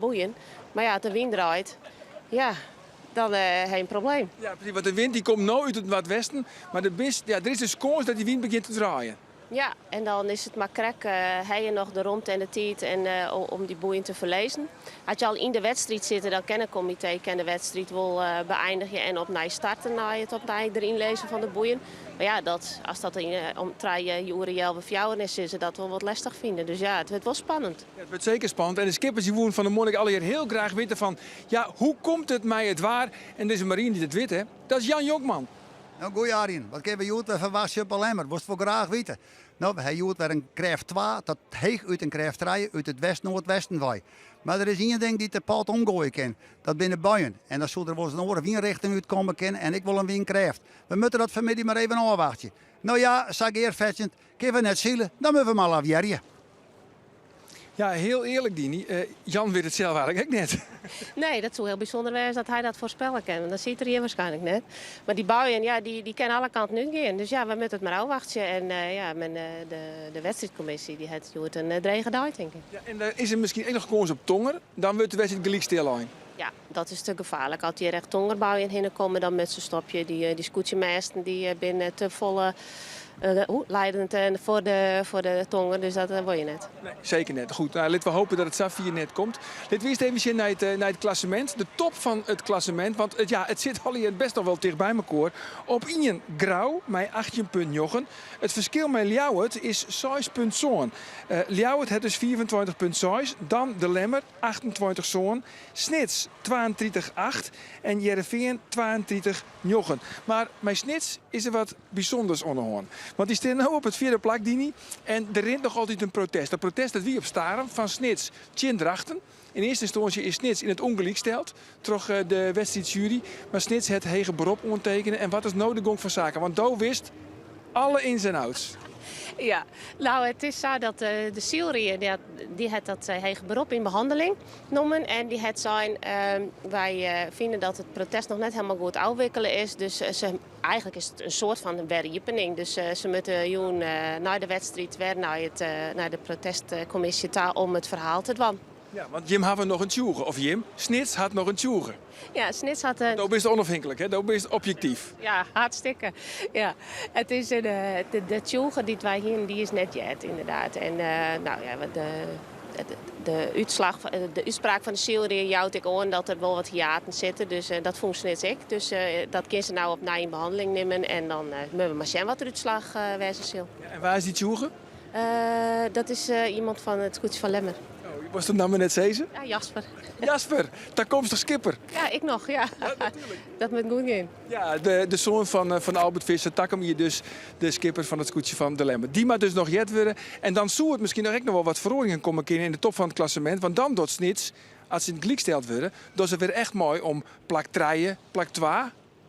boeien. Maar ja, als de wind draait, ja, dan heb je een probleem. Ja, precies. Want de wind die komt nou uit het noordwesten. Maar er is dus kans dat die wind begint te draaien. Ja, en dan is het maar krek, heb je nog de ruimte en de tijd om die boeien te verlezen. Als je al in de wedstrijd zit, dan kan het comité de wedstrijd wel beëindigen en opnieuw starten na het opnieuw erin lezen van de boeien. Maar ja, als dat om 3 uur, 11 uur is, ze dat wel wat lastig vinden. Dus ja, het wordt wel spannend. Ja, het wordt zeker spannend. En de skippers die wonen van de monnik alle hier heel graag weten van... Ja, hoe komt het mij het waar? En deze Marien die het weet, hè? Dat is Jan Jokman. Nou, goeie Arjen, wat kunnen we Joet verwassen op Lemmer? Wat voor graag weten? Nou, hij Joet weer een kraft 2, dat heeg uit een kraft 3 uit het west-noordwesten wij. Maar er is één ding die de pad omgooien kan. Dat binnen buien. En dan zal er wel eens een andere windrichting uitkomen kunnen en ik wil een windkracht. We moeten dat vanmiddag maar even afwachten. Nou ja, zeg eerst versend, kunnen we net zielen, dan moeten we maar afjerren. Ja, heel eerlijk, Dini. Jan weet het zelf eigenlijk ook net. Nee, dat zou heel bijzonder zijn dat hij dat voorspellen kan. Want dat ziet er hier waarschijnlijk net. Maar die buien, ja, die kennen alle kanten nu gaan. Dus ja, we moeten het maar afwachten. En ja, de wedstrijdcommissie die heeft een drege dag, denk ik. Ja, en is er misschien enige kans op Tonger? Dan wordt de wedstrijd gelijk stil aan. Ja, dat is te gevaarlijk. Als die recht tongerbuien heen komen, dan met z'n stopje. Die scootjemeesten die binnen te volle leidend voor de tonger. Dus dat wil je net. Nee, zeker net. Goed, nou, laten we hopen dat het Safir net komt. Laten we eerst even zien naar het klassement. De top van het klassement. Want het zit al hier best nog wel dicht bij elkaar. Op Ian Grauw, met 18,9. Het verschil met Ljouwert is 6,7. Ljouwert heeft dus 24,6. Dan de Lemmer, 28 zoon. Snits, 32,8. En Jereveen, 22,9. Maar met Snits is er wat bijzonders onderhoorn. Want die staan nu op het 4e plak, Dini. En er rint nog altijd een protest. Dat protest dat wie op Staren van Snits Drachten. In eerste instantie is Snits in het ongelijk gesteld. Toch de wedstrijdjury. Maar Snits het hege beroep ondertekenen. En wat is nou de gong van zaken? Want Do wist alle ins en outs. Ja, nou het is zo dat de Silrie, die had dat hege beroep in behandeling noemen. En die had zijn, wij vinden dat het protest nog net helemaal goed uitwikkelen is. Dus eigenlijk is het een soort van beriepening. Dus ze moeten naar de wedstrijd weer naar de protestcommissie om het verhaal te doen. Ja, want Jim had nog een tjoegen. Of Jim, Snits had nog een tjoegen. Ja, Snits had Dat is onafhankelijk, hè? Dat is objectief. Ja, hartstikke. Ja, het is de tjoegen die wij hier, die is net jet inderdaad. En nou ja, de uitspraak van de jury jouwt ik aan dat er wel wat hiaten zitten. Dus dat vond Snits ik. Dus dat kunnen ze nou opnieuw in behandeling nemen. En dan moeten we maar zien wat de uitslag wezen zal. Ja, en waar is die tjoegen? Dat is iemand van het scootje van Lemmer. Was dat nou maar net zezen? Ja, Jasper. Jasper, toekomstig skipper. Ja, ik nog, ja. Ja, natuurlijk. Dat moet goed gaan. Ja, de zoon van Albert Visser, Takkum hier dus de skipper van het scootje van de Lemmer. Die maar dus nog jet worden. En dan zou het misschien nog wel wat verhoringen komen in de top van het klassement. Want dan doet Snits, als ze in het gelijk gesteld worden, dat is het weer echt mooi om plak 3, plak 2.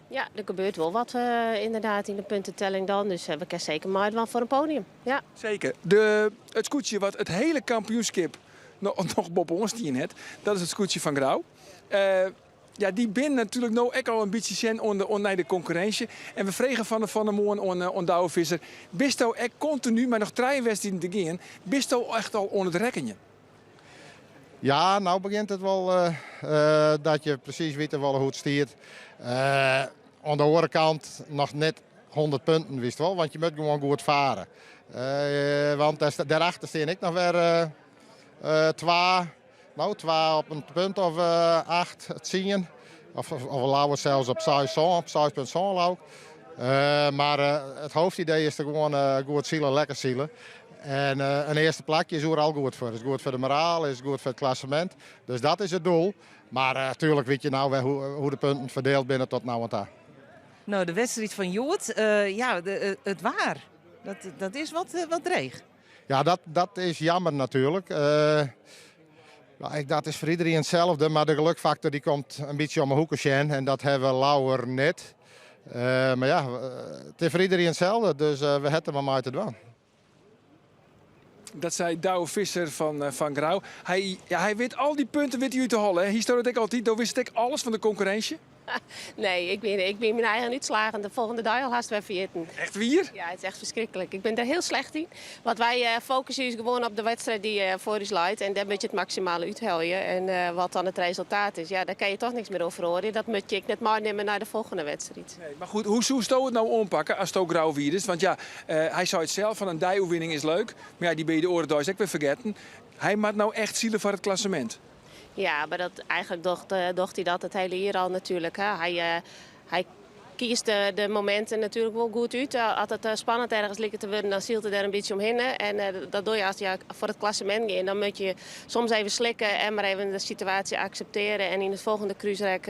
Ja, er gebeurt wel wat inderdaad in de puntentelling dan. Dus we kunnen zeker maar wel voor een podium. Ja. Zeker. Het scootje wat het hele kampioenschap nog Bob Onstien het. Dat is het scootje van Grauw. Ja, die binnen natuurlijk nou ook al een beetje zijn onder de concurrentie. En we vregen van de morgen aan Douwe Visser. Bist nou echt continu, maar nog 3 wedstrijden te gaan. Bist nou echt al onder het rekkenje? Ja, nou begint het wel dat je precies weet wel hoe het stiert. Aan de andere kant nog net 100 punten, wist wel. Want je moet gewoon goed varen. Want daarachter sta ik nog weer... 2 op een punt of 8 het zien. Of lauw zelfs op 6,7 lauw. Maar het hoofdidee is er gewoon goed zielen, lekker zielen. En een eerste plakje is er al goed voor. Het is goed voor de moraal, is goed voor het klassement. Dus dat is het doel. Maar natuurlijk weet je nou weer hoe de punten verdeeld binnen tot nou en daar. Nou, de wedstrijd van Jood, het waar. Dat is wat dreig. Ja, dat is jammer natuurlijk. Dat is voor iedereen hetzelfde, maar de gelukfactor die komt een beetje om mijn hoekje heen en dat hebben we lauwer net. Maar ja, het is voor iedereen hetzelfde, dus we hebben maar uit te doen. Dat zei Douwe Visser van Grauw. Hij weet al die punten uit te halen. Hier staat het ook altijd. Dan wist ik alles van de concurrentie. Nee, ik ben mijn eigen uitslagen de volgende dag al haast weer vergeten. Echt wier? Ja, het is echt verschrikkelijk. Ik ben er heel slecht in. Want wij focussen ons gewoon op de wedstrijd die voor ons leidt. En daar moet je het maximale uithalen. En wat dan het resultaat is, ja, daar kan je toch niks meer over horen. Dat moet je net maar nemen naar de volgende wedstrijd. Nee, maar goed, hoe zou je het nou ompakken als het ook grauw wier is? Want ja, hij zei het zelf, van een dijoewinning is leuk. Maar ja, die ben je de oren thuis ook weer vergeten. Hij maakt nou echt zielen voor het klassement. Ja, maar eigenlijk docht hij dat het hele jaar al natuurlijk. Hè. Hij kiest de momenten natuurlijk wel goed uit. Als het spannend ergens lijkt te worden, dan zielt hij er een beetje omheen. En dat doe je als je voor het klassement gaat. Dan moet je soms even slikken en maar even de situatie accepteren. En in het volgende cruiserek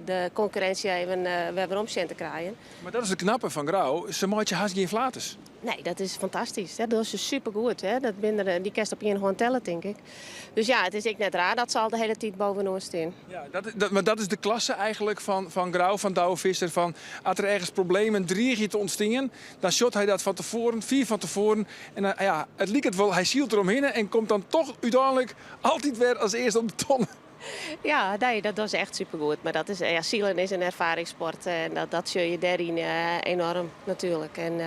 de concurrentie even weer om te krijgen. Maar dat is het knappe van grauw. Ze maakt je haast geen flaters. Nee, dat is fantastisch. Hè. Dat is supergoed. Hè. Die kerst op je gewoon tellen, denk ik. Dus ja, het is ik net raar dat ze al de hele tijd bovenaan staan. Ja, maar dat is de klasse eigenlijk van grauw, van Douwe Visser. Van, als er ergens problemen dreigen te ontstaan, dan shot hij dat van tevoren, 4 van tevoren. En ja, het liep het wel, hij zielt eromheen en komt dan toch uiteindelijk altijd weer als eerste op de ton. Ja, nee, dat is echt supergoed. Maar dat is, ja, zielen is een ervaringssport en dat zul je daarin enorm natuurlijk. En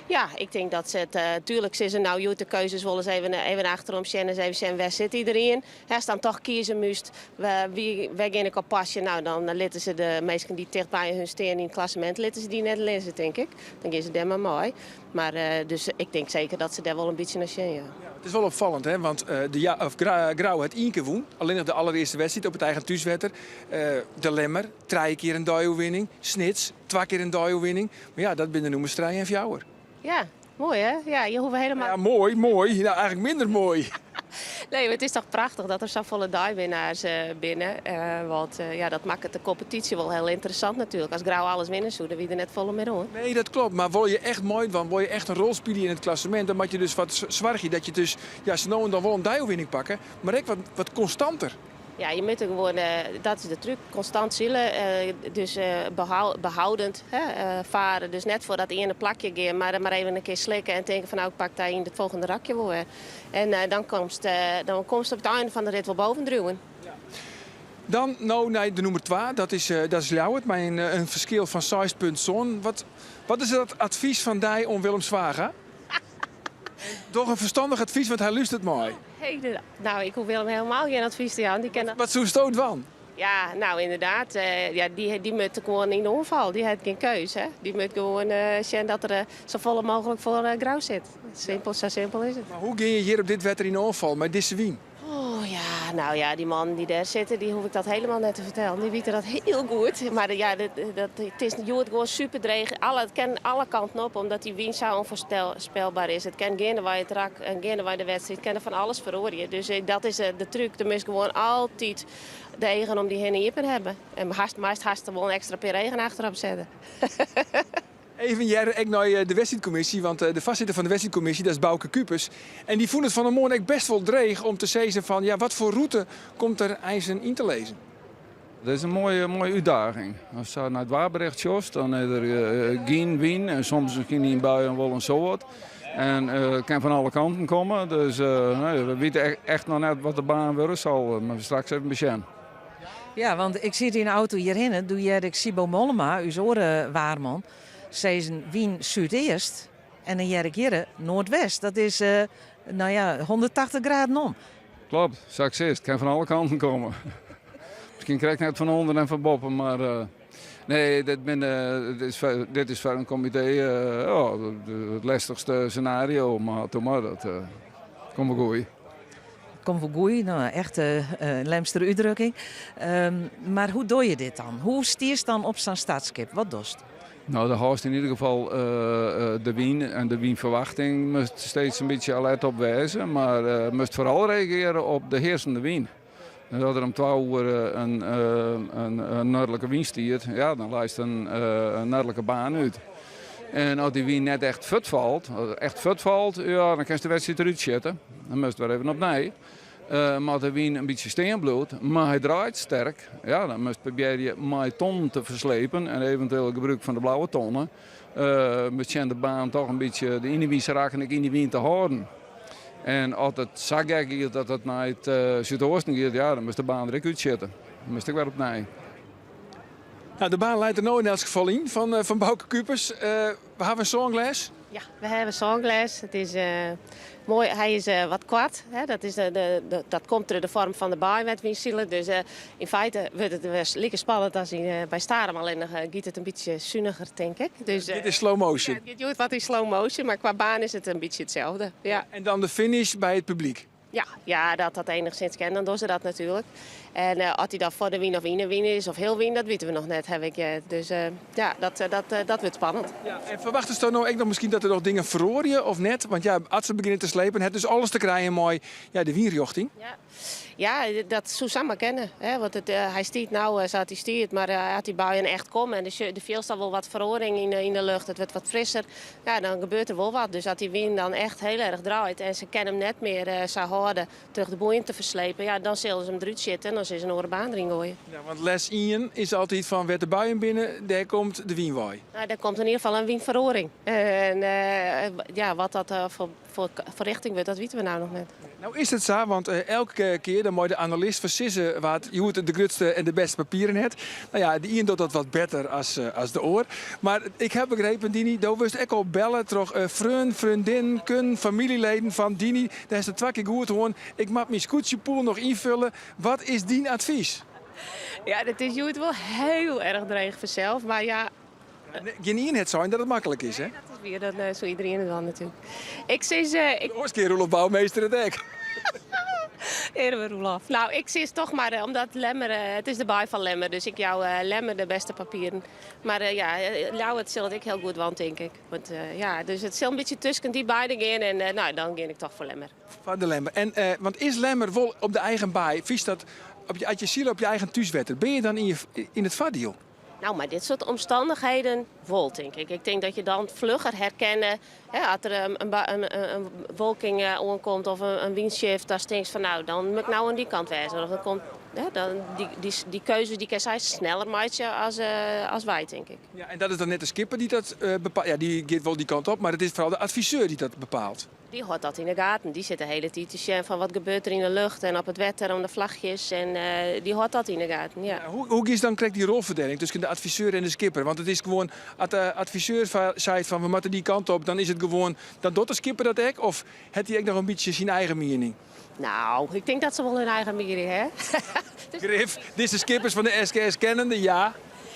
ja, ik denk dat ze het, tuurlijk is er nou de keuzes wel eens even achterom zien en even zien waar zit iedereen. Hij dan toch kiezen moest, wie gaan ik op pasje. Nou, dan laten ze de mensen die dicht bij hun staan in het klassement, laten ze die net lezen, denk ik. Dan is het helemaal mooi. Maar dus ik denk zeker dat ze daar wel een beetje naar zien, ja. Het is wel opvallend, hè? Want Grauw had 1 keer woen. Alleen nog de allereerste wedstrijd op het eigen thuiswetter. De Lemmer, 3 keer een dijoewinning. Snits, 2 keer een dijoewinning. Maar ja, dat binnen noemen strijd en fjouwer. Ja, mooi hè? Ja, je hoeft helemaal... Ja, mooi. Nou, eigenlijk minder mooi. Nee, maar het is toch prachtig dat er zo volle dijwinnaars binnen. Want ja, dat maakt de competitie wel heel interessant natuurlijk. Als Grauw alles winnen zou, dan wie er net volle mee hoor. Nee, dat klopt. Maar wil je echt mooi, want wil je echt een rol spelen in het klassement, dan moet je dus wat zwaar dat je dus ja, snel en dan wel een dijoewinning pakken, maar ook wat constanter. Ja, je moet er gewoon, dat is de truc, constant zielen. Dus behoudend varen. Dus net voor dat ene plakje gaan, maar even een keer slikken en denken van nou ik pak daar in het volgende rakje wel weer. En dan komst op het einde van de rit wel bovendruwen. Dan nou naar de nummer 2, dat is Ljouwert, met een verschil van 6 punten. Wat is het advies van die om Willem Zwaga? Toch een verstandig advies, want hij luistert mooi. Nou, ik hoef Willem helemaal geen advies te hebben. Wat zo stoot van? Ja, nou inderdaad. Ja, die moet gewoon in de onval. Die heeft geen keus. Hè? Die moet gewoon zien dat er zo volle mogelijk voor Grauw zit. Zo simpel is het. Maar hoe ging je hier op dit wetter in de onval met deze wien? Oh ja, nou ja, die man die daar zitten, die hoef ik dat helemaal net te vertellen. Die weten dat heel goed. Maar ja, het is gewoon super dreig. Het kan alle kanten op, omdat die wien zo onvoorspelbaar is. Het kan geen waar je het rak en geen waar je de wedstrijd. Het kan er van alles verhoren. Dus dat is de truc. De moet gewoon altijd de regen om die heen in hebben. En meest er wel een extra per regen achterop zetten. Even jaren naar de wedstrijdcommissie, want de voorzitter van de wedstrijdcommissie, dat is Bouke Kupers. En die vond het van de morgen best wel dreig om te zeggen van ja, wat voor route komt er eisen in te lezen? Dat is een mooie uitdaging. Als je naar het waarbericht jost, dan is er geen wien en soms misschien in buien wel een soort. En het kan van alle kanten komen, dus we weten echt nog net wat de baan weer zal, maar straks even beschen. Ja, want ik zit in de auto hierheen, doe jij de Sibo Mollema, uw orenwaarman. Zezen Wien Zuideerst en dan jij hier Noordwest. Dat is 180 graden om. Klopt, straks is het kan van alle kanten komen. Misschien krijg ik net van onder en van boven, maar nee, dit is voor een comité het lastigste scenario, maar toch maar dat komt wel goed. Kom voor goeie, nou echt lemstere uitdrukking. Maar hoe doe je dit dan? Hoe stierst dan op zo'n startskip? Wat dost? Nou, de host in ieder geval de wien en de wienverwachting moest steeds een beetje alert op wijzen, maar moest vooral reageren op de heersende wien. En dat er om 12 uur een noordelijke wien stiert, ja, dan lijst een noordelijke baan uit. En als die wien net echt fut valt, ja, dan kan je de wedstrijd eruit zetten. Dan moest je weer even opnieuw. Maar als de wien een beetje steenbloedt, maar hij draait sterk, ja, dan moest je proberen mijn ton te verslepen en eventueel gebruik van de blauwe tonnen. Met de baan toch een beetje de inwien raken in die wien te houden. En als het zo gek is dat het naar het zuidoosten gaat, ja, dan moest de baan er ook uitzetten. Dan moest ik weer opnieuw. Nou, de baan leidt er nou in elk geval in van Bouke Kupers. We hebben een songles. Ja, we hebben songles. Het is mooi. Hij is wat kwad. Hè? Dat, is dat komt door de vorm van de baai met winselen. Dus in feite wordt het weer lekker spannend als hij bij Starem. Alleen dan gaat het een beetje zunniger, denk ik. Dus, Dit is slow motion. Ja, je doet wat in slow motion, maar qua baan is het een beetje hetzelfde. Ja. En dan de finish bij het publiek. Ja, dat enigszins kent, dan doen ze dat natuurlijk. En als hij dan voor de win of in de win is, of heel win, dat weten we nog net, heb ik. Dus ja, dat wordt spannend. Ja, en verwachten ze dan nou ook nog misschien dat er nog dingen verrooien of net? Want ja, als ze beginnen te slepen, het dus alles te krijgen mooi de wienrichting. Ja, dat zou samen kennen. Hè? Want hij stiert nou, zat hij stiert, maar had die buien echt komen en er viel dan wel wat verhoring in de lucht, het wordt wat frisser, ja, dan gebeurt er wel wat. Dus als die wind dan echt heel erg draait en ze kennen hem net meer zou houden terug de boeien te verslepen, ja, dan zullen ze hem eruit zitten en dan zullen ze een baan erin gooien. Ja, want les Ian is altijd van werd de buien binnen, daar komt de wienwaai. Nou, daar komt in ieder geval een windverhoring. En ja, wat dat voor richting wordt, dat weten we nou nog net. Nou is het zo, want elke keer dan moet de analist versissen wat je hoe de grootste en de beste papieren hebt. Nou ja, de Ian doet dat wat beter als de oor. Maar ik heb begrepen, Dini, dat we ook al bellen terug vriend, vriendin, familieleden van Dini. Daar is het 2 keer goed gewoon. Ik mag mijn scootjepool nog invullen. Wat is die advies? Ja, dat is wel heel erg dreig vanzelf, maar ja. Geen Ian het zijn dat het makkelijk is, hè? Dat is weer, dat zo iedereen het wel natuurlijk. Ik zeg, De eerste keer Roelof Bouwmeester het ek. Eerder Roelof. Nou, ik zie toch maar, omdat Lemmer, het is de baai van Lemmer, dus ik jou Lemmer de beste papieren. Maar ja, jou het zal ik heel goed want denk ik. Want ja, dus het zal een beetje tussen die beiden gaan en nou, dan ga ik toch voor Lemmer. Van de Lemmer. En, want is Lemmer wel op de eigen baai, vies dat uit je ziel op je eigen thuiswetter, ben je dan in het vaardiel? Nou, maar dit soort omstandigheden wel, denk ik. Ik denk dat je dan vlugger herkennen. Hè, als er een wolking aankomt of een windshift, dan denk je van nou, dan moet ik nou aan die kant wijzen. Of dan komt, hè, dan die keuzes die kan zij sneller maken als wij, denk ik. Ja, en dat is dan net de skipper die dat bepaalt. Ja, die gaat wel die kant op, maar het is vooral de adviseur die dat bepaalt. Die houdt dat in de gaten. Die zit de hele tijd te zien van wat gebeurt er in de lucht en op het wetter om de vlagjes. En die houdt dat in de gaten, ja. Ja, hoe is dan krijgt die rolverdeling tussen de adviseur en de skipper? Want het is gewoon, als de adviseur zei van we moeten die kant op, dan is het gewoon, dan doet de skipper dat ook? Of heeft hij ook nog een beetje zijn eigen mening? Nou, ik denk dat ze wel hun eigen mening hebben. Grif, dit is de skippers van de SKS kennende, ja.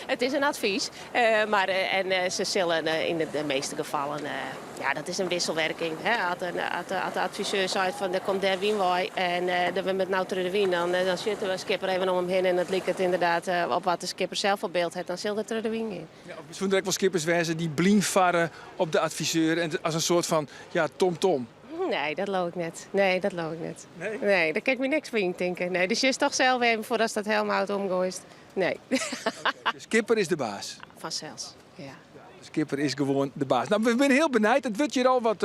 Het is een advies, maar ze zullen in de meeste gevallen, ja, dat is een wisselwerking. Hè? Als de adviseur zei van er komt der wienwaai en dat we met nou terug de wien, dan zitten we skipper even om hem heen en dat lijkt het inderdaad op wat de skipper zelf op beeld heeft, dan zal het terug de wien gaan. Ja, of misschien wel skippers wezen die blind varen op de adviseur en als een soort van ja, tom-tom. Nee, dat geloof ik net. Nee, dat geloof ik net. Nee? Nee, daar kan ik me niks van denken. Nee, dus je is toch zelf even voordat dat helemaal uit omgooit. Nee. De skipper is de baas. Vanzelfs, ja. De skipper is gewoon de baas. Nou, we zijn heel benieuwd. Het wordt hier al wat,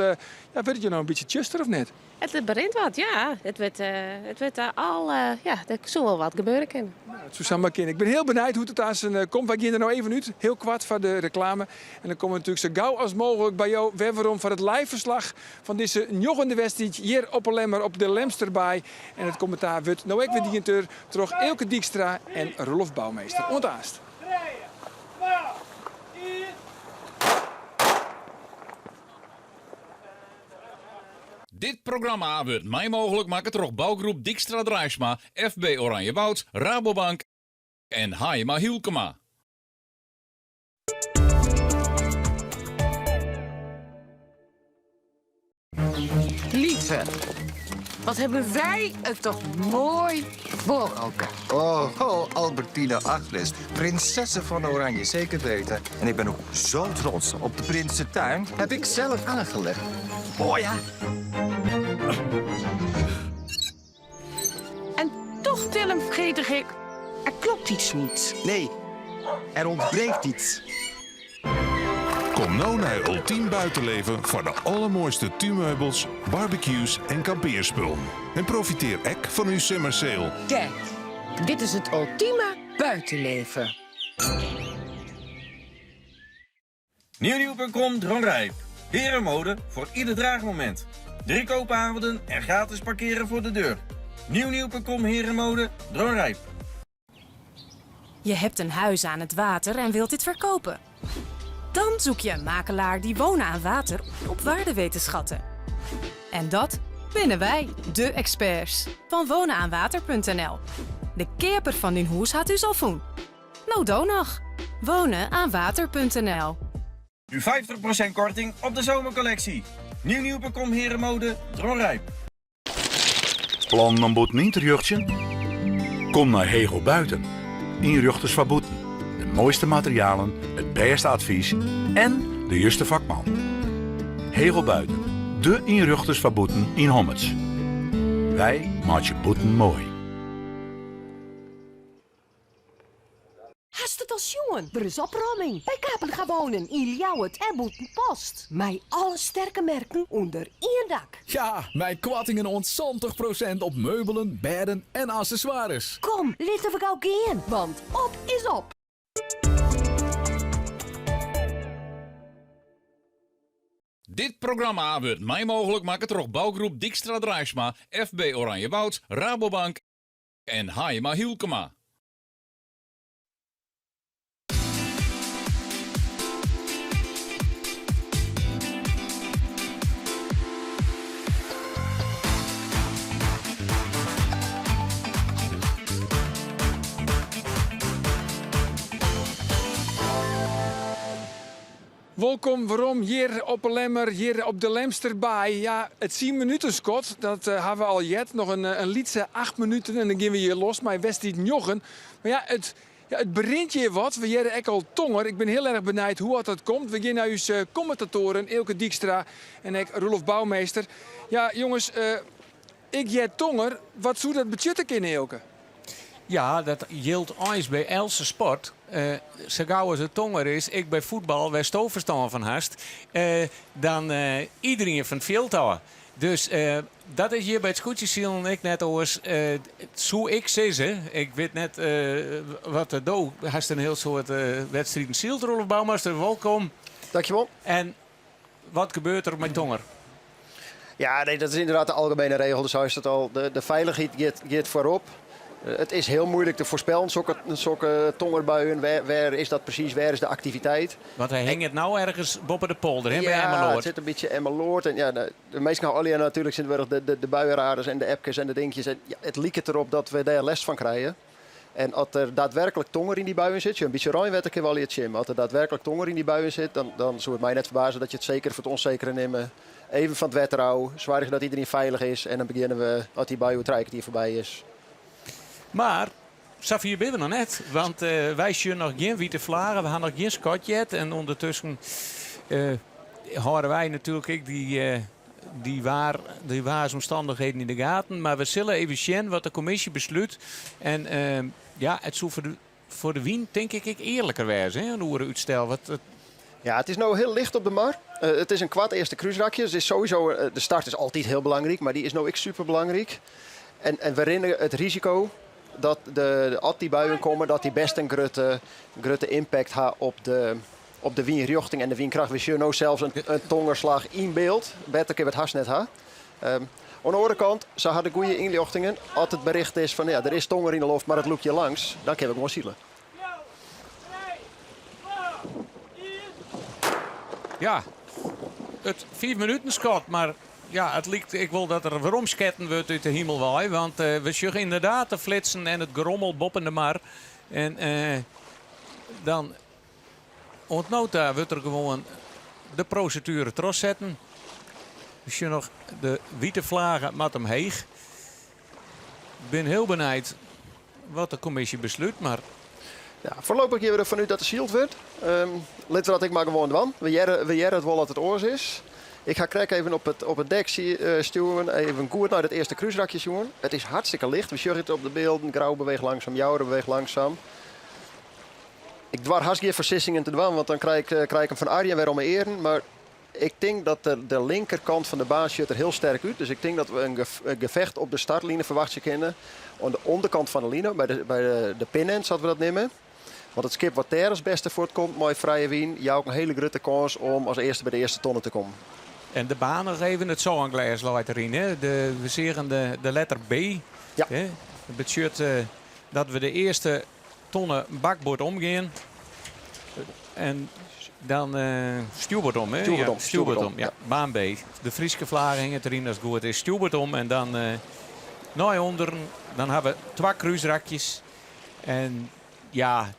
wordt je nou een beetje tjuster of net? Het begint wat, ja. Het wordt al, ja, er zou wel wat gebeuren kunnen. Susanne Kin, ik ben heel benieuwd hoe het als komt. Wij gaan er nou even uit, heel kwart voor de reclame. En dan komen we natuurlijk zo gauw als mogelijk bij jou weerom voor het liveverslag van deze joggende wedstrijd hier op Lemmer op de Lemsterbaai. En het commentaar wordt nou ik weer dienteur terug Elke Dijkstra en Roelof Bouwmeester. Ontaast. Dit programma wordt mij mogelijk maken door bouwgroep Dijkstra Drijfsma, FB Oranjewoud, Rabobank en Haima Hielkema. Lieve, wat hebben wij het toch mooi voor elkaar. Oh, Albertina Agnes, prinsessen van Oranje, zeker weten. En ik ben ook zo trots op de Prinsentuin. Heb ik zelf aangelegd. Oh ja. En toch, Willem, vergeet ik, er klopt iets niet. Nee, er ontbreekt iets. Kom nou naar Ultiem Buitenleven voor de allermooiste tuinmeubels, barbecues en kampeerspullen. En profiteer ook van uw summer sale. Kijk, dit is het ultieme buitenleven. Nieuwnieuw.com Droomrijp. Herenmode voor ieder draagmoment. 3 koopavonden en gratis parkeren voor de deur. Nieuwnieuw.com Herenmode Droomrijp. Je hebt een huis aan het water en wilt dit verkopen. Dan zoek je een makelaar die wonen aan water op waarde weet te schatten. En dat binnen wij, de experts van wonenaanwater.nl. De keeper van uw huis had u al voen. Nou dan nog. Wonenaanwater.nl. Nu 50% korting op de zomercollectie. Nieuw bij Kom Herenmode, Dronrijp. Plan om boeten in te juchtje? Kom naar Hego Buiten. Inruchters van Boeten. De mooiste materialen, het beste advies en de juiste vakman. Hego Buiten. De inruchters van Boeten in Hommets. Wij maken je boeten mooi. Hast het als jongen? Er is opruiming. Bij Kapen gaan wonen in Ljouwert en Boetenpost. Mij alle sterke merken onder één dak. Ja, mijn kwattingen ont 20% op meubelen, bedden en accessoires. Kom, laten we gauw gaan, want op is op. Dit programma wordt mij mogelijk maken door bouwgroep Dijkstra Drijfsma, FB Oranje Woud, Rabobank en Hayema Hielkema. Welkom, waarom hier op een Lemmer, hier op de Lemsterbaai. Ja, het 10 minuten Scott, dat hebben we al jet. Nog een liedse 8 minuten en dan gaan we hier los. Maar Westiet Njochen. Maar ja, het berint je wat. We jaren ook al tonger. Ik ben heel erg benieuwd hoe dat komt. We gaan naar uw commentatoren, Elke Dijkstra en ik, Roelof Bouwmeester. Ja, jongens, ik jet tonger. Wat zou dat budgetten kunnen, Elke? Ja, dat geldt eens bij Else sport. Zo gauw als het tonger is, ik bij voetbal, waar stoverstand van hast, dan iedereen van het veld houden. Dus dat is hier bij het scootjesiel en ik net oors. Zo ik zeggen, ik weet net wat er doe. Hast een heel soort wedstrijden zielt, Rolf Bouwmeester, welkom. Dankjewel. En wat gebeurt er met tonger? Ja, nee, dat is inderdaad de algemene regel. Dus zo is het al. De veiligheid gaat voorop. Het is heel moeilijk te voorspellen, zulke tongerbuien. Waar is dat precies? Waar is de activiteit? Want hij hing het nou ergens boven de polder, hè, bij Ja, Emmeloord. het zit een beetje Emmeloord. En ja, de meesten gaan alleen natuurlijk zijn de buienradars en de appjes en de dingetjes. En ja, het lijkt erop dat we daar les van krijgen. En als er daadwerkelijk tonger in die buien zit, je een beetje ruimwettig wel het gym. Als er daadwerkelijk tonger in die buien zit, dan zou het mij net verbazen dat je het zeker voor het onzekere nemen. Even van het wetter houden, zorgen dat iedereen veilig is. En dan beginnen we, als die buien die voorbij is. Maar, Safir ben we nog net. Want wij zien nog geen witte vlagen. We hebben nog geen skotjet. En ondertussen houden wij natuurlijk ook die waarsomstandigheden in de gaten. Maar we zullen even zien wat de commissie besluit. En ja, het zou voor de wien denk ik eerlijker wezen. Een uitstel. Ja, het is nou heel licht op de mar. Het is een kwart eerste cruiserakje. Dus sowieso, de start is altijd heel belangrijk. Maar die is nou ook super belangrijk. En we herinneren het risico dat als die buien komen, dat die best een grote impact heeft op de wienrichting en de wienkracht. We zien nu zelfs een tongerslag in beeld. Beter kan het haast net ha. Aan de andere kant, ze hadden goede inlichtingen. Als het bericht is van ja, er is tonger in de lucht, maar het loopt je langs, dan kunnen we gewoon zielen. Ja, het 4 minuten Scott, maar ja, het lijkt ik wil dat er veromsketten wordt uit de hemelwaai. Want we zien inderdaad de flitsen en het gerommel boppende mar. En dan ontnota wordt er gewoon de procedure terugzetten. We zien nog de witte vlaggen met hem heeg. Ik ben heel benieuwd wat de commissie besluit, maar... Ja, voorlopig gaan we ervan uit dat de shield wordt. Laten we dat ik maar gewoon doen. We jaren het wel dat het oors is. Ik ga krek even op het dek stuwen. Even goed naar het eerste cruiserakje jongen. Het is hartstikke licht. We zien het op de beelden. Grauw beweegt langzaam, Jouwer beweegt langzaam. Ik dwar hartstikke versissingen te doen, want dan krijg ik hem van Arjen weer om me eren. Maar ik denk dat de linkerkant van de baan ziet er heel sterk uit. Dus ik denk dat we een gevecht op de startlijnen verwachten kunnen. Aan de onderkant van de line, bij de pin-end zouden we dat nemen. Want het skip wat daar als beste voortkomt, mooi vrije wien. Jou ook een hele grote kans om als eerste bij de eerste tonnen te komen. En de baan nog even het zoanglijst laat erin. Hè? We zeggen de letter B. Ja. Hè? Dat betekent dat we de eerste tonnen bakboord omgaan. En dan stuwbord om, hè? Stuwbord om. Ja, baan B. De Frieske vlaggen hingen erin als het goed is. Stuwbord om en dan naar onderen. Dan hebben we 2 kruisrakjes. En ja,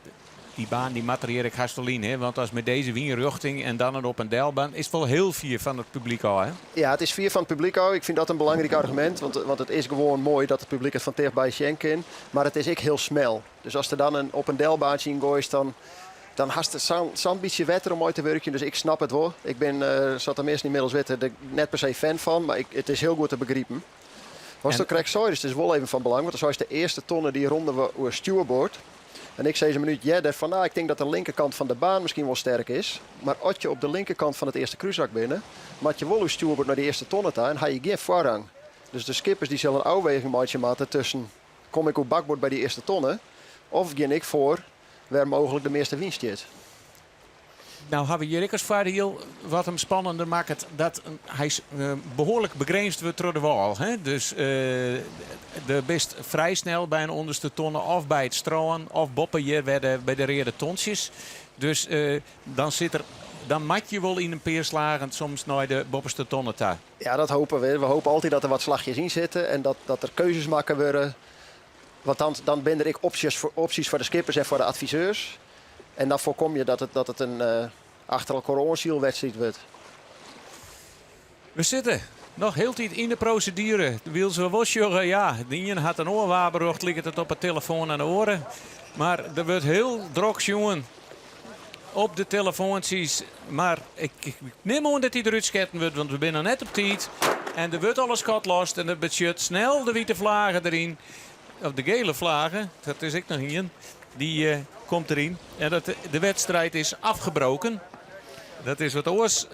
die baan die materiëer ik Hastolien, hè? Want als met deze wienrichting en dan op een deilbaan is het wel heel vier van het publiek al, hè? Ja, het is 4 van het publiek al. Ik vind dat een belangrijk argument. Want het is gewoon mooi dat het publiek het van dichtbij zien kan. Maar het is ook heel snel. Dus als er dan op een deilbaantje in gooit, dan haast het zo'n beetje wetter om uit te werken. Dus ik snap het wel. Ik ben, zat er meestal inmiddels weten, er net per se fan van. Maar het is heel goed te begrijpen. Was dat correct zo? Dus het is wel even van belang. Want dat is de eerste tonnen die ronden we over stuurboord. En ik zei ze een minuut van, ik denk dat de linkerkant van de baan misschien wel sterk is. Maar als je op de linkerkant van het eerste kruisrak binnen, maak je wel je stuurboord naar de eerste tonnen toe en ga je geen voorrang. Dus de skippers die zullen een afweging maken tussen, kom ik op bakboord bij die eerste tonnen, of ging ik voor waar mogelijk de meeste winst zit. Nou hebben we hier ook als voordeel wat hem spannender maakt, dat hij behoorlijk begrensd wordt door de wal. Hè? Dus de best vrij snel bij een onderste tonnen of bij het strooien of boppen hier bij de reerde tonsjes. Dus dan mat je wel in een peerslagen soms naar de bopperste tonnen toe. Ja, dat hopen we. We hopen altijd dat er wat slagjes in zitten en dat er keuzes maken worden. Want dan ben er opties voor de skippers en voor de adviseurs. En dan voorkom je dat het een achter elkaar onzielwedstrijd wordt. We zitten nog heel tijd in de procedure. Wil ze wel zeggen, ja, de ene had een oorwaarberocht, ligt het op het telefoon aan de oren. Maar er wordt heel druk, jongen, op de telefoontjes. Maar ik neem aan dat hij eruit sketten wordt, want we zijn net op tijd. En er wordt alles lost en er budget snel de witte vlaggen erin. Of de gele vlaggen, dat is ik nog hier. Die komt erin. En de wedstrijd is afgebroken. Dat is wat oors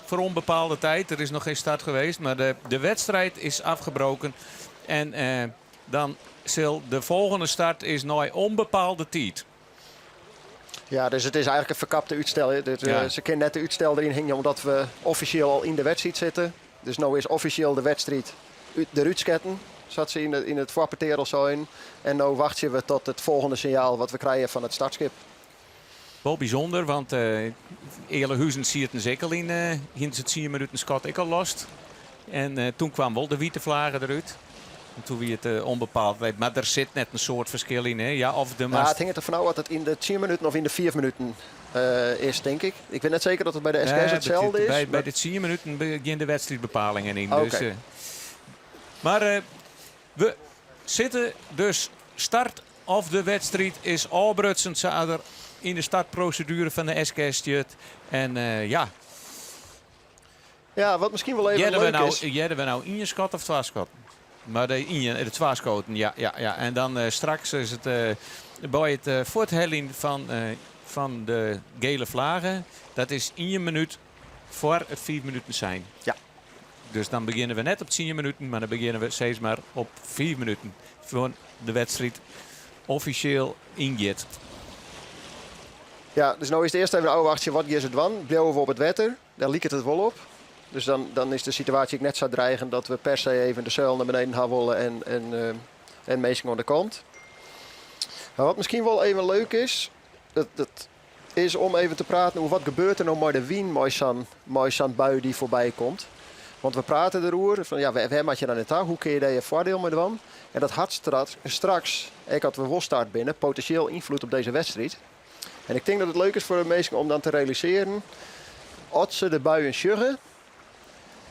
voor onbepaalde tijd. Er is nog geen start geweest. Maar de wedstrijd is afgebroken. En dan zal de volgende start is naar onbepaalde tijd. Ja, dus het is eigenlijk een verkapte uitstel. Ze kunnen net de uitstel erin hingen omdat we officieel al in de wedstrijd zitten. Dus nu is officieel de wedstrijd de uitsketten. Zat ze in het voorparterel zijn. En nu wachten we tot het volgende signaal wat we krijgen van het startschip. Wel bijzonder, want Eerlehuizen zie het een zeker in het 10 minuten Scott ik al lost. En toen kwam wel de witte vlaggen eruit. En toen wie het onbepaald werd. Maar er zit net een soort verschil in. Hè? Ja, of de het hangt er vanaf wat het in de 10 minuten of in de 4 minuten is, denk ik. Ik weet net zeker dat het bij de SKS hetzelfde is. Bij de 10 minuten beginnen de wedstrijdbepalingen in. Okay. Dus, maar we zitten dus start of de wedstrijd is albrutsend in de startprocedure van de SKS. En ja. Ja, wat misschien wel even leuk is. Jedden we nou in je schot of 2 schotten? Maar de 2 schoten, ja. En dan straks is het bij het voorthelling van de gele vlaggen. Dat is 1 minuut voor het 4 minuten zijn. Ja. Dus dan beginnen we net op 10 minuten, maar dan beginnen we steeds maar op 4 minuten. Voor de wedstrijd officieel ingeet. Ja, dus nou is het eerst even een oude wachtje. Wat is het dan? Blijven we op het wetter? Daar liekt het wel op. Dus dan is de situatie net zo dreigend dat we per se even de zeil naar beneden gaan willen en meestal aan de kant. Maar wat misschien wel even leuk is, dat is om even te praten over wat gebeurt er nou met de wien, met zo'n bui die voorbij komt. Want we praten erover van, ja, waar maak je dan net aan? Hoe kun je daar je voordeel mee doen? En dat had straks, ik had we wel start binnen, potentieel invloed op deze wedstrijd. En ik denk dat het leuk is voor de mensen om dan te realiseren, als ze de buien sjuggen,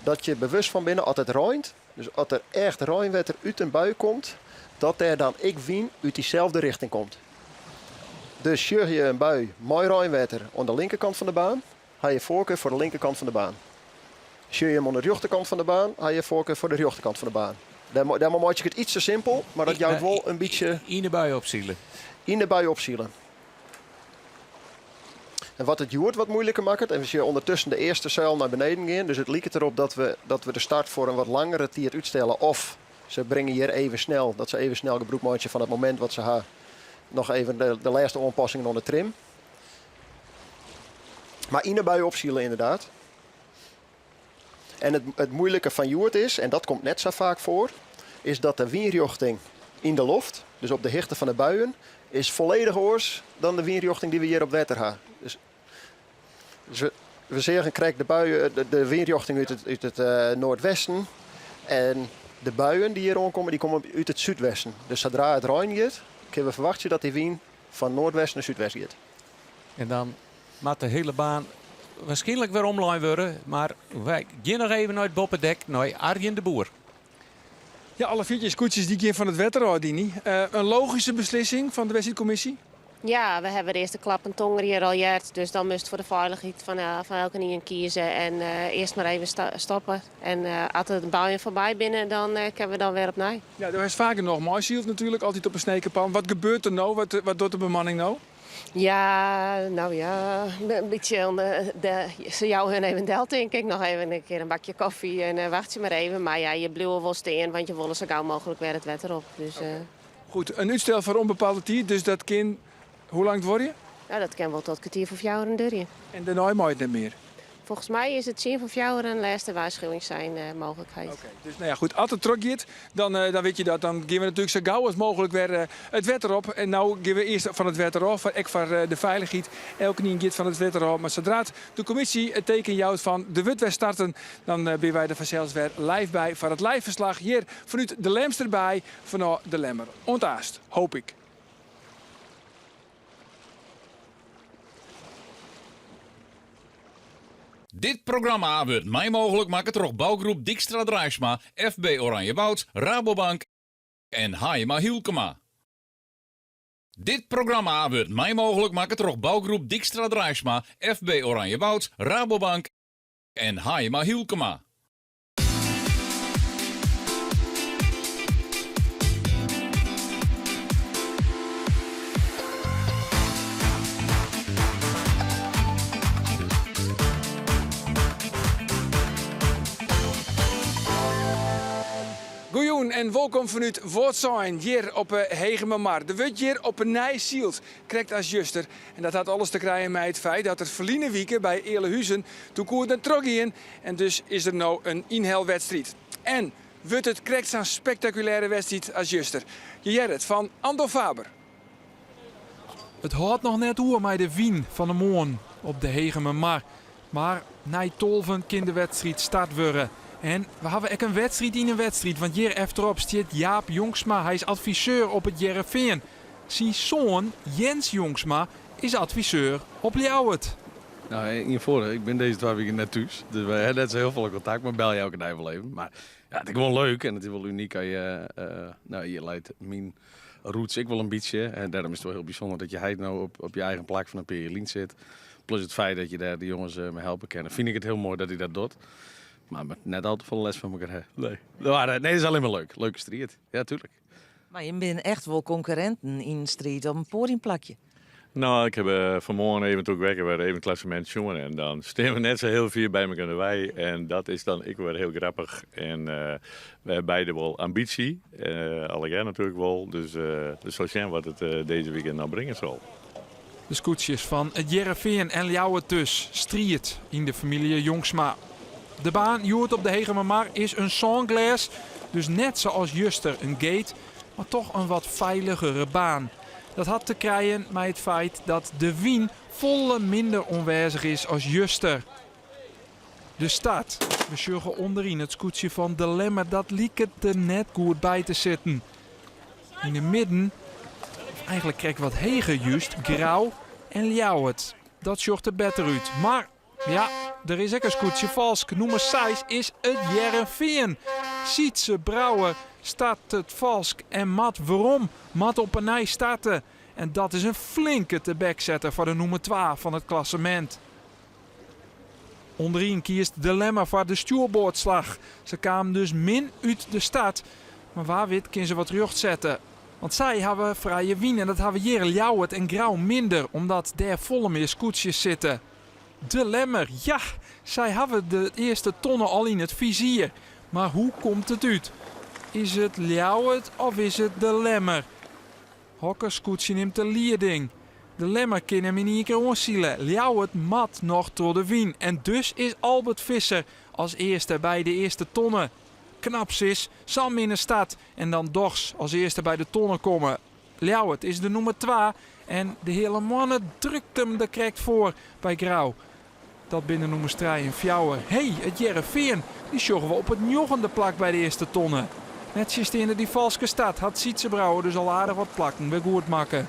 dat je bewust van binnen altijd ruint. Dus als er echt ruimwetter uit een bui komt, dat er dan wien uit diezelfde richting komt. Dus sjug je een bui, mooi ruimwetter aan de linkerkant van de baan, ga je voorkeur voor de linkerkant van de baan. Sjug je hem aan de rechterkant van de baan, ga je voorkeur voor de rechterkant van de baan. Daarom maak je het iets te simpel, maar dat jouw wel een beetje... In de bui opzielen. In de bui opzielen. En wat het joert wat moeilijker maakt, en we zien ondertussen de eerste zeil naar beneden gaan. Dus het lijkt erop dat we de start voor een wat langere tijd uitstellen. Of ze brengen hier even snel, dat ze even snel gebruik maken van het moment wat ze hebben. Nog even de laatste aanpassingen aan de trim. Maar in de bui opzielen inderdaad. En het moeilijke van joert is, en dat komt net zo vaak voor, is dat de windrichting in de loft, dus op de hichte van de buien, is volledig oors dan de windrichting die we hier op wetter hebben. Dus we zeggen, krijg de buien, de windrichting uit het noordwesten. En de buien die hier aankomen, die komen uit het zuidwesten. Dus zodra het rein gaat, kunnen we verwachten dat die wind van noordwest naar zuidwest gaat. En dan moet de hele baan waarschijnlijk weer omlijn worden. Maar wij gaan nog even naar het boppendek, naar Arjen de Boer. Ja, alle 4 scootjes die keer van het wetter, Dini. Een logische beslissing van de wedstrijdcommissie? Ja, we hebben de eerste klap en tonger hier al jaard. Dus dan moest het voor de veiligheid van elke niet kiezen. En eerst maar even stoppen. En als het bouwen voorbij binnen, dan kunnen we dan weer opnieuw. Ja, er is vaker nog mooi zielt natuurlijk, altijd op een snekenpan. Wat gebeurt er nou? Wat doet de bemanning nou? Ja, nou ja, een beetje ze jou hun even delt, denk ik. Nog even een keer een bakje koffie en wacht je maar even. Maar ja, je blijft wel staan, want je wil zo gauw mogelijk weer het wetter op. Dus, Goed, een uitstel voor onbepaalde tijd, dus dat kan... Hoe lang word je? Ja, dat kan wel tot kwartier voor jou een deurje. En daarna mag het niet meer? Volgens mij is het 10 van jou een laatste waarschuwing zijn mogelijkheid. Okay, dus nou ja, goed, als het terug gaat, dan weet je dat. Dan gaan we natuurlijk zo gauw als mogelijk weer het wetter op. En nou gaan we eerst van het wetter af, ook voor de veiligheid. Elke niet gaat van het wetter op. Maar zodra de commissie het teken jouwt van de wet weer starten, dan ben wij er vanzelfs weer live bij voor het live verslag. Hier vanuit de Lemster bij, vanuit de Lemmer. Ontaast, hoop ik. Dit programma wordt mij mogelijk maken door bouwgroep Dijkstra Drijfsma, FB Oranjewoud, Rabobank en Hayema Hielkema. Dit programma wordt mij mogelijk maken door bouwgroep Dijkstra Drijfsma, FB Oranjewoud, Rabobank en Hayema Hielkema. Goejoen en welkom vanuit Voortzijn, hier op Hegemamar. De wut hier op een nij zielt, krijgt als juster. En dat had alles te krijgen met het feit dat er verliezen wieken bij Eerlehuizen toen koerden trok in. En dus is er nou een inhaalwedstrijd. En wordt het krijgt zo'n spectaculaire wedstrijd als juster. Je Gerrit van Ando Faber. Het houdt nog net oer met de wien van de morgen op de Hegemamar. Maar na 12 kan de wedstrijd start worden. En we hebben ook een wedstrijd in een wedstrijd. Want hier achterop staat Jaap Jongsma. Hij is adviseur op het Jereveen. Zijn zoon Jens Jongsma is adviseur op Ljouwert. Nou, ik ben deze 2 weken net thuis. Dus we hebben net zo heel veel contact. Maar bel je elke dag wel even. Maar ja, het is gewoon leuk en het is wel uniek. Je leidt mijn roots ik wel een beetje. En daarom is het wel heel bijzonder dat je nou op je eigen plek van een Perelien zit. Plus het feit dat je daar de jongens me helpen kennen. Vind ik het heel mooi dat hij dat doet. Maar net altijd veel les van elkaar hebben. Nee, dat is alleen maar leuk. Leuke strijd. Ja, tuurlijk. Maar je bent echt wel concurrenten in de strijd op een podiumplakje. Nou, ik heb vanmorgen even ook werken bij even klassement jongen. En dan staan we net zo heel veel bij elkaar wij. En dat is dan ik weer heel grappig. En we hebben beide wel ambitie. Allegaar natuurlijk wel. Dus zo zien wat het deze weekend nou brengen zal. De scootjes van het Jereveen en Ljouwert dus. Strijd in de familie Jongsma. De baan Joert op de Hegemamar is een songlas, dus net zoals juster een gate, maar toch een wat veiligere baan. Dat had te krijgen met het feit dat de wien volle minder onwijzig is als juster. De stad, we sjuggen onderin het scootje van de Lemmer, dat liek het er net goed bij te zitten. In het midden, of eigenlijk krijg ik wat heger juist, Grauw en Ljouwert. Dat sjocht er beter uit, maar... Ja, er is ook een scootje valsk. Nummer 6 is het Jereveen. Sietse Brouwer staat het valsk en mat waarom? Mat op een nij starten. En dat is een flinke te backzetter voor de nummer 2 van het klassement. Onderin kiest de Lemmer voor de stuurboordslag. Ze kwamen dus min uit de stad. Maar waar wit kunnen ze wat terugzetten. Want zij hebben vrije wien en dat hebben hier Ljouwert en Grauw minder. Omdat daar volle meer scootjes zitten. De Lemmer, ja, zij hebben de eerste tonnen al in het vizier. Maar hoe komt het uit? Is het Ljouwert of is het de Lemmer? Hokkerscootje neemt de leiding. De Lemmer kan hem in één keer onzielen. Ljouwert mat nog door de wien. En dus is Albert Visser als eerste bij de eerste tonnen. Knaps is, Sam in de stad en dan Dogs als eerste bij de tonnen komen. Ljouwert is de nummer 2 en de hele mannen drukt hem er correct voor bij Grauw. Dat binnen nummer 3 en 4. Het Jereveen, die zorgen we op het 9e plak bij de eerste tonnen. Net zoals in die valske stad had Sietsebrouwer dus al aardig wat plakken weer goed maken.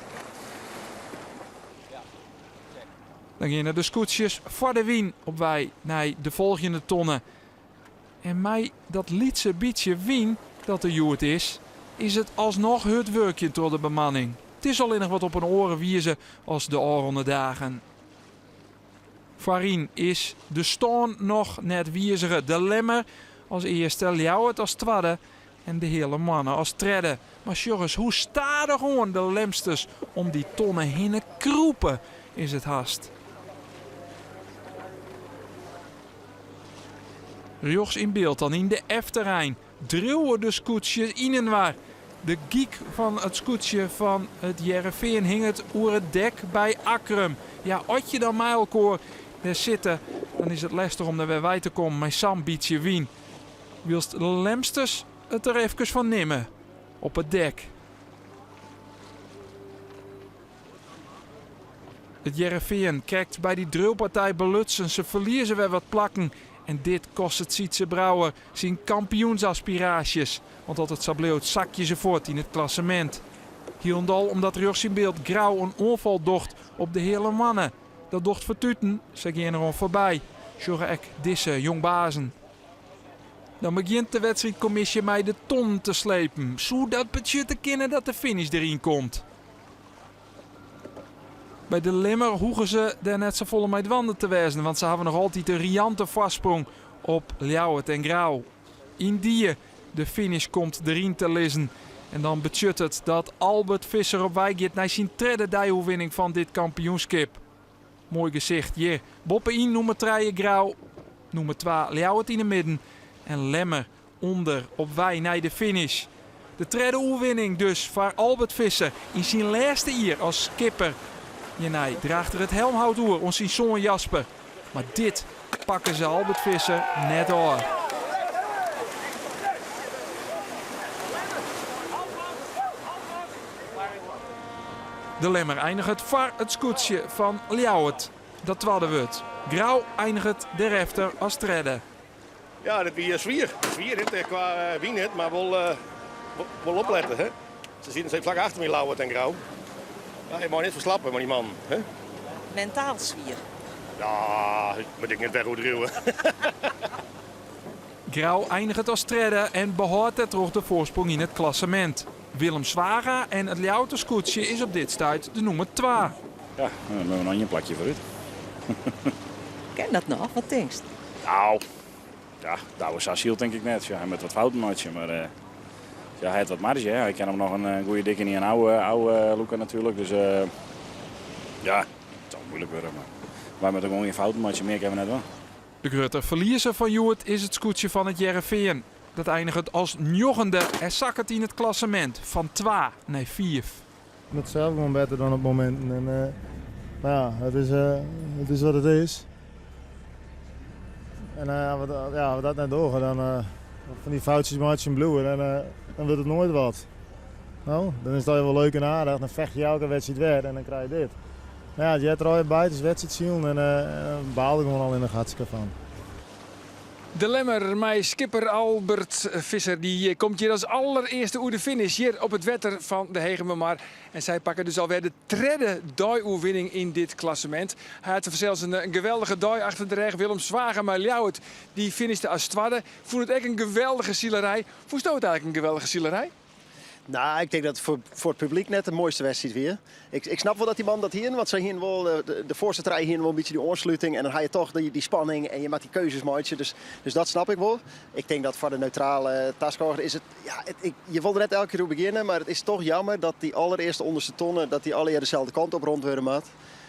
Dan gaan de scootjes voor de wien op wij naar de volgende tonnen. En mij dat lietse beetje wien dat er joert is het alsnog het werkje door de bemanning. Het is alleen nog wat op een oren wiezen als de oranje dagen. Voorin is de Stoorn nog net wieziger. De Lemmer als eerste, Ljouwert als tweede en de hele mannen als derde. Maar jongens, hoe staan er gewoon de lemsters om die tonnen heen kroepen is het haast. Rechts in beeld dan in de F-terrein. Druwen de scootjes in waar. De giek van het scootje van het Jereveen hing het oer het dek bij Akrum. Ja, als je dan mijlkoor daar zitten, dan is het lastig om er weer bij te komen. Mijn Sam biedt je wien. Wilst de lemsters het er even van nemen. Op het dek. Het Jereveen kijkt bij die drillpartij belutsen. Ze verliezen weer wat plakken. En dit kost het Sietse Brouwer zijn kampioensaspiraties. Want altijd Sableeuwt zakje ze voort in het klassement. Hielendal omdat rechts in beeld Grauw een onval docht op de hele mannen. Dat docht vertuten, ze gaan er al voorbij. Zorgen ek disse jongbazen. Dan begint de wedstrijdcommissie mij de ton te slepen. Zo dat budget te kennen dat de finish erin komt. Bij de Limmer hoegen ze er net zo volle met wanden te wezen. Want ze hebben nog altijd een riante vastsprong op Ljouwert en Grauw. In die de finish komt erin te lezen. En dan budget het dat Albert Visser op wij gaat naar zijn derde dijoewinning van dit kampioenschap. Mooi gezicht, je. Boppen in nummer 3 Grauw. Nummer 2 Ljouwert in de midden. En Lemmer onder op wij naar de finish. De derde oerwinning dus voor Albert Visser in zijn laatste jaar als skipper. Nee, draagt er het helmhout door, ons zijn zoon Jasper. Maar dit pakken ze Albert Visser net door. De Lemmer eindigt het voor het scootje van Ljouwert. Dat tweede wordt. Grauw eindigt de refter als derde. Ja, dat is zwier. Zwier qua wien, maar wel opletten. Hè? Ze zitten vlak achter me Ljouwert en Grauw. Ja, je mag niet verslappen, maar die man. Hè? Mentaal zwier. Ja, moet ik niet weg hoe druwen. Grauw eindigt het als derde en behoudt het terug de voorsprong in het klassement. Willem Zwaga en het Ljouwter scootje is op dit stuit de nummer 2. Ja, dan hebben we nog een plakje vooruit. Ken dat nog? Wat denkst? Nou, ja, dat was asiel denk ik net. Ja, met wat fouten maatje, maar ja, hij heeft wat marge. Hè. Ik ken hem nog een goede dikke en een oude Luca natuurlijk. Dus ja, het zal moeilijk worden. Maar wij met gewoon geen fouten maatje meer hebben we net wel. De grote verliezer van Joert is het scootje van het Jereveen. Dat eindigt als 9e en zakt het in het klassement van 2 naar 4. Het zelf gewoon beter dan op het moment. En, maar ja, het is wat het is. En als we dat net doorgaan, dan van die foutjes maatjes in bloeien, dan wordt het nooit wat. Nou, dan is dat wel leuk en aardig. Dan vecht je elke wedstrijd weer en dan krijg je dit. Maar ja, je hebt er al bij, het is wedstrijd zien en baal ik gewoon al in de hartstikke van. De Lemmer, mijn skipper Albert Visser, die komt hier als allereerste oer de finish hier op het wetter van de Hegemermar. En zij pakken dus alweer de derde dooioerwinning in dit klassement. Hij had zelfs een geweldige dooi achter de rug. Willem Zwager, maar Ljouwert, die finishte als tweede. Vond het echt een geweldige zielerij. Vond je het eigenlijk een geweldige zielerij? Nou, ik denk dat het voor het publiek net de mooiste wedstrijd weer. Ik snap wel dat die man dat hier, want ze hier wel de voorste rij hier wel een beetje die oorsluiting en dan ga je toch die spanning en je maakt die keuzes maatje. Dus dat snap ik wel. Ik denk dat voor de neutrale taskorder is het, ja, je wilde net elke keer beginnen, maar het is toch jammer dat die allereerste onderste tonnen, dat die alle dezelfde kant op rond worden maat.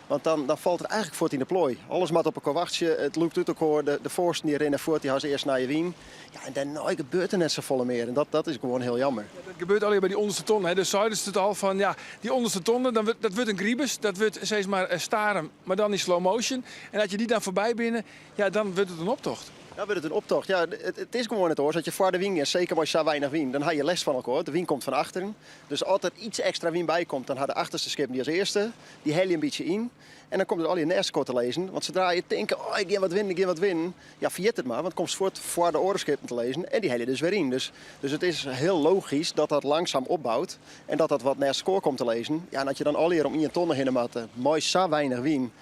Want dan valt het eigenlijk voort in de plooi. Alles maakt op elkaar wachtje, het loopt uit elkaar, de voorsten die rennen voort, die gaan ze eerst naar je wien. Ja, en daarna gebeurt er net zo volle meer. En dat is gewoon heel jammer. Ja, dat gebeurt alleen bij die onderste tonnen. Dus zeiden ze het al van, ja, die onderste tonnen, dat wordt een griebus. Dat wordt steeds maar staren, maar dan in slow motion. En als je die dan voorbij binnen, ja, dan wordt het een optocht. Dan wordt het een optocht. Ja, het is gewoon het hoor. Dat je voor de wien is, zeker als je zo weinig wien, dan heb je les van elkaar. De wien komt van achteren. Dus altijd iets extra wien bij komt, dan had de achterste schip die als eerste. Die hel je een beetje in. En dan komt het al je nestkort te lezen. Want zodra je denkt, oh, ik ga wat winnen. Ja, vergeet het maar. Want het komt voor de oorlogsschepen te lezen. En die hel je dus weer in. Dus het is heel logisch dat dat langzaam opbouwt. En dat wat nestkort komt te lezen. Ja, en dat je dan al hier om 1 ton heen maakt. Mooi zo weinig wien.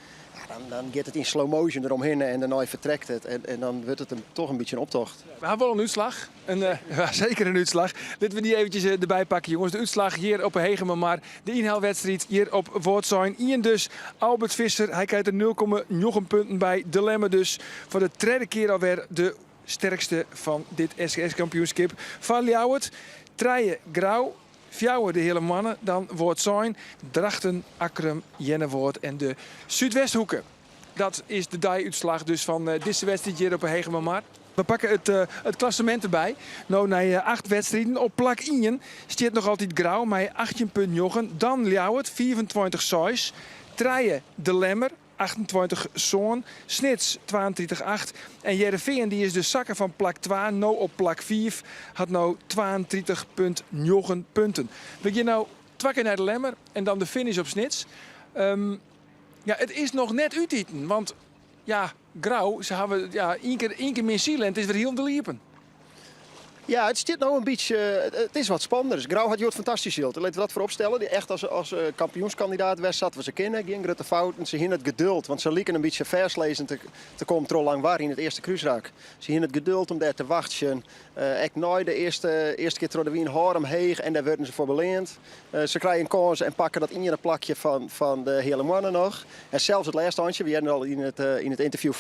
Dan gaat het in slow motion eromheen en daarna vertrekt het. En dan wordt het toch een beetje een optocht. We hebben wel een uitslag. Ja, zeker een uitslag. Laten we die eventjes erbij pakken, jongens. De uitslag hier op Hegemermaar. De inhaalwedstrijd hier op Voortzijn. Ian dus, Albert Visser. Hij krijgt er 0,9 punten bij. De Lemmer dus voor de derde keer alweer de sterkste van dit SGS-kampioenschap. Van Ljouwert, Treije Grauw. Fjouwen de hele mannen, dan wordt zijn Drachten, Akrum, Jennewoord en de Zuidwesthoeken. Dat is de die-uitslag dus van deze wedstrijd hier op Hegemermaar. We pakken het klassement erbij. Nou, na 8 wedstrijden op plak 1 staat nog altijd Grauw met 18,9. Dan Ljouwert, 24,6. Treije de Lemmer, 28 zoon, Snits 32,8 en Heerenveen die is de zakken van plak 2, nou op plak 5, had nou 32,9 punten. We gaan nou 2 keer naar de Lemmer en dan de finish op Snits. Ja, het is nog net uiteten, want ja, Grauw, ze hebben ja, één keer meer zielen en het is weer heel de liepen. Ja, het zit nou een beetje. Het is wat spannender. Grauw had Jort fantastisch hield. Laten we dat voorop stellen. Die echt als kampioenskandidaat was, zaten we ze kennen. Geen grote fouten. Ze hadden het geduld. Want ze lieken een beetje verslezen te komen terug lang waar in het eerste kruisraak. Ze hadden het geduld om daar te wachten. Ik nooit de eerste keer door de wien Harem heeg en daar werden ze voor beleend. Ze krijgen een kans en pakken dat in een plakje van de hele mannen nog. En zelfs het laatste handje, we hadden al in het interview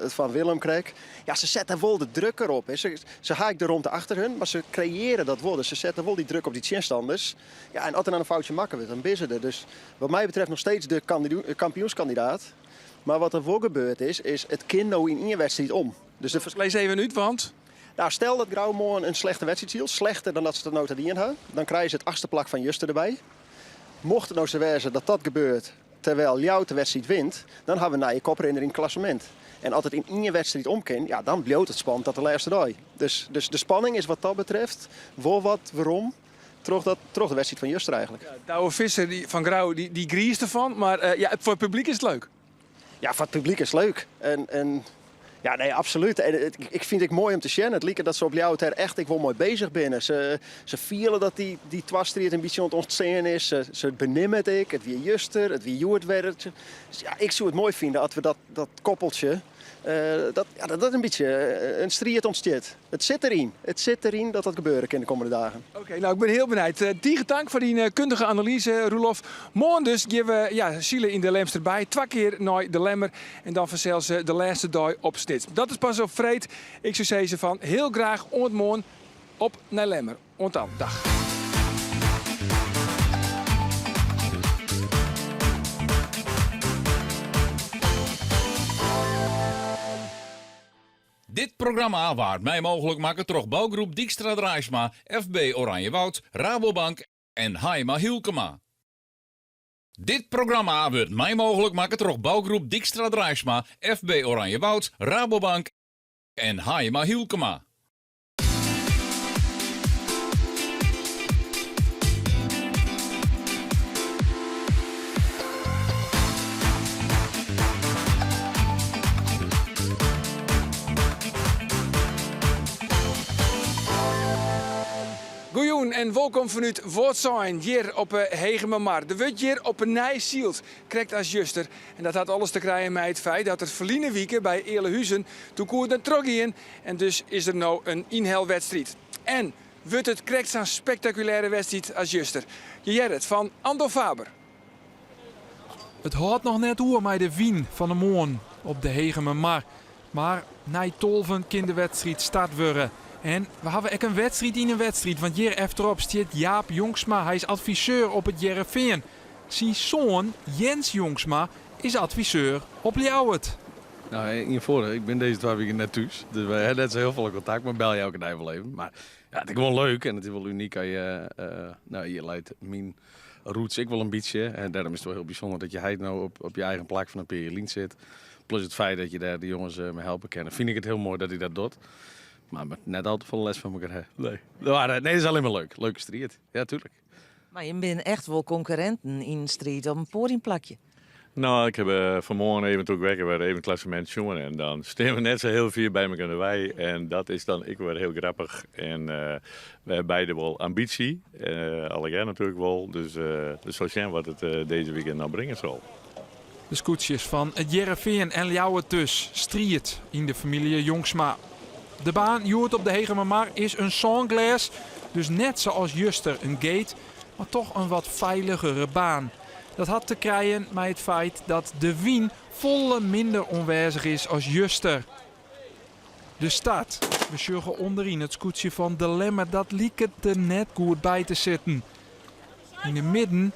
van Willem kreeg. Ja, ze zetten wel de druk erop. Hè. Ze haken de rond achter hun, maar ze creëren dat wel. Dus ze zetten wel die druk op die tegenstanders. Ja, en als er dan een foutje maken wordt, dan bissen er. Dus wat mij betreft nog steeds de kampioenskandidaat. Maar wat er wel gebeurd is het kind nou in één wedstrijd om. Dus lees even uit, want... Nou, stel dat Grauwmoorn een slechte wedstrijd hield, slechter dan dat ze de nota die in hadden, dan krijgen ze het 8e plak van Juster erbij. Mocht het nou zo wezen dat dat gebeurt terwijl jou de wedstrijd wint, dan hebben we naar je koprenner in het klassement. En als het in één wedstrijd omkent, ja, dan bloot het spannend dat de laatste dag. Dus de spanning is wat dat betreft wel wat waarom terug de wedstrijd van Juster eigenlijk. Ja, Douwe Visser van Grauw die griest ervan, maar ja, voor het publiek is het leuk. Ja, voor het publiek is het leuk. En ja, nee, absoluut. En ik vind het mooi om te zien. Het lijkt dat ze op jou echt wel mooi bezig binnen. Ze vielen dat die twaststrijd een beetje aan het ontstaan is. Ze benimmen het weer Juster, het weer Joert werd. Dus ja, ik zou het mooi vinden als we dat koppeltje, dat een beetje een strijd ontstaat. Het zit erin. Het zit erin dat dat gebeuren kan de komende dagen. Oké, nou ik ben heel benieuwd. Die dank voor die kundige analyse, Roelof. Morgen dus geven we Zielen in de Lemster bij. 2 keer naar de Lemmer en dan vanzelfs de laatste dag op Snits. Dat is pas op vreed. Ik zou zeggen van heel graag morgen op naar Lemmer. Dan, dag. Dit programma waard mij mogelijk maken door bouwgroep Dijkstra Draaisma, FB Oranjewoud, Rabobank en Haima Hielkema. Dit programma wordt mij mogelijk maken door bouwgroep Dijkstra Draaisma, FB Oranjewoud, Rabobank en Haima Hielkema. Goejoen en welkom vanuit Voortzijn, hier op Hegemermaar. De wordt hier op een Nijsielt, krijgt als Juster. En dat had alles te krijgen met het feit dat het verliezen wieken bij Eerlehuizen toen koer naar Troggien. En dus is er nou een inhaalwedstrijd. En wordt het krijgt zo'n spectaculaire wedstrijd als Juster. Je hebt het van Ando Faber. Het houdt nog net oer met de wien van de morgen op de Hegemermaar. Maar na 12 kan de wedstrijd start worden. En we hebben ook een wedstrijd in een wedstrijd, want hier achterop staat Jaap Jongsma. Hij is adviseur op het Heerenveen. Zijn zoon, Jens Jongsma, is adviseur op Ljouwert. Nou, ik ben deze 2 weken net thuis. Dus we hebben net zo heel veel contact, maar bel je elke dag wel even. Maar ja, het is gewoon leuk en het is wel uniek als je, je leidt mijn roots ik wel een beetje. En daarom is het wel heel bijzonder dat je heid nou op je eigen plek van een periolien zit. Plus het feit dat je daar de jongens mee helpen kennen. Vind ik het heel mooi dat hij dat doet. Maar met net al te veel les van elkaar. Nee, dat is alleen maar leuk. Leuke strijd. Ja, tuurlijk. Maar je bent echt wel concurrenten in de street op een podiumplakje. Nou, ik heb vanmorgen even ook werken bij even klassement jongen. En dan staan we net zo heel veel bij elkaar wij. En dat is dan ik weer heel grappig. En we hebben beide wel ambitie. Allegaar natuurlijk wel. Dus zo zien wat het deze weekend nou brengen zal. De scootjes van het Jereveen en Ljouwert dus. Striet in de familie Jongsma. De baan, Joert op de Hegermar, is een songlass. Dus net zoals Juster een gate, maar toch een wat veiligere baan. Dat had te krijgen met het feit dat de wien volle minder onwijzig is als Juster. De stad. We sjuggen onderin het scootje van De Lemmer. Dat liep het er net goed bij te zitten. In de midden,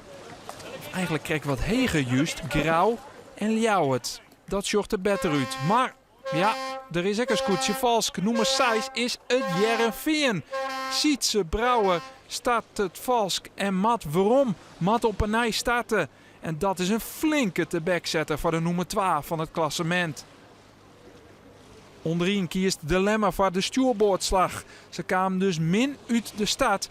of eigenlijk krijg ik wat heger juist, Grauw en Ljouwert. Dat sjocht er beter uit. Maar ja, er is ook een scootje vals. Nummer 6 is het Jereveen. Sietse Brouwer staat het valsk en mat waarom? Mat op een nij starten. En dat is een flinke te backzetter voor de nummer 12 van het klassement. Onderin kiest De Lemmer voor de stuurboordslag. Ze kwamen dus min uit de stad.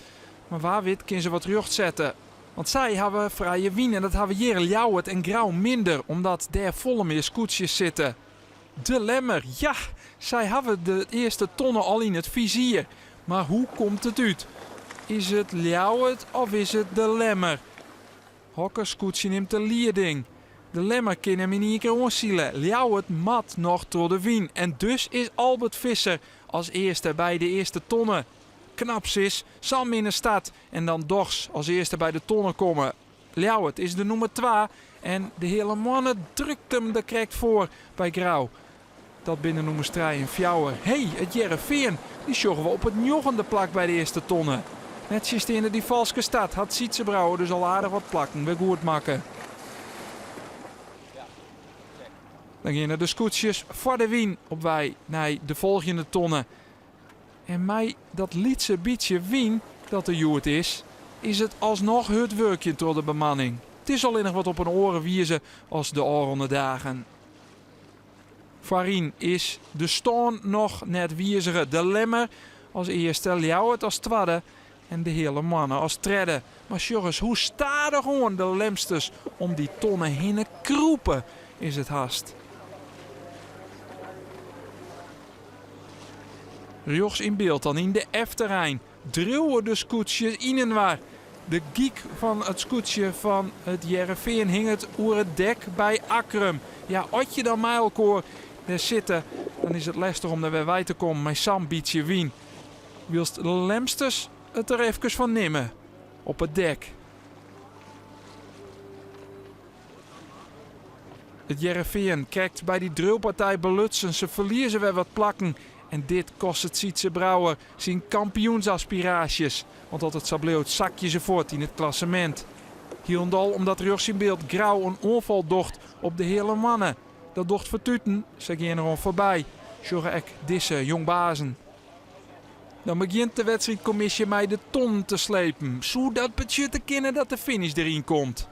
Maar waar wit kunnen ze wat terugzetten. Want zij hebben vrije wien en dat hebben hier Ljouwert en Grauw minder. Omdat daar volle meer scootjes zitten. De Lemmer, ja, zij hebben de eerste tonnen al in het vizier. Maar hoe komt het uit? Is het Ljouwert of is het De Lemmer? Hokkerscootje neemt de leiding. De Lemmer kan hem in één keer onzielen. Ljouwert mat nog door de wien. En dus is Albert Visser als eerste bij de eerste tonnen. Knaps is, Sam in de stad en dan Dogs als eerste bij de tonnen komen. Ljouwert is de nummer 2 en de hele mannen drukt hem er correct voor bij Grauw. Dat binnen nummer 3 en Fjouwer. Hey, het Jereveen, die sjoggen we op het 9e plak bij de eerste tonnen. Net zoals in die valske stad had Sietse Brouwer dus al aardig wat plakken. We goed maken. Dan gaan de scootjes voor de wien op wij naar de volgende tonnen. En mij dat lietse beetje wien dat de Joert is het alsnog het werkje door de bemanning. Het is alleen nog wat op een oren wiezen als de oranje dagen. Varien is de stoorn nog net wieziger. De Lemmer als eerste, Ljouwert als tweede en de hele mannen als derde. Maar jongens, hoe staan er gewoon de lemsters om die tonnen heen kroepen is het haast. Rechts in beeld dan in de F-terrein. Druwen de scootjes in en waar. De geek van het scootje van het Jereveen hing het oer het dek bij Akrum. Ja, als je dan met elkaar daar zitten, dan is het lastig om er weer bij te komen met Sam Bietje Wien. Wilst de lemsters het er even van nemen op het dek. Het Jereveen kijkt bij die drillpartij belutsen. Ze verliezen weer wat plakken. En dit kost het Sietse Brouwer zijn kampioensaspiraties. Want altijd zableeuwt zakje ze voort in het klassement. Hierondal omdat rechts in beeld Grauw een onval docht op de hele mannen. Dat docht vertuten, ze gaan er gewoon voorbij. Zorgen ek disse jongbazen. Dan begint de wedstrijdcommissie mij de ton te slepen. Zodat budget te kennen dat de finish erin komt.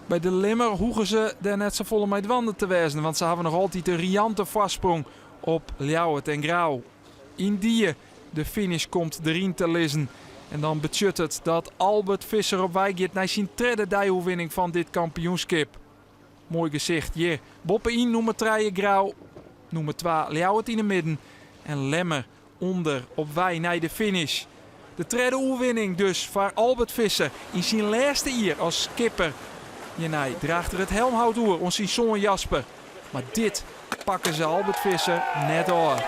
Bij de Lemmer hoegen ze daar net zo volle met wanden te wijzen. Want ze hebben nog altijd een riante vastsprong op Ljouwert en Grauw. In die de finish komt erin te lezen. En dan budget het dat Albert Visser op wij gaat naar zijn derde dijhoewinning van dit kampioenschap. Mooi gezicht, hier. Boppen in nummer 3 Grauw. Nummer 2 Ljouwert in de midden. En Lemmer onder op wij naar de finish. De derde oerwinning dus voor Albert Visser in zijn laatste jaar als skipper. Jenij draagt er het helmhout door, ons zijn zoon Jasper. Maar dit pakken ze Albert Visser net door.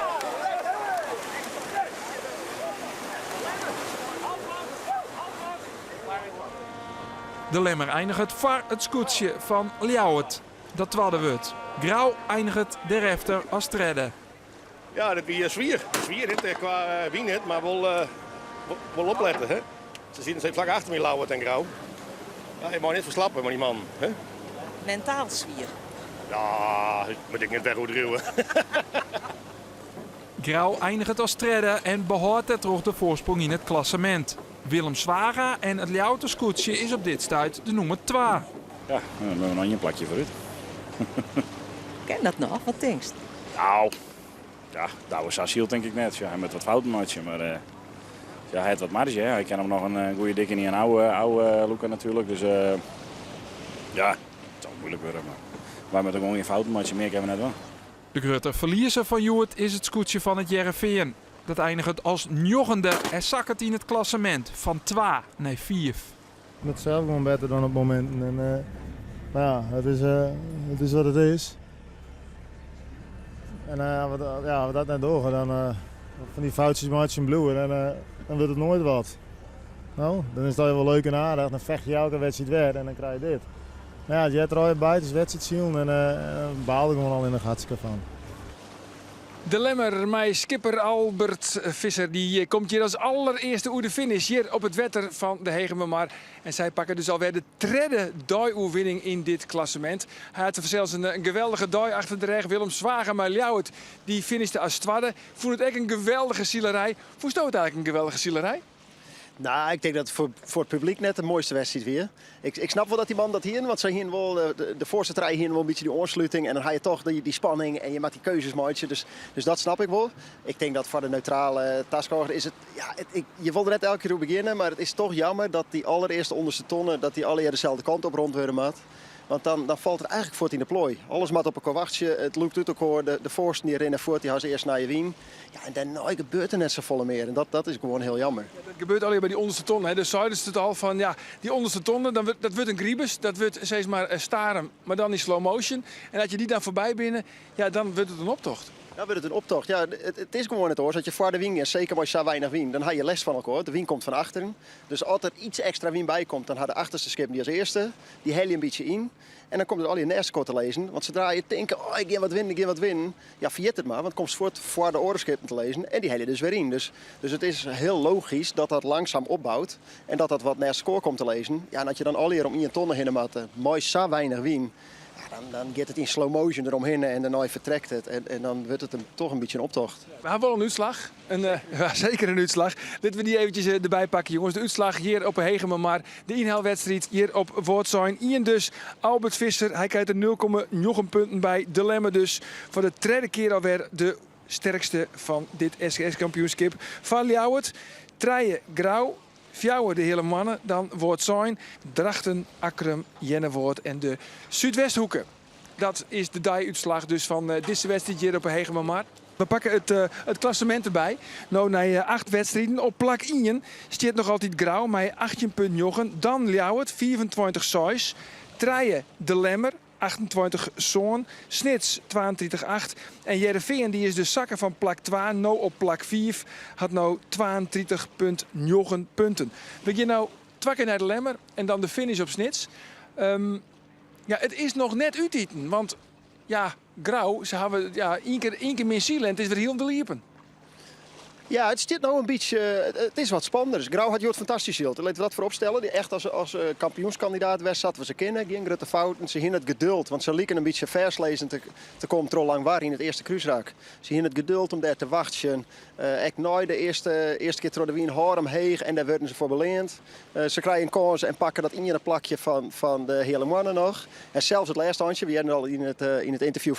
De Lemmer eindigt het voor het scootje van Ljouwert. Dat tweede wordt. Grauw eindigt de refter als derde. Ja, dat is zwier. Zwier niet qua wien niet, maar wel opletten. Hè? Ze zien ze vlak achter me Ljouwert en Grauw. Ja, je mag niet verslappen met die man. Hè? Mentaal zwier. Ja, moet ik niet weg goed ruwen. Grauw eindigt het als derde en behoudt het terug de voorsprong in het klassement. Willem Zwaga en het Ljouwte scootje is op dit stuit de nummer 2. Ja, dan hebben we nog een plakje vooruit. Ken dat nog? Wat denkst? Nou, ja, dat was Asiel denk ik net. Ja, hij met wat fouten maatje, maar ja, hij heeft wat marge. Hè. Hij kan hem nog een goede dikke in een oude Luca natuurlijk. Dus ja, het zal moeilijk worden. Maar wij met gewoon geen fouten maatje meer hebben we net wel. De grote verliezer van Joert is het scootje van het Jereveen. Dat eindigt als 9e en zakkert in het klassement van 2 naar 4. Het zelf gewoon beter dan op momenten. En, maar ja, het is wat het is. En wat dat net doorgaan, dan van die foutjes maatje in bloeien, dan wordt het nooit wat. Nou, dan is dat wel leuk en aardig, dan vecht je elke wedstrijd weer en dan krijg je dit. Maar ja, je hebt er al bij, het is wedstrijd zien en baal ik gewoon al in de hartstikke van. De Lemmer, mijn skipper Albert Visser, die komt hier als allereerste oer de finish hier op het wetter van de Hegemermar. En zij pakken dus alweer de derde dooioverwinning in dit klassement. Hij had zelfs een geweldige dooi achter de rug. Willem Zwager, maar Ljouwert, die finishte als tweede. Vond het echt een geweldige zielerij. Vond het eigenlijk een geweldige zielerij? Nou, ik denk dat het voor het publiek net de mooiste wedstrijd weer. Ik snap wel dat die man dat hier, want zij hier wel de voorste rij hier wel een beetje die oorsluiting en dan ga je toch die spanning en je maakt die keuzes maatje. Dus dat snap ik wel. Ik denk dat voor de neutrale taskoger is het, ja, je wilde net elke keer beginnen, maar het is toch jammer dat die allereerste onderste tonnen, dat die alle dezelfde kant op rond worden maat. Want dan valt het eigenlijk voort in de plooi. Alles maakt op een kwachtje, het loopt uit elkaar, de voorsten die rennen voort, die gaan ze eerst naar je wien. Ja, en daarna gebeurt er net zo volle meer en dat is gewoon heel jammer. Ja, dat gebeurt alleen bij die onderste tonnen. Hè. Dus zeiden ze het al van, ja, die onderste tonnen, dat wordt een griebus, dat wordt steeds maar staren, maar dan in slow motion. En als je die dan voorbij binnen, ja, dan wordt het een optocht. Dan wordt het een optocht. Ja, het is gewoon het oor. Als je voor de wien is, zeker als je zo weinig wien, dan heb je les van elkaar. De wien komt van achteren. Dus als er iets extra wien bij komt, dan gaat de achterste schip die als eerste. Die hel je een beetje in. En dan komt het al je eerste kort te lezen. Want zodra je denkt, oh, ik ga wat winnen, ja, verjet het maar. Want het komt voort voor de oorschepen te lezen. En die hel je dus weer in. Dus het is heel logisch dat dat langzaam opbouwt. En dat wat naar score komt te lezen. Ja, en dat je dan al hier om in je tonnen heen maakt, mooi zo weinig wien. Ja, dan gaat het in slow motion eromheen en daarna vertrekt het. En dan wordt het toch een beetje een optocht. We hebben wel een uitslag. Ja, zeker een uitslag. Laten we die eventjes erbij pakken, jongens. De uitslag hier op Hegemermar. De inhaalwedstrijd hier op Voortzoin. Ian dus, Albert Visser. Hij krijgt er 0,9 punten bij. De Lemmer dus voor de derde keer alweer de sterkste van dit SGS-kampioenschap. Van Ljouwert, Treije, Grauw. Fjouwer de hele mannen, dan Voortzoin, Drachten, Akkerum, Jennevoort en de Zuidwesthoeken. Dat is de die-uitslag dus van deze wedstrijd hier op Hegemermar. We pakken het klassement erbij. Nou, na 8 wedstrijden op plak 1 staat nog altijd Grauw met 18,9. Dan Ljouwert, 24,6. Treije de Lemmer, 28 zoon, Snits 32,8 en Jereveen die is de zakker van plak 2, nou op plak 4, had nou 32,9 punten. We gaan nou 2 keer naar de Lemmer en dan de finish op Snits. Ja, het is nog net uiteten, want ja, Grauw, ze hebben ja, één keer meer zielen en het is weer heel de liepen. Ja, het zit nou een beetje. Het is wat spannender. Grauw had Jort fantastisch schild. Laten we dat voorop stellen. Die echt als kampioenskandidaat was, zaten we ze kennen. Geen grote fouten. Ze hadden het geduld. Want ze lieken een beetje verslezen te komen tro lang waar in het eerste kruisraak. Ze hadden het geduld om daar te wachten. Ik nooit de eerste keer door de wien Harem heeg en daar werden ze voor beleend. Ze krijgen een kans en pakken dat in het plakje van de hele mannen nog. En zelfs het laatste handje, we hebben al in het interview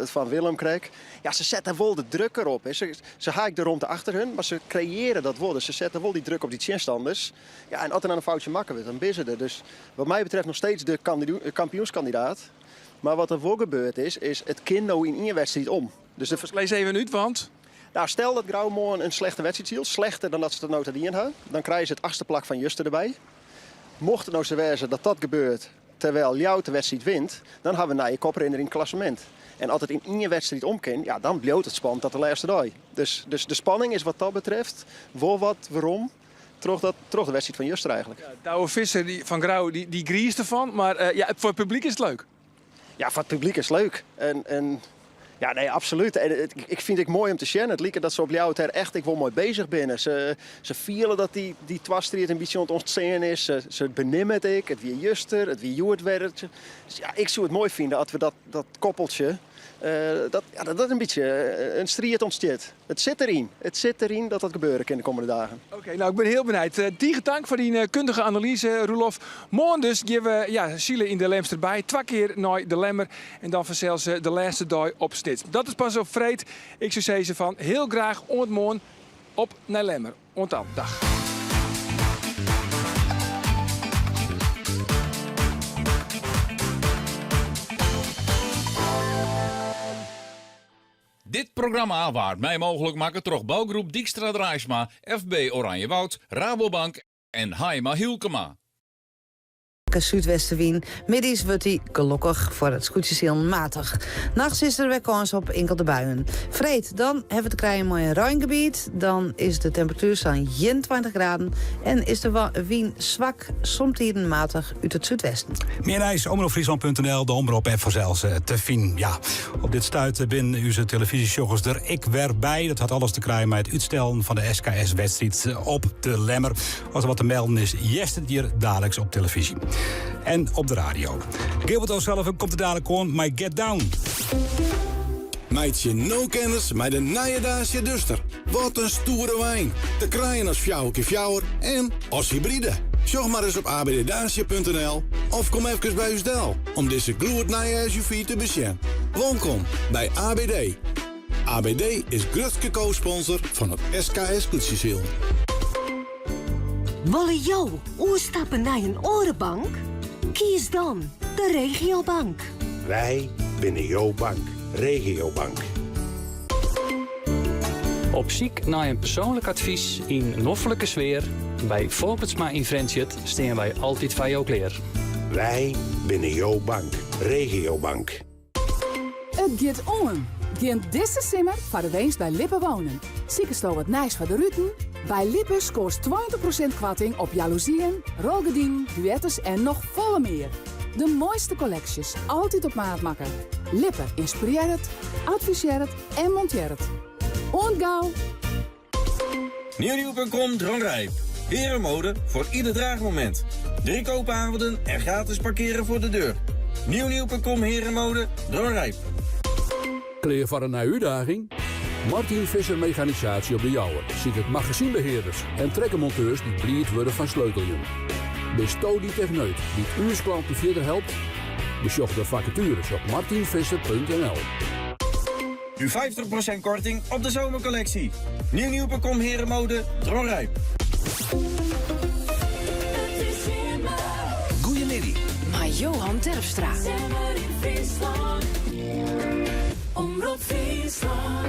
van Willem kreeg. Ja, ze zetten wel de druk erop. Hè. Ze haken er rond achter hun, maar ze creëren dat wel. Dus ze zetten wel die druk op die tegenstanders. Ja, en als er dan een foutje maken wordt, dan bissen er. Dus wat mij betreft nog steeds de kampioenskandidaat. Maar wat er wel gebeurd is het kind nou in één wedstrijd om. Dus lees even uit, want... Nou, stel dat Grauw morgen een slechte wedstrijd hield, slechter dan dat ze de nota die in hebben, dan krijgen ze het 8e plak van Juster erbij. Mocht het nou zo wezen dat gebeurt terwijl jou de wedstrijd wint, dan hebben we naar je koprenner in het klassement. En als het in één wedstrijd omkent, ja, dan blijft het spannend tot de laatste dag. Dus de spanning is wat dat betreft, waarom, terug de wedstrijd van Juster eigenlijk. Ja, de oude Visser van Grauw, die griest ervan, maar ja, voor het publiek is het leuk. Ja, voor het publiek is het leuk. En Ja, nee, absoluut. En ik vind het mooi om te zien. Het lijkt dat ze op jou het echt ik wel mooi bezig binnen. Ze vielen dat die twaststrijd een beetje ontstaan is. Ze benimmen het wie juster, het wie joert werd. Dus ja, ik zou het mooi vinden als we dat koppeltje, dat een beetje een strijd ontstaat. Het zit erin. Het zit erin dat gebeuren kan de komende dagen. Oké, nou ik ben heel benieuwd. Diege dank voor die kundige analyse, Roelof. Morgen dus geven we Siele in de Lems erbij. 2 keer naar de Lemmer en dan vanzelfs de laatste dag op Stits. Dat is pas op vreed. Ik zou zeggen van heel graag morgen op naar Lemmer. Dan, dag. Dit programma waard mij mogelijk maken door bouwgroep Dijkstra Draaisma, FB Oranjewoud, Rabobank en Haima Hielkema. Zuidwestenwind. Middags wordt hij gelukkig voor het scootjesiel matig. Nachts is er weer kans op enkele buien. Vreed, dan hebben we te krijgen een mooi ruimgebied. Dan is de temperatuur zo'n 21 graden. En is de wind zwak, soms matig uit het zuidwesten. Meer reis, omroepfriesland.nl, de omroep-app voor zelfs te vinden. Ja, op dit stuit binnen uw televisieshows er ik weer bij. Dat had alles te krijgen met het uitstellen van de SKS-wedstrijd op de Lemmer. Als er wat te melden is, hier dagelijks op televisie. En op de radio. Gilbert O'Sullivan komt er dadelijk aan met Get Down. Meidje no-kennis met de Nijedaasje Duster. Wat een stoere wijn. Te kraaien als fjouwer en als hybride. Zorg maar eens op abddaasje.nl of kom even bij uw stel om deze gloednijen SUV te bezien. Welkom bij ABD. ABD is grootste co-sponsor van het SKS Koetsjesiel. Wolle jou oerstappen naar een orenbank? Kies dan de Regiobank. Wij binnen jouw bank. Regiobank. Op ziek naar een persoonlijk advies in noffelijke sfeer. Bij Volpetsma in Friendship staan wij altijd van jou kleer. Wij binnen jouw bank. Regiobank. Het gaat om. Geen deze simmer voor de winst bij Lippe Wonen. Ziekenstal wat nice voor de Ruten. Bij Lippe scoort 20% korting op jaloezieën, rolgedien, duettes en nog volle meer. De mooiste collecties, altijd op maat maken. Lippe inspireert, adviseert en monteert. Ontgauw! Nieuwnieuw.com Dronrijp. Herenmode voor ieder draagmoment. 3 koopavonden en gratis parkeren voor de deur. Nieuwnieuw.com Herenmode Dronrijp. Kleer voor een uitdaging? Martin Visser Mechanisatie op de Jouwer ziet het magazienbeheerders en trekkermonteurs die blierd worden van sleuteljen. Bestoot die techneut die uw klanten verder helpt? Bezoek de vacatures op martinvisser.nl. Nu 50% korting op de zomercollectie. Nieuwnieuw.com Herenmode Dronrijp. Goeiemiddag. Maar Johan Terpstra. Omroep Friesland.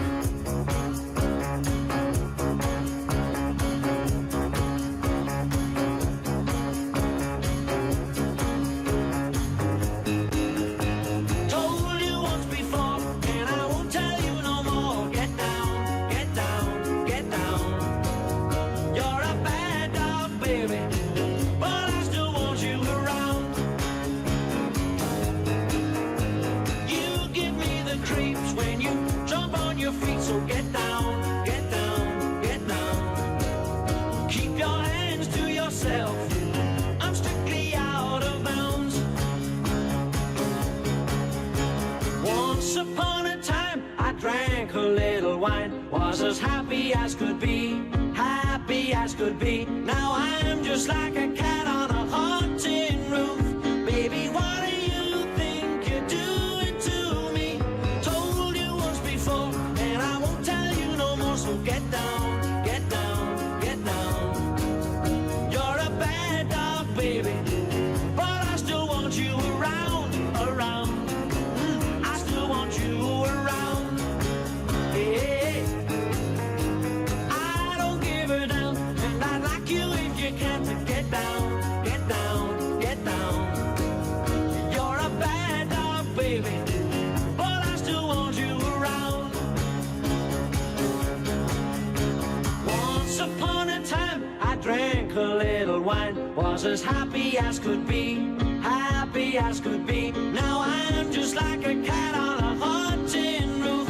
Was as happy as could be, happy as could be. Now I'm just like a cat on a haunted roof. Baby, what do you think you're doing to me? Told you once before, and I won't tell you no more. So get down, get down, get down. You're a bad dog, baby, but I still want you around, around. I still want you around. Yeah. Drank a little wine, was as happy as could be, happy as could be. Now I'm just like a cat on a haunted roof.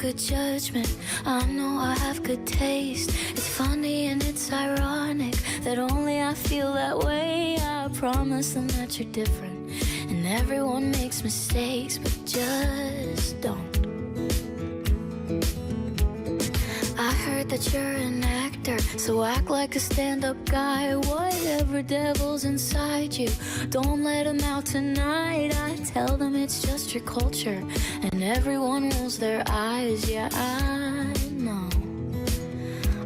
good judgment. I know I have good taste. It's funny and it's ironic that only I feel that way. I promise them that you're different, and everyone makes mistakes, but just don't. I heard that you're an actor, so act like a stand-up guy. Whatever devil's inside you, don't let him out tonight. I tell them it's just your culture, and everyone rolls their eyes. Yeah, I know.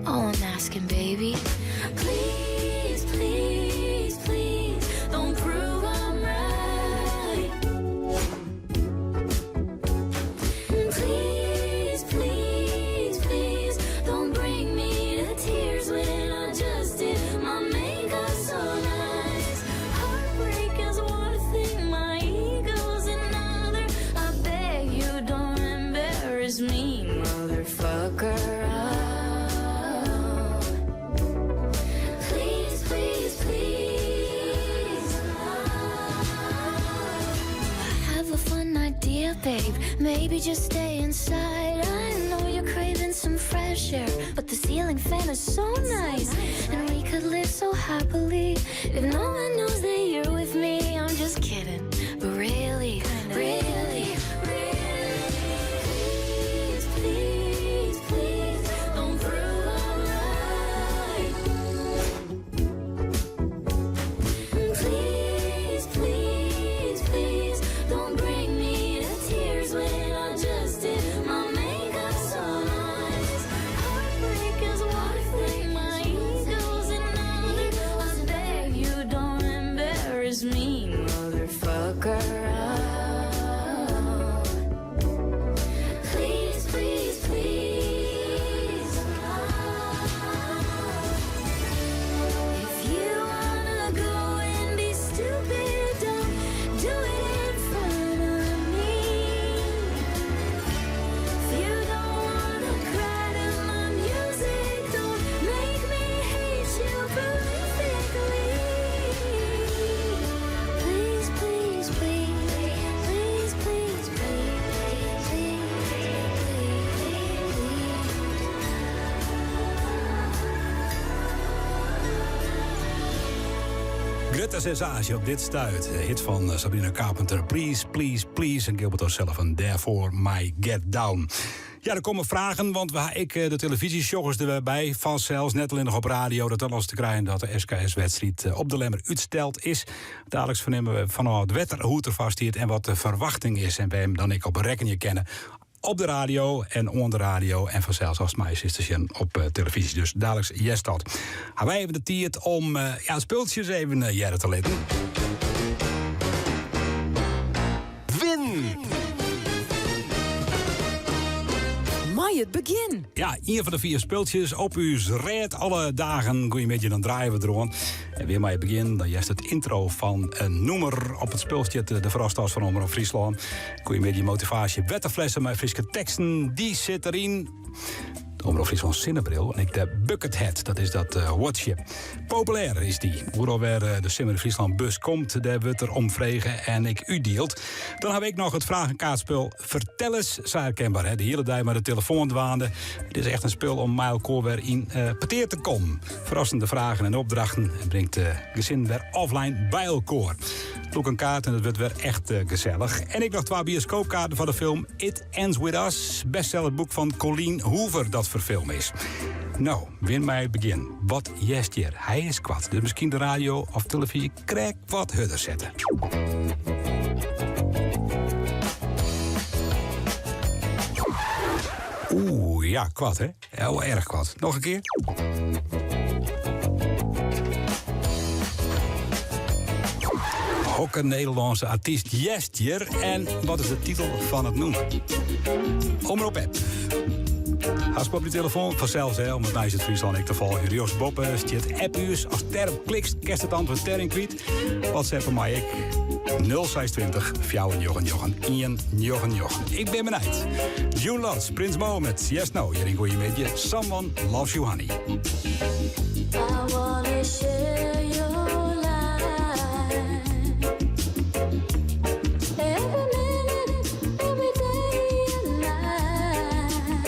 All I'm asking, baby, please, please, please, don't prove I'm right. Please, please, please, don't bring me to tears when I just did my makeup so nice. Heartbreak is one thing, my ego's another. I beg you don't embarrass me, motherfucker. Please, please, please. I have a fun idea, babe. Maybe just stay inside. I know you're craving some fresh air, but the ceiling fan is so nice, and we could live so happily if no one knows that you're with me. I'm just kidding, but really, really, really, please, please, please, don't prove I'm right. Please, please, please, don't bring me to tears when I just did my makeup so nice. Heartbreak is one thing, my ego's another. I beg you don't embarrass me, motherfucker. Please, please, please. If you wanna go and be stupid, don't do it in front of me. If you don't wanna cry to my music, don't make me hate you perfectly. Please, please, please, please, please, please, please, Greta Sensage op dit stuit. De hit van Sabrina Carpenter. Please, please, please. En Gilbert O'Sullivan van Therefore My Get Down. Ja, er komen vragen, want de televisieshows erbij. Van zelfs net alleen nog op radio. Dat dan als te krijgen dat de SKS-wedstrijd op de Lemmer uitsteld is. Dadelijk vernemen we van het wetter hoe het er vast zit en wat de verwachting is. En wij hem dan ik op een rekkenje kennen. Op de radio en onder de radio en vanzelfs als meisjesstation op televisie. Dus dadelijk yes dat. Gaan wij even de tijd om speeltjes even te letten. Win! Mooi het begin. Ja, een van de 4 speeltjes op uw red alle dagen. Goedemiddag, dan draaien we erom. En weer maar het begin, dan is het intro van een noemer op het speeltje. De Frosttas van Omroep Friesland. Goedemiddag, motivatie, wetterflessen met friske teksten. Die zit erin. Omroep Friesland Zinnebril. En ik de Buckethead, dat is dat watchje. Populair is die. Hoe weer de Simmer Friesland bus komt, daar wordt er omvregen en ik u deelt. Dan heb ik nog het vragenkaartspel Vertel eens, zeer herkenbaar. Hè? De hele dag met de telefoon dwaande. Het is echt een spel om mijlkoor weer in peteer te komen. Verrassende vragen en opdrachten. En brengt de gezin weer offline bij elkaar. Loek een kaart en het wordt weer echt gezellig. En ik nog 2 bioscoopkaarten van de film It Ends With Us. Bestsellerboek van Colleen Hoover dat verfilmd is. Nou, win mij het begin. Wat jest hier? Hij is kwad. Dus misschien de radio of televisie krijgt wat harder zetten. Oeh, ja, kwad hè? Heel erg kwad. Nog een keer. Ook een Nederlandse artiest jest hier. En wat is de titel van het nummer? Omroep app. Als op je telefoon, vanzelfs hè, om het meisje het Friesland ik te volgen. Joost Bob stiert app-uurs. Als term klikt, kerst het antwoord term kwijt. WhatsApp mij ik 0620 499 199. Ik ben benijd. June Lotz, Prins Mohammed, Yes No. Hier in goeiemiddag. Someone Loves You Honey. I wanna share your life. Every minute, every day and night.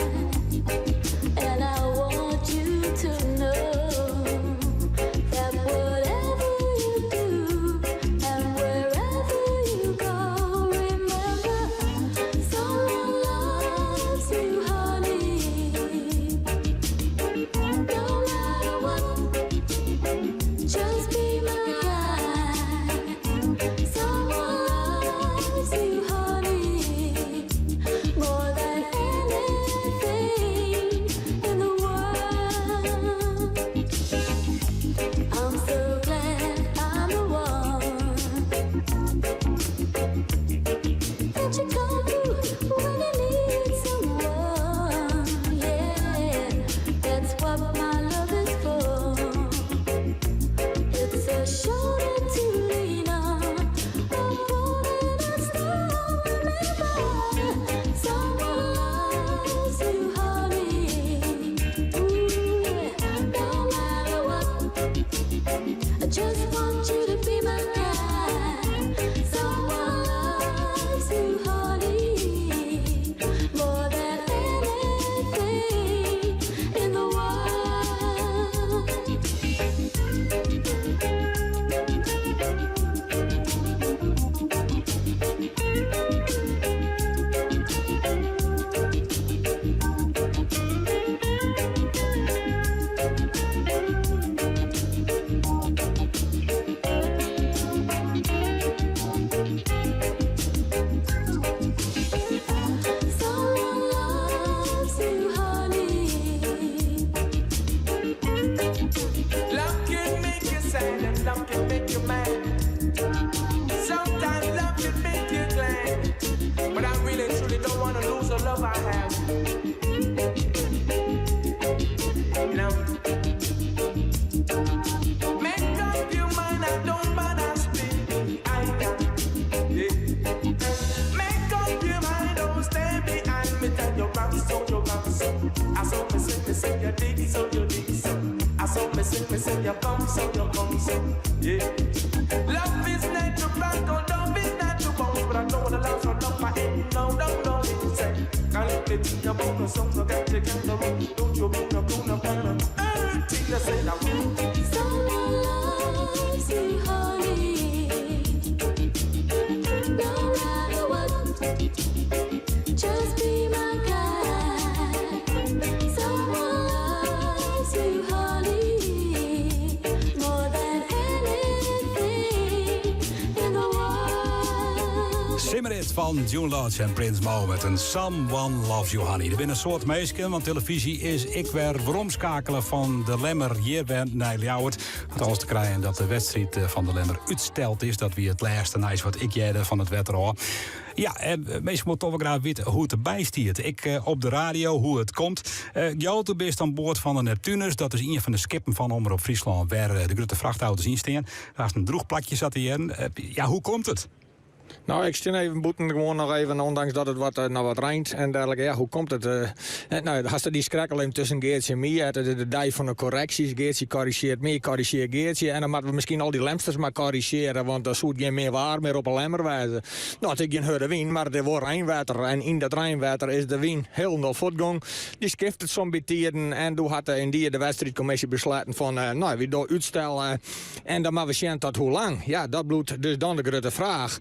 of love I have. You know, make up your mind, I don't bother speak. I got, yeah. Make up your mind, don't stay behind me. Tell your bounce, so your bounce. I saw me say you dig, so you dig, so. I saw me say you come, so you come, so. Yeah. Love is not to rock, love is not to bounce, but I know what the love's from love, my head, no, it's say. Can't let me think about no song, no got to get the room. Don't you mean no cool, no kind of everything I say now. Someone loves you, honey. No matter what, just be my guy. Someone loves you, honey, more than anything in the world. Simmerit van June Lodge en Prins Mo met een Someone Loves You Honey. Er zijn een soort meisje, want televisie is ik weer veromschakelen van de Lemmer hier bent naar Ljouwert. Het alles te krijgen dat de wedstrijd van de Lemmer uitsteld is. Dat wie het laatste nice wat ik jette van het wetter. Ja, en meestal moet toch wel graag weten hoe het erbij stiert. Ik op de radio, hoe het komt. Jou bent aan boord van de Neptunus. Dat is een van de skippen van Omroep Friesland, waar de grote vrachtauto's in staan. Daar is een droegplakje zat hier. Ja, hoe komt het? Nou, ik steen even boeten gewoon nog even, ondanks dat het wat regent en dergelijke. Ja, hoe komt het? Nou, als er die skrekkel in tussen Geertje en mij, de dag van de correcties. Geertje corrigeert mij, corrigeert Geertje. En dan moeten we misschien al die lemsters maar corrigeren, want er zou geen meer waar meer op een lemmer wijzen. Nou, het is geen harde wien, maar er wordt Rijnwater. En in dat Rijnwater is de wien heel nog voortgang. Die skift het zo'n beetje en toen had in die de wedstrijdcommissie besloten van, nou, we doen uitstel. En dan maar we zien tot hoe lang. Ja, dat bloedt dus dan de grote vraag.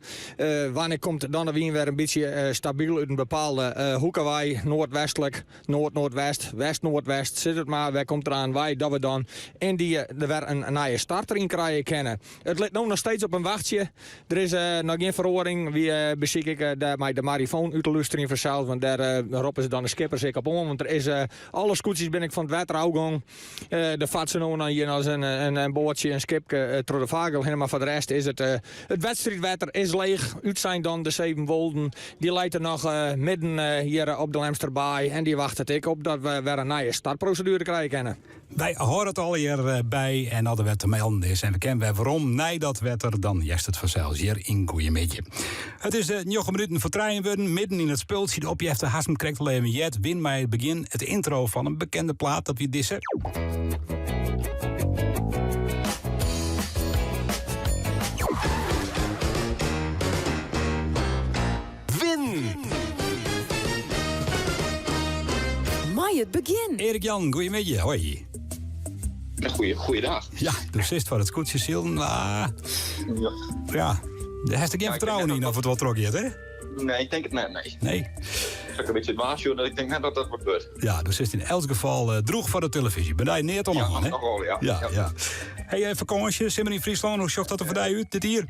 Wanneer komt dan de wien weer een beetje stabiel uit een bepaalde hoekenwij, noordwestelijk, noord-noordwest, west-noordwest, zit het maar, waar komt eraan wij, dat we dan in die er weer een nieuwe starter in krijgen kennen. Het ligt nog steeds op een wachtje. Er is nog geen verhoring, wie beschik ik met de marifoon uit te luisteren vanzelf, want daar roepen ze dan de skippers ik op om, want er is alle scootjes ben ik van het water afgang. De vatsen dan hier als een bootje, een skipje, door de vagel, helemaal voor de rest is het wedstrijdwater is leeg. Uit zijn dan de 7 wolden. Die leidt er nog midden hier op de Lemsterbaai. En die wacht het ik op dat we weer een nieuwe startprocedure krijgen. Wij horen het al hier bij en dat er wat te melden is. En we kennen waarom. Nee, dat wetter, dan jest het vanzelfs hier in Goeiemidje. Het is 9 minuten voor trein worden. Midden in het speeltje. De opjefte Hasm krijgt al even jet. Win mij het begin. Het intro van een bekende plaat dat we dissen. Het begin. Erik Jan, goeiemiddag. Hoi. Goeiedag. Ja, dus is van het scootje Ziel. Ja, daar heeft ik geen vertrouwen in of het wel trok is, hè? Nee, ik denk het net, nee. Ik zeg een beetje het waarschuwen dat ik denk net dat dat wordt gebeurd. Ja, dus is het in elk geval droeg voor de televisie. Ben jij neer toch nog aan, hè? Nogal, ja. Hey, vakantie, Simmer in Friesland, hoe zag dat er voor jou uit, dit hier?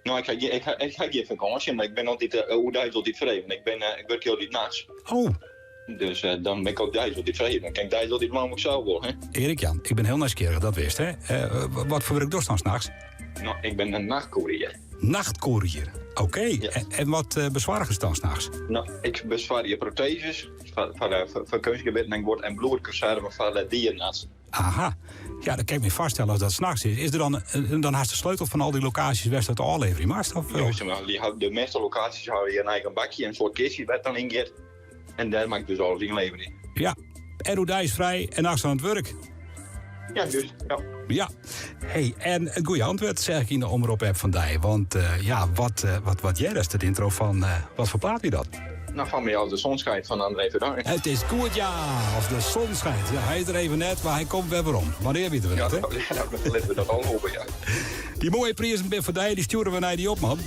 Nou, ik ga geen vakantie, maar ik ben altijd, hoe duidelijk altijd vrij, want ik werk heel niet nachts. Oh. Dus dan ben ik ook duidelijk altijd vrij. Dan kan ik duidelijk altijd mogelijk zo worden, hè? Erik Jan, ik ben heel nieuwsgierig, dat wist, hè? Wat voor werk doe je dan 's nachts? Nou, ik ben een nachtcourier. Nachtcourier, oké. Ja. En wat bezwaar je dan 's nachts? Nou, ik bezwaar je protheses voor kunstgebit en bloedconserven voor de dierenarts. Aha. Ja, dan kan ik me vaststellen als dat 's nachts is. Is er dan haast de sleutel van al die locaties west uit de aflevering, maar de meeste locaties houden je een eigen bakje en een soort kistje wat dan ingeet. En daar maak ik dus alles in levering. Ja, en hoe is vrij en nachts aan het werk. Ja, dus, ja. Ja. Hey, en het goede antwoord zeg ik in de omroep-app van die. Want wat jij is het intro van, wat voor plaat wie dat? Nou, van mij als de zon schijnt van André Verdonk. Het is goed, ja, als de zon schijnt. Ja, hij is er even net, maar hij komt weer waarom. Wanneer weten we dat, hè? Ja, dan laten we dat al hopen, ja. Die mooie prijzen bij van die sturen we naar die op, man.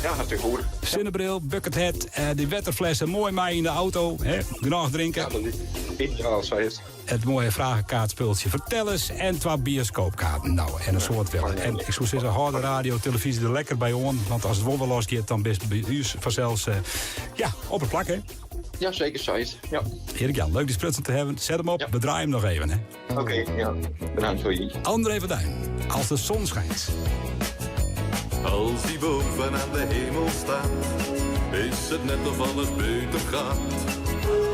Ja, natuurlijk goed. Zonnebril, buckethead, die waterflessen mooi mee in de auto. Hè? Genoeg drinken. Ja, dat is ideaal, zo is. Het mooie vragenkaartspultje. Vertel eens. En 2 bioscoopkaarten. Nou, en een soort wel. En ik zou zeggen, hou de radio, televisie er lekker bij on. Want als het wonder losgaat, dan best bij u vanzelfs op het plak, hè? Ja, zeker, zo is. Ja. Erik Jan, leuk die sprutsen te hebben. Zet hem op, bedraai hem nog even, hè? Oké, ja. Bedankt voor je. André Verdonk, als de zon schijnt. Als die boven aan de hemel staat is het net of alles beter gaat.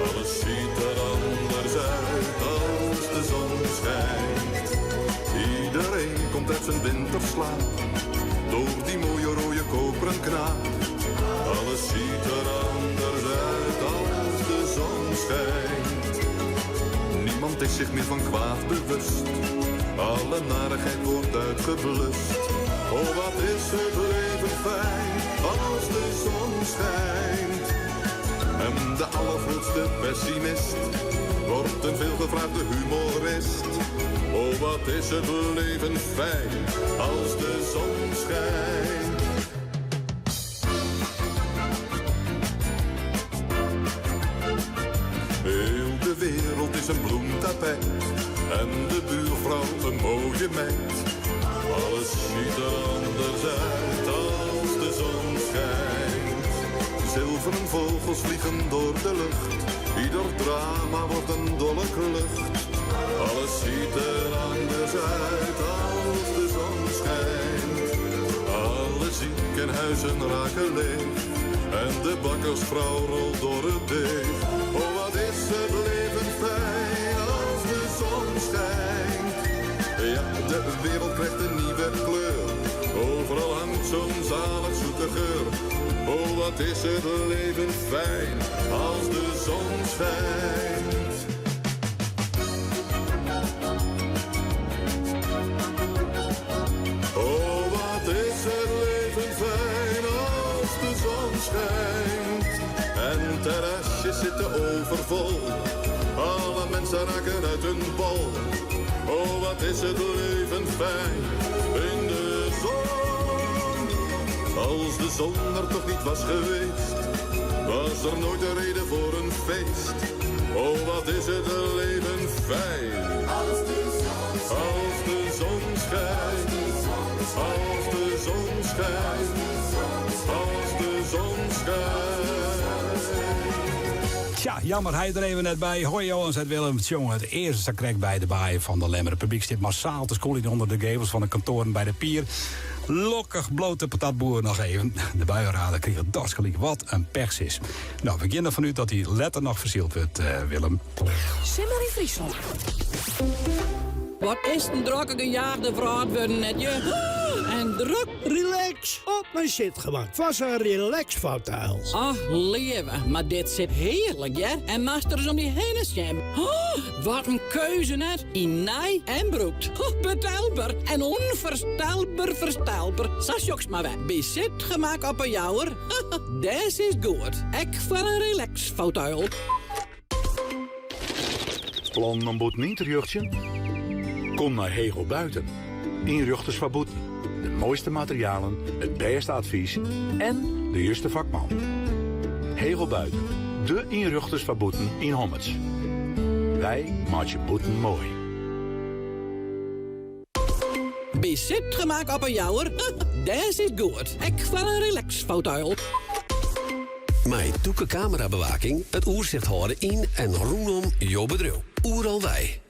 Alles ziet er anders uit als de zon schijnt. Iedereen komt uit zijn winterslaap, door die mooie rode koperen knaap. Alles ziet er anders uit als de zon schijnt. Niemand is zich meer van kwaad bewust, alle narigheid wordt uitgeblust. Oh, wat is het leven fijn als de zon schijnt. En de allergrootste pessimist wordt een veelgevraagde humorist. Oh, wat is het leven fijn als de zon schijnt. Heel de wereld is een bloemtapijt en de buurvrouw een mooie meid. Alles ziet er anders uit als de zon schijnt. Zilveren vogels vliegen door de lucht, ieder drama wordt een dolle klucht. Alles ziet er anders uit als de zon schijnt. Alle ziekenhuizen raken leeg en de bakkersvrouw rolt door het deeg. Oh, wat is het leven fijn als de zon schijnt. Ja, de wereld krijgt een nieuwe kleur. Overal hangt zo'n zalig zoete geur. Oh, wat is het leven fijn als de zon schijnt. Oh, wat is het leven fijn als de zon schijnt. En terrasjes zitten overvol, alle mensen raken uit hun bol. Oh, wat is het leven fijn in de zon. Als de zon er toch niet was geweest, was er nooit een reden voor een feest. Oh, wat is het leven fijn als de zon schijnt. Als de zon schijnt. Als de zon schijnt. Tja, jammer, hij er even net bij. Hoi jongens, het Willem. Jongen, het eerste sakrek bij de baai van de Lemmer. Het publiek zit massaal te schooling onder de gevels van de kantoren bij de pier. Lokkig blote patatboer nog even. De buienraden kregen dorsgelijk. Wat een pers is. Nou, we beginnen ervan uit dat hij letter nog verzield wordt, Willem. Simmer in Friesland. Wat is een drukke jaar de vraat worden net je? En druk. Relax. Op mijn zitgemak. Was een relaxfouthuil. Ach, leven. Maar dit zit heerlijk, ja? En masters om die hele stem. Oh, wat een keuze net. In nij en broekt. Oh, betelbaar en onvoorstelbaar verstelbaar. Sasjoks maar weg. Bezit gemaakt op een jouwer. Des is goed. Ik voor een relaxfouthuil. Plan om boet niet, Rugtje? Kom naar Hegel Buiten. Inruchters van Boeten. De mooiste materialen, het beste advies en de juiste vakman. Hegel Buiten. De inruchters van Boeten in Hommets. Wij maken je boeten mooi. Bezit gemaakt op een jouwer. Des is goed. Ik voor een relaxfouthuil. Met Doeke camerabewaking het oerzicht houden in en rondom jouw bedrijf. Oeral wij.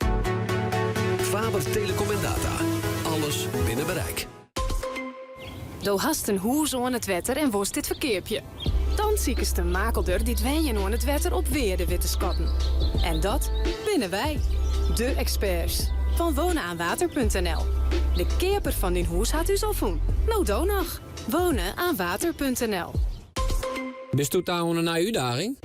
Faber Telecom en Data. Alles binnen bereik. Do hast een hoes aan het wetter en worst dit verkeerpje. Dan ziekes de makelder die dwenjen aan het wetter op weer de witte skatten. En dat binnen wij. De experts van wonenaanwater.nl. De keeper van din hoes had u al voen. Nou dan nog. Wonenaanwater.nl. Bist u daar een uitdaging?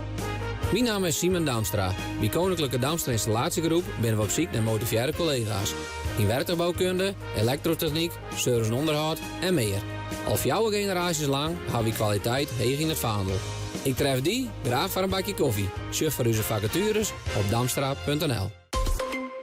Mijn naam is Simon Damstra. Bij Koninklijke Damstra Installatiegroep ben we op zoek naar motiveerde collega's. In werktuigbouwkunde, elektrotechniek, service en onderhoud en meer. Al 4 generaties lang hebben we kwaliteit heeg in het vaandel. Ik tref die graag voor een bakje koffie. Surf voor onze vacatures op damstra.nl.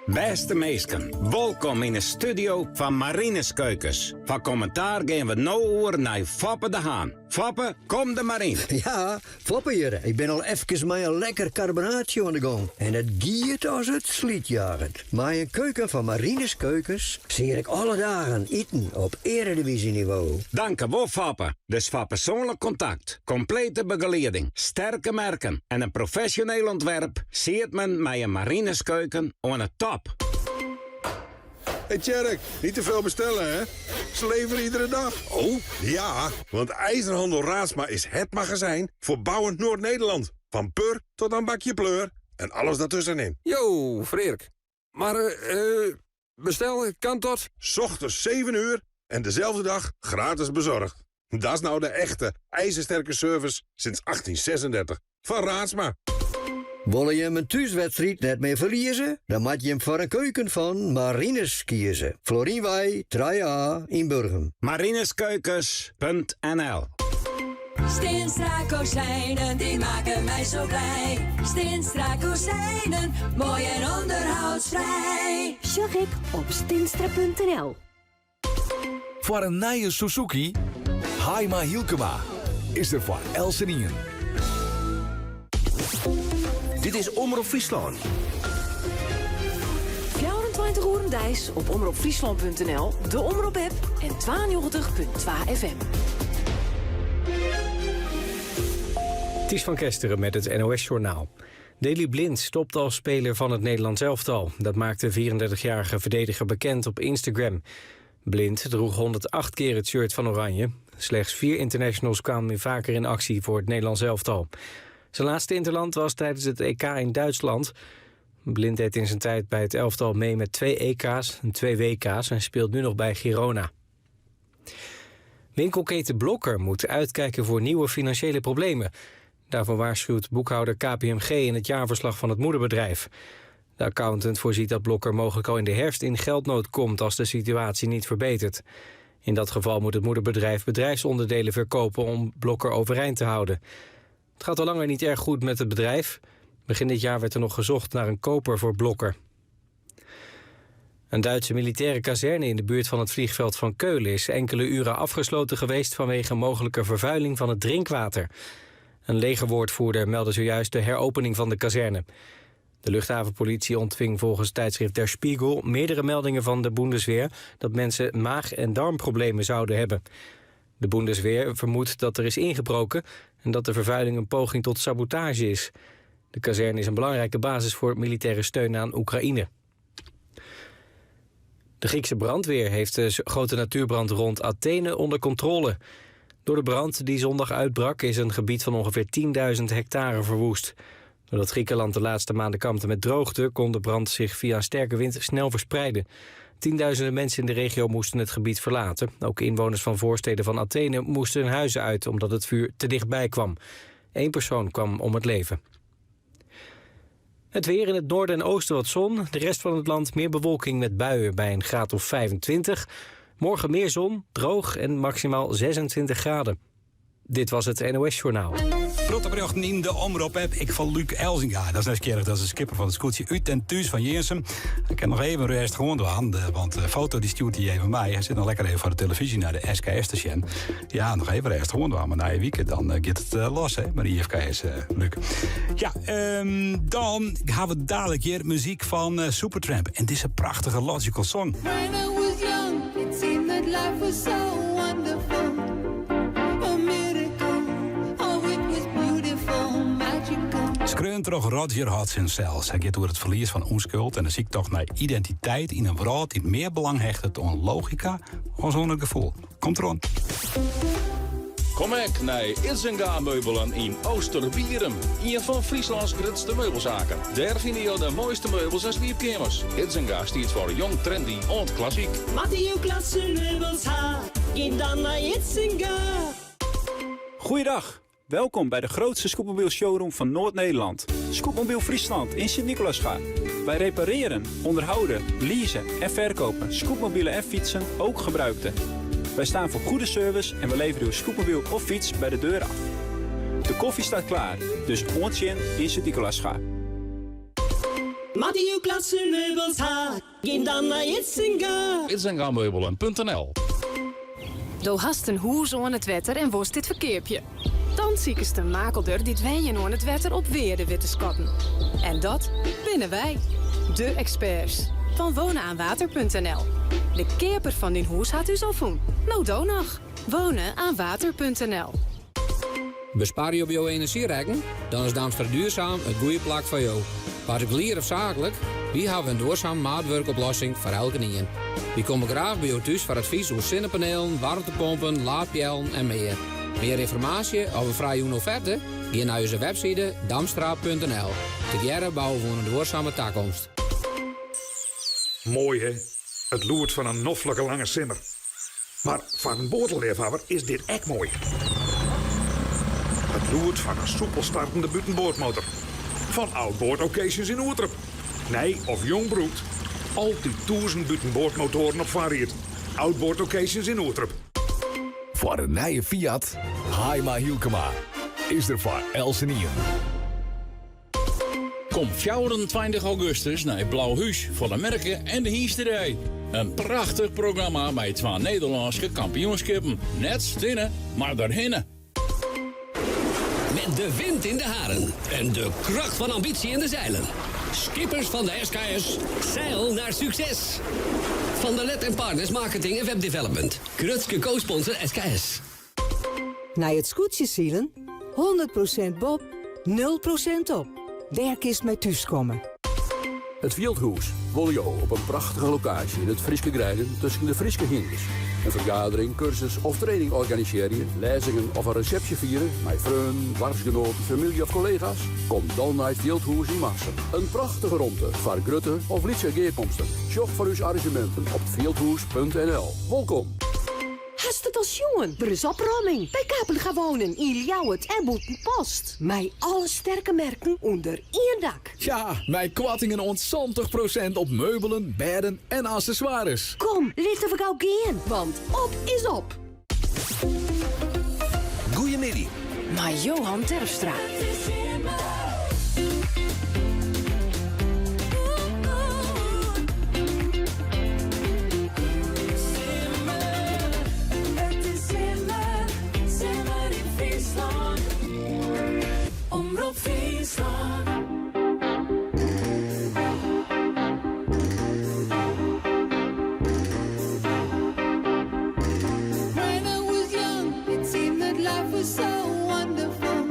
Beste meesken, welkom in de studio van Marines Keukens. Van commentaar gaan we nou over naar Foppe de Haan. Foppe, kom er maar in. Ja, Foppe hier. Ik ben al even met een lekker carbonaatje aan de gang. En het giert als het slietjagend. Maar een keuken van Marines Keukens zie ik alle dagen eten op eredivisieniveau. Dank je wel, Foppe. Dus van persoonlijk contact, complete begeleiding, sterke merken en een professioneel ontwerp ziet men met een Marines Keuken aan het top. Hey Tjerk, niet te veel bestellen, hè? Ze leveren iedere dag. Oh? Ja, want IJzerhandel Raadsma is het magazijn voor bouwend Noord-Nederland. Van pur tot aan bakje pleur en alles daartussenin. Yo, Freerk. Maar, bestel, kan tot? 's Ochtends 7 uur en dezelfde dag gratis bezorgd. Dat is nou de echte ijzersterke service sinds 1836. Van Raadsma. Wil je een thuiswedstrijd net meer verliezen? Dan moet je hem voor een keuken van Marines kiezen. Florienwei, 3A in Burgum. Marineskeukens.nl Steenstra kozijnen, die maken mij zo blij. Steenstra kozijnen, mooi en onderhoudsvrij. Zag ik op steenstra.nl. Voor een nieuwe Suzuki, Haima Hielkema is er voor Elsenien. Dit is Omroep Friesland. 24 uur dijs op omroepfriesland.nl, de Omroep-app en 92.2 FM. Ties van Kesteren met het NOS-journaal. Daley Blind stopt als speler van het Nederlands elftal. Dat maakte de 34-jarige verdediger bekend op Instagram. Blind droeg 108 keer het shirt van Oranje. Slechts 4 internationals kwamen vaker in actie voor het Nederlands elftal. Zijn laatste interland was tijdens het EK in Duitsland. Blind deed in zijn tijd bij het elftal mee met 2 EK's en 2 WK's en speelt nu nog bij Girona. Winkelketen Blokker moet uitkijken voor nieuwe financiële problemen. Daarvoor waarschuwt boekhouder KPMG in het jaarverslag van het moederbedrijf. De accountant voorziet dat Blokker mogelijk al in de herfst in geldnood komt als de situatie niet verbetert. In dat geval moet het moederbedrijf bedrijfsonderdelen verkopen om Blokker overeind te houden. Het gaat al langer niet erg goed met het bedrijf. Begin dit jaar werd er nog gezocht naar een koper voor Blokker. Een Duitse militaire kazerne in de buurt van het vliegveld van Keulen is enkele uren afgesloten geweest vanwege mogelijke vervuiling van het drinkwater. Een legerwoordvoerder meldde zojuist de heropening van de kazerne. De luchthavenpolitie ontving volgens tijdschrift Der Spiegel meerdere meldingen van de Bundeswehr dat mensen maag- en darmproblemen zouden hebben. De Bundeswehr vermoedt dat er is ingebroken en dat de vervuiling een poging tot sabotage is. De kazerne is een belangrijke basis voor militaire steun aan Oekraïne. De Griekse brandweer heeft de grote natuurbrand rond Athene onder controle. Door de brand die zondag uitbrak is een gebied van ongeveer 10.000 hectare verwoest. Doordat Griekenland de laatste maanden kampte met droogte kon de brand zich via een sterke wind snel verspreiden. Tienduizenden mensen in de regio moesten het gebied verlaten. Ook inwoners van voorsteden van Athene moesten hun huizen uit omdat het vuur te dichtbij kwam. 1 persoon kwam om het leven. Het weer in het noorden en oosten wat zon. De rest van het land meer bewolking met buien bij een graad of 25. Morgen meer zon, droog en maximaal 26 graden. Dit was het NOS-journaal. Rotterbrochten in de Omroep-app. Ik van Luc Elzinga. Dat is net dat is de skipper van het scootje uit en thuis van Jeensem. Ik kan nog even rust gewoon aan, want de foto die stuurt hij even mij. Hij zit nog lekker even voor de televisie naar de SKS-station. Ja, nog even rust gewoon aan, maar na je weekend dan gaat het los, hè, maar die FKS, Luc. Ja, dan gaan we dadelijk hier muziek van Supertramp. En dit is een prachtige Logical Song. When I was young, it seemed that life was so wonderful. Skreun toch Roger Hodgson zelfs. Hij gaat door het verlies van onschuld en dan zie ik toch naar identiteit in een wereld die meer belang hecht aan logica als aan een gevoel. Komt erom. Kom ik naar Itzinga Meubelen in Oosterbierum. Een van Frieslands grootste meubelzaken. Daar vind je de mooiste meubels en sleepkamers. Itzinga staat voor jong, trendy, oud klassiek. Mathieu Klasse meubels haak. Ga dan naar Itzinga. Goeiedag. Welkom bij de grootste scootmobiel showroom van Noord-Nederland. Scootmobiel Friesland in Sint-Nicolaasgaard. Wij repareren, onderhouden, leasen en verkopen scootmobielen en fietsen, ook gebruikte. Wij staan voor goede service en we leveren uw scootmobiel of fiets bij de deur af. De koffie staat klaar, dus ontje in Sint-Nicolaasgaard. Mathieu Klasse meubels haak. Ga dan naar Itzinga. Itzingameubelen.nl. Do hast een hoes aan het wetter en worst dit verkeerpje. Dan ziekest de makelder die dwenjen aan het wetter op weer de witte skatten. En dat binnen wij, de experts van wonenaanwater.nl. De keeper van die hoes had u al voen. Nou dan nog. Wonenaanwater.nl. Bespaar je op jouw energierekening? Dan is Damster Duurzaam het goede plak van jou. Particulier of zakelijk? We hebben een duurzame maatwerkoplossing voor elke nien. We komen graag bij u thuis voor advies over zonnepanelen, warmtepompen, laadpjellen en meer. Meer informatie over vrije offerte? Ga naar onze website damstra.nl. Together bouwen we een duurzame toekomst. Mooi, hè? Het loert van een noffelijke lange simmer. Maar voor een boordelleefhouwer is dit echt mooi. Het loert van een soepel startende buitenboordmotor. Van Outboard Occasions in Oertrup. Nee, of Jongbroed. Altijd 1000 buitenboordmotoren op variërt. Outboard Occasions in Oertrup. Voor een nieuwe Fiat, Haima Hielkema. Is er voor Elsenien. Kom 24 augustus naar Blauwhuis voor de merken en de hiesterij. Een prachtig programma bij 2 Nederlandse kampioenschappen. Net stinnen, maar daarhinnen. Met de wind in de haren en de kracht van ambitie in de zeilen. Skippers van de SKS, zeil naar succes. Van der Let & Partners Marketing en Webdevelopment. Krutske co-sponsor SKS. Naar het scootjesielen, 100% Bob, 0% op. Daar kist mij thuiskomen. Het Wildhoes, Woljo, op een prachtige locatie in het Frieske Grijden tussen de Frieske Hingers. Een vergadering, cursus of training organiseren, lezingen of een receptie vieren met vrienden, dwarsgenoten, familie of collega's? Kom dan naar het Wildhoes in Marsen. Een prachtige ronde, voor grutte of liedse geerkomsten. Sjog voor uw arrangementen op wildhoes.nl. Welkom. Hast het als jongen? Er is opruiming. Wij kapen gaan wonen in Ljouwert en Boetenpost. Mij alle sterke merken onder één dak. Ja, wij kwattingen ons 20% op meubelen, bedden en accessoires. Kom, laten we gauw gaan, want op is op. Goeiemiddag. Maar Johan Terpstra. Omroep Friesland. When I was young, it seemed that life was so wonderful.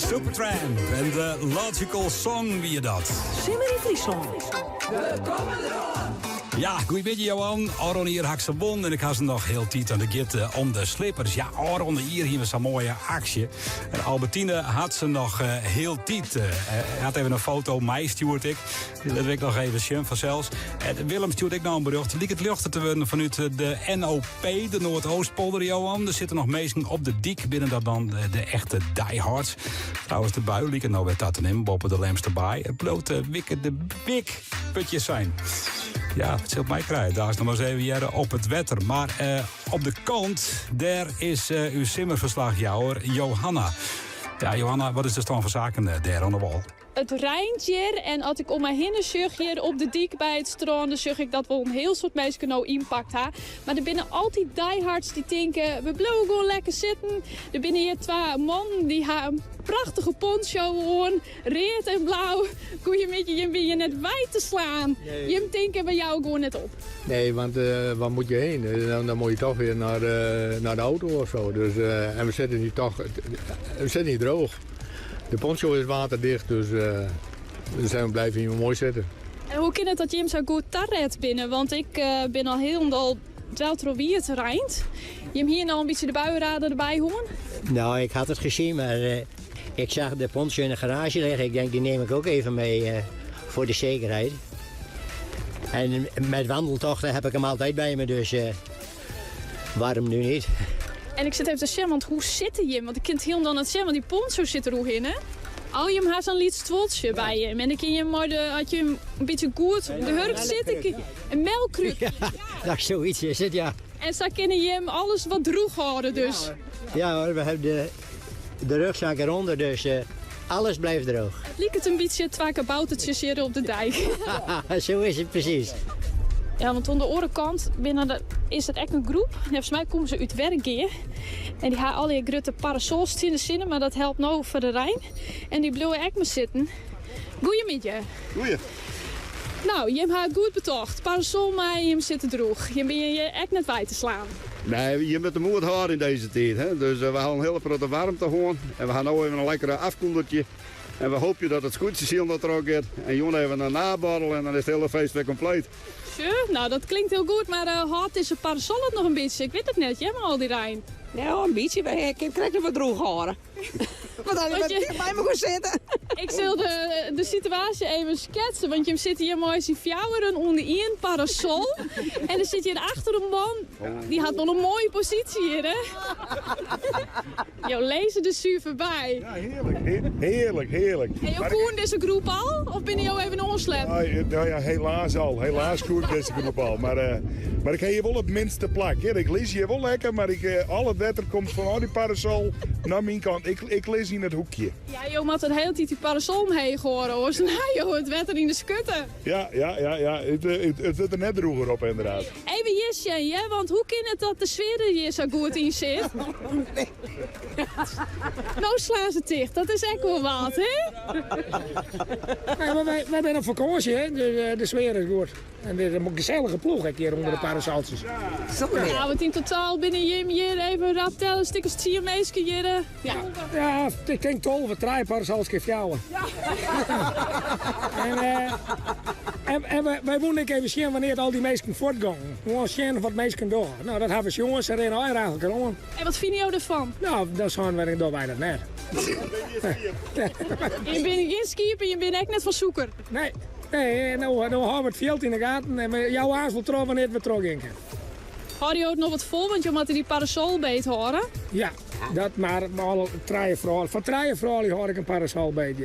Supertramp en de Logical Song, wie je dat? Simmer in Friesland. Ja, goedemiddag Johan. Aron hier had ze won en ik had ze nog heel tijd aan de git om de slippers. Ja, Aron hier met zo'n mooie actie. En Albertine had ze nog heel tijd. Hij had even een foto, mij stuurt ik. Dat wil ik nog even zien vanzelfs. Willem stuurt ik nou een bericht. Liek het luchten te worden vanuit de NOP, de Noordoostpolder, Johan. Er zitten nog mensen op de dik binnen dat dan de echte diehards. Trouwens, de bui lieken nou weer dat en boppen de lemste baai. Het blote wikken de bik putjes zijn. Ja, het zult mij krijgen. Daar is nog maar eens even jaren op het wetter. Maar op de kant, daar is uw simmerverslagjouwer Johanna. Ja, Johanna, wat is de stand van zaken daar aan de wal? Het regent hier en als ik om mij heen zag hier op de dik bij het strand, dan zag ik dat wel een heel soort mensen nou impact hebben. Maar er binnen altijd diehards die denken, we blijven gewoon lekker zitten. Er binnen hier twee mannen die hebben een prachtige poncho aan, rood en blauw. Kun je met je ben je net wijd te slaan. Nee. Je denken bij jou gewoon net op. Nee, want waar moet je heen? Dan moet je toch weer naar de auto of zo. Dus, en we zitten niet droog. De poncho is waterdicht, dus we blijven hier mooi zitten. En hoe kan het dat je hem zo goed tarret binnen? Want ik ben al helemaal dweltrowier terrein. Je hem hier nou een beetje de buienraden erbij horen? Nou, ik had het gezien, maar ik zag de poncho in de garage liggen. Ik denk, die neem ik ook even mee voor de zekerheid. En met wandeltochten heb ik hem altijd bij me, dus waarom nu niet? En ik zit even te zeggen, want hoe zit je? Want ik kan het heel dan het zeggen, want die poncho zit er hoe in, hè? Al je hem haast een liet stwoltje bij je. En dan kun je maar had je hem een beetje goed de hurk zitten. Een melkkruk. Ja, dat zoiets is het, ja. En zo kunnen je hem alles wat droeg houden, dus. Ja hoor, we hebben de rugzak eronder, dus alles blijft droog. Het lijkt het een beetje twee kaboutertjes hier op de dijk. Zo is het precies. Ja, want aan de orenkant is het echt een groep. En volgens mij komen ze uit werk hier. En die hebben al die grote parasols in de zinnen, maar dat helpt nou voor de Rijn. En die blijven echt maar zitten. Goeiemiddag. Goeie. Nou, je hebt goed betocht. Parasol, maar je zit droeg. Je ben je echt net bij te slaan. Nee, je bent de moed hard in deze tijd. Hè? Dus we gaan heel veel warmte gewoon. En we gaan nu even een lekkere afkoelertje. En we hopen dat het goed is dat er ook gaat. En Jon even een naborrel en dan is het hele feest weer compleet. Sure, nou dat klinkt heel goed, maar hard is een parasol het nog een beetje. Ik weet het net, jij maar al die Rijn. Nou, een beetje. Ik krijg er wat droog horen. Wat dan je bij me gaan zitten. Ik zal de situatie even schetsen, want je zit hier mooi zien fjouweren onder één parasol. En dan zit je achter een man, die had wel een mooie positie hier, hè? Jo, lezen de zuur voorbij. Ja, heerlijk, heerlijk. En je koen deze groep al? Of ben je jou even ongeslept? Nou ja, helaas al. Helaas koen ik deze groep al. Maar ik heb hier wel het minste plak. Ja, ik lees hier wel lekker, maar al het wetter komt van die parasol naar mijn kant. Ik lees in het hoekje. Ja, joh, maar het hele tijd die parasol omheen horen, hoor. Nou, joh, het wetter in de skutten. Ja. Het zit er net droger op, inderdaad. Even Jisje, hè? Want hoe kan het dat de sfeer er hier zo goed in zit? Nou slaan ze dicht, dat is echt wel wat, hè? Wij zijn op vakantie, hè? De sfeer is goed. En dit is een gezellige ploeg hier onder de parasoltjes. Ja, want in totaal binnen Jim hier even rap tellen, stikkers 10 meisjes hier. Ja, ik denk 12, 3 parasols keer fjouwen. En wij moeten even zien wanneer al die meisjes voortgaan. Gewoon zien wat meisjes doen. Nou, dat hebben we jongens, ze rennen eigenlijk gewoon. En wat vind je ervan? Nou, dat is gewoon wij dat net. Je bent geen skieper, je bent echt net van zoeker. Nee, nou houden we het veld in de gaten en jouw aas wil trouwen wanneer we terug gaan. Had je ook nog wat vol, want je moet die parasol beet horen? Ja, dat maar alle van 3 vrouwen hoor ik een parasol beet.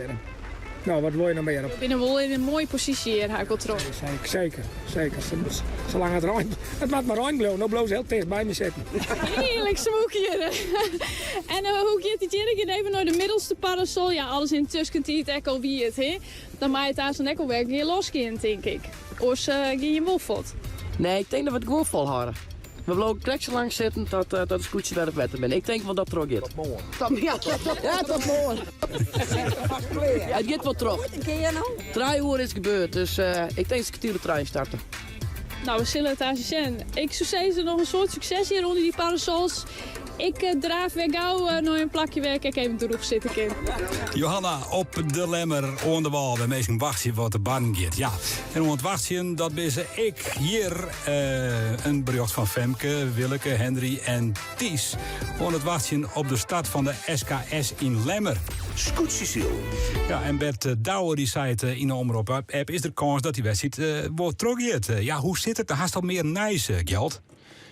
Nou, wat wil je nog meer op? Je bent wel in een mooie positie hier, Huikel Tron. Zeker. Zolang het ruim, het maakt maar ruim blijven, dan blijven ze heel dicht bij me zitten. Heerlijk smoek hier. En hoe gaat het hier? Ik ga even naar de middelste parasol. Ja, alles in tussentijd, ekkel wie het, hè? Dan maak je daar zo'n ekkelwerk hier losgaan, denk ik. Of ga je wolfot? Nee, ik denk dat we het gewoon volhouden. We blijven direct zo lang zitten tot het scootje bij het wetter bent. Ik denk wel dat het terug gaat. Tot morgen. Ja, tot morgen. Ja, het gaat wel terug. 3 uur is gebeurd, dus ik denk dat ik de trein starten. Nou, we zullen het aan zien. Ik zou zeggen, nog een soort succes hier onder die parasols. Ik draaf weer gauw naar een plakje werk. Ik even droeg zitten kind. Johanna op de Lemmer, on de wal. De meesten wachten wat de baan gaat. Ja, en om het wachten, dat ben ik hier. Een bericht van Femke, Willeke, Henry en Ties. Om het wachten op de start van de SKS in Lemmer. Scoot Cecile. Ja, en Bert Douwer die zei het in de omroep-app. Is er kans dat die wedstrijd wordt teruggekeerd? Ja, hoe zit het? Er haast al meer nice geld.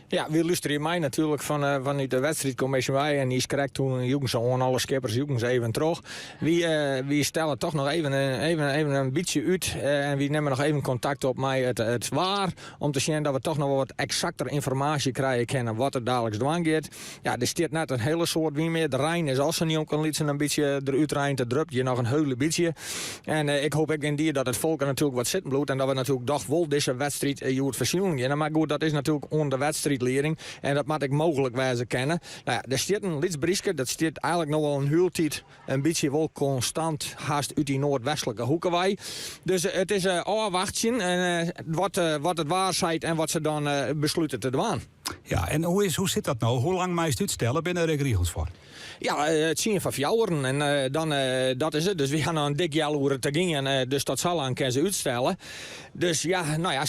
Ja, we luisteren mij natuurlijk vanuit de wedstrijdcommissie bij. En die krijgt toen jongens aan alle skippers jongens even terug. We stellen toch nog even een beetje uit. En we nemen nog even contact op met het waar. Om te zien dat we toch nog wat exacter informatie krijgen kennen wat er dadelijk dwang gaat. Ja, er staat net een hele soort wie meer. De Rijn is als ze niet om kan lieten een beetje eruit rijden te drupt. Je nog een hele beetje. En ik hoop ook in die dat het volk er natuurlijk wat zitten bloedt. En dat we natuurlijk toch wel deze wedstrijd je het verschillen gaan. Maar goed, dat is natuurlijk onder de wedstrijd. En dat moet ik mogelijk wijze kennen. Nou ja, er staat een Lidsbrieske, dat staat eigenlijk nog wel een hultijd een beetje wel constant haast uit die noordwestelijke hoeken wij. Dus het is afwachten en wat het waarheid en wat ze dan besluiten te doen. Ja, en hoe zit dat nou? Hoe lang meest uitstellen? Ben er regels voor? Ja, het zien van 4 uur en dan dat is het. Dus we gaan nog een dik jaar te gaan, dus dat zal aan kunnen ze uitstellen. Dus ja, nou ja,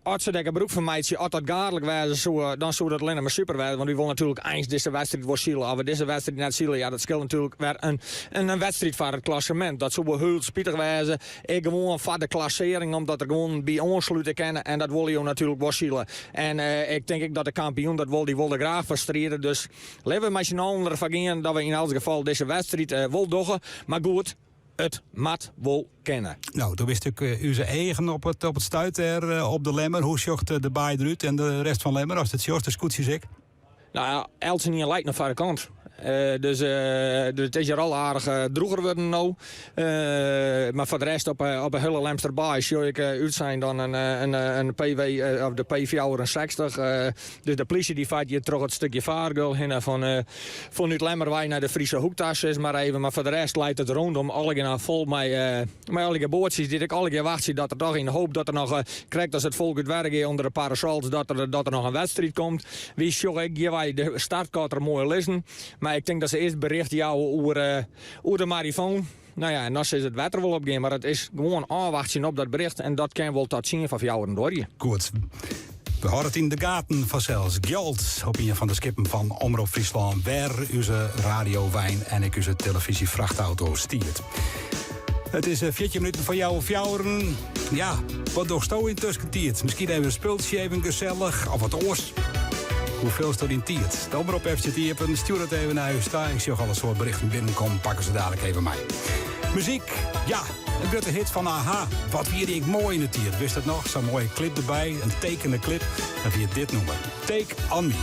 als ze denken beroep van mij, als dat gaarlijk wijze, dan zou dat alleen maar super wijzen. Want we willen natuurlijk eens deze wedstrijd voor zielen. Als we deze wedstrijd net zielen, ja, dat scheelt natuurlijk weer een wedstrijd voor het klassement. Dat zou wel heel spietig wijzen. Ik gewoon voor de klassering, omdat er gewoon bij ons sluiten kennen. En dat wil je natuurlijk wel zielen. En ik denk dat de kampioen, dat wil die wilde graag verstreden. Dus laten we met z'n anderen vergeten dat we in elk geval deze wedstrijd wil doen. Maar goed, het mat wel kennen. Nou, toen wist ik uw eigen op het stuit op de Lemmer. Hoe zocht de baai eruit en de rest van Lemmer? Als het zocht, de scootjes ik? Nou ja, Elsen hier lijkt nog van de kant. Dus het is hier al aardig droeger worden nou. Maar voor de rest op een hele Lemsterbaai zou ik uit zijn dan een PW of de P64. Dus de politie die vaart hier terug het stukje vaargul heen vanuit Lemmerwijk naar de Friese Hoektas is maar even. Maar voor de rest leidt het rondom alle vol met alle bootjes. Die ik alle keer wacht dat er toch in de hoop dat er nog krijgt als het volk het werk onder de parasols dat er nog een wedstrijd komt. Wie zou ik hier de startkaart er mooi lezen. Maar ik denk dat ze eerst bericht jou over de marifoon. Nou ja, en dan is het wetter wel opgaan. Maar het is gewoon aanwachten op dat bericht. En dat kan wel tot zien van jou en door je. Goed. We houden het in de gaten van zelfs Gjold. Op een van de skippen van Omroep Friesland. Waar onze radiowijn en ik onze televisievrachtauto stiert. Het is 14 minuten van jou of jouwen. Ja, wat nog sto in tussentijd. Misschien even een spultje, even gezellig. Of wat oors. Hoeveel staat in tiert? De Omroep FCT stuur het even naar huis. Ik zie ook alle soort berichten binnenkomen. Pakken ze dadelijk even mee. Muziek, ja, een grote hit van AHA. Wat vierde ik mooi in de tiert. Wist het nog? Zo'n mooie clip erbij. Een tekende clip. En via dit nummer. Take On Me.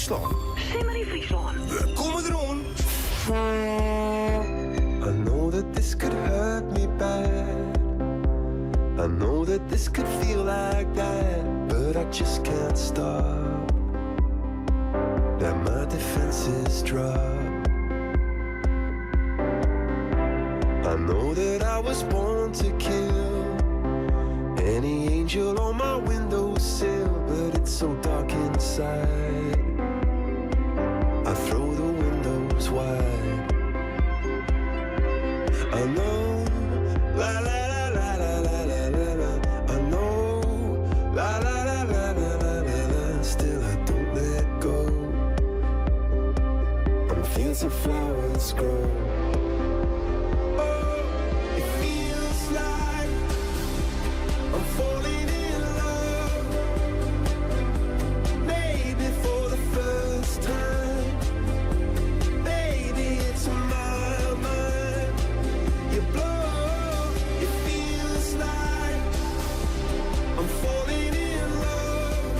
Friesland. Simmer in Friesland. We komen eraan. I know that this could hurt me bad. I know that this could feel like that, but I just can't stop. That my defenses drop. I know that I was born to kill any angel on my windowsill, but it's so dark inside. I throw the windows wide. I know, la la la la la la la la la. I know, la la la la la la la la. Still I don't let go. On fields of flowers grow. Oh, it feels like I'm falling in love. Maybe for the first time. Baby, it's on my mind. You blow, it feels like I'm falling in love.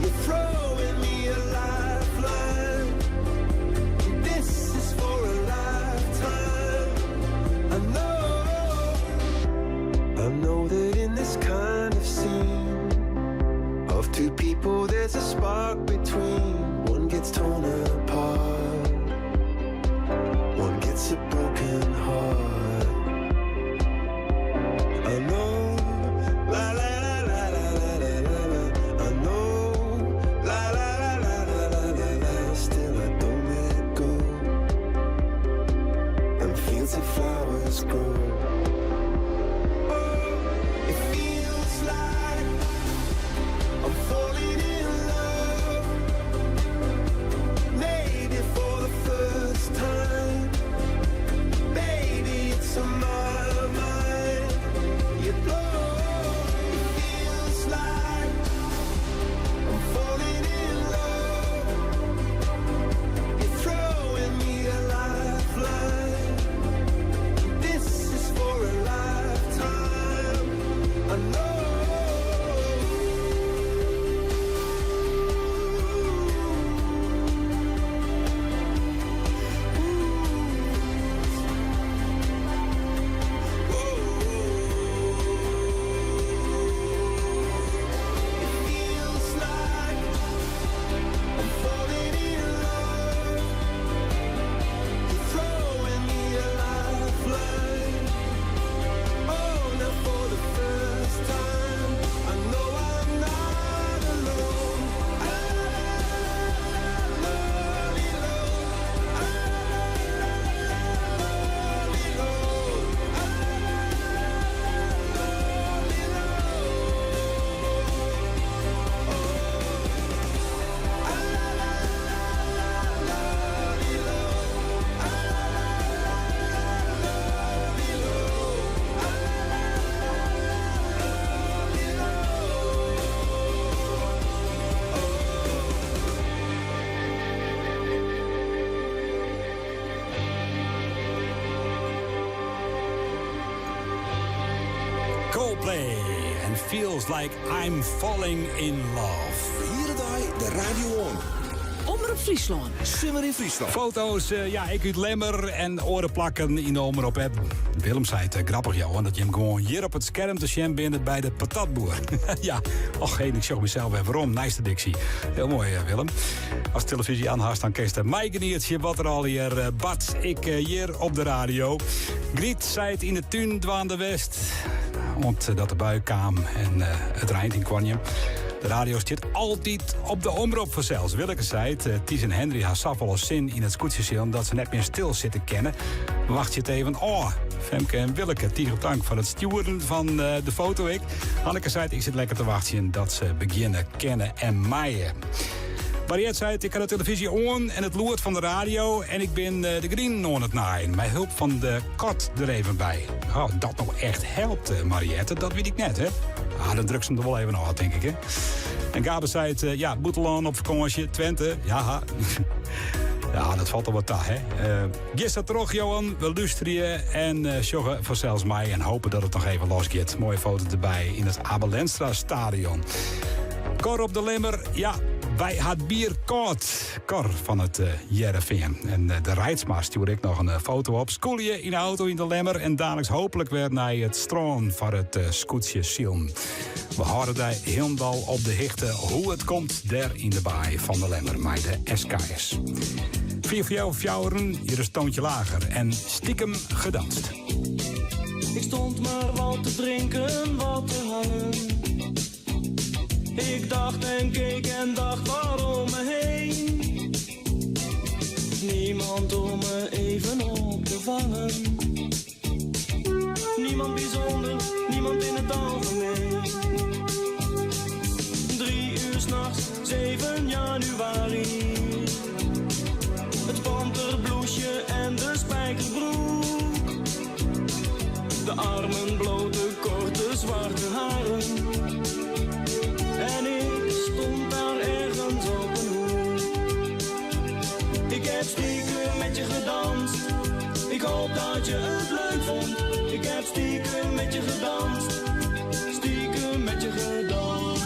You're throwing me a lifeline. This is for a lifetime. I know that in this kind of scene of two people there's a spark between. One gets torn apart, one gets a broken heart. I know, la la la la la la la la la. I know, la la la la la la la la. Still I don't let go. And fields of flowers grow. Oh, it feels like I'm falling in love. Maybe for the first time. Baby, it's on my mind. You blow, it feels like I'm falling in love. You're throwing me a lifeline. This is for a lifetime. I know. Coldplay and Feels Like I'm Falling in Love. Hier de Radio On. Omroep Friesland. Simmer in Friesland. Foto's, ik uit Lemmer en oren plakken in de Omroep heb. Willem zei het grappig, Johan, dat je hem gewoon hier op het scherm te zien bent bij de patatboer. Ja, och, ik zag mezelf even waarom. Nice dictie. Heel mooi, Willem. Als de televisie aanhaast, dan keest er mij geniertje wat er al hier bad. Ik hier op de radio. Griet zei het in de tuin dwaan de West. Omdat de bui kwam en het rijdt in kwam. De radio zit altijd op de omroep voor zelfs. Willeke zei het, Ties en Henry haar safel zin in het scootje omdat ze net meer stil zitten kennen. Wacht je het even. Oh, Femke en Willeke, Ties op dank van het sturen van de foto. Hanneke zei het, ik zit lekker te wachten dat ze beginnen kennen en maaien. Mariette zei het, ik had de televisie on en het loert van de radio en ik ben de green aan het naaien. Met hulp van de kot er even bij. Oh, dat nou echt helpt, Mariette, dat weet ik net, hè. Ah, dan druk ze hem er wel even af, denk ik, hè. En Gabe zei het, Boetelaan op vakantie, Twente, ja. Ja, dat valt er wat hè. Gisteren terug, Johan, we luisteren en joggen voor zelfs mij en hopen dat het nog even losgaat. Mooie foto erbij in het Abelenstra stadion. Cor op de Limmer, ja, Wij had bier koud. Cor van het Jereveen. En de Rijtsma stuurde ik nog een foto op. Skoelje in de auto in de Lemmer. En dadelijks hopelijk weer naar het stroom voor het scootje Silm. We houden daar helemaal op de hichte hoe het komt daar in de baai van de Lemmer. Met de SKS. 4 voor jou fjouweren, hier is Toontje Lager. En stiekem gedanst. Ik stond maar wat te drinken, wat te hangen. Ik dacht en keek en dacht waarom me heen. Niemand om me even op te vangen. Niemand bijzonder, niemand in het algemeen. 3 uur 's nachts, 7 januari. Het panterbloesje en de spijkerbroek. De armen blote, korte, zwarte haren. En ik stond daar ergens op een hoek. Ik heb stiekem met je gedanst. Ik hoop dat je het leuk vond. Ik heb stiekem met je gedanst. Stiekem met je gedanst.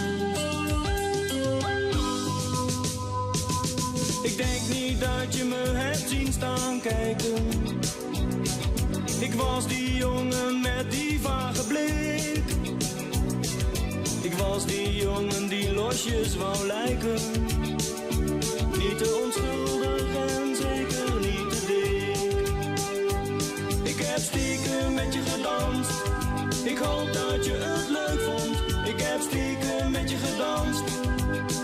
Ik denk niet dat je me hebt zien staan kijken. Ik was die jongen met die vage blik. Ik was die jongen die losjes wou lijken. Niet te onschuldig en zeker niet te dik. Ik heb stiekem met je gedanst. Ik hoop dat je het leuk vond. Ik heb stiekem met je gedanst.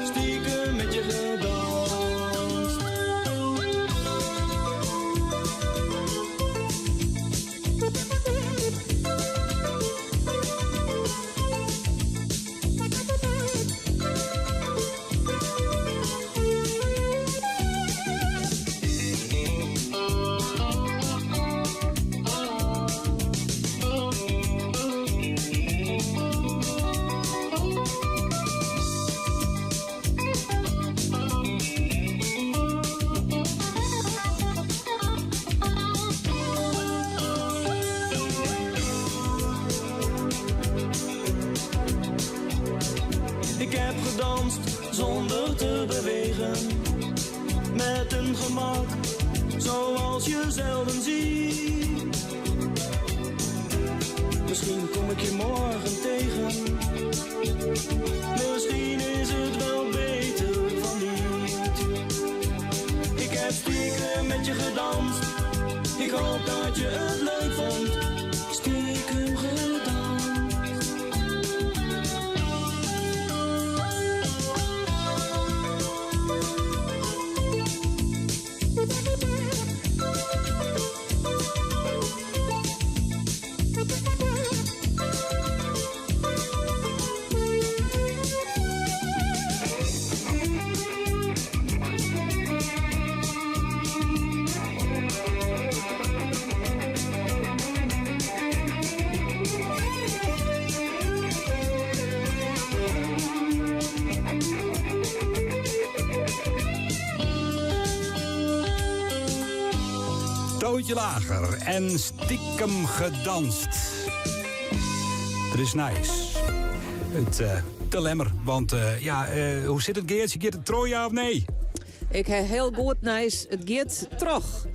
Stiekem met je gedanst. Ik heb gedanst zonder te bewegen, met een gemak zoals je zelden ziet. Misschien kom ik je morgen tegen, misschien is het wel beter van niet. Ik heb stiekem met je gedanst, ik hoop dat je het leuk vond. Stiekem gedanst. Toontje Lager en stiekem gedanst. Het is nice. Het te lemmer, want hoe zit het Geertje? Gaat het trouw, ja of nee? Ik heb heel goed nice. Het gaat terug.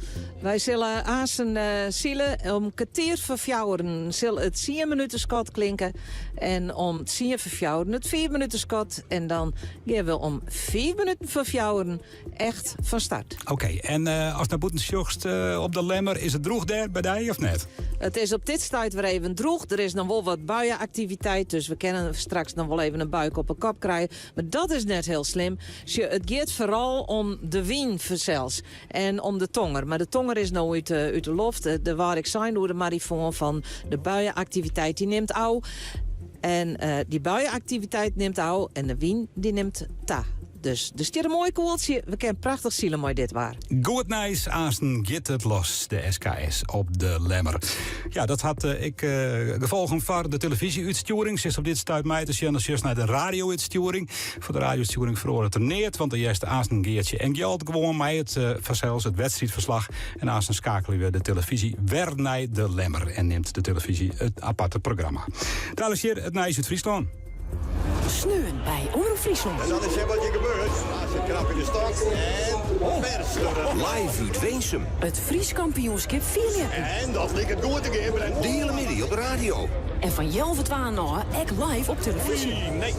Wij zullen aansen zielen om kwartier verfjouwen. Zullen het 10 minuten skot klinken. En om 10 verfjouwen het 4 minuten skot. En dan gaan we om 4 minuten verfjouwen echt van start. Oké, en als naar Boetensjocht op de Lemmer, is het droeg daar bij die of net? Het is op dit tijd weer even droeg. Er is nog wel wat buienactiviteit. Dus we kunnen straks nog wel even een buik op een kop krijgen. Maar dat is net heel slim. Het gaat vooral om de wien zelfs. En om de tonger. Maar de tonger is nou uit de loft. De waar ik zijn door de marifoon van de buienactiviteit. Die neemt au. En die buienactiviteit neemt au. En de wien die neemt ta. Dus is hier een mooi koeltje. We kunnen prachtig zielen mooi dit waar. Goed nice, aansten get het los, de SKS op de Lemmer. Ja, dat had ik gevolgen voor de televisieuitsturing. Ze is op dit stuit mij te zien, dus naar de radio-uitsturing. Voor de radio-uitsturing verloren het er neer, want de eerste aansten Geertje en Gjald gewoon mij het vanzelfs het wedstrijdverslag. En aansten schakelen we de televisie weer naar de Lemmer en neemt de televisie het aparte programma. Dames en heren, het Nijs uit Friesland. Sneeuwen bij Omroep Friesland. En dan is er wat je gebeurt. Als je krap in de stok en versturen. Live uit Weensum. Het Fries kampioenschap 4 En dat ligt het goed te gebeuren. De hele middag op de radio. En van Jan van Twaan naar ek live op televisie. Nee,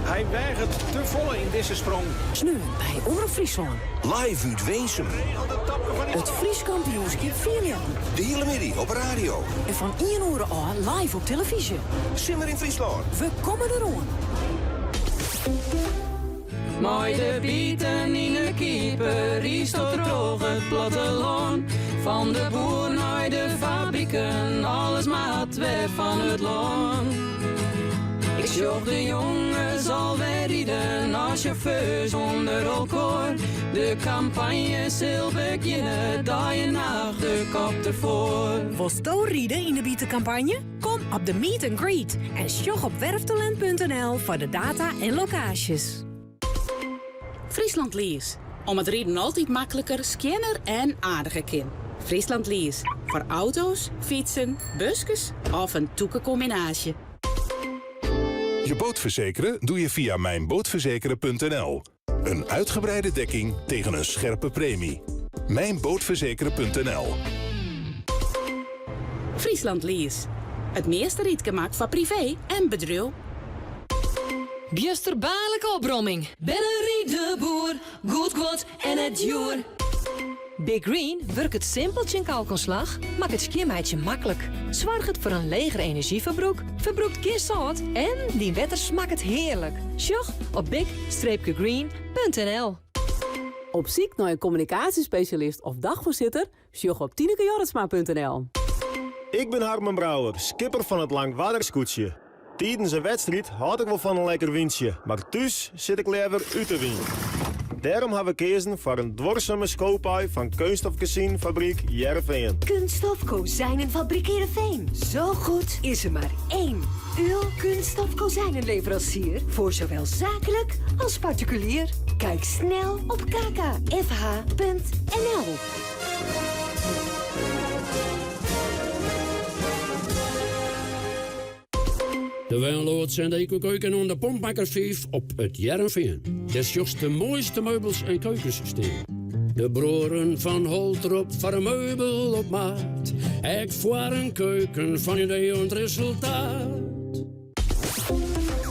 hij weigert te volle in deze sprong. Sneeuwen bij Omroep Friesland. Live uit Weensum. Het Fries kampioenschap 4 De hele middag op de radio. En van 1 uur aan live op televisie. Simmer in Friesland. We komen eraan. Mooi de bieten in de keeper, is tot droog het platteland. Van de boer naar de fabrieken, alles maakt weer van het land. Ik zocht de jongens alweer rieden, als chauffeurs onder elkaar. De campagne zal beginnen, dag en nacht de kop ervoor. Was rieden in de bietencampagne? Kom op de meet and greet en sjog op werftalent.nl voor de data en locaties. Friesland Lease. Om het rijden altijd makkelijker, scanner en aardiger kind. Friesland Lease. Voor auto's, fietsen, busjes of een toekencombinatie. Je boot verzekeren doe je via mijnbootverzekeren.nl. Een uitgebreide dekking tegen een scherpe premie. Mijnbootverzekeren.nl. Friesland Lease. Het meeste rietgemak voor privé en bedrijf. Biesterbaarlijke opbromming. Bennerie de boer, goed en het joer. Big Green werkt het simpeltje in kalkonslag, maakt het skiermeidje makkelijk. Zorg het voor een leger energieverbruik, verbruikt geen zout en die wetter smaakt het heerlijk. Sjoch op big-green.nl. Op zoek naar een communicatiespecialist of dagvoorzitter? Sjoch op tinekejorritsma.nl. Ik ben Harmen Brouwer, skipper van het Langwadderscootje. Tijdens een wedstrijd houd ik wel van een lekker windje, maar thuis zit ik liever uit te wind. Daarom hebben we gekozen voor een dwarsame schoopai van Kunststof Fabriek Jerveen. Kunststof Kozijnenfabriek Heerenveen. Zo goed is er maar één. Uw Kunststof Kozijnenleverancier. Voor zowel zakelijk als particulier. Kijk snel op kkfh.nl. De wijnloods en de eco-keuken en de pompmakkersvief op het Jerveen. Des de mooiste meubels en keukensysteem. De broeren van Holtrop voor een meubel op maat. Ek voor een keuken van idee en resultaat.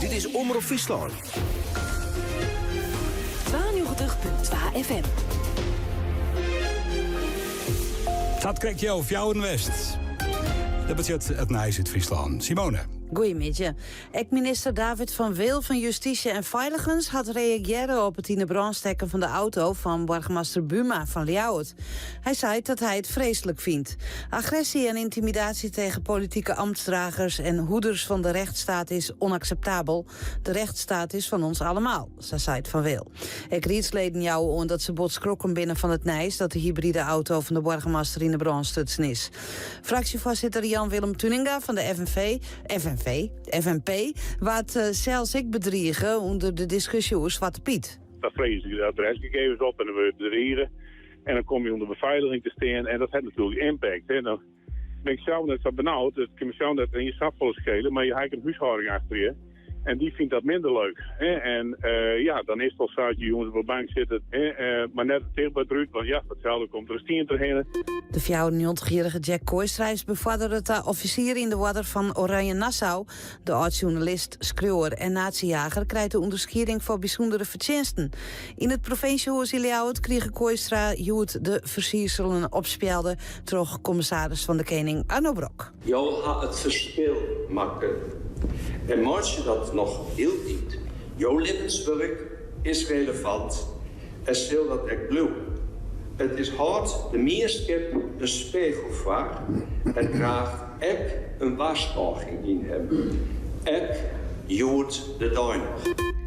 Dit is Omroep Friesland. 92.2 FM. Dat krijg je over jou in West. Dat betekent het Nijs uit Friesland. Simone. Goedemiddag. Ex-minister David van Weel van Justitie en Veiligens had reageerd op het in de brand steken van de auto van burgemeester Buma van Ljouwert. Hij zei dat hij het vreselijk vindt. Agressie en intimidatie tegen politieke ambtsdragers en hoeders van de rechtsstaat is onacceptabel. De rechtsstaat is van ons allemaal, zei het van Weel. Rietsleden jou omdat ze botskrokken binnen van het Nijs dat de hybride auto van de burgemeester in de brand stutsen is. Fractievoorzitter Jan-Willem Tuninga van de FNP, wat zelfs ik bedriegen onder de discussie over Zwarte Piet. Dan vrees je de adresgegevens op en dan wil je bedriegen. En dan kom je onder beveiliging te staan en dat heeft natuurlijk impact. Hè. Dan ben ik zelf net zo benauwd, het kan me zelf net in je sapvolle schelen, maar je hebt een huishouding achter je. En die vindt dat minder leuk. Hè? En ja, dan is het al zo dat je jongens op de bank zitten. Maar net het tegen drukt, want ja, hetzelfde komt er een stier erheen. De 94-jarige Jack Kooistra is bevorderd de officier in de water van Oranje Nassau. De oud-journalist, schreeuwer en natiejager krijgt de onderscheiding voor bijzondere verdiensten. In het provinciehuis in Ljouwert kreeg Kooistra Joet de versierselen opspeelde terug commissaris van de Koning Arno Brok. Jou gaat het verschil maken. En als je dat nog heel diep, jouw levenswerk is relevant en stel dat ik blauw. Het is hard, de meerskip een spegelvaar en graag ik een wasdaging in hebben. Ik Joet de Duiner.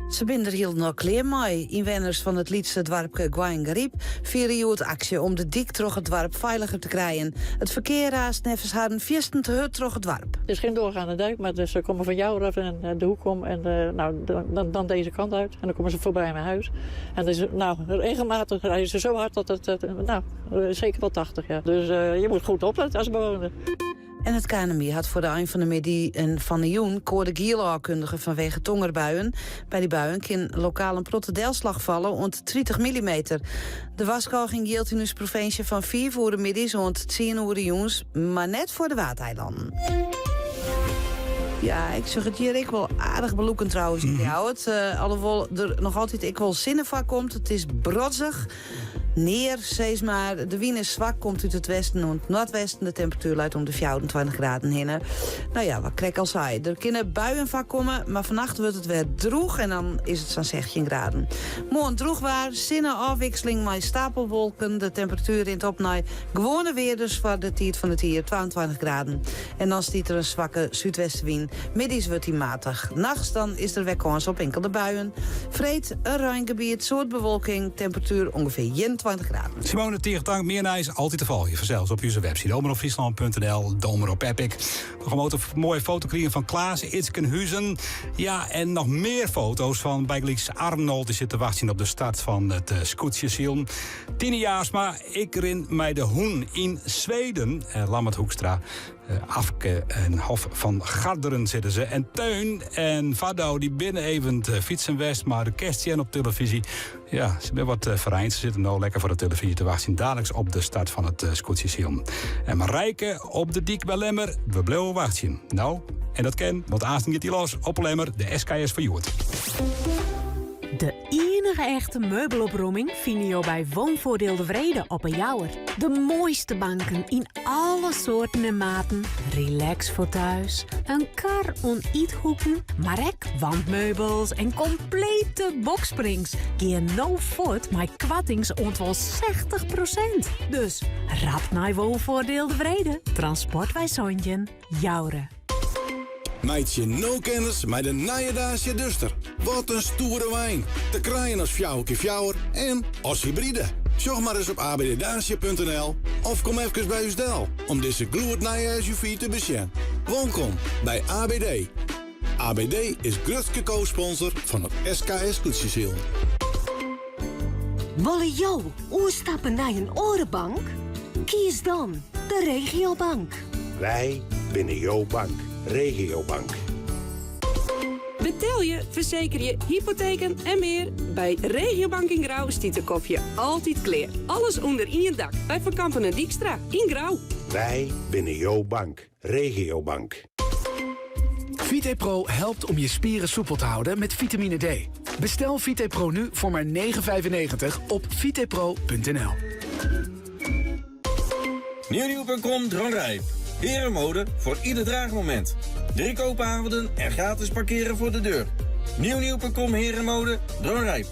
Ze binden hield nog kleer mee. Inwoners van het Lietse dwarpje Guaingariep vieren Joet actie om de dik terug het dwarp veiliger te krijgen. Het verkeer raast nevens haar een viesten te hut terug het dwarp. Het is geen doorgaande dijk, maar ze komen van jou af en de hoek om en dan deze kant uit. En dan komen ze voorbij mijn huis. En dus, regelmatig rijden ze zo hard dat het zeker wel 80, ja. Dus je moet goed opletten als bewoner. En het KNMI had voor de eind van de middag en van de joen koorde gielaarkundige vanwege tongerbuien. Bij die buien kan lokaal een protte deelslag vallen rond 30 mm. De waskorging geldt in de provincie van 4 voor de middags rond 10 uur de joens, maar net voor de Wateilanden. Ja, ik zeg het hier ik wel aardig beloeken trouwens. Alhoewel er nog altijd ik wel zinnen van komt. Het is brodzig. Neer, steeds maar. De wind is zwak, komt uit het westen en het noordwesten. De temperatuur luidt om de 24 graden heen. Nou ja, wat Krek al zei. Er kunnen buien van komen, maar vannacht wordt het weer droog. En dan is het zo'n 16 graden. Morgen droog waar, zinnen afwisseling met stapelwolken. De temperatuur in het op naar gewone weer dus voor de tijd van het hier 22 graden. En dan stiet er een zwakke zuidwestenwind. Middags wordt hij matig. Nachts dan is er weer kans op enkele buien. Vreed, een ruimgebied, soort bewolking, temperatuur ongeveer 21 graden. Simone Tegentank, meer nice, altijd te volgen. Vanzelfs op onze website, omroepfriesland.nl, de Omroep Epic. Nog een mooie foto krijgen van Klaas Itskenhuizen. Ja, en nog meer foto's van bijgelijks Arnold. Die zit te wachten op de start van het scootjesiel. 10 jaar, maar ik rin mij de Hoen in Zweden. Lammert Hoekstra. Afke en Hof van Garderen zitten ze. En Teun en Vado die binnen even fietsen west. Maar de kerstjen op televisie. Ja, ze zijn wat vereend. Ze zitten nou lekker voor de televisie te wachten. Dagelijks op de start van het scootjesiel. En Marijke op de dik bij Lemmer. We blijven wachten. Nou, en dat ken, want aanstaan gaat die los op Lemmer. De SKS van Joert. De enige echte meubelopruiming vind je bij Woonvoordeel de Vrede op een Jouwer. De mooiste banken in alle soorten en maten. Relax voor thuis. Een kar on iethoeken, maar ook wandmeubels en complete boksprings. Geer no voort met kwattings ontwel 60%. Dus rap naar Woonvoordeel de Vrede. Transport bij Sonjen, Jouren. Meidje no kennis met de Nijedaasje Duster. Wat een stoere wijn. Te kraaien als fjouwer en als hybride. Zorg maar eens op abddaasje.nl of kom even bij uw stel om deze gloednijen SUV te bezien. Welkom bij ABD. ABD is grootste co-sponsor van het SKS Koetsjesiel. Wolle jou oerstappen naar een orenbank? Kies dan de Regiobank. Wij binnen jouw bank. Regiobank. Betel je, verzeker je, hypotheken en meer. Bij Regiobank in Grauw stiet de kopje altijd clear. Alles onder één dak. Bij Van Kampen en Dijkstra in Grauw. Wij binnen jouw bank. Regiobank. VitePro helpt om je spieren soepel te houden met vitamine D. Bestel VitePro nu voor maar €9,95 op vitepro.nl. Nieuwnieuw.com Droomrijp. Herenmode voor ieder draagmoment. 3 koopavonden en gratis parkeren voor de deur. Nieuwnieuw.com Herenmode Droomrijp.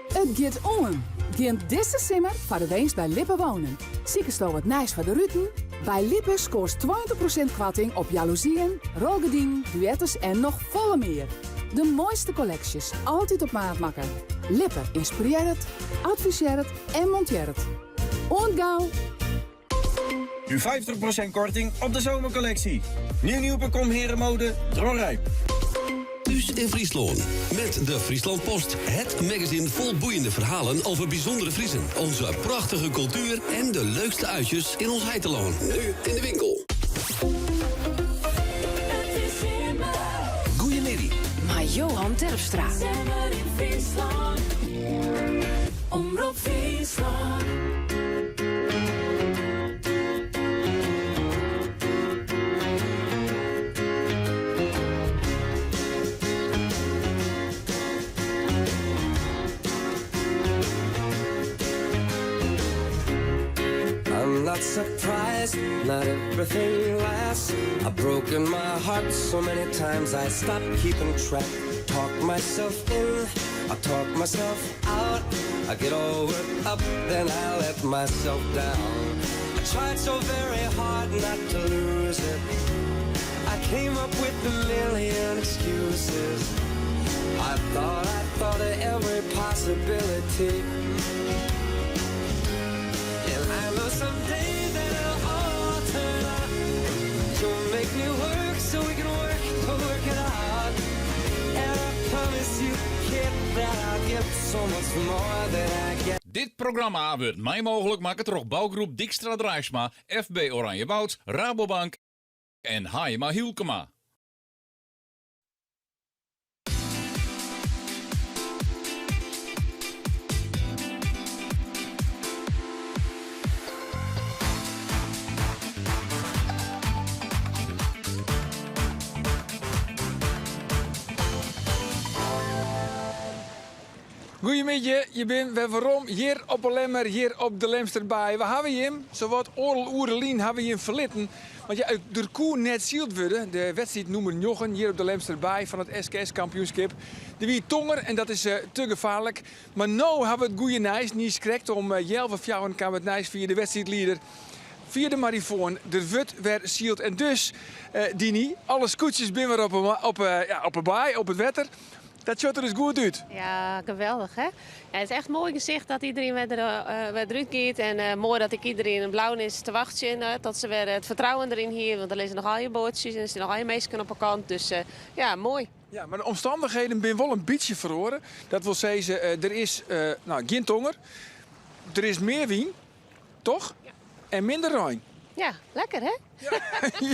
Het gaat om. Geen deze simmer voor de winst bij Lippe Wonen. Ziekenstal wat nice voor de Ruten. Bij Lippe scoort 20% korting op jaloezieën, rolgedien, duettes en nog volle meer. De mooiste collecties, altijd op maat maken. Lippe inspireert, adviseert en monteert. Ontgauw. Nu 50% korting op de zomercollectie. Nieuwnieuw.com Herenmode Droomrijp. Thuis in Friesland. Met de Friesland Post. Het magazine vol boeiende verhalen over bijzondere Friesen. Onze prachtige cultuur en de leukste uitjes in ons heiteloon. Nu in de winkel. Goeiemiddag. Maar Johan Terpstra. Omroep Friesland. I'm not surprised, not everything lasts. I've broken my heart so many times I stopped keeping track. Talk myself in, I talk myself out. I get all worked up, then I let myself down. I tried so very hard not to lose it. I came up with a million excuses. I thought of every possibility. And I know someday that it'll all turn out. You'll make me work so we can work it out. And I promise you, kid, that I'll give so much more than I get. Dit programma wordt mij mogelijk maken door bouwgroep Dijkstra Drijfsma, FB Oranjewoud, Rabobank en Hayema Hielkema. Goedemiddag, je bent weer waarom hier op de Lemmer, hier op de Lemsterbaai. We hebben je hem, zowat oerlien hebben we hem verlitten. Want ja, de koe net zield worden, de wedstrijd nummer 9 hier op de Lemsterbaai van het SKS-kampioenschap. De wie tonger en dat is te gevaarlijk. Maar nu hebben we het goede nijs niet gekregen om Jelve of jou en kan het nijs via de wedstrijdleider. Via de marifoon, de wut werd zield. En dus, Dini, alle scootjes binnen op de baai, op het wetter. Dat ziet er dus goed uit. Ja, geweldig hè. Ja, het is echt mooi gezicht dat iedereen weer eruit gaat. En mooi dat ik iedereen in blauw is te wachten. Dat ze weer het vertrouwen erin hier. Want er liggen nog al je bootjes en er zijn nog al je meisjes op elkaar kant. Dus ja, mooi. Ja, maar de omstandigheden zijn wel een beetje verloren. Dat wil zeggen, er is geen tonger. Er is meer wien, toch? Ja. En minder ruim. Ja, lekker hè?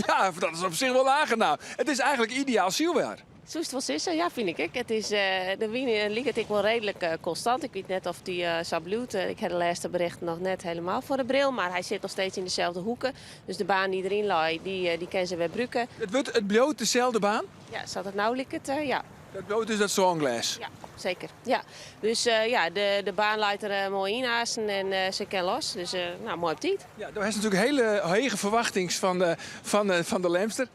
Ja, dat is op zich wel aangenaam. Het is eigenlijk ideaal zielwaar. Zo is het wel zissen, ja, vind ik. Het is, de wien ligt ik wel redelijk constant. Ik weet net of die zou bloeden. Ik heb de laatste berichten nog net helemaal voor de bril. Maar hij zit nog steeds in dezelfde hoeken. Dus de baan die erin lag, die kan ze weer gebruiken. Het bloot dezelfde baan? Ja, zat het nou ligt het, ja. Het bloot is dat zonglas? Ja, zeker. Ja. Dus ja, de baan leidt er mooi in haasten en ze kan los. Dus nou, mooi op tijd. Ja, daar is natuurlijk hele hoge verwachtings van de Lemster.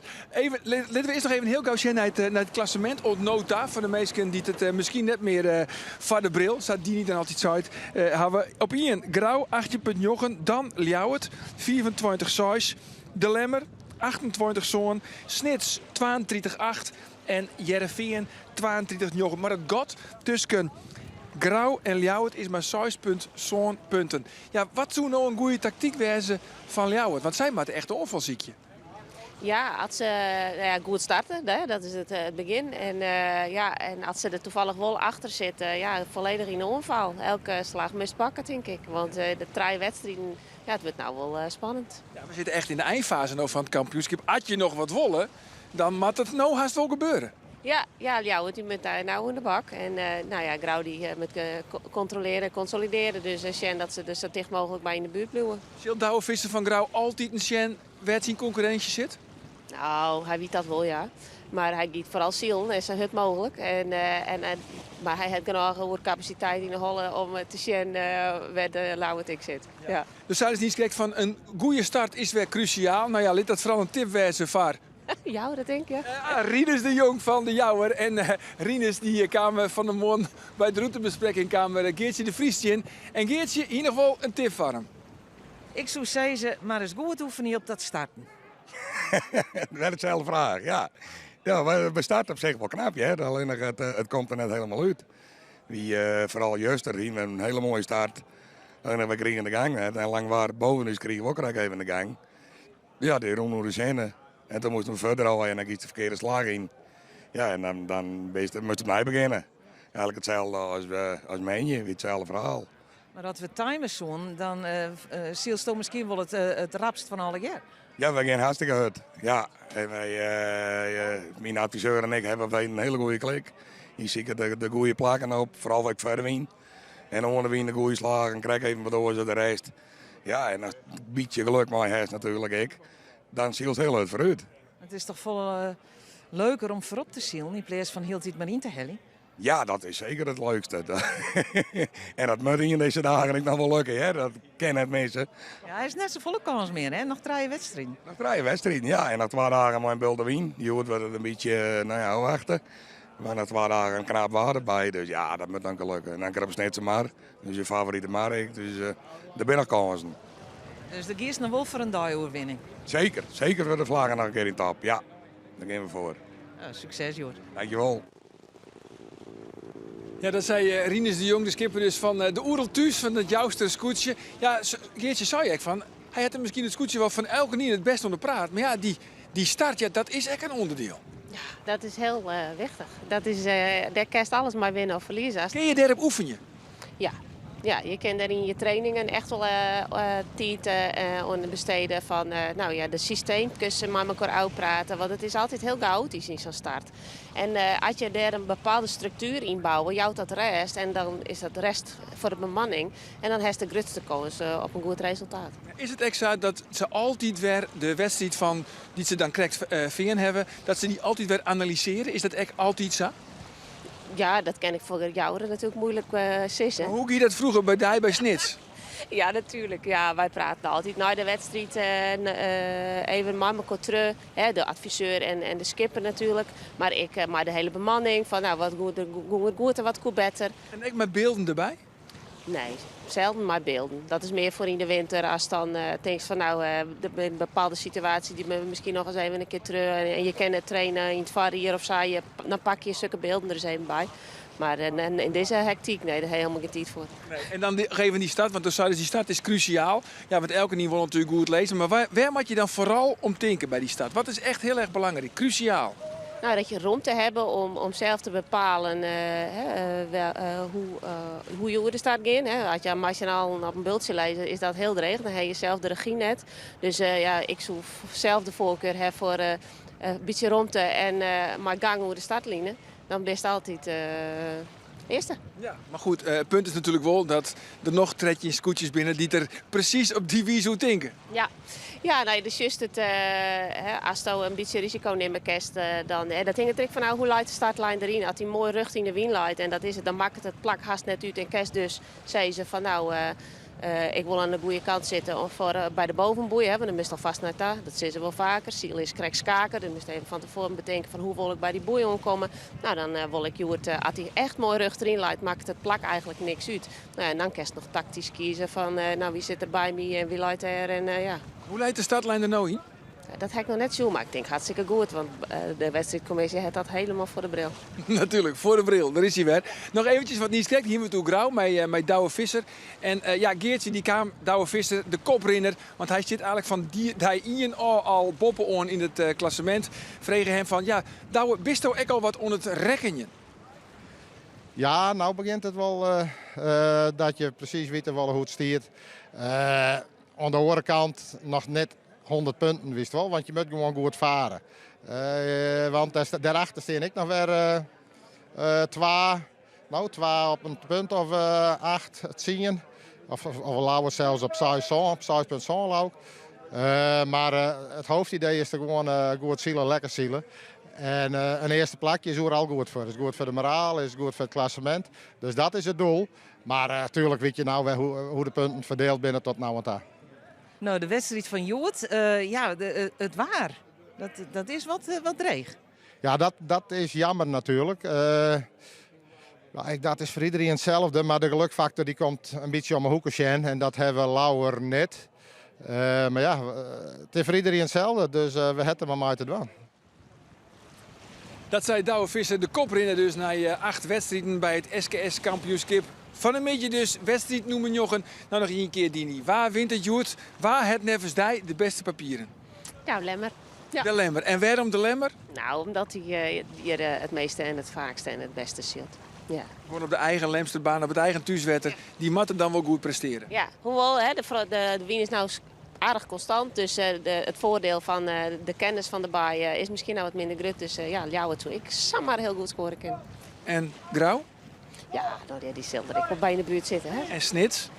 Laten we eerst nog even heel gauw zien naar het klassement. Op nota voor de meesten die het misschien net meer van de bril, staat die niet dan altijd zo uit. Hebben we op 1 Grauw 18,9, dan Ljouwert 24,6, De Lemmer 28 zoon, Snits 32,8 en Jereveen 22,9. Maar het gat tussen Grauw en Ljouwert is maar 6,zo'n punten. Ja, wat zou nou een goede tactiek wezen van Ljouwert? Want zij maakt echt een onvalziekje. Ja, als ze goed starten, hè, dat is het begin. En als ze er toevallig wel achter zitten, volledig in de onval. Elke slag mispakken, denk ik. Want de 3 wedstrijden, het wordt nou wel spannend. Ja, we zitten echt in de eindfase van het kampioenschap. Als je nog wat willen, dan moet het nou haast wel gebeuren. Ja, Ljouwert die moet daar nou in de bak. En Grauw die moet controleren, consolideren. Dus Sjen dat ze dus zo dicht mogelijk bij in de buurt blijven. Zult Douwe Visser van Grauw altijd een Sjen werd in concurrentie zit? Nou, hij weet dat wel, ja. Maar hij giet vooral ziel, is het mogelijk. Maar hij heeft genoeg capaciteit in de holle om te zien waar de Ljouwert ik zit. Ja. Dus zij is niet gezegd van een goede start is weer cruciaal. Nou ja, laat dat vooral een tip wezen voor jou, dat denk je? Rinus de Jong van de Jouwer. En Rinus die kwam van de morgen bij de routebespreking Geertje de Vries in. En Geertje, in ieder geval een tip voor hem. Ik zou zeggen, maar eens goed oefenen op dat starten. Dat is dezelfde vraag, ja. Ja, we starten op zich wel knap, hè. Alleen het komt er net helemaal uit. Vooral juist erin, een hele mooie start. En we kregen de gang. En lang waar het boven is, kregen we ook even de gang. Ja, die rond de scène. En toen moesten we verder al en dan iets de verkeerde slag in. Ja, en dan moesten we opnieuw beginnen. Eigenlijk hetzelfde als Menje, hetzelfde verhaal. Maar dat we timers zoen, dan zielst je misschien wel het rapst van alle jaar. Ja, we gaan hartstikke hard. Ja, en mijn adviseur en ik hebben een hele goede klik. Je ziet de goede plakken op, vooral wat ik verder win. En dan worden we de goede slagen en krijg even wat door de rest. Ja, en als een beetje geluk maar heeft natuurlijk ik, dan ziet het heel hard vooruit. Het is toch veel leuker om voorop te zielen in plaats van heel tijd maar in te hellen? Ja, dat is zeker het leukste. En dat moet in deze dagen nog wel lukken, hè? Dat kennen het mensen. Ja, hij is net zo volle kans meer, hè? Nog 3 wedstrijden. Nog 3 wedstrijden, ja. En nog 2 dagen maar een bulde wien. Die hoort we het een beetje, wachten. Maar nog 2 dagen een knaap water bij. Dus ja, dat moet dan lukken. En dan krijg je net maar. Dus je favoriete Mark. Dus er zijn nog kansen. Dus de Giers nog wel voor een dagoverwinning? Zeker. Zeker voor de vlaggen nog een keer in top. Ja, daar gaan we voor. Succes, Jord. Dankjewel. Ja, dat zei Rinus de Jong, de skipper dus van de Oereltuus, van het Jouster scootje. Ja, Geertje zei ik van, hij had er misschien het scootje wel van elke niet het best onder praat. Maar ja, die start, ja, dat is echt een onderdeel. Dat is heel wichtig. Dat is, daar kerst alles maar winnen of verliezen. Kun je daarop oefenen? Ja. Ja, je kan daar in je trainingen echt wel tijd aan besteden van de systeemkussen met elkaar uitpraten. Want het is altijd heel chaotisch in zo'n start. En als je daar een bepaalde structuur in bouwt, jouwt dat rest en dan is dat rest voor de bemanning. En dan heeft de grootste kans op een goed resultaat. Is het exact dat ze altijd weer de wedstrijd van die ze dan krijgt vingen hebben, dat ze die altijd weer analyseren? Is dat echt altijd zo? Ja, dat ken ik voor jou natuurlijk moeilijk sissen. Hoe ging je dat vroeger bij Snits? Ja, natuurlijk. Ja, wij praten altijd na de wedstrijd even met elkaar terug. Hè, de adviseur en de skipper natuurlijk. Maar de hele bemanning van wat goed en wat goed beter. En ik met beelden erbij? Nee, zelden maar beelden. Dat is meer voor in de winter als dan denk van een bepaalde situatie die we misschien nog eens even een keer terug en je kan het trainen in het variëren of zo, dan pak je zulke beelden er eens even bij. Maar in deze hectiek, nee, daar heb je helemaal geen tijd voor. Nee. En dan geven die start, want toen zeiden ze die start is cruciaal. Ja, want elke niveau wil natuurlijk goed lezen. Maar waar moet je dan vooral om denken bij die start? Wat is echt heel erg belangrijk, cruciaal? Nou, dat je ruimte hebben om zelf te bepalen hoe je de start gaat. Als je machinaal op een beeldje leest, is dat heel dreig. Dan heb je zelf de regie net. Dus ik zou zelf de voorkeur hebben voor een beetje ruimte en maar gang over de startlijnen. Dan ben je altijd eerste. Ja, maar goed, het punt is natuurlijk wel dat er nog tredjes scootjes binnen die er precies op die wie zo denken. Ja, nee, dus juist het, als je een beetje risico nemen kerst, dan dat hangt er van hoe leidt de startlijn erin. Als hij mooi rug in de wien leidt en dat is het, dan maakt het plak haast net uit en kerst dus zei ze van ik wil aan de goede kant zitten of bij de bovenboei, want dan moest al vast naar daar. Dat zien ze wel vaker. Ziel is krijg skaken, dan moest je even van tevoren bedenken van hoe wil ik bij die boei omkomen. Nou, dan wil ik als hij echt mooi rug erin leidt, maakt het plak eigenlijk niks uit. Nou, en dan kun je nog tactisch kiezen van wie zit er bij me en wie leidt er en ja. Hoe leidt de startlijn er nou in? Dat heb ik nog net zo, maar ik denk hartstikke goed, want de wedstrijdcommissie heeft dat helemaal voor de bril. Natuurlijk, voor de bril, daar is hij weer. Nog eventjes wat niet kijkt, hier met Grauw, met Douwe Visser. En Geertje die kwam, Douwe Visser, de koprenner, want hij zit eigenlijk van hij in al boppen on in het klassement. Vregen hem van, Douwe, bist je ook al wat on het rekkenje? Ja, nou begint het wel dat je precies weet wel hoe het stiert. Aan de andere kant nog net 100 punten, wist wel, want je moet gewoon goed varen. Want daarachter sta ik nog weer twee op een punt of 8, het zien. Of lauwen zelfs op 6,7 lauw. Maar het hoofdidee is er gewoon goed zielen, lekker zielen. En een eerste plakje is al goed voor. Het is goed voor de moraal, is goed voor het klassement. Dus dat is het doel. Maar natuurlijk weet je nou weer hoe de punten verdeeld binnen tot nou en daar. Nou, de wedstrijd van Jood, het waar. Dat is wat dreig. Ja, dat is jammer natuurlijk. Dat is voor iedereen hetzelfde, maar de gelukfactor die komt een beetje om mijn hoekje en dat hebben we lauwer net. Maar ja, het is voor iedereen hetzelfde, dus we hebben er maar uit te doen. Dat zei Douwe Visser, de koprenner dus na 8 wedstrijden bij het SKS-kampioenschap. Van een beetje dus wedstrijd noemen jochen. Nou nog één keer Dini. Waar wint het Joet? Waar het nevens die de beste papieren? Ja, Lemmer. Ja. De Lemmer. En waarom de Lemmer? Nou, omdat hij hier het meeste en het vaakste en het beste ziet. Ja. Gewoon op de eigen Lemsterbaan, op het eigen thuiswetter. Die moeten dan wel goed presteren. Ja, hoewel de wien is nou aardig constant. Dus het voordeel van de kennis van de baai is misschien nou wat minder groot. Dus jou het zo. Ik zou maar heel goed scoren kunnen. En Grauw? Ja, nou, die zal er ik wel bij in de buurt zitten. Hè? En Snits?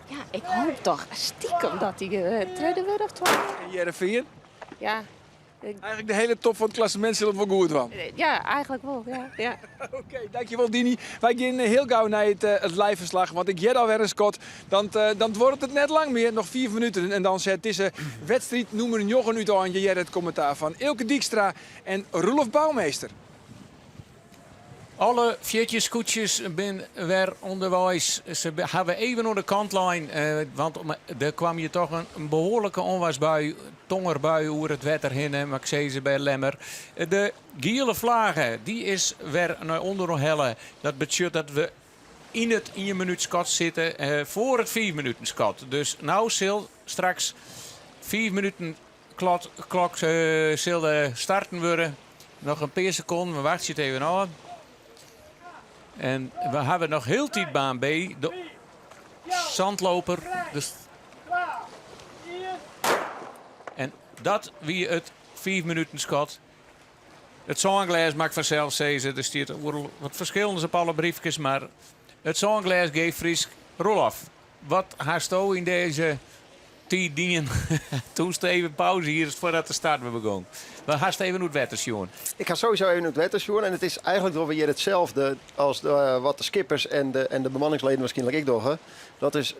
Ja, ik hoop toch stiekem dat hij tweede wordt of 12. En Jereveen? Ja. Eigenlijk de hele top van het klassement zullen we wel goed van. Ja, eigenlijk wel. Ja. Oké, dankjewel Dini. Wij gaan heel gauw naar het live-verslag. Want ik jet alweer een Scott. Dan wordt het net lang meer. Nog 4 minuten. En dan zet deze wedstrijd noemen Jochen uit aan. Je het commentaar van Ilke Dijkstra en Roelof Bouwmeester. Alle 4 scootjes zijn weer onderwijs. Ze hebben even naar de kantlijn. Want er kwam hier toch een behoorlijke onweersbui. Tongerbui over het wetter heen. Maar ik zie ze bij Lemmer. De gele vlaggen, die is weer naar onder hellen. Dat betekent dat we in het 1 minuut Scott zitten. Voor het 4 minuten Scott. Dus nou zal straks 4 minuten klok zullen starten worden. Nog een paar seconden, we wachten het even aan. En we hebben nog heel tijd baan bij. De zandloper. Dus... En dat wie het 5 minuten schot. Het zonglas maakt vanzelf zeggen. Er staat wat verschillende op alle briefjes. Maar het zonglas geeft Fries. Rolf, wat haast u in deze 10 dingen? Toen even pauze hier voordat de start weer begon. We haast even het wetter, Sjoen. Ik ga sowieso even het wetter, Sjoen. En het is eigenlijk wel weer hetzelfde als wat de skippers en de bemanningsleden waarschijnlijk ik doen.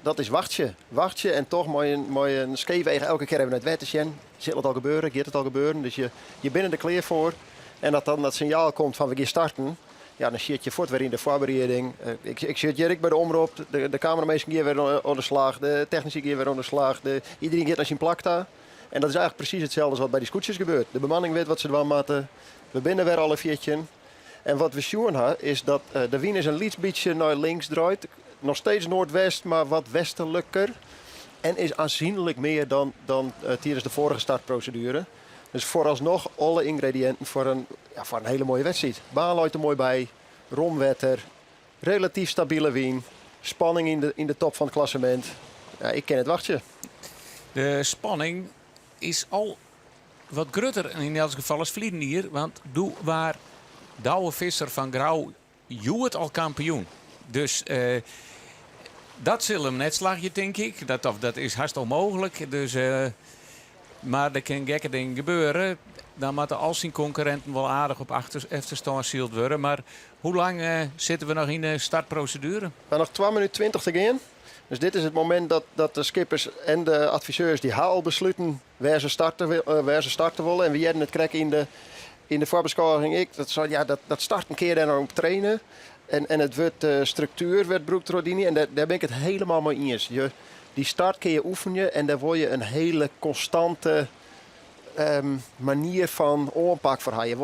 Dat is wachtje. Wachtje en toch mooi een scheefwegen elke keer even het wetter zien. Zit het al gebeuren, gaat het al gebeuren. Dus je binnen de kleer voor. En dat dan dat signaal komt van we gaan starten. Ja, dan zit je voort weer in de voorbereiding. Ik zit Jerk bij de omroep. De camerameester hier weer onder slag. De technici hier weer onder slag. Iedereen gaat naar zijn plak daar. En dat is eigenlijk precies hetzelfde als wat bij die scootjes gebeurt. De bemanning weet wat ze doen moeten. We binnen weer alle viertje. En wat we zien hebben is dat de wind is een beetje naar links draait. Nog steeds noordwest, maar wat westelijker. En is aanzienlijk meer dan tijdens de vorige startprocedure. Dus vooralsnog alle ingrediënten voor een hele mooie wedstrijd. Baan loopt er mooi bij. Romwetter. Relatief stabiele wind. Spanning in de top van het klassement. Ja, ik ken het wachtje. De spanning is al wat grutter in elk geval als Vlieden hier. Want doe waar Douwe Visser van Grauw Joet al kampioen. Dus dat zullen hem net slagje, denk ik. Dat is haast onmogelijk. Dus, maar er kan gekke dingen gebeuren. Dan moeten al zijn concurrenten wel aardig op achterstand zield worden. Maar hoe lang zitten we nog in de startprocedure? Nog 2 minuten 20 te gaan. Dus dit is het moment dat de skippers en de adviseurs die al besluiten waar ze starten willen. En we hebben het krijgen in de voorbeschouwing. Dat start een keer daar op trainen. En het wordt structuur, werd broekt Rodini. En daar ben ik het helemaal mee eens. Die start kun je oefenen en daar word je een hele constante manier van aanpak voor haar. Je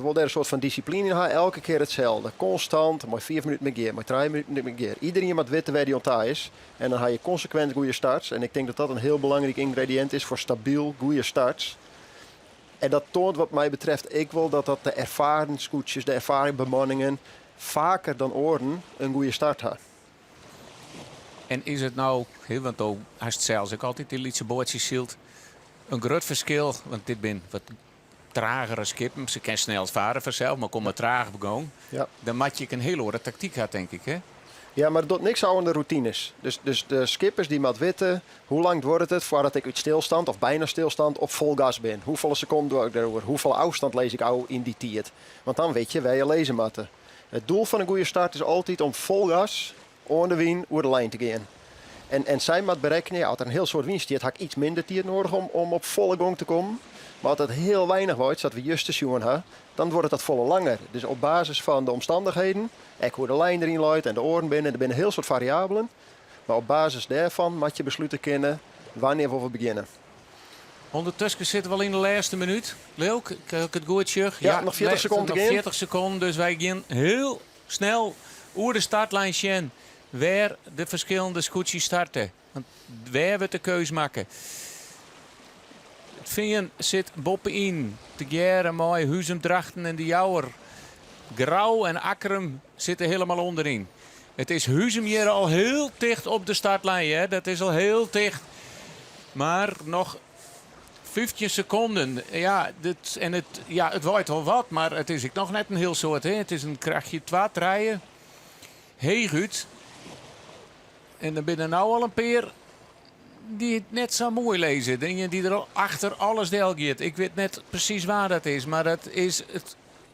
wil daar een soort van discipline in haar. Elke keer hetzelfde. Constant. Maar 4 minuten meer, maar 3 minuten meer. Iedereen moet weten waar die ontdaan is. En dan ga je consequent goede starts. En ik denk dat dat een heel belangrijk ingrediënt is voor stabiel goede starts. En dat toont wat mij betreft ik wil dat de ervaren scootjes, de ervaren bemanningen vaker dan oren een goede start hebben. En is het nou, want als het zelfs ik altijd die lietse boordjes ziet, een groot verschil, want dit ben wat tragere skippen. Ze kan snel varen vanzelf, maar komen traag begon. Ja. Dan moet je een hele hoorde tactiek had, denk ik, hè? Ja, maar het doet niks aan de routines. Dus de skippers die moeten weten hoe lang wordt het voordat ik uit stilstand of bijna stilstand op vol gas ben. Hoeveel seconden doe ik erover? Hoeveel afstand lees ik al in die tijd? Want dan weet je waar je lezen moet. Het doel van een goede start is altijd om vol gas aan de wind over de lijn te gaan. En zij moet berekenen, als er een heel soort wind staat, heb ik iets minder tijd nodig om op volle gang te komen. Maar als het heel weinig wordt, zodat we juist te zien hebben, dan wordt het volle langer. Dus op basis van de omstandigheden, hoe de lijn erin loopt en de oren binnen, er zijn heel soort variabelen. Maar op basis daarvan moet je besluiten kunnen wanneer we beginnen. Ondertussen zitten we al in de laatste minuut. Leuk, kijk het goed, Jurg. Ja, nog 40 seconden te gaan. Nog 40 seconden, dus wij gaan heel snel over de startlijn zien waar de verschillende scootjes starten. Want waar we de keus maken. Het Veen zit boppen in. De Geren, mooi, Huzum, Drachten en de Jouwer. Grauw en Akkerum zitten helemaal onderin. Het is Huzum hier al heel dicht op de startlijn. Hè? Dat is al heel dicht. Maar nog 15 seconden. Ja, het waait wel wat, maar het is nog net een heel soort. Hè? Het is een krachtje 2 draaien. Heel goed. En dan binnen nou al een peer die het net zo mooi lezen. Dingen die er al achter alles deel gaat. Ik weet net precies waar dat is, maar dat is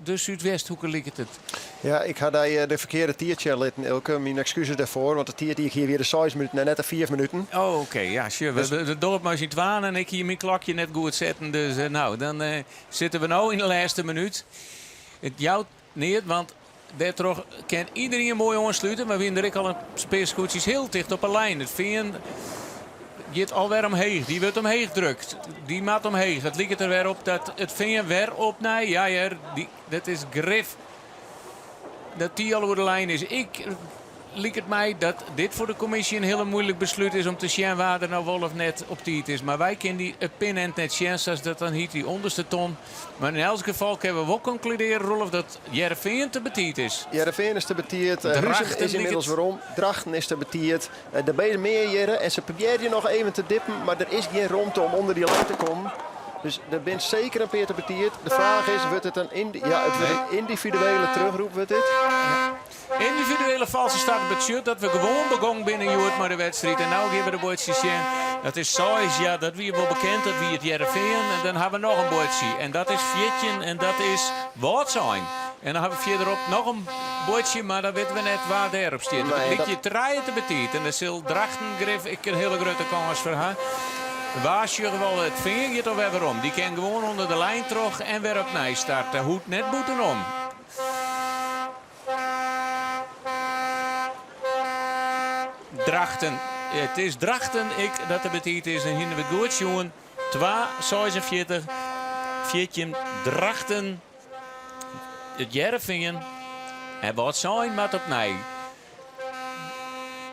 de Zuidwesthoeken ligt het. Ja, ik had de verkeerde tiertje laten, Elke. Mijn excuses daarvoor, want de tiert die ik hier weer de 6 minuten en net de 4 minuten. Oh, oké. Ja, sure. Dus we dorp maar zien 12 en ik hier mijn klokje net goed zetten. Dus dan zitten we nou in de laatste minuut. Het jouwt niet, want daardoor kan iedereen mooi aansluiten. Maar we er al een speerscootjes heel dicht op een lijn. Het Veen gaat alweer omheen. Die wordt omheen gedrukt. Die maakt omheen. Het lijkt er weer op dat het Veen weer op. Nee, ja, dat is grif. Dat die al over de lijn is. liep het mij dat dit voor de commissie een hele moeilijk besluit is om te zien waar er nou wel of net op tijd is. Maar wij kennen die pinend net zien als dat dan hiet die onderste ton. Maar in elk geval kunnen we ook concluderen, Rolf, dat Heerenveen te betiet is. Heerenveen is te betiet. Huizen is inmiddels waarom. Drachten is te betiet. Er ben meer jaren en ze proberen nog even te dippen, maar er is geen ruimte om onder die lijn te komen. Dus er bent zeker een peer te betiert. De vraag is, wordt het een individuele terugroep? Wordt dit? Individuele valse start budget dat we gewoon begonnen binnen Joert maar de wedstrijd. En nou geven we de bootjes zien. Dat is zoals, ja, dat wie wel bekend, dat wie het Heerenveen. En dan hebben we nog een bootje. En dat is Viertjen en dat is Woordzijn. En dan hebben we verderop nog een bootje, maar dan weten we net waar daarop staat. Dan ligt je draaien te betiet. En dan zal Drachten grif ik een hele grote kans voor haar. Waar je wel het vingertje toch weer om. Die kan gewoon onder de lijn terug en weer opnieuw starten. Hoed net boeten om. Drachten. Het is Drachten dat de betiet is. En hier we goed jongen. 2-46. Viertje Drachten. Het Heerenveen. En wat zijn met opnieuw.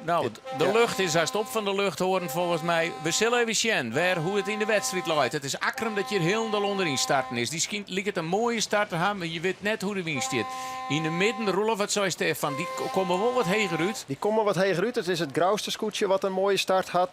Nou, de lucht is haast op van de lucht horen volgens mij. We zullen even zien hoe het in de wedstrijd loopt. Het is Akram dat je helemaal onderin starten is. Die lijkt het een mooie start te hebben, maar je weet net hoe de wind staat. In de midden, Rolf, wat zou Stefan, die komen wel wat heger uit. Die komen wat heger uit. Het is het grauwste scootje wat een mooie start had.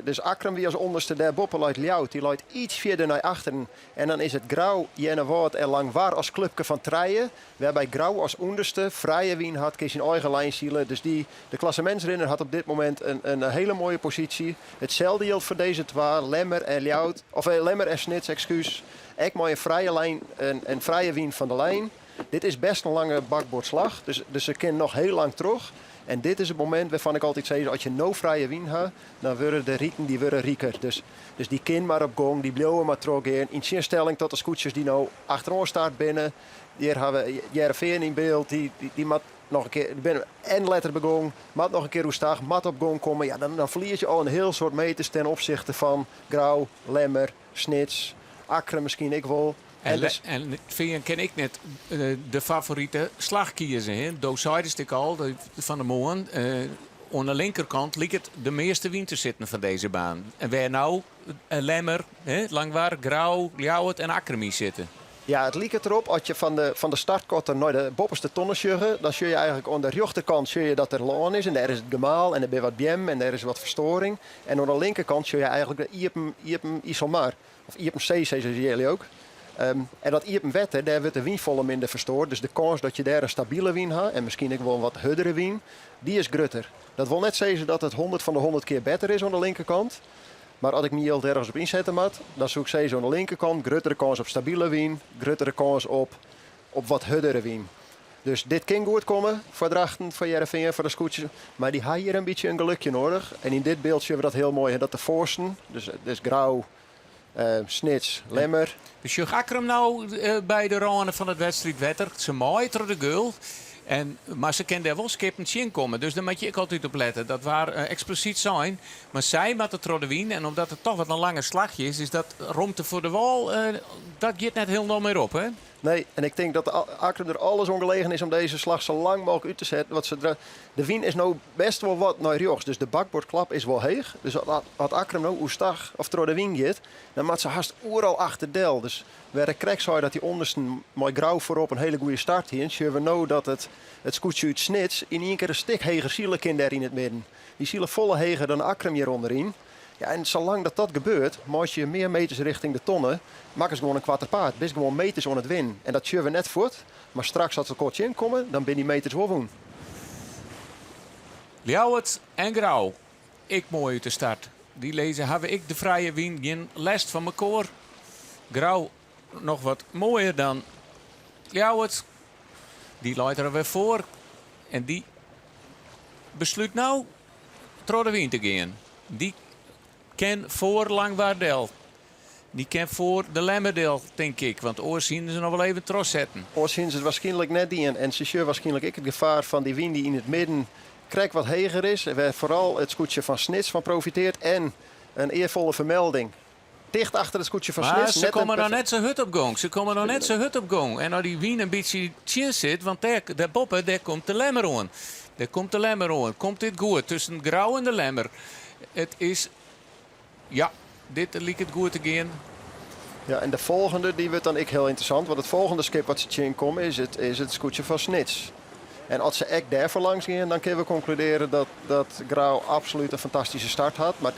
Dus Akram wie als onderste der boppen luidt Ljout. Die luidt iets verder naar achteren. En dan is het grauw, Jenne Woord en Langwaar als clubje van Trijen. Waarbij grauw als onderste vrije wien had, kies in eigen lijn zielen. Dus de klassementsrenner had op dit moment een hele mooie positie. Hetzelfde geldt voor deze twee, Lemmer en Ljout. Of Lemmer en Snits, excuus. Ek mooi een vrije lijn, een vrije wien van de lijn. Dit is best een lange bakbordslag, dus ze kunnen nog heel lang terug. En dit is het moment waarvan ik altijd zeg, als je no vrije wien hebt, dan worden de rieken die worden rieker. Dus die kind maar op gong, die blijven maar terug in. In stelling tot de scootjes die nou achterom staat binnen. Hier hebben we Heerenveen in beeld, die moet nog een keer, en letter begon, mat nog een keer hoe staag, mat op gong komen. Ja, dan verlies je al een heel soort meters ten opzichte van Grauw, Lemmer, Snits, Akre misschien ik wel. En Veen ken ik net de favoriete slag kiezen. Dooside is ik al, van de Moon. Aan de linkerkant ligt het de meeste wien te zitten van deze baan. En waar nou Lemmer, Langwaar, Grauw, Ljouwert en Akkermie zitten. Ja, het lijkt erop, als je van de startkorter naar de bopperste tonnen sjuggen, dan zie je eigenlijk aan de rechterkant zie je dat er laan is en daar is het gemaal en er ben wat bjem en daar is wat verstoring. En aan de linkerkant zie je eigenlijk de Iepen Iselmar, of Iepen C, zeggen jullie ook. En dat Iepen wetter, daar wordt de wienvolle minder verstoord. Dus de kans dat je daar een stabiele wien hebt, en misschien ook wel een wat huddere wien, die is grutter. Dat wil net zeggen dat het 100 van de 100 keer beter is aan de linkerkant. Maar als ik me heel ergens op inzetten moet, dan zoek ik ze aan de linkerkant. Gruttere kans op stabiele wien, gruttere kans op wat huddere wien. Dus dit kan goed komen voor Drachten, voor Heerenveen, voor de scootjes. Maar die hebben hier een beetje een gelukje nodig. En in dit beeld zien we dat heel mooi. Dat de voorsten, dus Grauw, Snits, Lemmer. Dus je gaat hem nou bij de ranen van het wedstrijd wetter. Ze maait er de geul. Maar ze kunnen daar wel skipend in komen. Dus daar moet je ook altijd op letten. Dat waar expliciet zijn. Maar zij met het Rodewien. En omdat het toch wat een lange slagje is dat romte voor de wal. Dat gaat net heel nog meer op, hè? Nee, en ik denk dat Akram er alles ongelegen is om deze slag zo lang mogelijk uit te zetten. De wien is nou best wel wat naar rechts. Dus de bakbordklap is wel heeg. Dus als Akram nou hoe stag of door de wien gaat, dan moet ze haast overal achter del. Dus waar ik krijg zou dat die onderste mooi grauw voorop een hele goede start hier. Zien we nou dat het scootje uit Snits in één keer een stuk heger zielen kind daar in het midden. Die zielen volle heger dan Akram hier onderin. Ja, en zolang dat gebeurt, moet je meer meters richting de tonnen. Maak eens gewoon een kwarterpaard. Best gewoon meters aan het win. En dat zien we net voort. Maar straks als we kortje inkomen, dan ben die meters wel woon. Ljouwert en Grauw. Ik mooi uit de start. Die lezen hebben ik de vrije wien. Geen last van mijn koor. Grauw nog wat mooier dan Ljouwert. Die leidt er weer voor. En die besluit nou door de wien te gaan. Die ken voor Langwaardel. Die ken voor de Lemmerdel, denk ik. Want oors zien ze nog wel even trots zetten. Oors zien ze waarschijnlijk net die. En ze zien waarschijnlijk ik het gevaar van die wien die in het midden krijgt wat heger is. Waar vooral het scootje van Snits van profiteert. En een eervolle vermelding. Dicht achter het scootje van Snits. Ze komen dan net zo hut op gang. Ze komen dan net zo hut op gang. En als die wien een beetje chin zit, want daar boppen, daar komt de Lemmer aan. Daar komt de lemmer aan. Komt dit goed tussen Grauw en de lemmer. Het is... Ja, dit liep het goed te gaan. Ja, en de volgende die wordt dan heel interessant. Want het volgende skip wat ze in komen is het scootje van Snits. En als ze echt daarvoor langs gaan, dan kunnen we concluderen dat Grauw absoluut een fantastische start had. Maar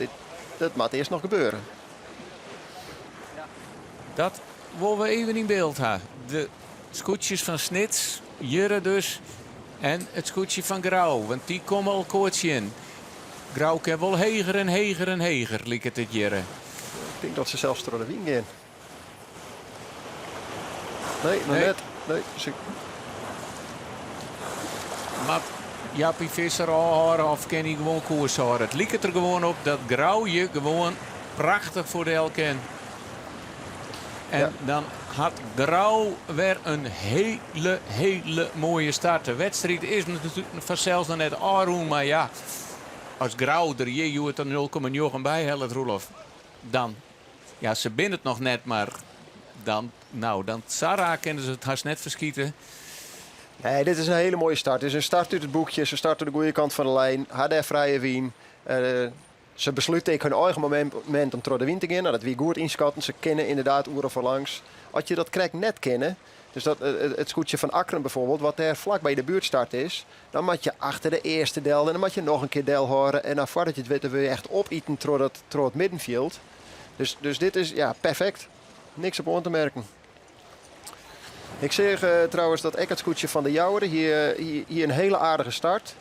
dat moet eerst nog gebeuren. Dat willen we even in beeld hebben. De scootjes van Snits, Jurre dus. En het scootje van Grauw. Want die komen al koortje in. Grauw kan wel heger en heger en heger, liek het Jurre. Ik denk dat ze zelfs door de wien gaan. Nee, nog net. Nee, Maar Jappie Visser aanhouden of kan hij gewoon koers houden? Het lijkt er gewoon op dat Grauw je gewoon prachtig voor de Elken. En dan had Grauw weer een hele mooie start. De wedstrijd is natuurlijk vanzelfs nog net aanroen, maar ja, als Grauw er je het er 0,9 bij helpt, Roelof, dan, ja, ze binnen het nog net, maar dan Sarah kennen ze het haast net verschieten. Nee, dit is een hele mooie start. Het is een start uit het boekje. Ze starten de goede kant van de lijn. Hadden vrije wien. Ze besluiten hun eigen moment om door de wien te gaan. Nou, dat wie goed inschatten. Ze kennen inderdaad oeren voorlangs. Als je dat krijgt net kennen. Dus dat, het scootje van Akkeren bijvoorbeeld, wat daar vlak bij de buurtstart is. Dan moet je achter de eerste del en dan moet je nog een keer del horen. En dan voordat je het weet, dan wil je echt opeten door het middenveld. Dus dit is ja, perfect. Niks op aan te merken. Ik zeg trouwens dat ik het scootje van de Jouwer hier een hele aardige start.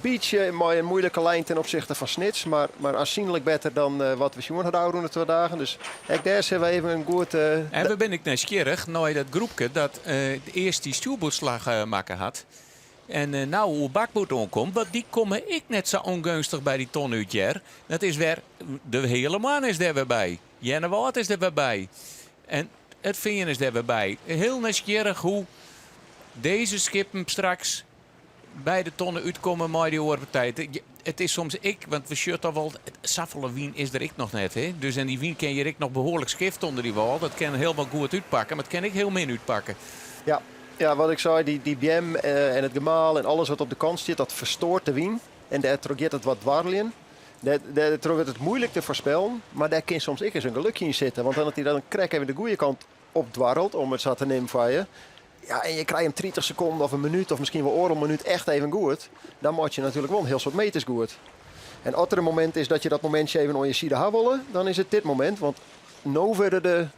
Beetje een moeilijke lijn ten opzichte van Snits, maar aanzienlijk beter dan wat we zien hadden de 2 dagen. Dus daar hebben we even een goed... En we ben ik nieuwsgierig naar dat groepje dat eerst die stuurbootslag maken had. En nou hoe bakboot omkomt, want die komen ik net zo ongunstig bij die ton uit jaar. Dat is weer, de hele man is er weer bij. Jenne Wout is er weer bij. En het Veen is er weer bij. Heel nieuwsgierig hoe deze skippen straks bij de tonnen uitkomen met die oorpartij. Het is soms want we shirt al wel, saffele wien is er ik nog net. Hè? Dus en die wien ken je ik nog behoorlijk skift onder die wal. Dat kan heel wat goed uitpakken, maar dat kan ik heel min uitpakken. Ja, wat ik zei, die BM en het gemaal en alles wat op de kant zit, dat verstoort de wien. En daar probeert het wat dwarrelen. Daar probeert het moeilijk te voorspellen, maar daar kan soms ik eens een gelukje in zitten. Want dan dat hij dan een krek even de goede kant opdwarrelt, om het zo te nemen van je. Ja, en je krijgt hem 30 seconden of een minuut of misschien wel een minuut echt even goed. Dan moet je natuurlijk wel een heel soort meters goed. En als er een moment is dat je dat momentje even op je side gaat willen, dan is het dit moment. Want nou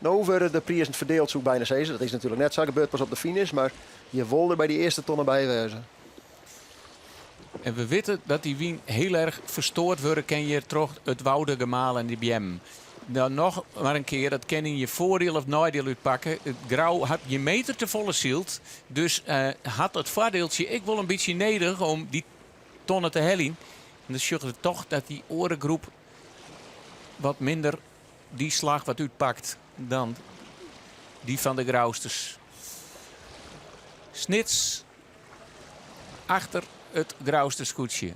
worden de prijzen verdeeld zo bijna zeker. Dat is natuurlijk net zo gebeurd pas op de finish, maar je wilde bij die eerste tonnen bijwezen. En we weten dat die wien heel erg verstoord wordt. Ken je terug het Woude gemaal en die BM. Dan nog maar een keer, dat kan in je voordeel of nadeel uitpakken. Het Grauw had je meter te volle zield. Dus had het voordeeltje ik wil een beetje nederig om die tonnen te hellen. En dan zorgen we toch dat die orengroep wat minder die slag wat uitpakt dan die van de Grauwsters. Snits achter het Grauwste scootje.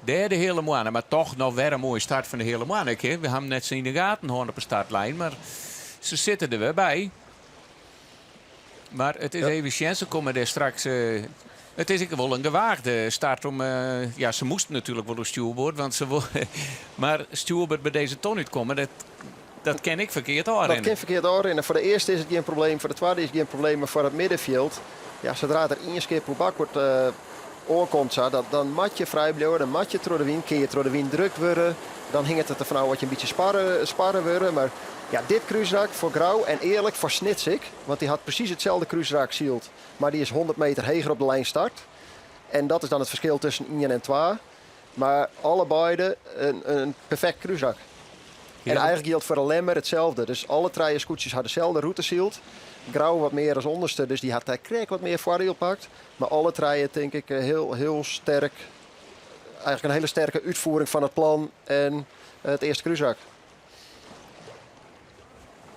Derde hele moane, maar toch nog weer een mooie start van de hele moane. We hebben net zo in de gaten gewoon op een startlijn, maar ze zitten er weer bij. Maar het is even chance, ze komen er straks... het is wel een gewaagde start om... ja, ze moesten natuurlijk wel door stuurboord, want maar stuurboord bij deze ton uitkomen, dat ken ik verkeerd aanrennen. Dat kan verkeerd aanrennen. Voor de eerste is het geen probleem, voor de tweede is het geen probleem, maar voor het middenveld... Ja, zodra er één skip op bak wordt... oorkomt, dan mat je vrij blijven, dan mat je door de wind, kun je door de wind druk worden. Dan hing het ervan af wat je een beetje sparren worden. Maar ja, dit kruisraak voor Grauw en eerlijk voor Snitsik, want die had precies hetzelfde kruisraak zield, maar die is 100 meter heger op de lijn start. En dat is dan het verschil tussen 1 en 2. Maar allebei een perfect kruisraak. Ja. En eigenlijk geldt voor de lemmer hetzelfde. Dus alle 3 scootjes hadden dezelfde route zield. Grauw wat meer als onderste, dus die had daar kreeg wat meer voordeel pakt. Maar alle 3 denk ik heel sterk. Eigenlijk een hele sterke uitvoering van het plan en het eerste kruisraak.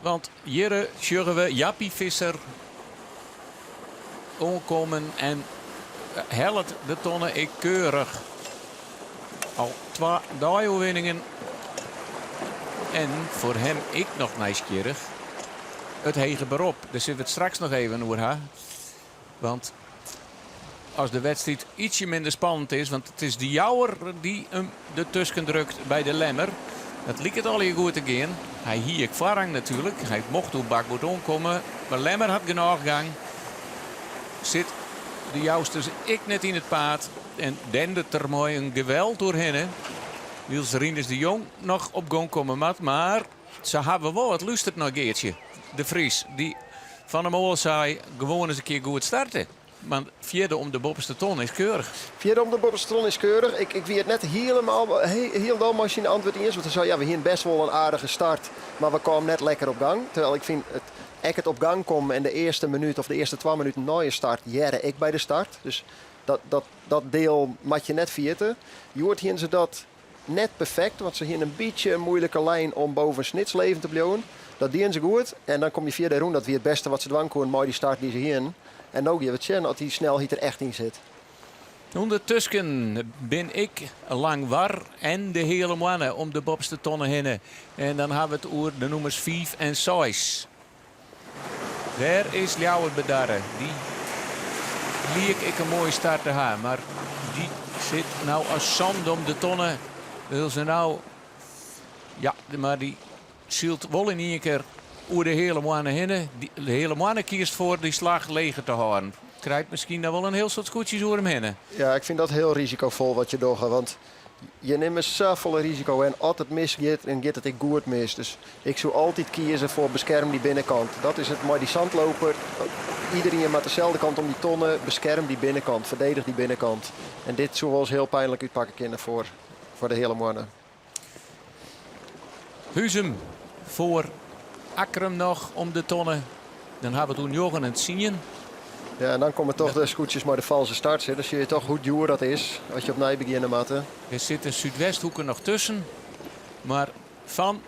Want hier zullen we Jappie Visser omkomen en helpt de tonnen ik keurig. Al 2 overwinningen. En voor hem ik nog nieuwsgierig. Het hege berop. Daar zullen we het straks nog even over hebben. Want als de wedstrijd ietsje minder spannend is. Want het is de Jouwer die hem ertussen drukt bij de Lemmer. Dat liep het al hier goed te gaan. Hij hier Varang natuurlijk. Hij mocht op bakboord omkomen. Maar Lemmer had genoeg gang. Zit de Jousters ik net in het paard. En dendert er mooi een geweld doorheen. Wils Rinus de Jong nog op gang komen mat. Maar ze hebben wel het luistert nog een keertje. De Vries die van hem al zei gewoon eens een keer goed starten. Maar vierde om de bovenste ton is keurig. Vierde om de bovenste ton is keurig. Ik weet het net helemaal machine antwoord in is. Want hij zei, ja, we hier best wel een aardige start. Maar we kwamen net lekker op gang. Terwijl ik vind, het op gang komen en de eerste minuut of de eerste 2 minuten na je start, jere ik bij de start. Dus dat deel mat je net vierde. Je hoort hier ze dat net perfect. Want ze hier een beetje een moeilijke lijn om boven Snits leven te blijven. Dat dienen ze goed. En dan kom je vierde round. Dat weer het beste wat ze dwang kon. Maar die start die ze hier in. En ook je wat zien dat die snelheid er echt in zit. Ondertussen ben ik lang war en de hele mannen om de bovenste tonnen heen. En dan hebben we het over de nummers 5 en 6. Daar is Ljouwer bedarren. Die liek ik een mooie start te hebben. Maar die zit nou als zand om de tonnen. Wil ze nou... Ja, maar die zielt wel in één keer over de hele mannen heen. De hele mannen kiest voor die slag leger te houden. Krijgt misschien dan wel een heel soort scootjes over hem heen. Ja, ik vind dat heel risicovol wat je doet. Want je neemt zoveel risico en altijd misgeet en gaat het ik goed mis. Dus ik zou altijd kiezen voor bescherm die binnenkant. Dat is het, maar die zandloper, iedereen met dezelfde kant om die tonnen, bescherm die binnenkant, verdedig die binnenkant. En dit zou wel eens heel pijnlijk uitpakken kunnen voor de hele mannen. Huzum voor Akkerum nog om de tonnen. Dan hebben we toen Jochen en het zien. Ja, en dan komen toch de scootjes maar de valse starts. Dan zie je toch hoe duur dat is als je op Nij beginnen matten. Er zitten Zuidwesthoeken nog tussen. Maar van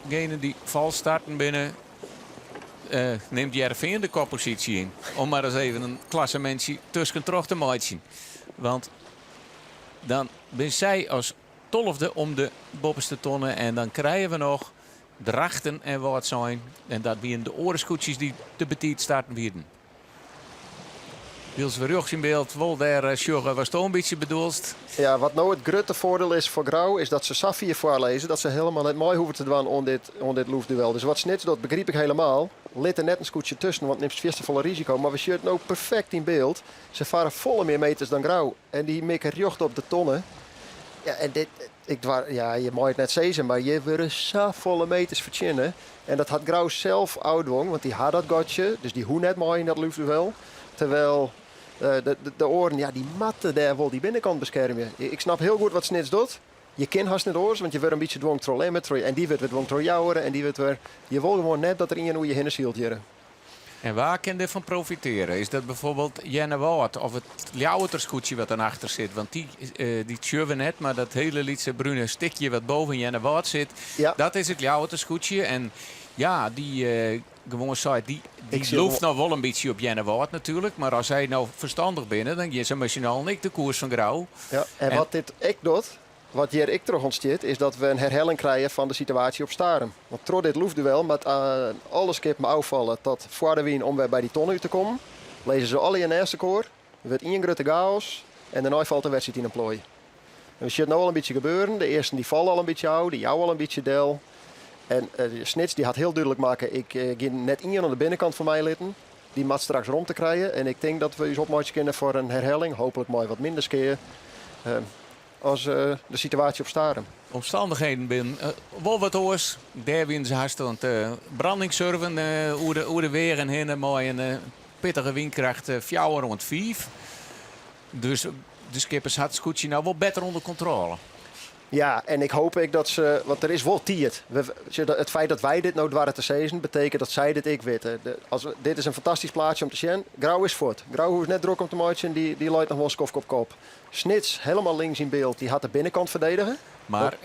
degenen die vals starten binnen... neemt JRV de koppositie in. Om maar eens even een klassementje tussen terug te maken. Want dan ben zij als 12e om de bovenste tonnen. En dan krijgen we nog Drachten en wat zijn. En dat zijn de oorenscootjes die te betiet starten werden. Wils Verjocht in beeld, wel daar Sjogge was toch een beetje bedoeld. Ja, wat nou het grote voordeel is voor Grauw is dat ze Safir voorlezen. Dat ze helemaal net mooi hoeven te doen on dit loefduel. Dus wat Snits doet, begreep ik helemaal. Lit er net een scootje tussen, want het neemt het volle risico. Maar we zien het nou perfect in beeld. Ze varen volle meer meters dan Grauw. En die mikken rjocht op de tonnen. Ja, en dit, je mag het net zeggen, maar je wil zo volle meters verzinnen. En dat had Grauw zelf oudwong, want die had dat gotje. Dus die hoe net mooi in dat loefduel. Terwijl de oren, ja, die matten daar wel die binnenkant beschermen. Ik snap heel goed wat Snits doet. Je kent haast niet oors, want je wordt een beetje dwong door Lemmer. En die wordt weer dwong door Jouweren. En die wordt weer... Je wil gewoon net dat er in hoe je heen zielt hier. En waar kan je van profiteren? Is dat bijvoorbeeld Jenne Wout of het Ljouwerterscootje wat daarachter zit? Want die tjuwen net, maar dat hele Lietse brune stikje wat boven Jenne Wout zit, ja. Dat is het Ljouwerterscootje. En ja, die gewoon zei, die loopt nou wel een beetje op Jenne Wout natuurlijk. Maar als hij nou verstandig binnen, dan is hij misschien al niet de koers van Grauw. Ja, en wat dit ik doet, wat hier ik terug ontsteert, is dat we een herhaling krijgen van de situatie op Starem. Want door dit loefduel met alle skip me afvallen tot voor de wien om weer bij die ton uit te komen, lezen ze alle in eerste koor, er wordt één grote chaos en daarna valt de wedstrijd in een plooi. En we zien het nou al een beetje gebeuren. De eerste die vallen al een beetje oud, die jou al een beetje del. En Snits die had heel duidelijk maken, ik ga net één aan de binnenkant van mij litten. Die mat straks rond te krijgen. En ik denk dat we ons opmaatje kunnen voor een herhaling, hopelijk mooi wat minder skeer. Als de situatie op Starem. Omstandigheden binnen. Wel wat oors. Daar winnen ze hartstikke aan het brandingsurven. Hoe de weer en heen. Mooi een pittige windkracht. 4,5. Dus de skippers had het scootje nou wel beter onder controle. Ja, en ik hoop dat ze... Want er is wel tiert. Het feit dat wij dit nou dwaren te sezen, betekent dat zij dit ik weten. Dit is een fantastisch plaatsje om te zien. Grauw is voort. Grauw is net druk om te maken. Die leidt nog wel skof op kop. Snits, helemaal links in beeld. Die had de binnenkant verdedigen. Maar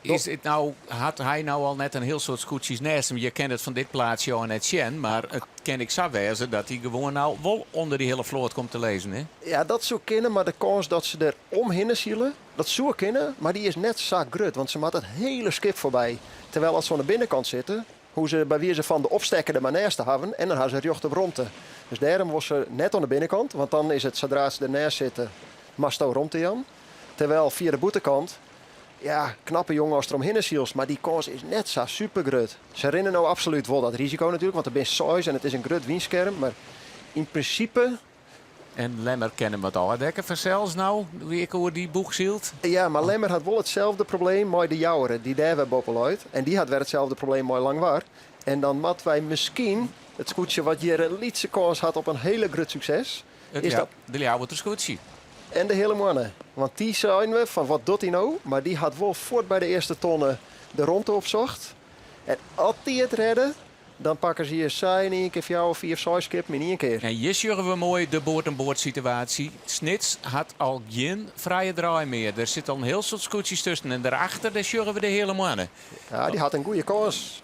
is het nou, had hij nou al net een heel soort scootjes naast hem? Je kent het van dit plaatsje al net zien. Maar het ken ik zo wezen dat hij gewoon nou wel onder die hele vloot komt te lezen. Hè? Ja, dat zou kunnen. Maar de kans dat ze er omheen zielen, dat zou kunnen. Maar die is net zo grut. Want ze maakt het hele skip voorbij. Terwijl als ze aan de binnenkant zitten, hoe ze bij wie ze van de opstekker de naast te hebben en dan hebben ze recht op rondte. Dus daarom was ze net aan de binnenkant, want dan is het zodra ze ernaast zitten, masto rondte Jan. Terwijl via de boetekant, ja, knappe jongen als er omheen ziels, maar die kans is net zo super grut. Ze rennen nou absoluut wel dat risico natuurlijk, want er is saus en het is een grut wienskerm, maar in principe. En Lemmer kennen we het al. Dekker vanzelfs nou, wie ik hoor die boeg zielt. Ja, maar Lemmer had wel hetzelfde probleem met de jouweren die daar hebben boppen uit. En die had weer hetzelfde probleem met Langwaar. En dan mat wij misschien het scootje wat hier een lietse kans had op een hele groot succes. De jouwere scootje. En de hele mannen. Want die zijn we van wat doet hij nou? Maar die had wel voort bij de eerste tonnen de ronde opzocht. En als die het redden, dan pakken ze hier saai in één keer voor jou of 4 of 6 skip in één keer. En hier zorgen we mooi de boord-en-boord situatie. Snits had al geen vrije draai meer. Er zit al een heel soort scootjes tussen. En daarachter daar zorgen we de hele mannen. Ja, die had een goede kans.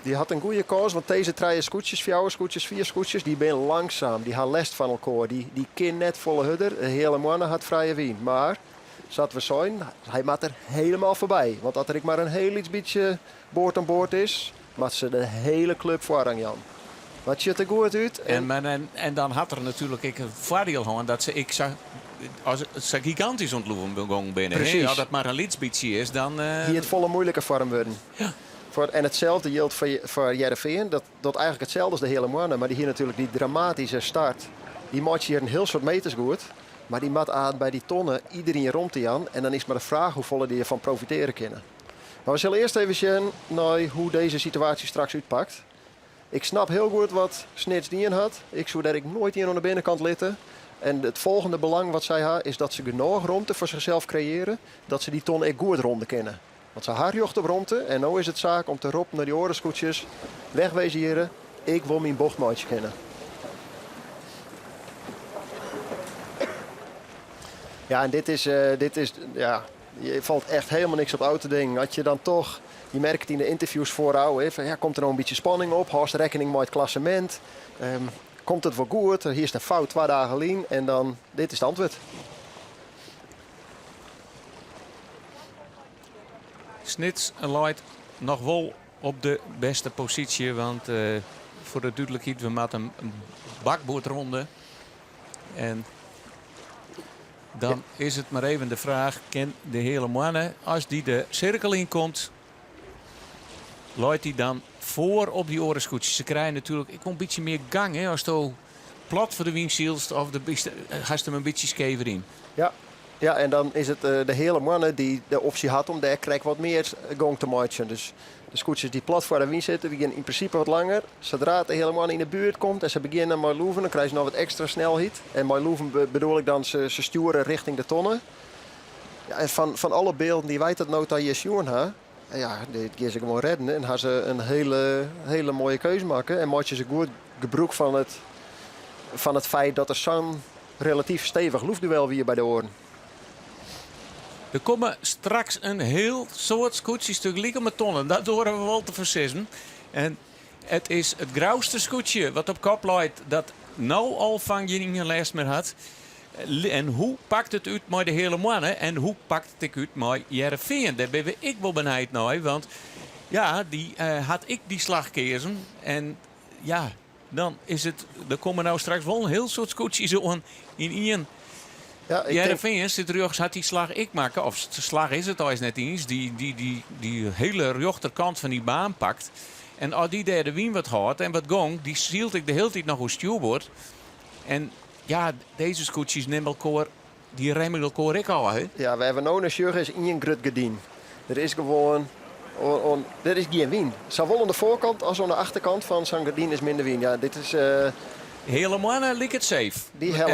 Die had een goede kans, want deze 3 scootjes, 4 scootjes, 4 scootjes, die zijn langzaam. Die gaan lest van elkaar. Die kind net volle hudder. De hele mannen had vrije wien. Maar, zat we zijn, hij maakt er helemaal voorbij. Want als er maar een heel iets beetje boord aan boord is, maakt ze de hele club voorrang, Jan. Wat ziet er goed uit. En dan had er natuurlijk een voordeel gewoon dat als ze gigantisch ontloeven binnen. Precies. Als dat maar een lietsbietje is, dan. Hier het volle moeilijker voor hem worden. Ja. En hetzelfde geldt voor Jereveen. Dat eigenlijk hetzelfde als de hele mannen. Maar die hier natuurlijk die dramatische start. Die maakt hier een heel soort meters goed. Maar die maakt aan bij die tonnen iedereen rond die aan. En dan is maar de vraag hoe volle die ervan profiteren kunnen. Maar we zullen eerst even zien naar hoe deze situatie straks uitpakt. Ik snap heel goed wat Snits dien had. Ik zou dat ik nooit hier aan de binnenkant litten. En het volgende belang wat zij had is dat ze genoeg ruimte voor zichzelf creëren. Dat ze die ton echt goed ronden kennen. Want ze haar jocht op rondte en nu is het zaak om te roepen naar die orenscootjes. Wegwezen heren, ik wil mijn bochtmaatje kennen. Ja, en dit is, ja, je valt echt helemaal niks op auto dingen. Had je dan toch, je merkt het in de interviews voorhouden, van, ja, komt er nou een beetje spanning op, houdt rekening met het klassement. Komt het wel goed, hier is een fout 2 dagen lien en dan, dit is het antwoord. Snits leidt nog wel op de beste positie. Want voor de duidelijkheid, we maken een bakboordronde. En dan is het maar even de vraag, ken de hele mannen, als die de cirkel in komt, leidt hij dan voor op die orenscootjes. Ze krijgen natuurlijk een beetje meer gang, hè, als je plat voor de windshield of gaat hem een beetje skever in. Ja. Ja, en dan is het de hele mannen die de optie had om daar krijg wat meer gang te maken. Dus de scootjes die plat voor de wind zitten, die gaan in principe wat langer. Zodra de hele man in de buurt komt en ze beginnen met loeven, dan krijgen ze nog wat extra snelheid. En met loeven bedoel ik dan ze sturen richting de tonnen. Ja, en van alle beelden die wij tot nota hier zien hebben, ja, dit gaan ze gewoon redden. En gaan ze een hele mooie keuze maken. En maak je ze goed gebruik van het feit dat er zo'n relatief stevig loefduel weer bij de oren. Er komen straks een heel soort scootjes tegelijk met tonnen. Dat horen we wel te versissen. En het is het grauwste scootje wat op kop leidt dat nou al van geen les meer had. En hoe pakt het uit met de hele mannen en hoe pakt het uit met Jereveen? Daar ben ik wel benieuwd naar, want ja, die had ik die slagkeersen. En ja, dan is het, er komen nou straks wel een heel soort scootjes in één. Ja, Jereveen zit rechts had die slag ik maken. Of de slag is het al eens net eens. Die hele rechterkant van die baan pakt. En als die derde wien wat had en wat gong, die zielt ik de hele tijd nog hoe stuurboord. En ja, deze scootjes nemen elkaar, die remmen elkaar ik al. Hè? Ja, we hebben nou een sjurg is in een grut gedien. Er is gewoon, er is geen wien. Zowel aan de voorkant als aan de achterkant van zo'n gardien is minder wien. Ja, dit is... Helemaal lijkt het safe.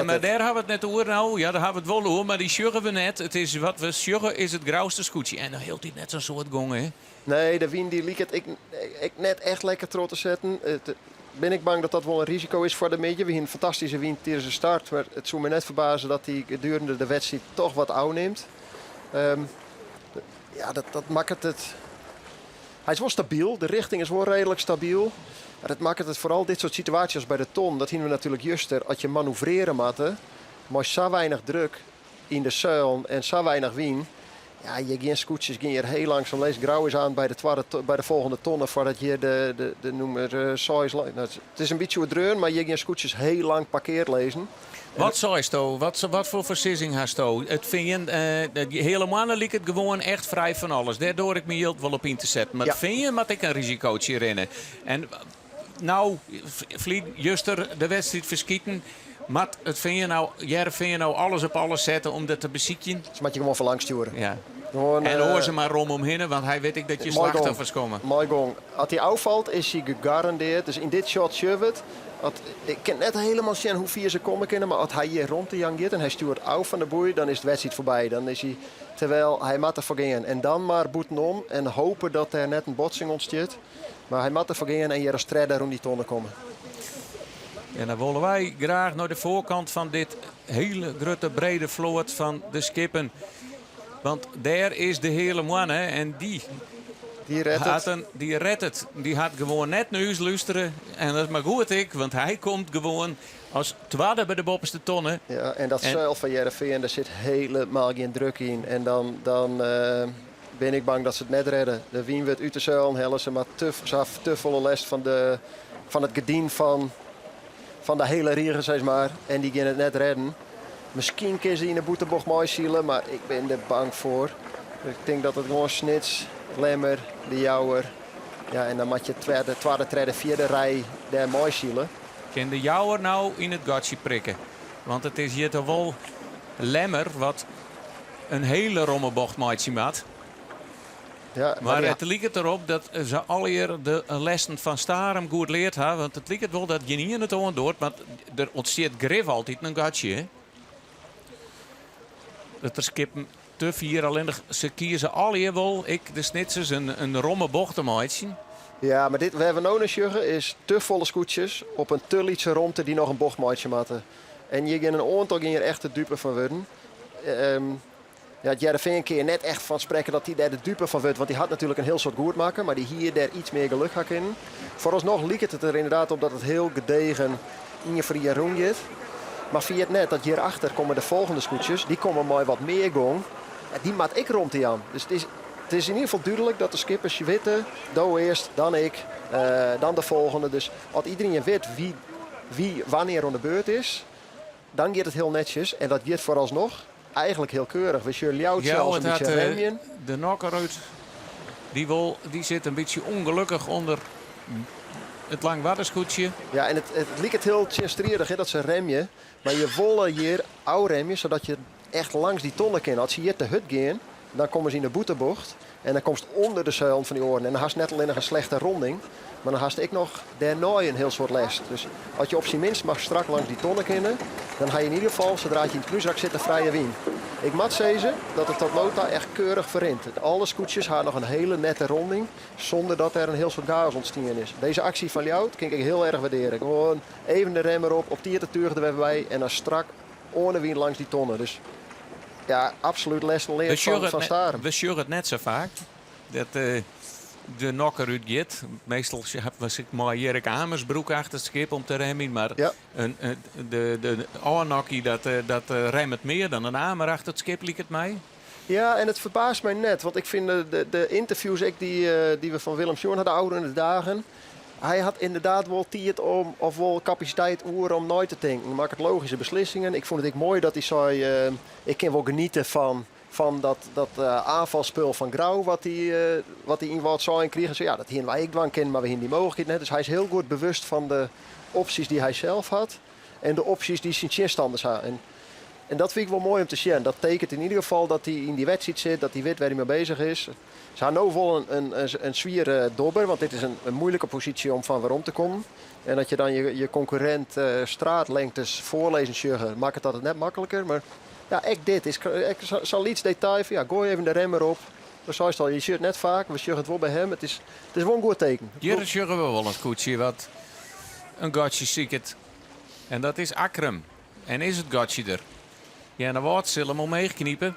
Maar daar hebben we het net over. Nou, ja, daar hebben we het wel over. Maar die sjuggen we net. Het is wat we sjuggen is het grauwste scootje. En dan hield hij net zo'n soort gong, hè? Nee, de wien die liet het ik net echt lekker trots te zetten. Ben ik bang dat dat wel een risico is voor de media. We hebben een fantastische wien tijdens de start. Maar het zou me net verbazen dat hij gedurende de wedstrijd toch wat ouw neemt. Ja, dat maakt het... Hij is wel stabiel. De richting is wel redelijk stabiel. Maar dat maakt het vooral dit soort situaties als bij de ton. Dat zien we natuurlijk juster. Als je manoeuvreren matte, maar zo weinig druk in de zuil en zo weinig wien. Ja, je geen scootjes, ging je heel langzaam lezen. Grauw is aan bij de volgende tonnen voordat je de nummer 6 leest. Nou, het is een beetje dreun, maar je geen scootjes heel lang parkeerd lezen. Wat zei je? Wat voor versissing had je? Het vind je, helemaal liep het gewoon echt vrij van alles. Daardoor ik me hield wel op in te zetten. Maar vind je, dat ik een risicootje rennen. En nou, Vliet, juster de wedstrijd verschieten. Maar vind je nou alles op alles zetten om dat te bezieken? Dus moet je gewoon verlang sturen. Ja. Gewoon, en hoor ze maar omheen, want hij weet ik dat je slachtoffers komen. Mooi gong. Als hij uitvalt, is hij gegarandeerd. Dus in dit shot Sjövet. Ik ken net helemaal zien hoe vier ze komen kunnen, maar als hij hier rond de jang gaat en hij stuurt uit van de boei, dan is de wedstrijd voorbij. Dan is hij, terwijl hij moet ervoor gaan. En dan maar boeten om en hopen dat er net een botsing ontstaat. Maar hij moet ervoor gaan en hier een strijder om die tonnen komen. En dan willen wij graag naar de voorkant van dit hele grote brede vloot van de Skippen. Want daar is de hele man en die redt het. Die had gewoon net naar ons luisteren. En dat is maar goed want hij komt gewoon als tweede bij de bovenste tonnen. Ja, en dat zelf van Heerenveen, daar zit helemaal geen druk in. En dan ben ik bang dat ze het net redden. De Wien wordt uit de zuil, hellen ze maar te volle last van het gedien van de hele regen, zeg maar. En die gaan het net redden. Misschien kunnen ze in de boetebocht mooi zielen, maar ik ben er bang voor. Ik denk dat het gewoon Snits, Lemmer, de Jouwer. Ja, en dan moet je tweede, derde, vierde rij daar mooi zielen. Kan de Jouwer nou in het gatje prikken? Want het is hier toch wel Lemmer wat een hele rommebocht maatje maakt. Ja, maar het lijkt erop dat ze alweer de lessen van Starum goed leert hebben. Want het lijkt wel dat je niet in het oor doet, maar er ontstaat grif altijd een gatje. Hè? Dat er skippen te vier, alleen ze kiezen alweer wel, de Snitsers, een rommebocht te maken. Ja, maar we hebben nou een juggen is te volle scootjes op een te lietse romte die nog een bochtmaatje matten. En je gaat een aantal ging je echt de dupe van worden. Ja, het Heerenveen kun je net echt van spreken dat hij daar de dupe van wordt. Want die had natuurlijk een heel soort goed maken, maar die hier daar iets meer geluk gaat in. Vooralsnog liep het er inderdaad op dat het heel gedegen in je vrije roem gaat. Maar via het net dat hierachter komen de volgende scootjes, die komen mooi wat meer gong. En die maat ik rond die aan. Dus het is in ieder geval duidelijk dat de skippers je weten, doe eerst, dan ik, dan de volgende. Dus als iedereen weet wie wanneer aan de beurt is, dan gaat het heel netjes. En dat gaat vooralsnog eigenlijk heel keurig. We zullen jou zelfs een beetje remmen. De knocker uit, die zit een beetje ongelukkig onder het langwaterscootje. Ja, en het lijkt het heel tjenstrierig dat ze remmen. Maar je wil hier oude remmen, zodat je echt langs die tonnen kan. Als ze hier te hut gaan, dan komen ze in de boetebocht. En dan komt het onder de zuilen van die oren. En dan haast net alleen nog een slechte ronding. Maar dan haast ik nog daarna een heel soort les. Dus als je op zijn minst mag strak langs die tonnen kunnen, dan ga je in ieder geval, zodra je in het kruisrak zit, een vrije wien. Ik moet zeggen dat het tot nota echt keurig verrint. Alle scootjes hadden nog een hele nette ronding, zonder dat er een heel soort chaos ontstaan is. Deze actie van jou kan ik heel erg waarderen. Gewoon even de rem erop, op die te turen er bij en dan strak ohne wien langs die tonnen. Dus ja, absoluut lessen leren van Starum. We sjuren het net zo vaak. Dat de nokker uit gaat. Meestal was ik maar Jerk Amersbroek achter het schip om te remmen. Maar ja. de oornokkie dat remt het meer dan een Amer achter het schip, liep het mij. Ja, en het verbaast mij net. Want ik vind de interviews die we van Willem Sjoen hadden, ouder in de dagen. Hij had inderdaad wel tijd om, of wel capaciteit om nooit te denken. Maak het logische beslissingen. Ik vond het mooi dat hij zei, ik kan wel genieten van dat aanvalspul van Grauw wat hij in wat zou kreeg. Ja, dat hier wij ik dwang kennen, maar we hier die mogelijkheid net. Dus hij is heel goed bewust van de opties die hij zelf had en de opties die zijn tegenstanders hadden. En dat vind ik wel mooi om te zien. Dat tekent in ieder geval dat hij in die wedstrijd zit, dat hij weet waar hij mee bezig is. Ze hebben nu wel een zwier dobber, want dit is een moeilijke positie om van waarom te komen. En dat je dan je concurrent straatlengtes voorlezen sjuggen, maakt het net makkelijker. Maar ja, ik zal iets detail van, ja, gooi even de remmer op. Zoals je al, je sjuggt net vaak, we sjuggen het wel bij hem. Het is wel een goed teken. Hier sjuggen we wel een koetsje wat een gatje ziet. En dat is Akram. En is het gatje er? Ja, dan wordt ze hem al meegekniepen.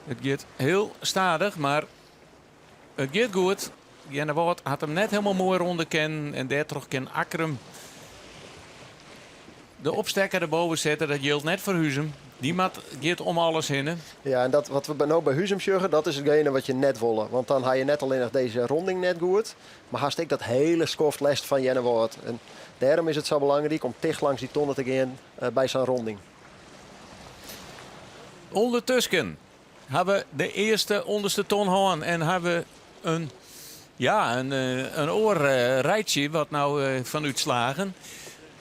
Het gaat heel stadig, maar het gaat goed. Jenne Wout had hem net helemaal mooi rondeken. En daar terug kan Akram de opstekker erboven zetten. Dat geldt net voor Huzem. Die mat gaat om alles heen. Hè? Ja, en dat wat we nou bij Huzum zeggen, dat is hetgene wat je net willen. Want dan ga je net alleen nog deze ronding net goed. Maar haast ik dat hele skoft lest van Jenne wordt. En daarom is het zo belangrijk om dicht langs die tonnen te gaan bij zo'n ronding. Ondertussen hebben we de eerste onderste ton gehad en hebben we een oorrijtje wat nou van uitslagen.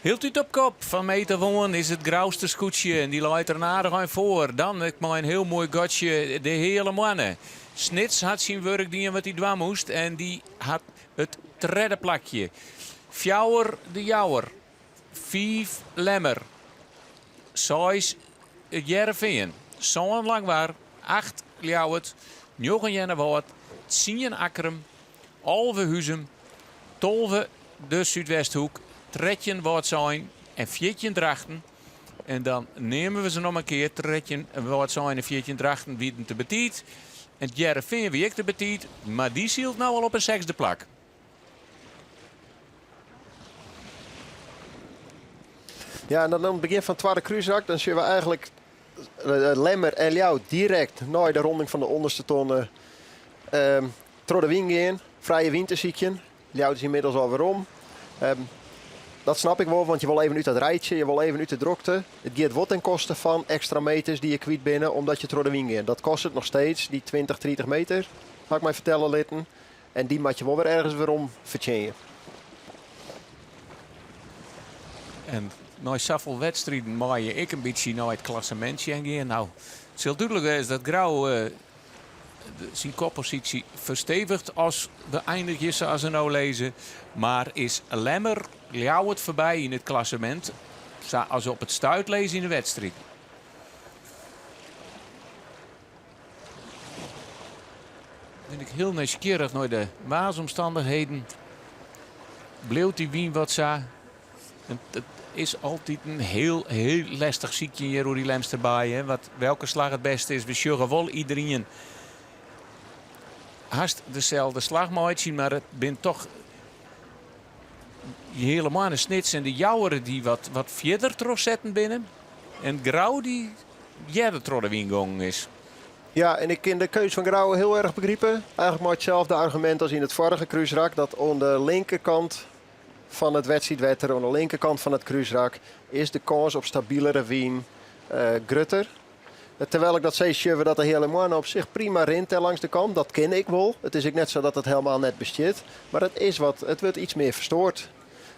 Hield u het op kop. Van meter wonen is het grauwste scootje en die leidt er aardig aan voor. Dan ik maar een heel mooi gotje de hele mannen. Snits had zijn werk die wat hij dwam moest en die had het tredde plakje. Fjouwer de Jouwer. 5 Lemmer. 6 het Jereveen. Zo'n lang waar. 8 Ljouwert. 9 Jennewoord. 10 Akkerum. 11 Huzum. 12 de Zuidwesthoek. 13 wordt zijn en 14 Drachten. En dan nemen we ze nog een keer. 13 wordt zijn en 14 Drachten wie het te betiet. En het Jereveen wie ik te betiet. Maar die zielt nou al op een 6e plak. Ja, en dan aan het begin van het tweede kruisrak, dan zien we eigenlijk Lemmer en Ljouw direct naar de ronding van de onderste tonnen door de wind gaan. Vrije winterziekje. Ljouw is inmiddels al weer om. Dat snap ik wel, want je wil even uit dat rijtje, je wil even uit de drokte. Het gaat wat ten koste van extra meters die je kwijt binnen omdat je door de wind gaat. Dat kost het nog steeds, die 20, 30 meter, mag ik mij vertellen litten. En die moet je wel weer ergens weer om vertjennen. En na zoveel wedstrijden mag je ik een beetje naar het klassementje gaan. Nou, het zal duidelijk zijn dat Grauw zijn koppositie verstevigt als we eindigen zoals ze nou lezen. Maar is Lemmer Ljouwert voorbij in het klassement als we op het stuit lezen in de wedstrijd. Ben ik heel nieuwsgierig naar de maasomstandigheden. Bleef die wien wat za. Het is altijd een heel lastig ziekje hier door die Lemster bij. Hè? Welke slag het beste is. We zullen wel iedereen haast dezelfde slagmaatje, maar het bent toch helemaal een Snits en de Jouweren die wat verder terugzetten binnen. En Grauw die jaren door de wind is. Ja, en ik ken de keuze van Grauw heel erg begrepen. Eigenlijk maar hetzelfde argument als in het vorige kruisrak. Dat aan de linkerkant van het wedstrijdwetter, aan de linkerkant van het kruisrak, is de kans op stabielere wien grutter. Terwijl ik dat steeds we dat de hele man op zich prima rint langs de kant. Dat ken ik wel. Het is ook net zo dat het helemaal net bestiert. Maar het wordt iets meer verstoord.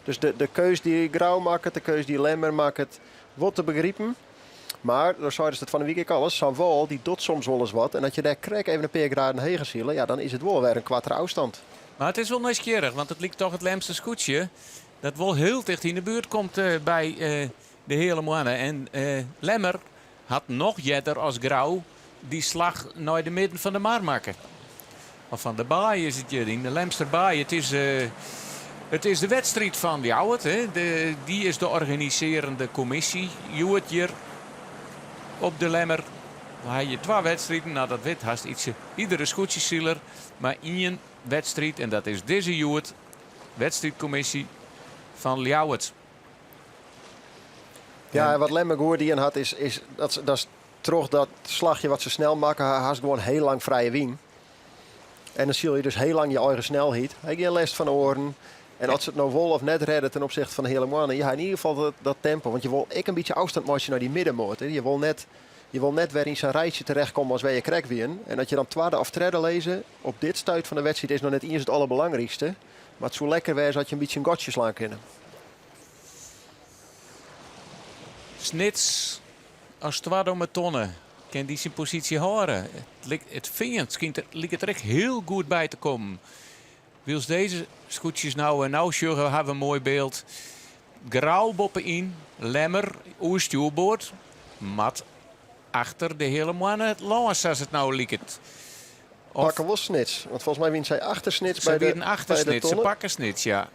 Dus de keus die Grauw maakt, de keus die Lemmer maakt, wordt te begrijpen. Maar, daar zei het van de week alles, zo'n wal die doet soms wel eens wat. En dat je daar krijgt even een paar graden heen zielen, ja, dan is het wel weer een kwartier afstand. Maar het is wel nieuwsgierig, want het lijkt toch het Lemster scootje dat wel heel dicht in de buurt komt bij de hele mannen. En Lemmer had nog jetter als Grauw die slag naar de midden van de maar maken. Of van de baai is het je, in de Lemster baai. Het is de wedstrijd van Ljouwert. Die is de organiserende commissie. Joert hier op de Lemmer. Dan heb je 2 wedstrijden. Nou, dat weet haast ietsje. Iedere scootjeszieler. Maar 1 wedstrijd. En dat is deze Joert. Wedstrijdcommissie van Ljouwert. Ja, en wat Lemmer goed die had is dat is toch dat slagje wat ze snel maken. Haast gewoon heel lang vrije wien. En dan zie je dus heel lang je eigen snelheid. Heb je les van de oren. En als ze het nou wel of net redden ten opzichte van de hele mannen, je hebt in ieder geval dat tempo. Want je wil een beetje afstand maken naar die middenmoot. Je wil net weer in zijn rijtje terechtkomen als wij je krijgt weer. En dat je dan tweede of derde lezen op dit stuit van de wedstrijd is nog net eens het allerbelangrijkste. Maar het zou lekker wezen dat je een beetje een gotje slaan kunnen. Snits als 2 met tonnen kan die zijn positie houden. Het vindt lijkt er echt heel goed bij te komen. Wils deze scootjes nou sjuggen, hebben we een mooi beeld. Grauw boppen in, Lemmer, oerstuurboord. Mat achter de hele mannen het los als het nou lijkt. Pakken wel Snits, want volgens mij wint zij achter Snits bij de tonnen. Ze pakken pakken Snits, ja.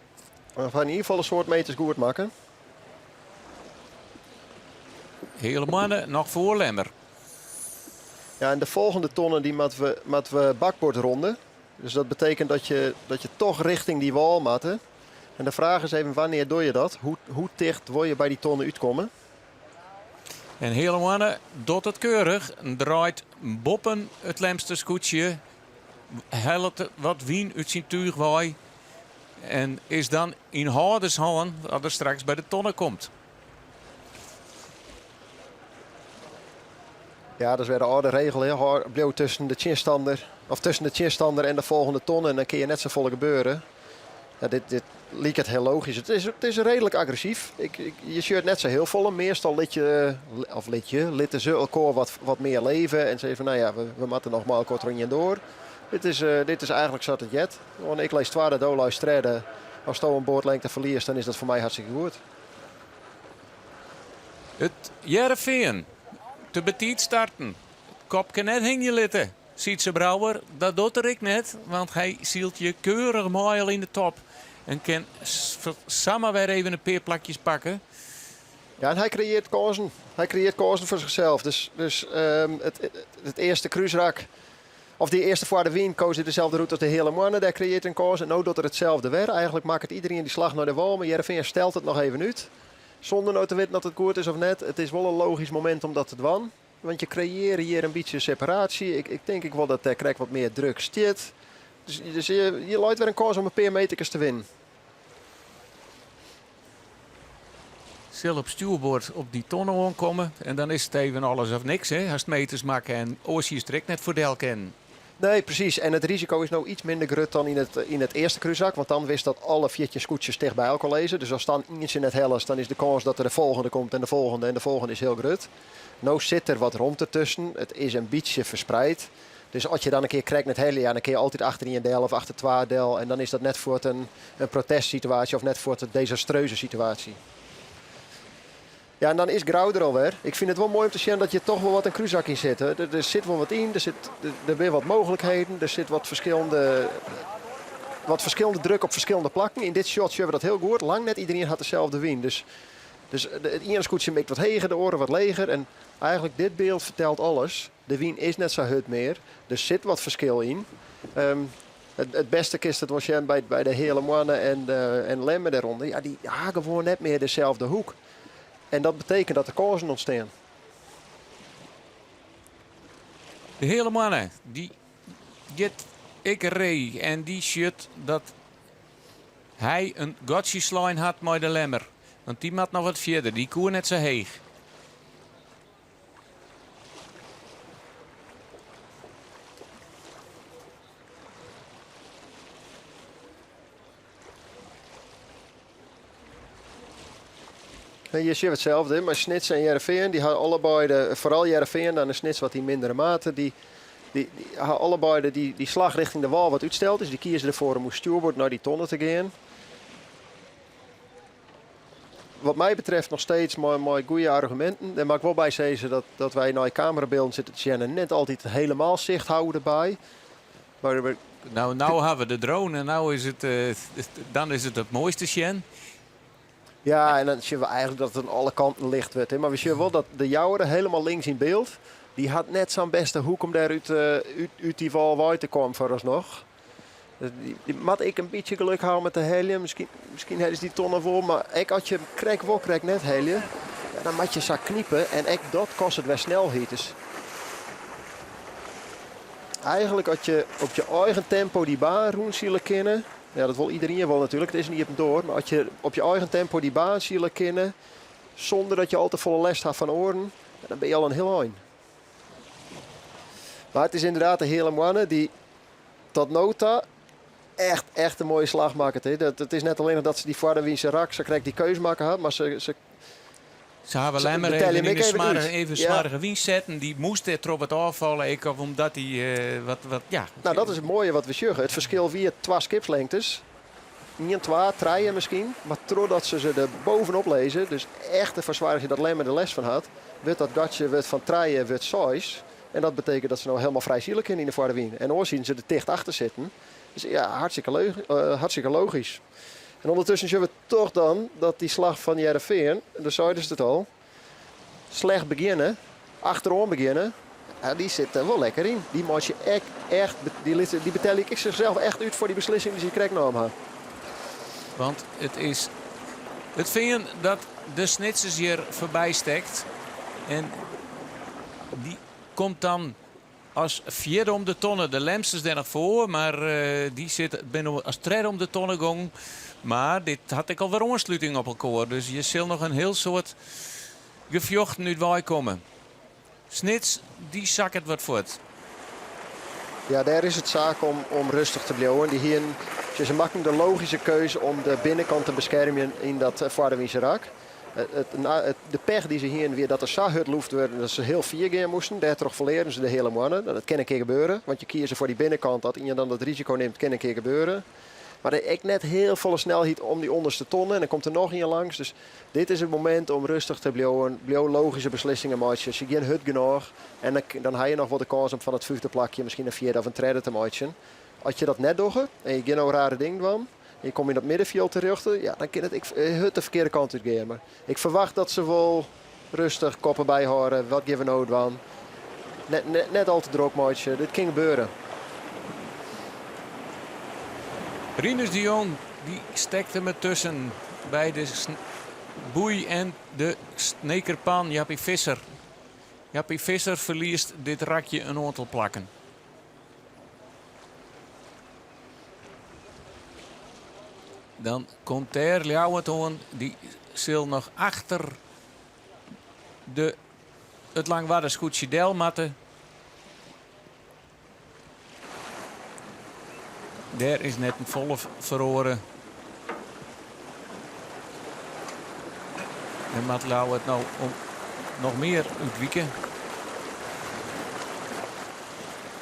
We gaan in ieder geval een soort meters goed maken. Hele mannen nog voor Lemmer. Ja, en de volgende tonnen die moeten we bakboord ronden. Dus dat betekent dat je toch richting die wal moet. En de vraag is even, wanneer doe je dat? Hoe dicht wil je bij die tonnen uitkomen? En helemaal doet het keurig. Draait boppen het Lemster scootje. Helpt wat wien uit zijn tuigwaai. En is dan in houdershand dat er straks bij de tonnen komt. Ja, dat is weer de oude regel. Hè. Blijf tussen de chinstander en de volgende ton. En dan kun je net zo vol gebeuren. Ja, dit liep het heel logisch. Het is redelijk agressief. Je shirt net zo heel vol. Meestal litten ze elkaar wat meer leven. En zeggen van, nou ja, we moeten nog maar elkaar erin door. Dit is eigenlijk zat het jet. Want ik lees tweede doelui strijden. Als je een boordlengte verliest, dan is dat voor mij hartstikke goed. Het Heerenveen. Te betiet starten. Kopje net hing je litten. Sietse Brouwer, dat doet er ik net. Want hij zielt je keurig mooi al in de top. En kan samen weer even een paar plakjes pakken. Ja, en hij creëert kansen. Hij creëert kansen voor zichzelf. Dus het eerste kruisrak, of die eerste voor de wien, koos hij dezelfde route als de hele mannen. Daar creëert een kans. En nu doet er hetzelfde weer. Eigenlijk maakt het iedereen die slag naar de wal. Maar Heerenveen stelt het nog even uit. Zonder nou te weten dat het goed is of net. Het is wel een logisch moment om dat te doen. Want je creëert hier een beetje separatie. Ik denk wel dat krijgt wat meer druk stiert. Dus je laat weer een kans om een paar meters te winnen. Zal op stuurboord op die tonnen aankomen. En dan is het even alles of niks. Hè? Als het meters maken en Oosje is direct net voor Del kennen. Nee, precies. En het risico is nou iets minder groot dan in het eerste cruiszak. Want dan wist dat alle 4 scootjes dicht bij elkaar lezen. Dus als dan eentje net hel is, dan is de kans dat er de volgende komt en de volgende. En de volgende is heel groot. Nou zit er wat rond ertussen. Het is een beetje verspreid. Dus als je dan een keer krijgt net helle, ja, dan kun je altijd achter in deel of achter 2 deel. En dan is dat net voor een protestsituatie of net voor een desastreuze situatie. Ja, en dan is Grauw er alweer. Ik vind het wel mooi om te zien dat je toch wel wat een cruiszak in zit. Hè. Er zit wel wat in, er weer wat mogelijkheden. Er zit wat verschillende druk op verschillende plakken. In dit shot zien we dat heel goed. Lang net iedereen had dezelfde win. Dus het ene scootje maakt wat heger, de oren wat leger. En eigenlijk dit beeld vertelt alles. De win is net zo hut meer. Er zit wat verschil in. Het beste kist het was je bij de hele mannen en Lemmer daaronder. Ja, die haken gewoon net meer dezelfde hoek. En dat betekent dat er kansen ontstaan. De hele mannen, die get ik ree en die shit dat hij een gotcha-slijn had met de Lemmer. Want die maakt nog wat verder, die koer net zo heeg. Je ziet hetzelfde, maar Snits en Heerenveen, die hadden allebei, vooral Heerenveen dan de Snits wat in mindere mate, die hadden allebei die slag richting de wal wat uitstelt. Dus die kiezen ervoor om stuurboord naar die tonnen te gaan. Wat mij betreft nog steeds mooi goede argumenten. Er mag ik wel bij zeggen dat wij naar je camerabeelden zitten te zien en net altijd helemaal zicht houden erbij. Maar nou hebben we de drone en nou is dan is het mooiste zien. Ja, en dan zien we eigenlijk dat het aan alle kanten licht werd. Hè. Maar we zien wel dat de jouwer helemaal links in beeld. Die had net zo'n beste hoek om daar uit die wal te komen vooralsnog. Die moet ik een beetje geluk houden met de helium. Misschien hebben ze die tonnen voor. Maar als je krijgt net helium. Ja, dan moet je zo kniepen. En dat kost het weer snelheid. Dus eigenlijk als je op je eigen tempo die baan rond zielen kennen. Ja, dat wil iedereen wel natuurlijk. Het is niet op door. Maar als je op je eigen tempo die baan zielen kennen. Zonder dat je al te volle last hebt van oren. Ja, dan ben je al een heel eind. Maar het is inderdaad de hele mannen die tot nota echt een mooie slag maken. Het is net alleen dat ze die vader wie ze rak, ze krijgt die keus maken had, maar ze hebben Lemmer even in de smarige winst zetten. Die moest erop het afvallen, omdat hij ja. Nou, dat is het mooie wat we zeggen. Het verschil via 2 skipslengtes. Niet 2, 3 misschien. Maar totdat ze er bovenop lezen, dus echt de verzwaring dat Lemmer de les van had, werd dat gatje van 3 wordt 6. En dat betekent dat ze nou helemaal vrij zielig in de vader wien. En dan zien ze er dicht achter zitten. Dus ja, hartstikke logisch. En ondertussen zien we toch dan dat die slag van Heerenveen, daar zeiden ze het al, slecht beginnen, achterom beginnen, ja, die zit er wel lekker in. Die moet je echt die betel ik zichzelf echt uit voor die beslissing die ze krijgt namen. Want het is het vinden dat de Snitsers hier voorbij stekt. En die komt dan als vierde om de tonnen. De Lemsters er nog voor, maar die zit binnen als derde om de tonnen gong. Maar dit had ik alweer aansluiting op elkaar. Dus je zult nog een heel soort gevjochten uit wij komen. Snits, die zak het wat voort. Ja, daar is het zaak om rustig te blijven. Ze maken de logische keuze om de binnenkant te beschermen in dat Vaardewiense rak. De pech die ze hier weer dat er zo hard lucht werd dat ze heel 4 keer moesten. Daar toch verleren ze de hele mannen. Dat kan een keer gebeuren. Want je kiest voor die binnenkant. Dat je dan dat risico neemt, kan een keer gebeuren. Maar er is net heel volle snelheid om die onderste tonnen. En dan komt er nog een langs. Dus dit is het moment om rustig te blijven. Logische beslissingen maken. Als je geen hut genoeg. En dan heb je nog wel de kans om van het 5e plakje misschien een 4e of een 3e te maken. Als je dat net doet en je geen nou rare ding van. En je komt in dat middenveld terecht. Ja, dan kan het de verkeerde kant uit gaan. Maar ik verwacht dat ze wel rustig koppen bijhouden. Wat geven we nood van. Net al te druk maken. Dit kan gebeuren. Rinus de Jong die stekte me tussen bij de boei en de snekerpan Jappie Visser. Jappie Visser verliest dit rakje een aantal plakken. Dan komt er Ljouwentoon, die zal nog achter het langwaarde scootje Delmatte. Daar is net een volle verloren. En Matt Lauw het nou om nog meer uitwieken.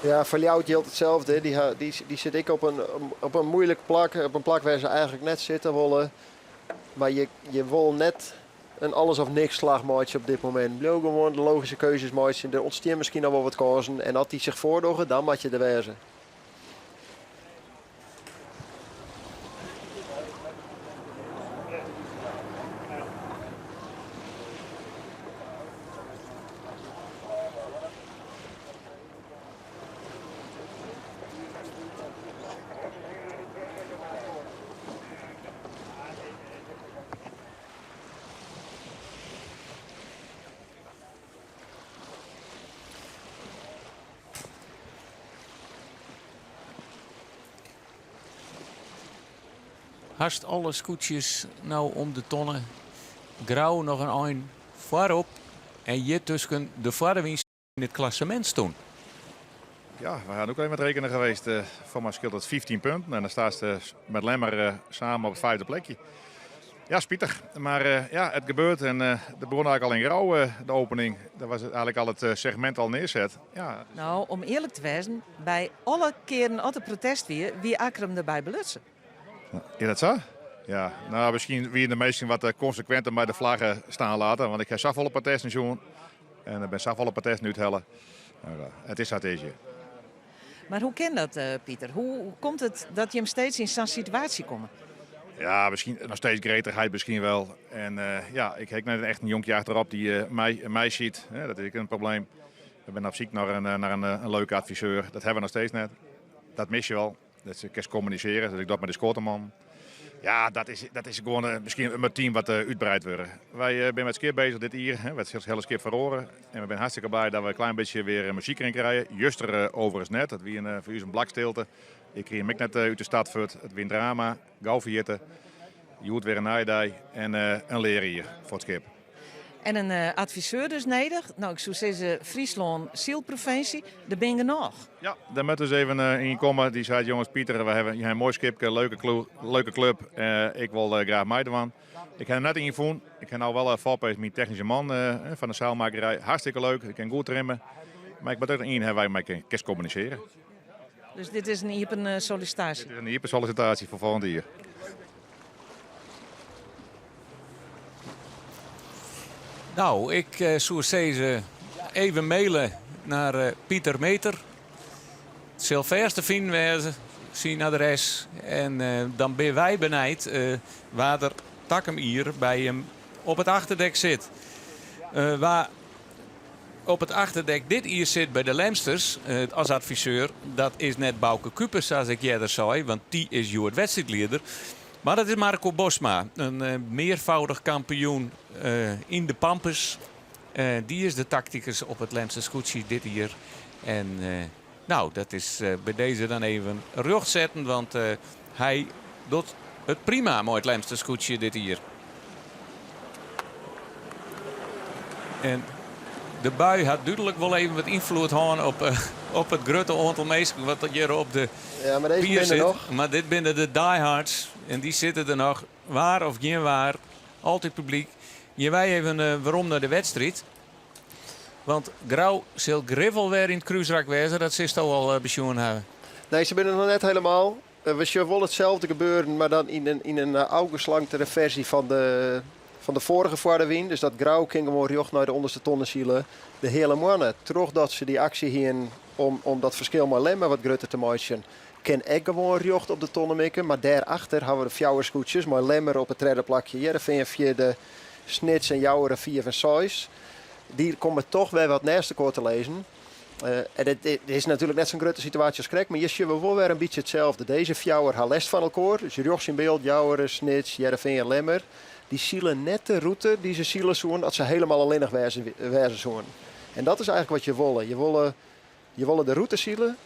Ja, voor jou geldt hetzelfde. Die zit ik op een moeilijk plak. Op een plak waar ze eigenlijk net zitten willen. Maar je wil net een alles of niks slagmaatje op dit moment. Blijf gewoon de logische keuzes maken. Er ontstaan misschien nog wel wat kansen. En als die zich voordoen, dan moet je er wezen. Hast alle scootjes nou om de tonnen. Grauw nog een eind voorop. En je tussen de Vaardewiens in het klassement staan. Ja, we gaan ook even met rekenen geweest. Voor mij scheelt het 15 punten. En dan staat ze met Lemmer samen op het 5e plekje. Ja, spietig. Maar ja, het gebeurt. En dat begon eigenlijk al in Grauw, de opening. Dat was eigenlijk al het segment al neerzet. Ja. Nou, om eerlijk te wezen, bij alle keren als het protest wie Akram erbij belutsen. Is dat zo? Ja, nou misschien wie de meesten wat consequenter bij de vlaggen staan laten. Want ik heb zoveel protesten doen. En ik ben zoveel protesten nu het hellen. Het is strategie. Maar hoe kan dat, Pieter? Hoe komt het dat je hem steeds in zo'n situatie komt? Ja, misschien nog steeds gretigheid misschien wel. En ja, ik heb net echt een jonkje achterop die mij ziet. Dat is een probleem. Ik ben op zoek naar een leuke adviseur. Dat hebben we nog steeds net. Dat mis je wel. Dat ze kerst communiceren, dat ik dat met de scoreman. Ja, dat is gewoon misschien een team wat uitbreid wordt. Wij zijn met skip bezig dit jaar, we hebben het hele skip verloren. En we zijn hartstikke blij dat we een klein beetje weer muziek erin krijgen. Juster overigens net, dat wie voor u een blakstilte. Ik kreeg hem net uit de stad voor het wint drama, gauw vierten. Je moet weer een naaidag en een leren hier voor het skip. En een adviseur dus nodig. Nou, ik zou zeggen, Friesland, Zielprovincie, daar ben je nog. Ja, daar moeten we even in komen. Die zei, jongens, Pieter, we hebben een mooi skipje, leuke club. Ik wil graag meedoen. Ik heb hem net ingevoerd. Ik heb nou wel voorpees mijn technische man van de zeilmakerij. Hartstikke leuk, ik kan goed trimmen. Maar ik moet ook één hebben waar ik mee kan communiceren. Dus dit is een hyper sollicitatie? Dit is een hyper sollicitatie voor volgend jaar. Nou, ik zou zeggen even mailen naar Pieter Meter. Sylvester vinden we zijn adres. En dan ben wij benijd waar er takken hier bij hem op het achterdek zit. Waar op het achterdek dit hier zit bij de Lemsters als adviseur. Dat is net Bouke Kupers, zoals ik eerder zei. Want die is jouw wedstrijdleider. Maar dat is Marco Bosma, een meervoudig kampioen in de Pampers. Die is de tacticus op het Lemster Scootsie dit hier. En nou, dat is bij deze dan even recht zetten. Want hij doet het prima met het Lemster Scootsie dit hier. En de bui had duidelijk wel even wat invloed gehad op het grote aantal mensen wat hier op de maar deze pier zit. nog. Maar dit binnen de diehards. En die zitten er nog, waar of geen waar. Altijd publiek. Je wij even waarom naar de wedstrijd. Want Grauw zal Griffel weer in het cruiserak wezen. Dat ze al pensioen hebben. Nee, ze zijn er nog net helemaal. We zien wel hetzelfde gebeuren, maar dan in een oudgeslanktere versie van de vorige Vaardewien. Dus dat Grauw ging gewoon joch naar de onderste tonnenzielen. De hele mannen, terug dat ze die actie hier om dat verschil maar lemmen wat groter te maken. Kan ik gewoon jocht op de tonnen mikken, maar daarachter hebben we de fjouwerscootjes, maar lemmer op het derde plakje. Ja, dan vind je via de snits en jouweren 4 en 6. Die komen toch weer wat naast elkaar te lezen. En het is natuurlijk net zo'n grote situatie als Krek, maar je ziet wel weer een beetje hetzelfde. Deze fjouwer haalt les van elkaar. Dus jochs in beeld, jouweren, snits, Jereveen en lemmer. Die zielen net de route die ze zielen zoen, dat ze helemaal alleenig wezen zoen. En dat is eigenlijk wat je willen. Je willen de route zielen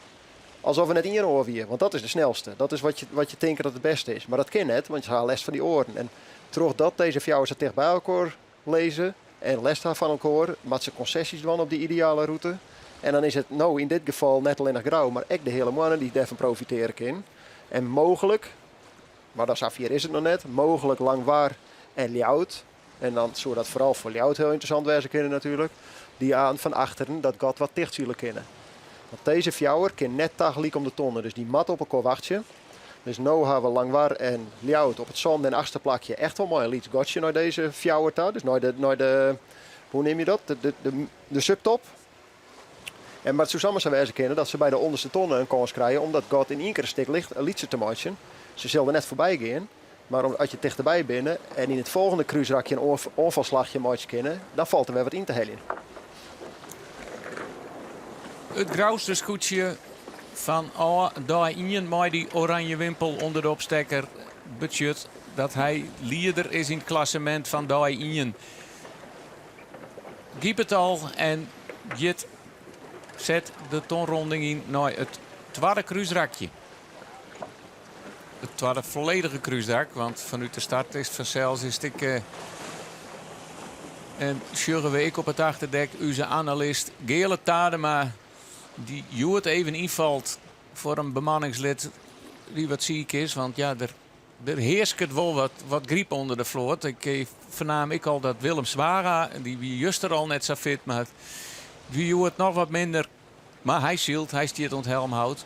alsof we net in je oor weer. Want dat is de snelste. Dat is wat je denkt dat het beste is. Maar dat kan net, want je haalt les van die oren. En terug dat deze fjouwers er dicht bij elkaar lezen en les van elkaar, maar ze concessies doen op die ideale route. En dan is het nou in dit geval net alleen nog Grauw, maar ook de hele mannen die daarvan profiteren kunnen. En mogelijk, maar dat is het nog net, mogelijk Langwaar en Ljout. En dan zou dat vooral voor Ljout heel interessant wezen kunnen natuurlijk. Die aan van achteren dat gat wat dicht zullen kunnen. Want deze fjouwer kan net tegelijk om de tonnen. Dus die mat op elkaar wachtje. Dus nu hebben we Langwaar en Ljout op het zand en achtste plakje echt wel mooi een liets gotje naar deze fjouwer toe. Dus naar de hoe neem je dat? De subtop. En maar het zou samen zijn wezen kunnen dat ze bij de onderste tonnen een kans krijgen om dat gat in één keer een stuk licht een liedje te maken. Ze zullen er net voorbij gaan. Maar als je dichterbij bent en in het volgende cruiserakje een onvalslagje maatje kennen, dan valt er weer wat in te helen. Het Grauwste scootje van daarin met die oranje wimpel onder de opstekker budget dat hij leider is in het klassement van daarin. Giep het al en Jit zet de tonronding in naar het tweede cruiserakje. Het tweede volledige cruiserak, want vanuit de start is vanzelfs is ik en sjurgen we ik op het achterdek onze analist Gele Tadema die Joert even invalt voor een bemanningslid die wat ziek is, want ja, er heerst het wel wat griep onder de vloot. Ik vernam ik al dat Willem Zwara, die wie juist er al net zo fit, maar wie Joert nog wat minder. Maar hij zielt, hij stiert ont helm houdt.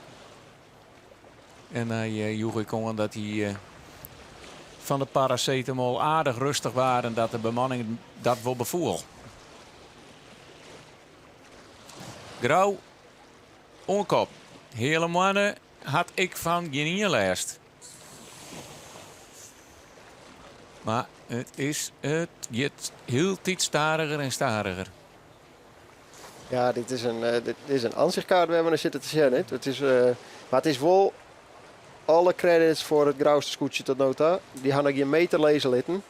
En hij joeg ik om dat hij van de paracetamol aardig rustig waren dat de bemanning dat wel bevoel. Grauw, onkop. Hele mannen had ik van geen lijst. Maar het gaat heel tijd stariger en stariger. Ja, dit is een aanzichtkaart waar we naar zitten te zien. Maar het is wel alle credits voor het Grauwste scootje tot nota. Die gaan ik je meter lezen litten.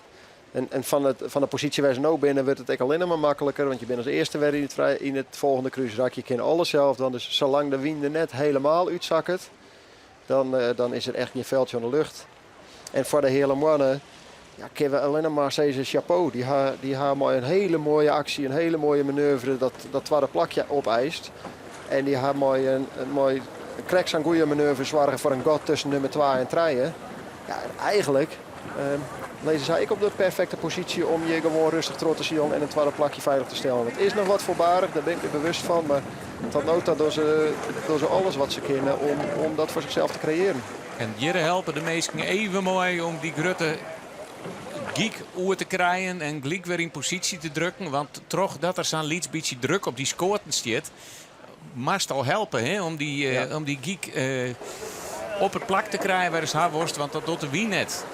En van de positie waar ze nou binnen wordt het alleen maar makkelijker. Want je bent als eerste weer in het volgende cruiserak. Je kent alles zelf. Dan dus zolang de wind er net helemaal uitzakkert, dan is er echt geen veldje aan de lucht. En voor de hele mannen, ja, kunnen we alleen maar zeggen chapeau. Die hebben maar een hele mooie actie, een hele mooie manoeuvre dat tweede plakje opeist. En die hebben maar een mooi kreks aan goede manoeuvres zorgen voor een gat tussen nummer 2 en 3. Ja, eigenlijk lezen zij ik op de perfecte positie om je gewoon rustig terug te zien en een tweede plakje veilig te stellen. Het is nog wat voorbarig, daar ben ik me bewust van. Maar tot nota doen ze alles wat ze kunnen om dat voor zichzelf te creëren. En hier helpen de meesten even mooi om die grutte geek oer te krijgen en gelijk weer in positie te drukken. Want toch dat er zo'n liets beetje druk op die scoorten staat, mast al helpen hè, om die geek op het plak te krijgen waar ze haar worst, want dat doet de wie net.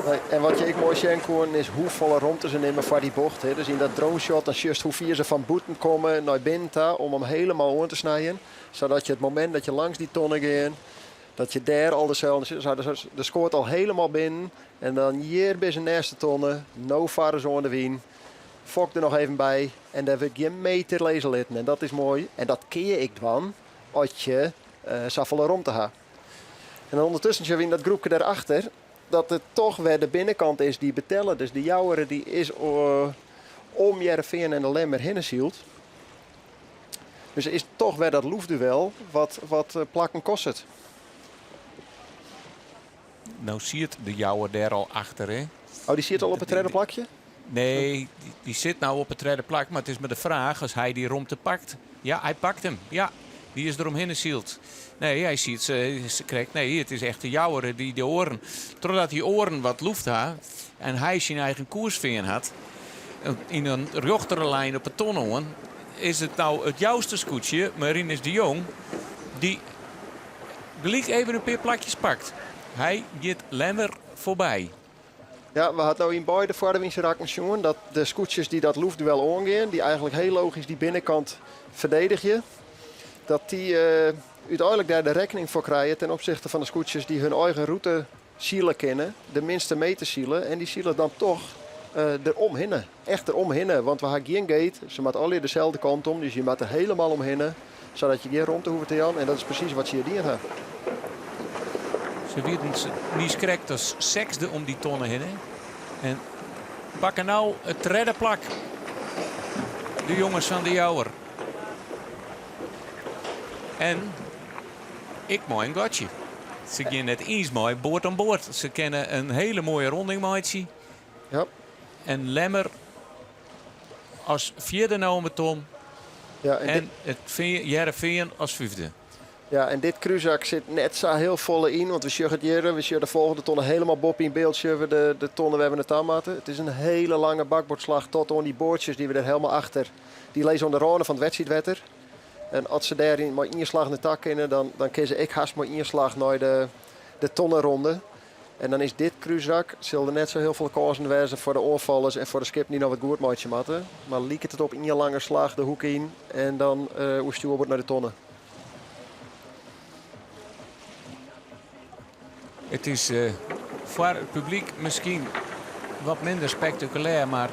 Nee, en wat je ik mooi zien kon is hoe volle rondte ze nemen voor die bocht. Hè. Dus in dat drone shot dan just hoe vier ze van boeten komen naar binnen om hem helemaal aan te snijden. Zodat je het moment dat je langs die tonnen gaat, dat je daar al dezelfde, de scoort al helemaal binnen. En dan hier bij zijn eerste tonnen, no varen zo aan de wien. fok er nog even bij en daar wil ik geen meter lezen laten. En dat is mooi. En dat keer ik dan als je zoveel rond te gaan. En ondertussen zien we in dat groepje daarachter dat het toch weer de binnenkant is die betellen. Dus de jouwere die is om Heerenveen en de Lemmer heen zielt. Dus er is toch weer dat loefduel wat plakken kost het. Nou ziet de jouwer daar al achter, hè? Oh, die zit al op het derde plakje? Nee, die zit nou op het derde plak. Maar het is maar de vraag, als hij die romte pakt. Ja, hij pakt hem. Ja, die is eromheen gezield. Nee, hij ziet ze krijgt. Nee, het is echt de jouwer die de oren. Totdat die oren wat loeft had en hij zijn eigen koersveen had. In een rechtere lijn op het tonnen is het nou het juiste scootje. Marinus de Jong, die gelijk even een paar plakjes pakt. Hij gaat Lemmer voorbij. Ja, we hadden nou in beide voordewingsraken jongen dat de scootjes die dat loefduel aangaan, die eigenlijk heel logisch die binnenkant verdedigen, dat die uiteindelijk daar de rekening voor krijgen ten opzichte van de scootjes die hun eigen route zielen kennen, de minste meter zielen en die zielen dan toch eromheen. Echt eromheen, want we hebben geen gate, ze moeten alle dezelfde kant om, dus je moet er helemaal omheen, zodat je geen rond te hoeven te gaan en dat is precies wat je hier hebt. Ze werden niet correct als sekste om die tonnen heen. En pakken nou het derde plak. De jongens van de Jouwer. En ik mooi een gotje. Ze gaan net eens mooi boord aan boord. Ze kennen een hele mooie ronding maatje. Ja. En Lemmer als vierde nou met ton. Ja, en het Heerenveen als vijfde. Ja, en dit cruisak zit net zo heel volle in. Want we zien het hier, we zien de volgende tonnen helemaal bop in beeld. Zien we de tonnen we hebben het aanmaten. Het is een hele lange bakbordslag tot aan die boordjes die we er helemaal achter. Die lezen aan de ronen van het wedstrijdwetter. En als ze daarin maar inslag in de tak kennen, dan kiezen ik haast maar inslag naar de tonnenronde. En dan is dit cruisak, zullen er net zo heel veel kansen wezen voor de aanvallers en voor de skip die nog wat goed maatje matten. Maar liek het op in je lange slag de hoek in en dan stuur wordt naar de tonnen. Het is voor het publiek misschien wat minder spectaculair, maar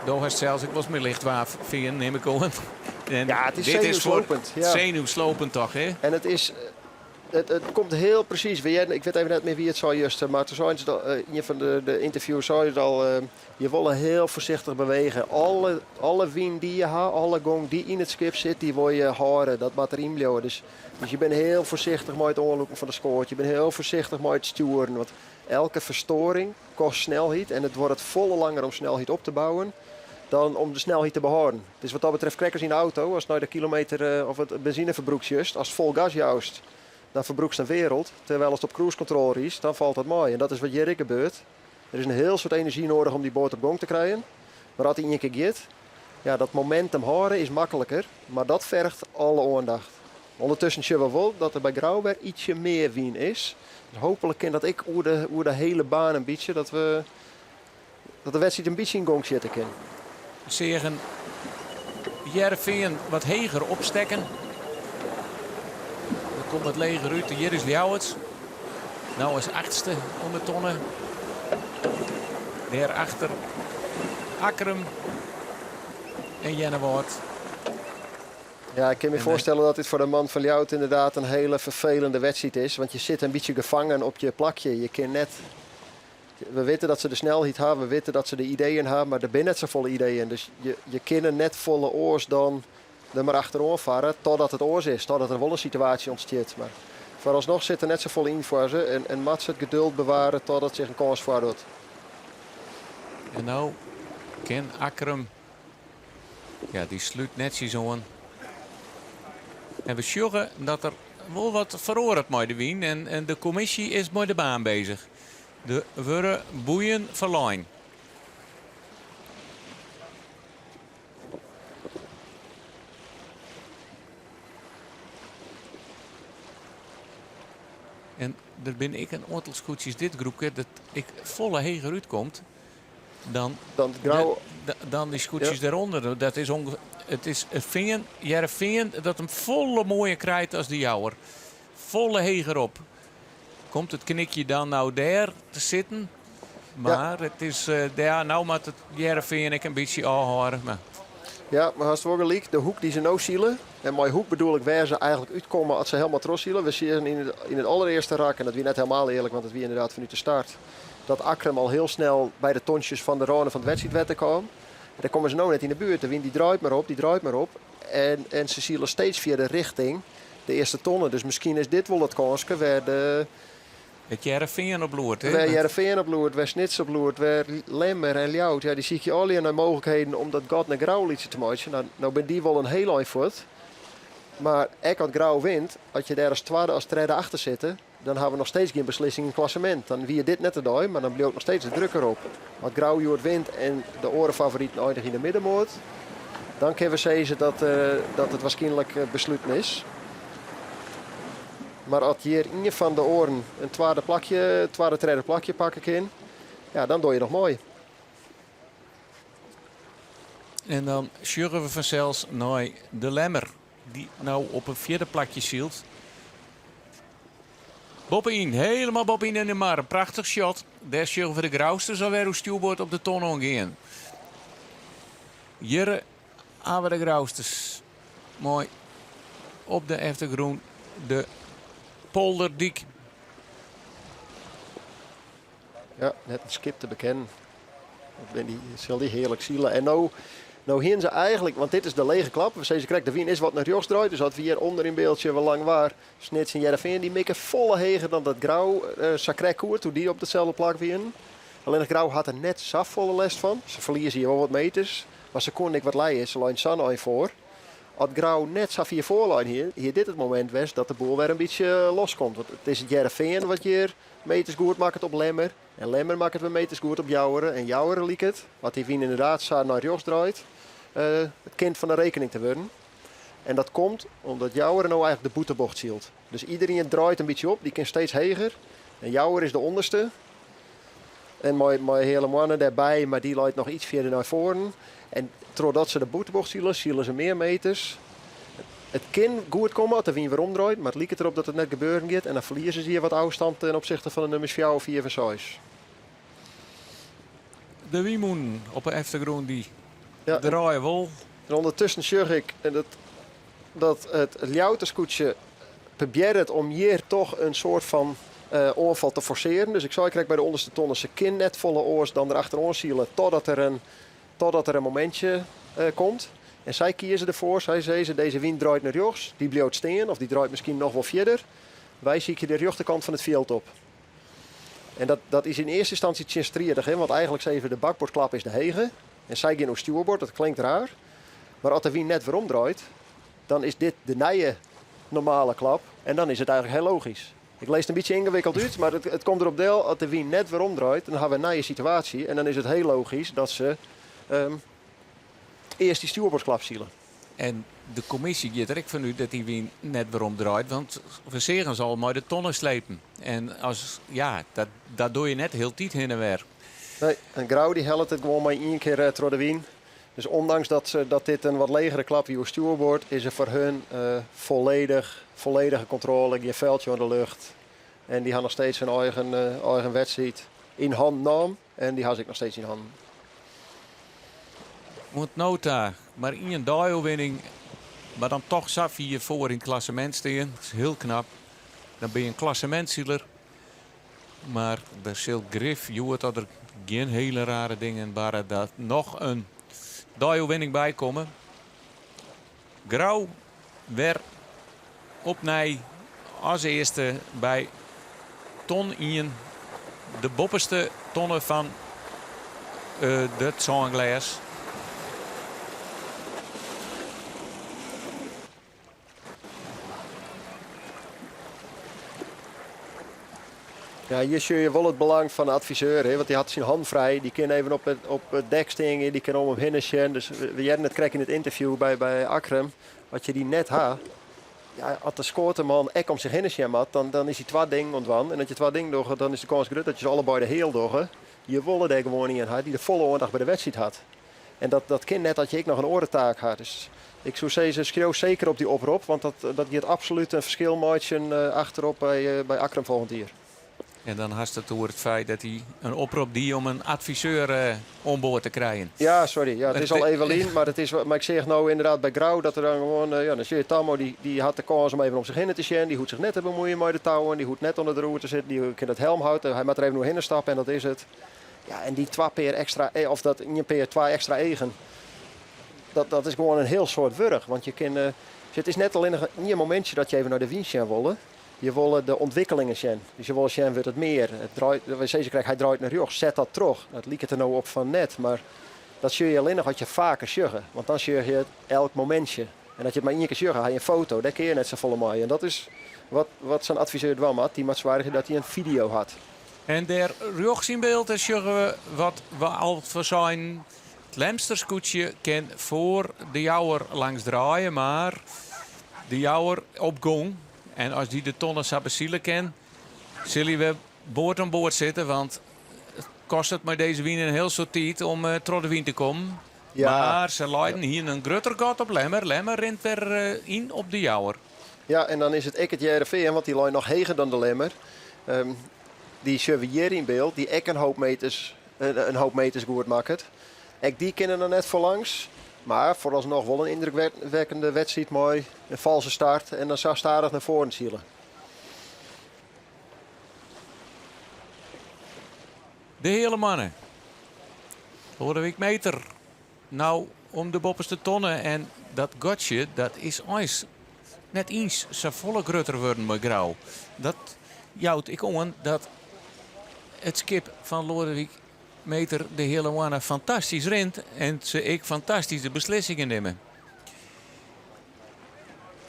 door zelfs ik was meer lichtwaaf vingen, neem ik aan. Ja, het is dit zenuwslopend. Is zenuwslopend toch, hè? En het is, het komt heel precies. Ik weet even net meer wie het zei juist, maar toen zei ze in een van de interviews zei het al, je wil heel voorzichtig bewegen. Alle wind die je hebt, alle gong die in het schip zit, die wil je houden. Dat moet erin blijven. Dus je bent heel voorzichtig met het aanlopen van de scoort. Je bent heel voorzichtig met het sturen. Want elke verstoring kost snelheid. En het wordt het volle langer om snelheid op te bouwen dan om de snelheid te behouden. Dus wat dat betreft krekkers in de auto, als nou de kilometer of het benzineverbruikt juist, als het vol gas juist, dan verbruikt een wereld. Terwijl als het op cruise control is, dan valt het mooi. En dat is wat hier gebeurt. Er is een heel soort energie nodig om die boot op gang te krijgen. Maar als hij in je keer gaat, ja, dat momentum houden is makkelijker. Maar dat vergt alle aandacht. Ondertussen zien we wel dat er bij Grauwberg ietsje meer wien is. Dus hopelijk kan dat ik over de hele baan een beetje, dat de wedstrijd een beetje in gang zitten kan. Zeggen Heerenveen wat heger opstekken. Dan komt het leger uit. Hier is Ljouwers. Nou is achtste onder tonnen. Daarachter Akkerum en Jennewoord. Ja, ik kan me voorstellen dat dit voor de man van Ljout inderdaad een hele vervelende wedstrijd is. Want je zit een beetje gevangen op je plakje. Je kan net... We weten dat ze de snelheid hebben, we weten dat ze de ideeën hebben, maar er zijn net zo volle ideeën. Dus je kan net volle oors dan er maar achterover varen totdat het oors is, totdat er wel een situatie ontstaat. Maar vooralsnog zit er net zo vol in voor ze en Mats het geduld bewaren totdat zich een kans voordoet. En nou Ken Akkerum, ja, die sluit net zo aan. En we zorgen dat er wel wat verhoord met de wien en de commissie is met de baan bezig. De worden boeien verlijn. En er ben ik een aantal scootjes dit groepje dat ik volle heger uitkomt. Dan die scootjes daaronder. Dat is het is Heerenveen dat een volle mooie krijgt als de jouwer. Volle heger op. Komt het knikje dan nou daar te zitten? Maar het is, nou moet het Heerenveen ik een beetje aanhouden. Maar Ja, maar als het wel gelijk, de hoek die ze nou zielen. En met hoek bedoel ik waar ze eigenlijk uitkomen als ze helemaal trots zielen. We zien in het allereerste rak, en dat wie net helemaal eerlijk, want dat wie inderdaad vanuit de start. Dat Akrem al heel snel bij de tonsjes van de ronen van het wedstrijdwetten kwam. En daar komen ze nou net in de buurt. De wind die draait maar op. En ze zielen steeds via de richting de eerste tonnen. Dus misschien is dit wel het kansje waar de... het Heerenveen op loert, hè? Waar Heerenveen op loert, waar Snits op loert, waar Lemmer en Ljout. Ja, die zie je al naar mogelijkheden om dat gat naar grauw liedje te maken. Nou ben die wel een heel eind voort. Maar ik had grauw wint, als je daar als tweede als derde achter zitten, dan hebben we nog steeds geen beslissing in het klassement. Dan wie je dit net te doen, maar dan blijft nog steeds de druk erop. Als grauw Joert wint en de orenfavorieten eindigen in de middenmoot, dan kunnen we zeggen dat het waarschijnlijk besluiten is. Maar als je hier in van de oren een tweede plakje pakken kan, ja, dan doe je nog mooi. En dan sjurren we vanzelfs naar de Lemmer. Die nou op een vierde plakje zielt. Bobbin, helemaal Bobbin in de mar. Een prachtig shot. Daar sjurren we de grauwste zo weer hoe stuurboord op de ton omgaan. Hier hebben we de grauwstes. Mooi. Op de achtergrond de Polderdiek. Ja, net een skip te bekennen. Die zal die heerlijk zielen. En nou hier ze eigenlijk, want dit is de lege klap. We zeggen correct, de wien is wat naar rechts draait. Dus had we hier onder in beeldje wel lang waar. Snits en Heerenveen die mikken volle heger dan dat grauw Sacré Koer, toen die op dezelfde plak wien. Alleen het grauw had er net zaf volle last van. Ze verliezen hier wel wat meters. Maar ze kon ik wat leien. Ze lijn San aan voor. Als grauw net zaf hier voorlijn hier dit het moment was dat de boel weer een beetje loskomt. Want het is het Heerenveen wat hier meters goed maakt op Lemmer. En Lemmer maakt het weer meters goed op Jouweren. En Jouweren liek het, wat die wien inderdaad zo naar rechts draait, het kind van de rekening te worden. En dat komt omdat Jouweren nou eigenlijk de boetebocht zielt. Dus iedereen draait een beetje op, die kan steeds heger. En Jouweren is de onderste. En mijn hele mannen daarbij, maar die leidt nog iets verder naar voren. En doordat ze de boetebocht zielen ze meer meters. Het kan goed komen als de wien weer omdraait, maar het lijkt erop dat het net gebeuren gaat. En dan verliezen ze hier wat afstand ten opzichte van de nummers 4 of 4 van 6. De Wiemoen op de achtergrond die draaien wel. En ondertussen zeg ik dat het Ljouterskoetje probeert om hier toch een soort van oorval te forceren. Dus ik zou krijgen bij de onderste tonnen ze kin net volle oors dan erachter zielen totdat er een momentje komt. En zij kiezen ervoor, zij zeggen deze wind draait naar rechts, die blijft staan of die draait misschien nog wel verder. Wij zien de rechterkant van het veld op. En dat is in eerste instantie tjenstrierig, want eigenlijk zeven de bakbordklap is de hege. En zij gaan op stuurbord, dat klinkt raar. Maar als de wind net weer omdraait, dan is dit de nieuwe normale klap. En dan is het eigenlijk heel logisch. Ik lees het een beetje ingewikkeld uit, maar het komt erop deel, als de wind net weer omdraait, dan hebben we een nieuwe situatie. En dan is het heel logisch dat ze eerst die stuurbordklap zielen. En de commissie gaat er ook van u dat die wien net weer omdraait, want we zeggen ze al maar de tonnen slepen. En dat doe je net heel tijd heen en weer. Nee, en Grauw die helpt het gewoon maar één keer door de wien. Dus ondanks dat dit een wat legere klap wie stuurbord, is er voor hun volledige controle. Je veldje aan de lucht. En die had nog steeds hun eigen wedstrijd in hand nam. En die had ik nog steeds in hand. Moet nota, maar in een duelwinning, maar dan toch zaf je voor in het klassement staan. Dat is heel knap. Dan ben je een klassementzieler. Maar de Silk Griff, je hoort dat er geen hele rare dingen waren. Dat nog een duelwinning bij komen. Grauw weer opnieuw als eerste bij ton in de bopperste tonnen van de Zongleers. Ja, hier zie je wel het belang van de adviseur, hè, want die had zijn hand vrij. Die kan even op het dek stingen, die kan om hem heen zijn. Dus we hadden het krijgen in het interview bij Akrem. Wat je die net had, ja, als de scoorteman echt om zich heen zijn had, dan is hij twee dingen ontwan. En als je twee dingen doet, dan is de kans groot dat je ze allebei de heel doet. Je wilde er gewoon in had, die de volle aandacht bij de wedstrijd had. En dat kind net dat je ook nog een orentaak had. Dus ik zou zeggen, schreeuw zeker op die oproep, want dat je het absoluut een verschil maakt achterop bij Akrem volgend jaar. En dan had het over het feit dat hij een oproep die om een adviseur onboord te krijgen. Ja, sorry. Ja, het is al Evelien, maar ik zeg nou inderdaad bij Grauw dat er dan gewoon... dan zie je Tammo, die had de kans om even om zich heen te zien. Die hoeft zich net te bemoeien met de touwen. Die hoeft net onder de roer te zitten. Die kan het helm houden. Hij moet er even nog heen stappen en dat is het. Ja, en die 2 peer extra, of dat 1 peer 2 extra eigen. Dat is gewoon een heel soort wurg. Want je kan... het is net al in een momentje dat je even naar de wind zien willen. Je wil de ontwikkelingen zien. Dus je wil zien wordt het meer. Hij draait naar rechts, zet dat terug. Dat liep het er nou op van net. Maar dat zul je alleen nog wat je vaker zeggen. Want dan zie je het elk momentje. En dat je het maar 1 keer zegt, ga je een foto. Daar kun je net zo volle maaien. En dat is wat zijn adviseur dwam had. Die moet zwaar dat hij een video had. En daar rechts in beeld is we wat we al voor zijn. Het Lemsterskoetje kan voor de jouwer langs draaien. Maar de jouwer op gong. En als die de tonnen sabesielen kent, zullen we boord aan boord zitten. Want het kost het maar deze wien een heel soort tijd om door de wind te komen. Ja. Maar ze leiden hier een grutter gat op Lemmer. Lemmer rent weer in op de jouwer. Ja, en dan is het het JRV, want die lijn nog heger dan de Lemmer. Die surveilleer in beeld, die een hoop meters goed maakt. Die kennen er net voor langs. Maar vooralsnog wel een indrukwekkende wedstrijd, mooi. Een valse start en dan zou stadig naar voren zielen. De hele mannen. Lodewijk Meter. Nou, om de bopperste tonnen. En dat gotje, dat is ons net eens zo volle grutter worden met Grauw. Dat jouwt ik om dat het skip van Lodewijk Meter de hele mannen fantastisch rent. En ze ik fantastische beslissingen nemen.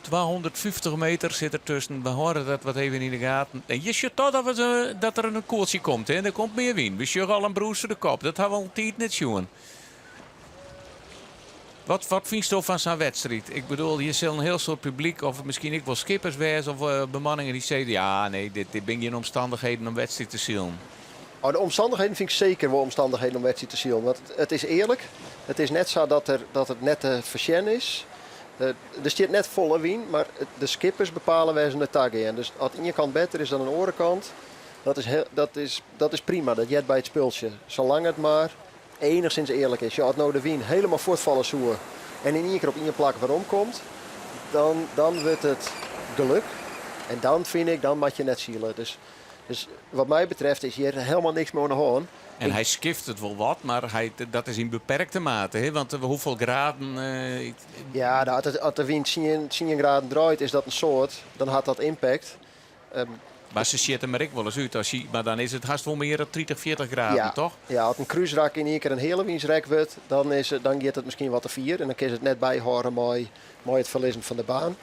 250 meter zit er tussen. We horen dat wat even in de gaten. En je ziet toch dat er een koeltje komt. Hè? Er komt meer wien. We zien al een broers de kop. Dat hebben we al tijd net zien. Wat vind je van zo'n wedstrijd? Ik bedoel, je zult een heel soort publiek, of misschien ik wel skippers wees of bemanningen die zeggen, ja nee, dit ben je in omstandigheden om wedstrijd te zien. Oh, de omstandigheden vind ik zeker wel omstandigheden om wedstrijd te zien. Want het is eerlijk. Het is net zo dat het net te verschillen is. Er staat net volle wien, maar de skippers bepalen waar ze de tag in. Dus als de ene kant beter is dan een orenkant, dat is prima. Dat jet bij het spultje. Zolang het maar enigszins eerlijk is. Je had nou de wien helemaal voortvallen zoeken en in één keer op één plak waarom komt, dan wordt het geluk. En dan vind ik, dan moet je net zielen. Dus wat mij betreft is hier helemaal niks meer aan de hand. En hij skift het wel wat, maar dat is in beperkte mate. Hè? Want hoeveel graden... Ja, als de wind 10 graden draait, is dat een soort. Dan had dat impact. Maar ze ziet er maar ik wel eens uit. Maar dan is het haast wel meer dan 30, 40 graden, toch? Ja, als een cruiserak in één keer een hele wiensrek wordt, dan gaat het misschien wat te 4. En dan kun je het net bijhouden mooi het verliezen van de baan.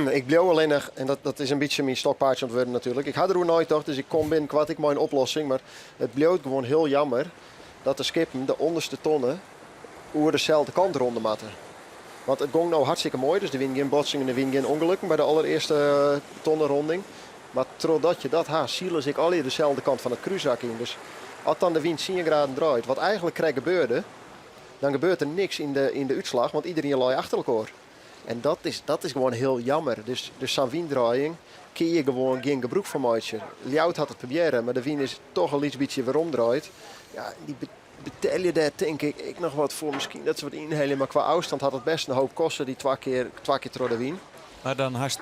Ik bleef alleen nog, en dat is een beetje mijn stokpaardje aan het worden natuurlijk. Ik had er ook nooit toch, dus ik kom binnen kwart ik mijn oplossing. Maar het bleef gewoon heel jammer dat de skippen de onderste tonnen over dezelfde kant ronden matten. Want het ging nou hartstikke mooi, dus de win geen botsingen en de win geen ongelukken bij de allereerste tonnenronding. Maar totdat je dat haast, zielen ik al hier dezelfde kant van het cruiserak in. Dus als dan de wind 10 graden draait, wat eigenlijk gebeurde, dan gebeurt er niks in de uitslag, want iedereen laai achter elkaar. En dat is gewoon heel jammer. Dus zo'n wiendraaiing kun je gewoon geen gebruik van maken. Ljout had het proberen, maar de wien is toch al iets beetje weer omdraait. Ja, die betel je daar denk ik nog wat voor. Misschien dat ze wat inhalen, maar qua afstand had het best een hoop kosten die twee keer door de wien. Maar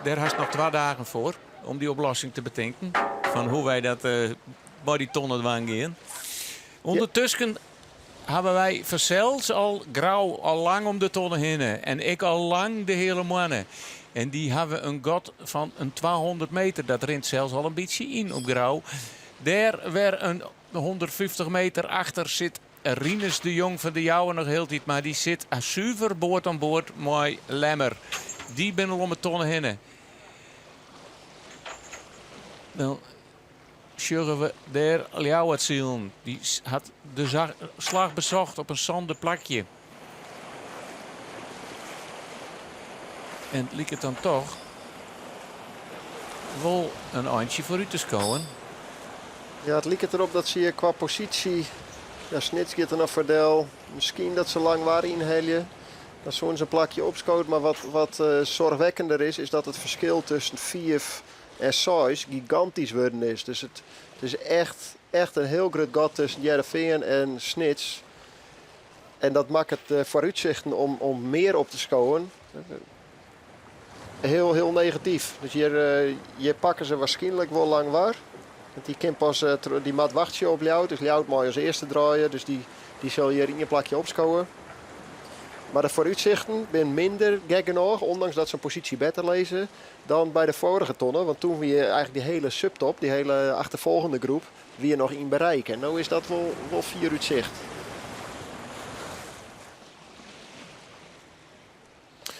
daar hast nog 2 dagen voor om die oplossing te bedenken. Van hoe wij dat bij die tonnen gaan. Ondertussen hebben wij verzels al Grauw al lang om de tonnen heen. En ik al lang de hele mannen. En die hebben een gat van een 200 meter. Dat rent zelfs al een beetje in op Grauw. Daar weer een 150 meter achter zit Rinus de Jong van de Jouwen nog heel tijd. Maar die zit zuiver boord aan boord. Mooi Lemmer. Die ben al om de tonnen heen. Dan zullen we daar jou het zien. Die had de slag bezocht op een zanden plakje. En liep het dan toch wel een eindje voor u te scoren. Ja, het liep erop dat ze je qua positie, ja, Snits gaat er nog voordeel. Misschien dat ze lang waren inhalen. Dat zo'n zijn plakje opscoot. Maar wat zorgwekkender is dat het verschil tussen 4 en 6 gigantisch worden is. Dus het is echt een heel groot gat tussen Heerenveen en Snits. En dat maakt het vooruitzichten om meer op te scoren heel negatief. Dus hier pakken ze waarschijnlijk wel lang waar. Want die kan pas, die maat wacht je op Ljout. Dus Ljout mag als eerste draaien. Dus die zal hier in je plakje opscoren. Maar de vooruitzichten zijn minder gek genoeg, ondanks dat ze een positie beter lezen, dan bij de vorige tonnen. Want toen weer eigenlijk die hele subtop, die hele achtervolgende groep, weer nog in bereik. En nu is dat wel 4 uur zicht.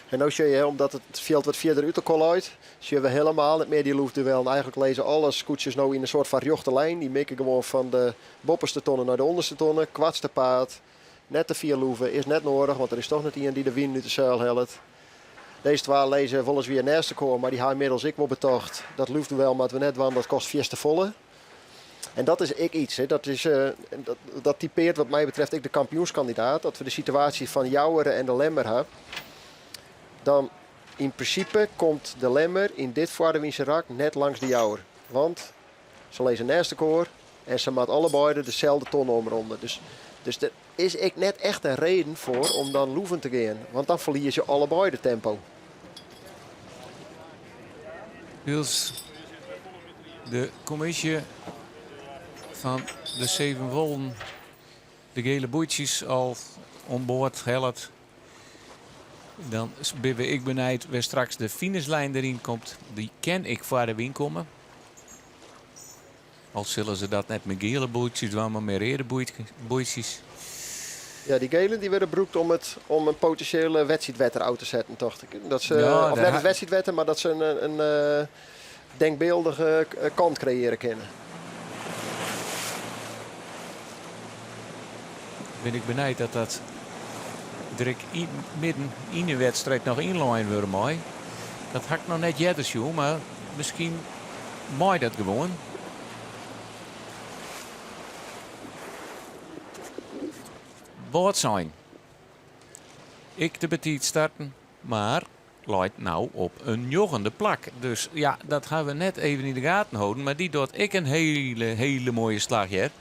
En nu zie je, omdat het veld wat verder uit de kol uit, zien we helemaal niet meer die luchtduel. En eigenlijk lezen alle scootjes nou in een soort van rechte lijn. Die mikken gewoon van de bopperste tonnen naar de onderste tonnen. Kwartste paard. Net te 4 loeven is net nodig, want er is toch niet iemand die de wind uit de zeil helpt. Deze 2 lezen volgens weer een eerste koor, maar die hebben inmiddels ik wel betocht. Dat luchtduel maar we net want dat kost 4 te volle. En dat is iets. Hè. Dat typeert wat mij betreft ik de kampioenskandidaat. Dat we de situatie van Jouweren en de Lemmer hebben. Dan in principe komt de Lemmer in dit Vaardewiense rak net langs de Jouwer. Want ze lezen een eerste koor en ze maakt allebei dezelfde tonnen omronden. Dus er is ik net echt een reden voor om dan loeven te gaan. Want dan verlies je allebei de tempo. Dus de commissie van de 7 wollen de gele boetjes al onboord helpt. Dan ben ik benijd waar straks de finishlijn erin komt. Die ken ik voor de win komen. Al zullen ze dat net met gele boetjes doen, maar met rode boetjes. Ja, die gele die werden broekt om een potentiële wedstrijdwetter uit te zetten, toch? Dat ze, ja, of net een wedstrijdwetter, maar dat ze een denkbeeldige kant creëren kunnen. Ben ik benijd dat direct midden in de wedstrijd nog inline worden mooi. Dat had ik nog net jetters, joh, maar misschien mooi dat gewoon. Wat zijn? Ik de betiet starten, maar leidt nou op een joggende plak. Dus ja, dat gaan we net even in de gaten houden. Maar die doet ik een hele mooie slag hier.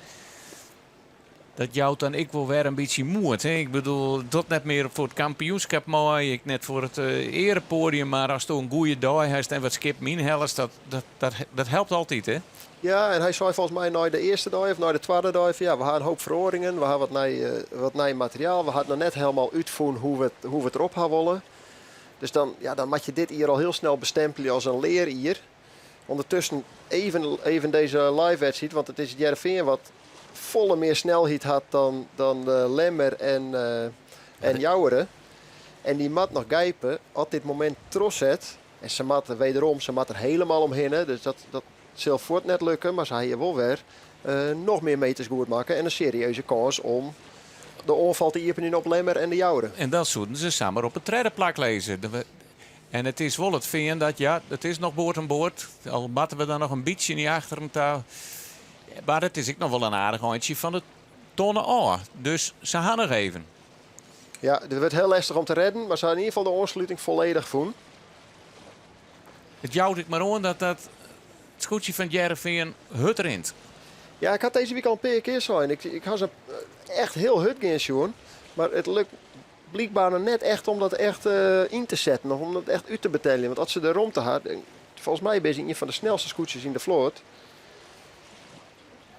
Dat jouwt dan ik wel weer een beetje moed. Hè? Ik bedoel, dat net meer voor het kampioenschap mooi. Ik net voor het erepodium. Maar als je een goede dag hebt en wat skip inhelst, dat helpt altijd, hè? Ja, en hij zei volgens mij na de eerste dag of na de tweede dag, ja, we hadden een hoop verhoringen, we hadden wat nieuw materiaal, we hadden nog net helemaal uitvoeren hoe we het erop gaan willen. Dus dan moet je dit hier al heel snel bestempelen als een leerier. Ondertussen even deze live wedstrijd, want het is het Heerenveen wat volle meer snelheid had dan Lemmer en Jouweren. En die mat nog gijpen, op dit moment tros het. En ze mat er helemaal omheen, hè, dus dat zal voort net lukken, maar ze hebben wel weer nog meer meters goed maken en een serieuze kans om de onval te iepen op Lemmer en de Jouweren. En dan zouden ze samen op het treddeplak lezen. En het is wel het vinden dat ja, het is nog boord aan boord. Al batten we dan nog een beetje niet achter hem touw. Maar het is ook nog wel een aardig handje van de tonnen A. Dus ze gaan nog even. Ja, het wordt heel lastig om te redden, maar ze hadden in ieder geval de aansluiting volledig voelen. Het jouwt ik maar aan dat het scootje van Heerenveen hut rint. Ja, ik had deze week al een paar keer zijn. Ik had ze echt heel hut gaan zien. Maar het lukt blijkbaar nog net echt om dat echt in te zetten. Of om dat echt uit te betalen. Want als ze de romte had, volgens mij ben je een van de snelste scootjes in de vloot.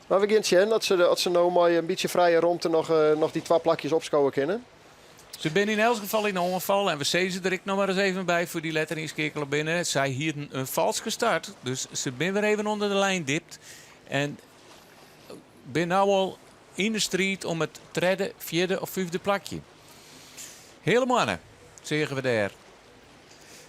Maar we gaan zien dat ze nou maar een beetje vrije romte nog die 2 plakjes opschouwen kunnen. Ze zijn in elk geval in een ongeval. En we zien ze er nog maar eens even bij voor die letteringskekelen binnen. Zij hier een vals gestart. Dus ze zijn weer even onder de lijn dipt. En ben nou al in de street om het 3e, 4e of 5e plakje. Hele mannen, zeggen we daar.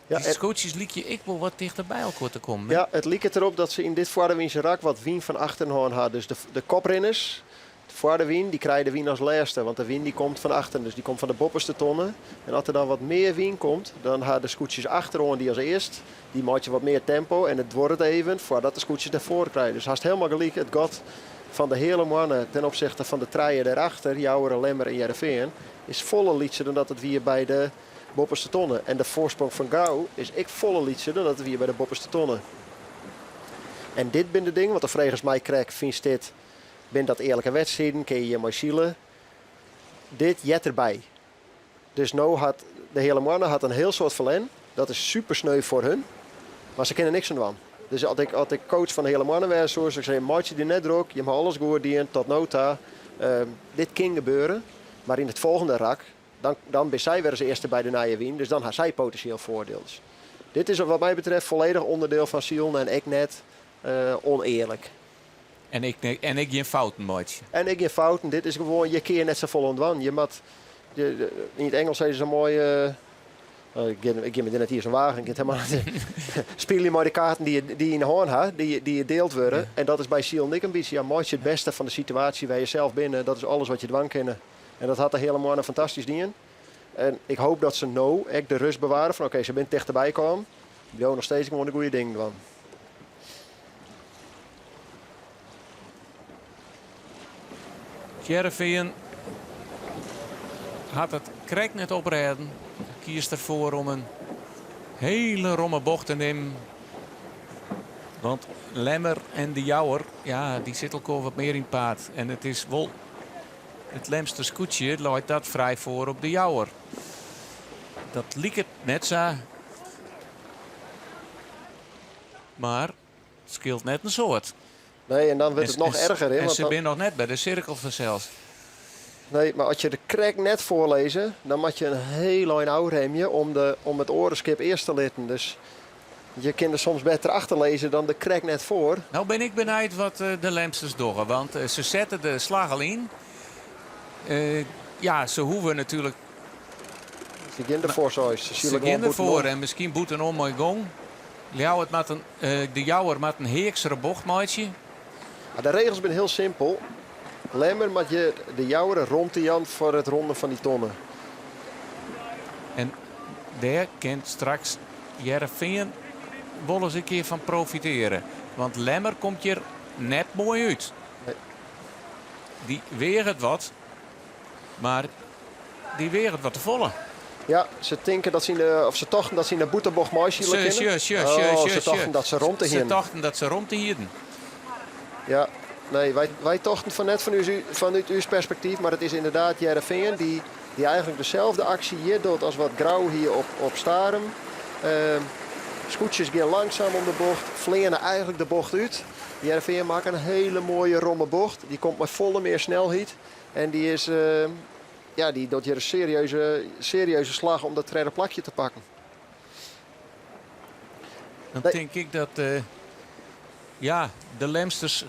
Ja, die scootjes liek je ik wel wat dichter bij elkaar te komen. Hè? Ja, het liep het erop dat ze in dit Vaardewiense rak wat wien van achteren hadden. Dus de koprenners, de Vaardewien, die krijgen de wien als laatste. Want de wien die komt van achteren, dus die komt van de bopperste tonnen. En als er dan wat meer wien komt, dan gaan de scootjes achterom die als eerst. Die maakt je wat meer tempo en het wordt even voordat de scootjes daarvoor krijgen. Dus haast helemaal gelijk het gat van de hele mannen ten opzichte van de treien daarachter, Jouweren, Lemmer en Heerenveen, is volle liedje dan dat het weer bij de bopperste tonnen. En de voorsprong van Gauw is ik volle liedje dan dat het weer bij de bopperste tonnen. En dit ben de ding, want de volgens mij krijg vindt dit, ben dat eerlijke wedstrijden, kun je maar zielen. Dit jet erbij. Dus nou had de hele mannen had een heel soort verlen. Dat is super sneu voor hun. Maar ze kennen niks aan doen. Dus als ik coach van de hele mannen was, zoals ik zei, maak je die net druk, je mag alles goed doen tot nota. Dit kan gebeuren. Maar in het volgende rak, dan ben zij weer als eerste bij de nije wien. Dus dan had zij potentieel voordeel. Dus dit is wat mij betreft volledig onderdeel van Sion en ik net oneerlijk. En ik geen fouten maatje. En ik geen fouten. Dit is gewoon, je keer net zo vol ontwan. Je moet, in het Engels zeggen ze mooi. Ik geef me net hier zo'n wagen. Ik helemaal speel je maar de kaarten die je in de hand hebt, die je deelt worden. Ja. En dat is bij Sion Nick een beetje. Ja, maak je het beste van de situatie waar je zelf binnen. Dat is alles wat je dwang kennen. En dat had de hele mannen fantastisch dien. En ik hoop dat ze nou echt de rust bewaren van oké, ze bent dichterbij komen. Die nog steeds gewoon de goede dingen doen. Heerenveen had het krek net oprijden. Kiest ervoor om een hele romme bocht te nemen. Want Lemmer en de Jouwer, ja, die zitten elkaar wat meer in paard. En het is wel het Lemster scootje, loopt dat vrij voor op de Jouwer. Dat liep het net zo. Maar het scheelt net een soort. Nee, en dan wordt het nog erger. Hè, en want ze zijn nog net bij de cirkel zelfs. Nee, maar als je de krek net voorlezen, dan moet je een heel lang oorhemje om het orenskip eerst te letten. Dus je kunt er soms beter achterlezen dan de krek net voor. Nou ben ik benieuwd wat de Lemsters doen. Want ze zetten de slag al in. Ja, ze hoeven natuurlijk... Ze gaan ervoor zoals. Ze gaan ervoor en misschien boeten om mooi gong. De Jouwer met een heeksere bocht, maatje. De regels zijn heel simpel. Lemmer moet je de Jouwer rond de Jan voor het ronden van die tonnen. En daar kent straks Heerenveen wel eens een keer van profiteren. Want Lemmer komt hier net mooi uit. Nee. Die weer het wat. Maar die weer het wat te volle. Ja, ze denken dat ze ze tochten dat ze in de boetebocht mooi zullen kennen. Ze tochten dat ze rond te hielden. Ze tochten dat ze rond te hielden. Ja, nee, wij tochten van net vanuit uw perspectief. Maar het is inderdaad Heerenveen die eigenlijk dezelfde actie hier doet als wat Grauw hier op Starum. Scootjes gaan langzaam om de bocht. Vleenen eigenlijk de bocht uit. Heerenveen maakt een hele mooie romme bocht. Die komt met volle meer snelheid. En die is... die doet hier een serieuze slag om dat derde plakje te pakken. Dan denk ik dat de Lemsters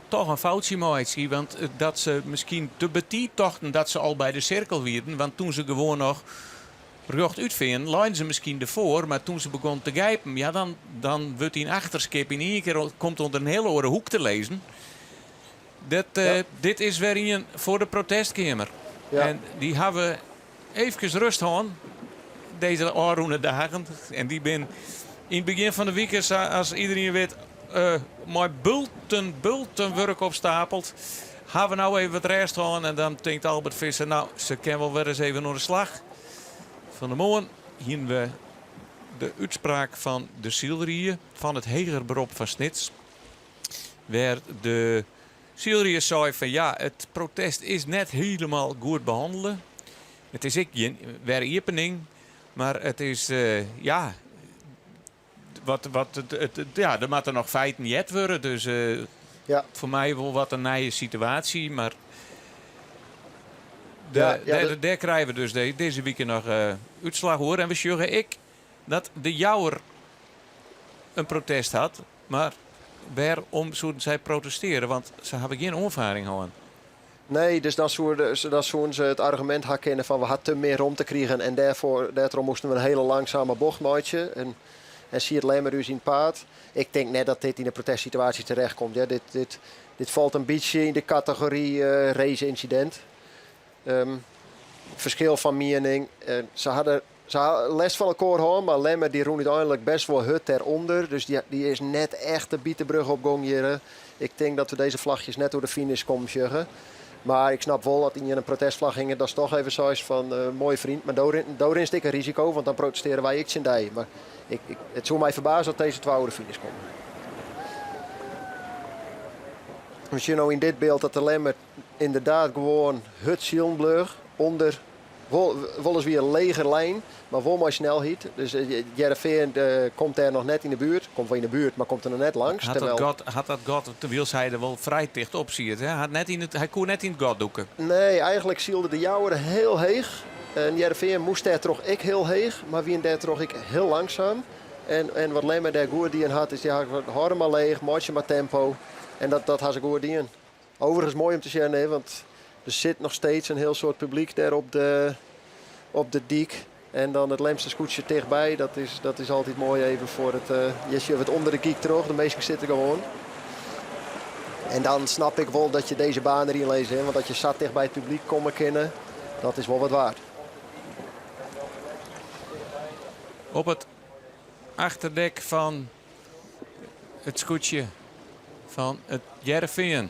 toch een foutje maken. Want dat ze misschien te betiet tochten dat ze al bij de cirkel wierden. Want toen ze gewoon nog recht uitvinden, lijnen ze misschien ervoor. Maar toen ze begon te grijpen, ja, dan wordt die achterskip in één keer komt onder een hele oren hoek te lezen. Dit is weer een voor de protestkamer. Ja. En die hebben even rust gehad, deze aanroende dagen. En die ben in het begin van de week, als iedereen weet, maar bulten werk opstapelt. Hebben we nou even wat rest gehad en dan denkt Albert Visser, nou, ze kennen wel weer eens even naar de slag. Van de morgen hier we de uitspraak van de Zielrieën van het heger beroep van Snits. Waar de Zielrieën zei van ja, het protest is net helemaal goed behandelen. Het is ik weer iepening, maar het is er moeten nog feiten jet worden. Dus voor mij wel wat een nieuwe situatie, maar daar krijgen we dus deze week nog uitslag hoor. En we zeggen dat de Jouwer een protest had, maar waarom zouden zij protesteren? Want ze hebben geen ervaring gehad. Nee, dus dan zouden ze het argument herkennen van we hadden te meer om te krijgen en daarom moesten we een hele langzame bocht maken. En zie het Lemmer dus in paard. Ik denk net dat dit in een protestsituatie terechtkomt. Ja, dit valt een beetje in de categorie race-incident. Verschil van mening. Ze hadden les van elkaar gehad, maar Lemmer die roept uiteindelijk best wel hut eronder. Dus die is net echt de bietenbrug op gang hier. Ik denk dat we deze vlagjes net door de finish komen zeggen. Maar ik snap wel dat in een protestvlag hingen. Dat is toch even zoiets van mooi vriend. Maar daarin is een risico, want dan protesteren wij iets in die. Maar het zou mij verbazen dat deze twee over de finish komen. We zien nou in dit beeld dat de Lemmer inderdaad gewoon het zielblur onder, wel eens weer een lege lijn, maar wel maar snelheid. Dus Heerenveen komt daar nog net in de buurt. Komt wel in de buurt, maar komt er nog net langs. Had dat God op de wielzijde wel vrij dicht op, zie je het. Hij kon net in het God doeken. Nee, eigenlijk zielde de Jouwer heel heeg. En Heerenveen moest daar toch ik heel heeg, maar wie daar toch ik heel langzaam. En wat Lemmer daar goed die had, is ja, hou maar leeg, maak je maar tempo. En dat had ze goed die. Overigens mooi om te zien, nee, want er zit nog steeds een heel soort publiek daar op de diek. En dan het Lemster scootje dichtbij. Dat is altijd mooi even voor het... je ziet het onder de kiek terug. De meesten zitten gewoon. En dan snap ik wel dat je deze baan erin leest. Hè? Want dat je zat dicht bij het publiek komen kennen. Dat is wel wat waard. Op het achterdek van het scootje van het Heerenveen.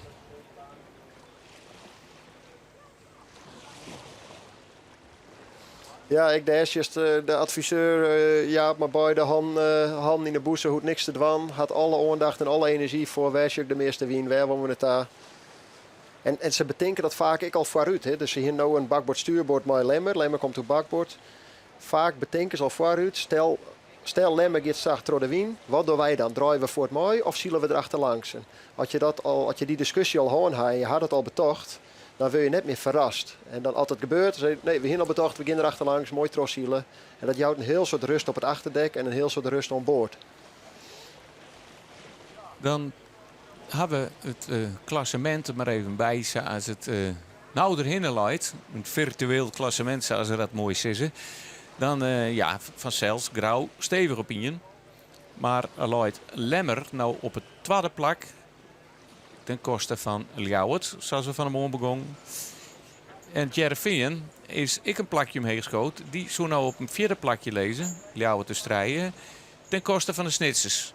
Ja, ik deed de adviseur Jaap maar bij de hand in de boezen, hoeft niks te doen. Had alle aandacht en alle energie voor waar je de meeste wien, waar we het daar. En ze bedenken dat vaak ik al vooruit. Hè. Dus ze hier nou een bakbord stuurbord met Lemmer. Lemmer komt op bakbord. Vaak bedenken ze al vooruit. Stel Lemmer gaat straks door de wien. Wat doen wij dan? Draaien we voor het mooi of zielen we erachterlangs? Als je die discussie al hoorn had en je had het al betocht, dan wil je net meer verrast. En dan als het gebeurt, dan nee, we gaan al betocht, we gaan erachterlangs, mooi trossielen. En dat houdt een heel soort rust op het achterdek en een heel soort rust aan boord. Dan hebben we het klassement er maar even bij, zoals het nou erheen leidt. Een virtueel klassement, zoals ze dat mooi zeggen. Dan van Cels, Grauw, stevig op in. Maar leidt Lemmer nou op het tweede plak. Ten koste van Ljouwert, zoals we van hem begonnen. En Heerenveen is ik een plakje omheen geschoten. Die zo nou op een vierde plakje lezen. Ljouwert te strijden. Ten koste van de Snitsers.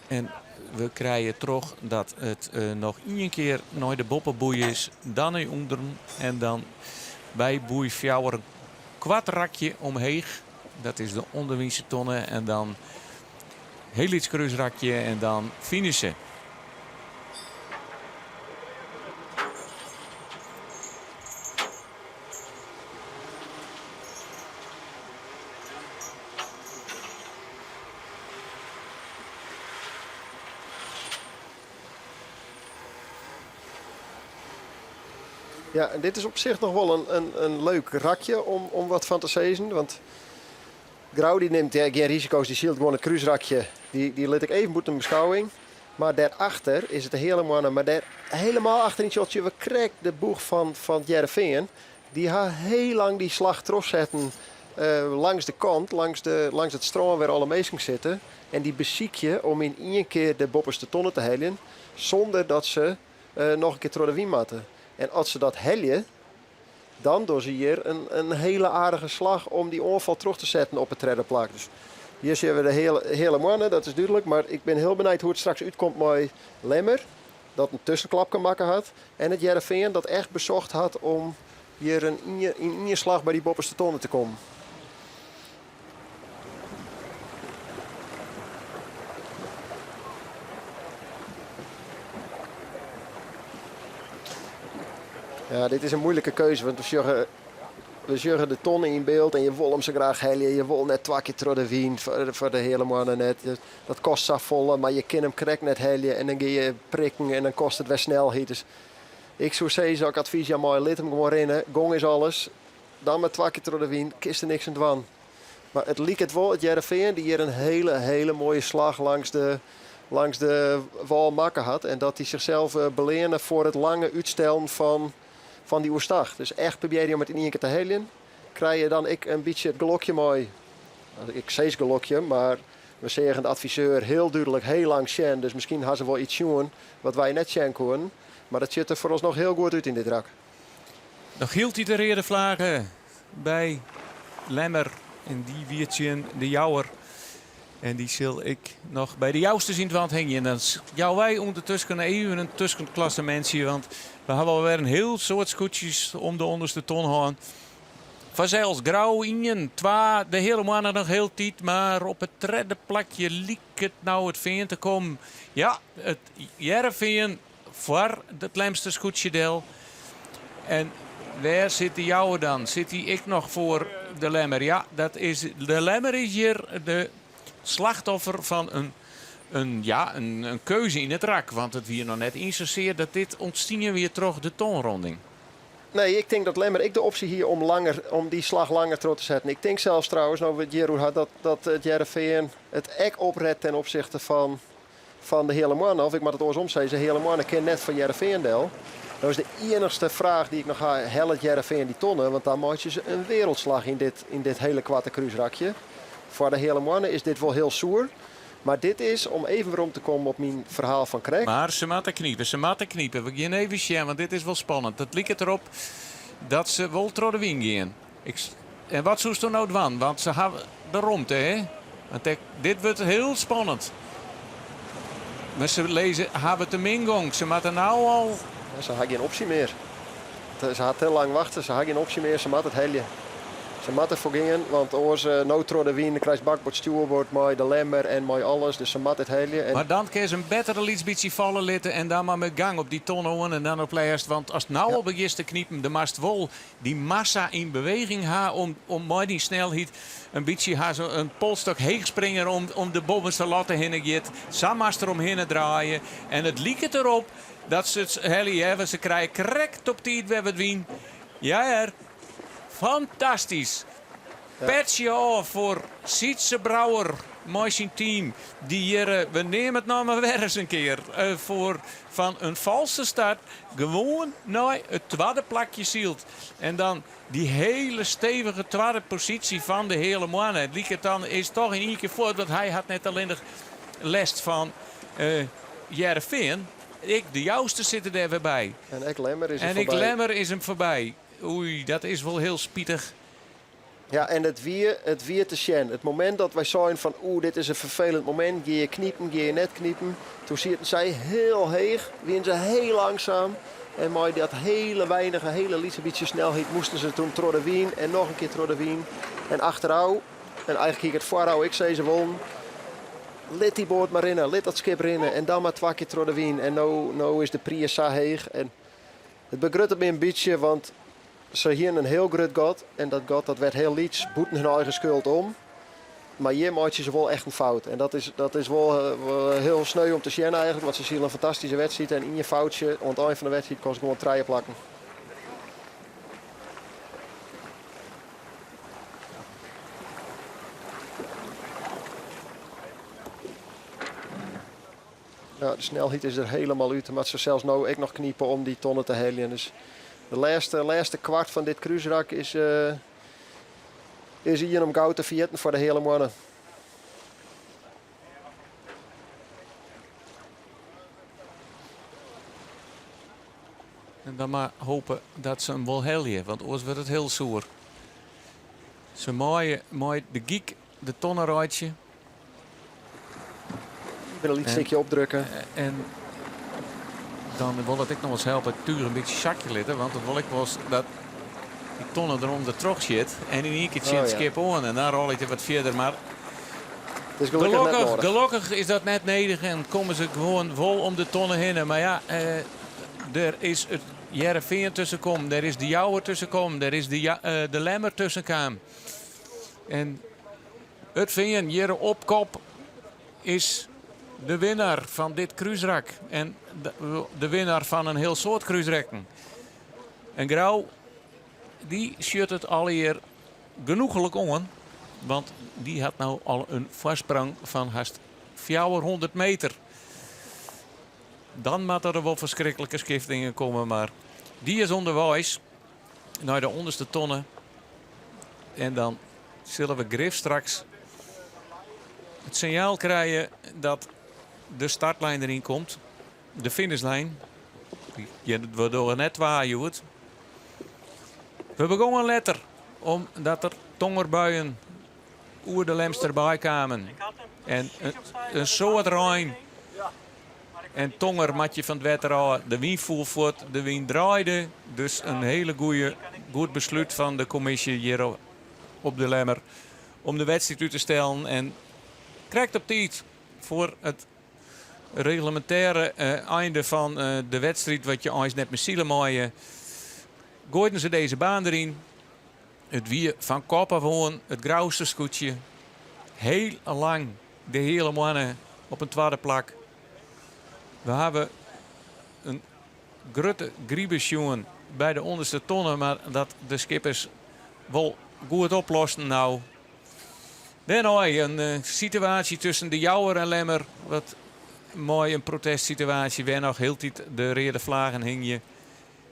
En we krijgen toch dat het nog één keer naar de boppenboei is. Dan in onderen. En dan bij boei Fjouwer een kwart rakje omheen. Dat is de onderwinse tonnen. En dan heel iets kruisrakje en dan finishen. Ja, en dit is op zich nog wel een leuk rakje om wat van te zezen. Want Grauw die neemt geen risico's, die zielt gewoon een kruisrakje. Die liet ik even moeten in beschouwing. Maar daarachter is het helemaal... Maar daar helemaal achter in het shotje, we krijgen de boeg van Heerenveen. Die had heel lang die slag terugzetten langs de kant, langs het stroom waar alle meesten zitten. En die beziek je om in één keer de bopperste tonnen te hellen. Zonder dat ze nog een keer door de wien matten. En als ze dat heljen, dan doen ze hier een hele aardige slag om die onval terug te zetten op het tredderplak. Dus hier zien we de hele mannen, dat is duidelijk. Maar ik ben heel benieuwd hoe het straks uitkomt met Lemmer. Dat een tussenklap kan maken had. En het Heerenveen dat echt bezocht had om hier in één slag bij die bopperste tonnen te komen. Ja, dit is een moeilijke keuze, want we zorgen de tonnen in beeld en je wil hem zo graag heljen. Je wil net 2 keer door de wien voor de hele mannen net. Dat kost zo vol, maar je kan hem correct net heljen en dan ga je prikken en dan kost het weer snelheid. Dus ik zou zeggen, ook advies aan mij, laat hem gewoon rennen. Gong is alles. Dan met 2 keer door de wien, kist er niks aan dwan. Maar het liep het wel, het Heerenveen die hier een hele mooie slag langs de wal maken had. En dat hij zichzelf belenen voor het lange uitstellen van die oerstag. Dus echt probeer je om het in één keer te helen. Krijg je dan een beetje het gelokje mooi. Ik zei het gelokje, maar we zeggen de adviseur heel duidelijk heel lang sjen. Dus misschien hadden ze wel iets zien wat wij net sjen konden. Maar dat ziet er voor ons nog heel goed uit in dit rak. Nog hield hij de reden vlagen bij Lemmer. En die wiertje de Jouwer. En die zal ik nog bij de jouwste zien te hangen. En dan jou wij ondertussen even een tussenklassementje. Want we hebben alweer een heel soort scootjes om de onderste ton gaan. vanzelfs grauw in. De hele mannen nog heel tijd, maar op het derde plakje liek het nou het veen te komen. Ja, het Heerenveen voor het Lemster Scootjedel. En waar zit die jouwe dan? Zit die ik nog voor de Lemmer? Ja, de Lemmer is hier de slachtoffer van een keuze in het rak. Want het weer nog net insuceert dat dit ontstien weer terug de toonronding. Nee, ik denk dat Lemmer de optie hier om die slag langer terug te zetten. Ik denk zelfs trouwens, nou wat Jeroen had, dat het Heerenveen het ek opredt ten opzichte van de hele mannen. Of ik moet het oors omzeggen, de hele mannen ken net van Heerenveen deel. Dat is de enigste vraag die ik nog ga. Helpt Heerenveen die tonnen? Want dan maak je ze een wereldslag in dit hele kwarte kruisrakje. Voor de hele mannen is dit wel heel zoer. Maar dit is, om even weer om te komen op mijn verhaal van Craig. Maar ze moeten kniepen. We gaan even zien, want dit is wel spannend. Het lijkt erop dat ze wel door de wing gaan. En wat zoest er nou van? Want ze hebben de romte, hè? Want dit wordt heel spannend. Maar ze lezen, hebben de mingong. Ze moeten nou al... Ja, ze hebben geen optie meer. Ze had heel lang wachten, ze had geen optie meer. Ze moet het helje. Ze moet ervoor gingen, want als nooit door de wien, dan krijgt bakbord, stuurbord, mooi de Lemmer en mooi alles. Dus ze moet het helje. En... Maar dan kun je ze een betere beetje vallen litten en dan maar met gang op die tonnen en dan op lijst. Want als het nou al begint te kniepen, dan mast wel die massa in beweging hebben om met die snelheid een beetje een polstok heen springen om de bovenste latten heen gaat. Samast eromheen draaien. En het liekt erop dat ze het helly hebben. Ze krijgen correct op tijd bij het wien. Ja, fantastisch. Ja. Petje af voor Sietse Brouwer, mooi zijn team. Die hier, we nemen het nou maar weer eens een keer. Van een valse start gewoon naar het tweede plakje zielt. En dan die hele stevige tweede positie van de hele mannen. Het liep dan is toch in één keer voor, want hij had net alleen last van Heerenveen. De juiste zitten er weer bij. En ik Lemmer is hem voorbij. Oei, dat is wel heel spietig. Ja, en het weer te zien. Het moment dat wij zeiden van dit is een vervelend moment. Ga je kniepen, ga je net kniepen. Toen zitten zij heel heeg. Wien ze heel langzaam. En met dat hele lieve beetje snelheid moesten ze toen door de wien. En nog een keer door de wien. En achterouw. En eigenlijk het voorrouw, ik zei ze won. Let die boot maar in, let dat schip rennen. En dan maar 2 keer door de wien. En nou is de prijs zo heeg. En het begrutte me een beetje, want ze hier een heel groot god. En dat god dat werd heel liets, boeten hun eigen schuld om. Maar hier maakt je ze wel echt een fout. En dat is wel heel sneu om te zien eigenlijk. Want ze zien een fantastische wedstrijd. En in je foutje, aan het eind van de wedstrijd, kon ze gewoon treien plakken. Ja, de snelheid is er helemaal uit. Maar ze zelfs nou ook nog kniepen om die tonnen te helen. Dus de laatste kwart van dit cruiserak is hier om goud te vierten voor de hele mannen. En dan maar hopen dat ze hem wel heljen, want anders wordt het heel zoer. Ze mooi de giek, de tonnenruitje. Ik wil een liet stukje opdrukken. En dan wil dat ik nog eens helpen tuur een beetje zakje litten, want het wil ik was dat die tonnen eronder terug zit en in één keer het skip on en dan rol ik er wat verder. Maar dus gelukkig is dat net nodig en komen ze gewoon vol om de tonnen heen. Maar ja, er is het Heerenveen tussenkomen, er is de Jouwer tussenkomen, er is de Lemmer tussenkomen. En het Veen hier op kop is de winnaar van dit cruiserak. En de winnaar van een heel soort cruiserakken. En Grauw, die schudt het al hier genoegelijk om. Want die had nou al een voorsprong van haast 400 meter. Dan moet er wel verschrikkelijke skiftingen komen. Maar die is onderwijs naar de onderste tonnen. En dan zullen we Griff straks het signaal krijgen dat de startlijn erin komt. De finishlijn. We door net waaien. We begonnen letter omdat er tongerbuien oer de Lemster bij kwamen. En een soort rein. En tonger matje van het wetter. De wind voel voort, de wind draaide. Dus een hele goed besluit van de commissie hier op de Lemmer om de wedstrijd uit te stellen. En krijgt op tijd voor het reglementaire einde van de wedstrijd, wat je eens net met zielen mooie. Gooiden ze deze baan erin. Het wie van kop af aan het grauwste scootje. Heel lang de hele mannen op een tweede plak. We hebben een grote griebesjoen bij de onderste tonnen, maar dat de skippers wel goed oplossen nou. Dan een situatie tussen de Jouwer en Lemmer. Wat mooi, een protestsituatie. Waar nog heel tijd de rode vlaggen hing je.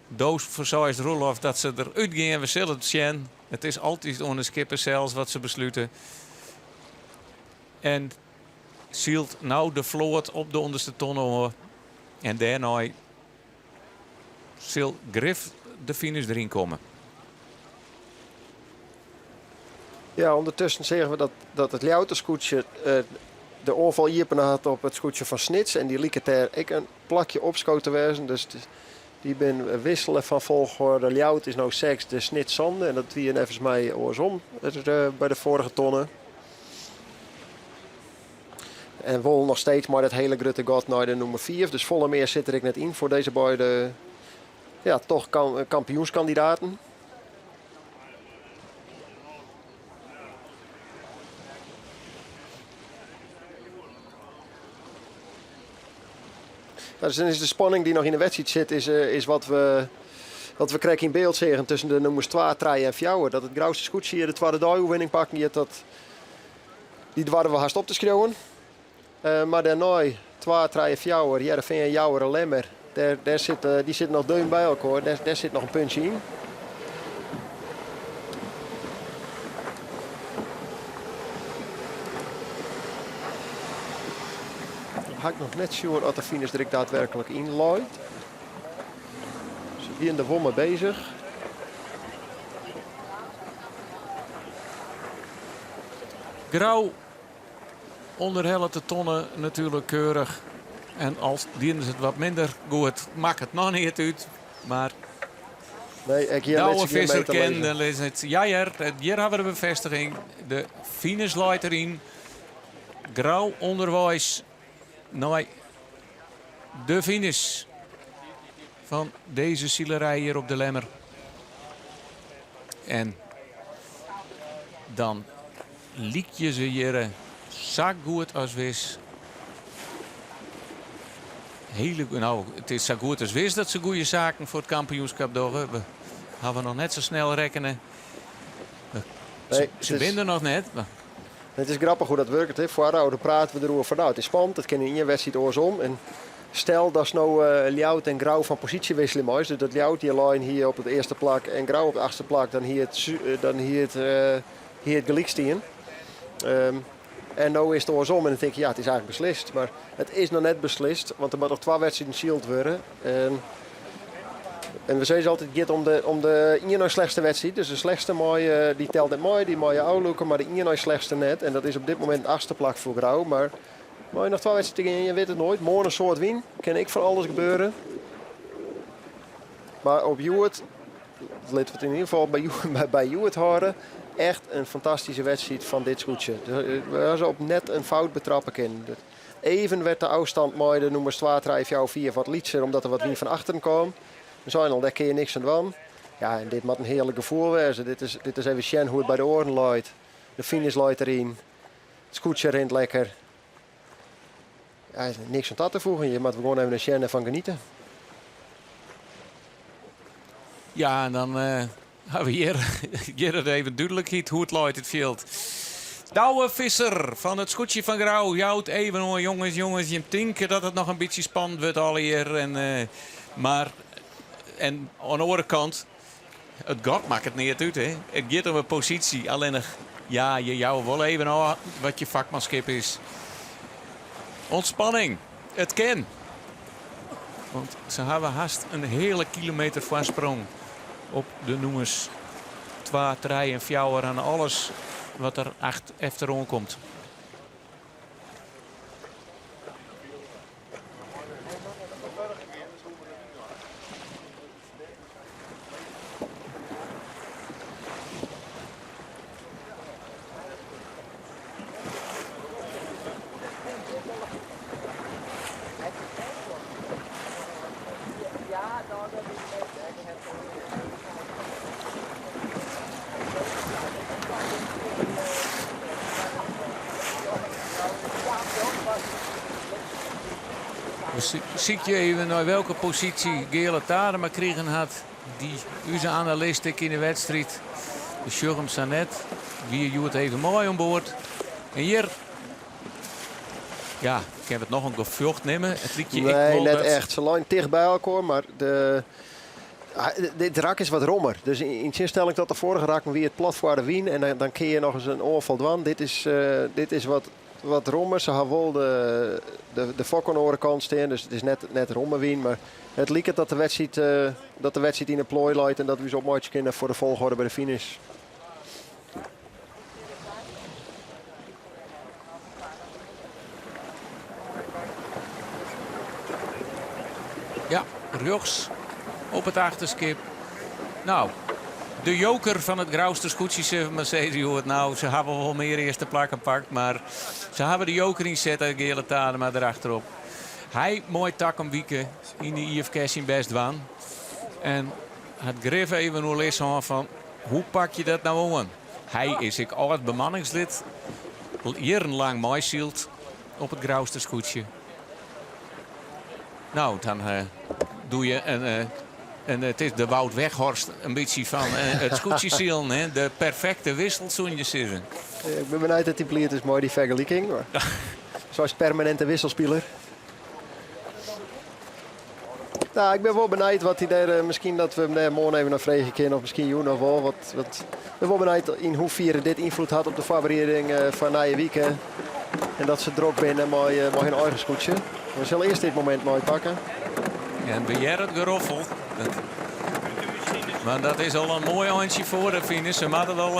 Doos verzorgt Roelof dat ze eruit gingen. We zullen het zien. Het is altijd onder de skippers zelfs wat ze besluiten. En zielt nou de vloot op de onderste tonnen. En daarna zal Griff de finish erin komen. Ja, ondertussen zeggen we dat het Ljouterscootje de oorval iepen had op het scootje van Snits. En die liet het er ik een plakje opschoten wezen. Dus die ben wisselen van volgorde. Ljout is nou 6, de Snits zonde. En dat wie even mij oorsom bij de vorige tonnen. En Wol nog steeds maar dat hele grote gat naar de nummer 4. Dus volle meer zit er ik net in voor deze beide toch kampioenskandidaten. Dus dan is de spanning die nog in de wedstrijd zit, is wat we krijgen in beeld zeggen tussen de nummers 2, 3 en 4. Dat het grauwste scootje hier de tweede dagoverwinning pakken, die waren we haast op te schreeuwen. Maar daarna 2, 3 en 4, Heerenveen, Jouwer en Lemmer, die zitten nog deun bij elkaar. Daar zit nog een puntje in. Ga ik nog net zien of de finish er daadwerkelijk in loopt. Ze hier in de wommen bezig. Grauw onderhellen de tonnen natuurlijk keurig. En als dienen ze het wat minder goed, maakt het nog niet uit. Maar nee, ik hier Douwe Visser kent, dan is het hier hebben we de bevestiging. De finish loopt erin. Grauw onderwijs. Nou, de finish van deze zielerij hier op de Lemmer. En dan liek je ze hier zo goed als wis. Het is zo goed als wis dat ze goede zaken voor het kampioenschap doen. We hebben nog net zo snel rekenen. Ze winnen nog net. Maar het is grappig hoe dat werkt. Hè. Voorouder praten we erover van nou, het is spannend. Het kan in je wedstrijd oorsom. En stel dat is nou Ljout en Grauw van positie wisselen maar. Dus dat Ljout hier op de eerste plak en Grauw op de achterste plak. Dan hier het gelijk staan. En nu is het oorsom en dan denk je ja, het is eigenlijk beslist. Maar het is nog net beslist. Want er moet nog 2 wedstrijden shield worden. En we zeggen altijd, het gaat om de ene slechtste wedstrijd. Dus de slechtste mooie, die telt net mooi, die mooie oude maar de ene slechtste net. En dat is op dit moment de 8e plak voor Grauw. Maar nog 2 wedstrijden en je weet het nooit. Morgen een soort win. Kan ik van alles gebeuren. Maar op Hewitt, laten we het in ieder geval bij Hewitt houden. Echt een fantastische wedstrijd van dit scootje. We ze op net een fout betrappen kunnen. Even werd de afstand mooi, de nummers 2, 3, 4 wat lietser, omdat er wat wien van achteren kwam. We zijn al, daar kun je niks aan doen. Ja, en dit moet een heerlijk gevoel wezen. Dit is even zien hoe het bij de oren loopt. De finish loopt erin. Het scootje rent lekker. Ja, niks aan dat te voegen. Je moet gewoon even een zien van genieten. ja, en dan hebben we hier het even duidelijkheid hoe het loopt het veld. Douwe Visser van het scootje van Grauw. Jout even hoor, jongens. Je denkt dat het nog een beetje spannend wordt al hier. Maar aan de andere kant, het gaat maakt het niet uit. Hè. Het gaat om een positie. Alleen nog, ja, je jou wel even aan wat je vakmanschap is. Ontspanning. Het kan. Want ze hebben haast een hele kilometer voorsprong op de nummers 2, 3 en 4 aan alles wat er achterom komt. Zie je even naar welke positie Gele Tadema kregen had. Die onze analist in de wedstrijd. De Sjurm Sanet. Wie je het even mooi aan boord. En hier... Ja, ik heb het nog een gevocht nemen. Het liedje nee, net echt. Ze lijnen dicht bij elkaar, maar dit rak is wat rommer. Dus in zinstelling tot de vorige rak wie het plat voor de wien. En dan kun je nog eens een oorval dwan. Dit is wat rommer. Ze hebben wel de fok aan de andere kant staan. Dus het is net rommer wien. Maar het lijkt dat de wedstrijd in de plooi leidt. En dat we zo mooi kunnen voor de volgorde bij de finish. Ja, rechts op het achterskip. Nou, de joker van het grauwste scootje, Mercedes, hoe het nou. Ze hebben wel meer eerste plak gepakt, maar ze hebben de joker inzet uit Gele Tadema erachterop. Hij mooi tak om wieken in de IFK's in Bestwaan. En het greef even hoe les van hoe pak je dat nou aan? Hij is ik al het bemanningslid. Jarenlang meisield op het grauwste scootje. Nou, dan doe je en het is de Wout Weghorst een beetje van het scootjesiel. De perfecte wissel, zo'n je zeggen. Ik ben benieuwd dat die pliert is mooi, die vergelijking. Zoals permanente wisselspeler. Nou, ik ben wel benieuwd wat hij daar, misschien dat we hem daar morgen even naar vregen kunnen. Of misschien Joen of wel. Ik ben wel benieuwd in hoeverre dit invloed had op de fabriering van Nije Wieken. En dat ze druk binnen mooi hun eigen scootje. We zullen eerst dit moment mooi pakken. En beheer het geroffel. Maar dat is al een mooi eindje voor de finish. Ze moeten al,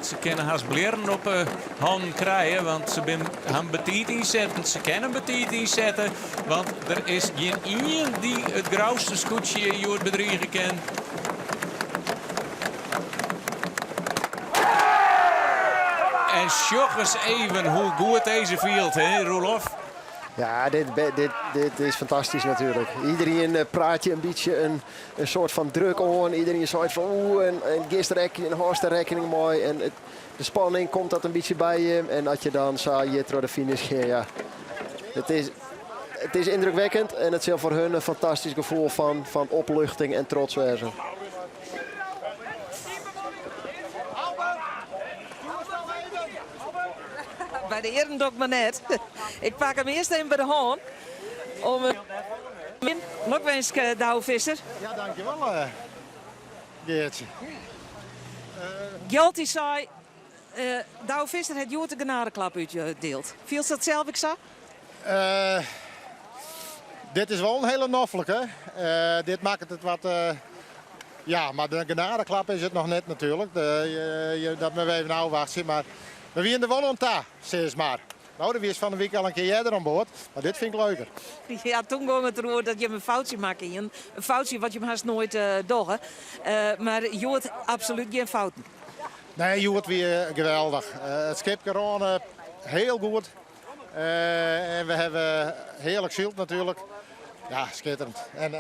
ze kunnen haast bleren op handen krijgen. Want ze gaan betiet inzetten. Ze kunnen betiet inzetten. Want er is geen één die het grauwste scootje in het bedriegen kan. En sjoch eens even hoe goed deze field, hè, Roelof? Ja, dit is fantastisch natuurlijk. Iedereen praat je een beetje een soort van druk aan. Iedereen zegt van en gisteren en horst rekening mooi. En de spanning komt dat een beetje bij je. En dat je dan je door de finish gaat, ja. Het is indrukwekkend en het is voor hun een fantastisch gevoel van opluchting en trots wezen. Bij de Erendok maar net. Ik pak hem eerst even bij de hand. Om nog eens Douwe Visser. Ja, dankjewel Geertje. Gjalti zei, Douwe Visser heeft Joert de genadeklap uitgedeeld. Viel dat zelf ik zo? Dit is wel een hele noffelijke. Dit maakt het wat... ja, maar de genadeklap is het nog net natuurlijk. Dat we even nou wachten. Maar we zijn er wel aan ta, steeds maar. Nou, dat was van de week al een keer eerder aan boord. Maar dit vind ik leuker. Ja, toen kwam het erover dat je een foutje maakt. Een foutje wat je haast nooit doggen. Maar Joert absoluut geen fouten. Nee, Joert weer geweldig. Het schip Corona heel goed. En we hebben heerlijk zield natuurlijk. Ja, schitterend. En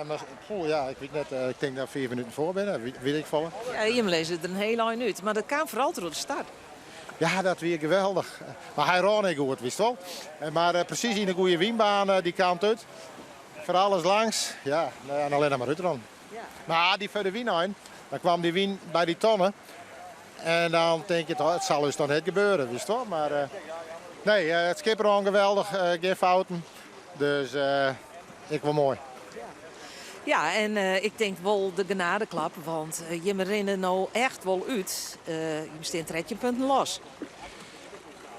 ja, ik weet net, ik denk dat 4 minuten voor ben. Weet ik vallen. Ja, je leest het een heel lang uit. Maar dat kan vooral door de start. Ja, dat weer geweldig. Maar hij ran niet goed, wist wel. Maar precies in de goede wienbaan die kant uit. Voor alles langs. Ja, en alleen maar uit dan. Ja. Maar die voor de wien aan, dan kwam die wien bij die tonnen. En dan denk je, het zal dus dan niet gebeuren, wist wel. Maar nee, het schip ran geweldig, geen fouten. Dus ik wel mooi. Ja, en ik denk wel de genadeklap, want je me rennen nou echt wel uit. Je staat 13 punten los.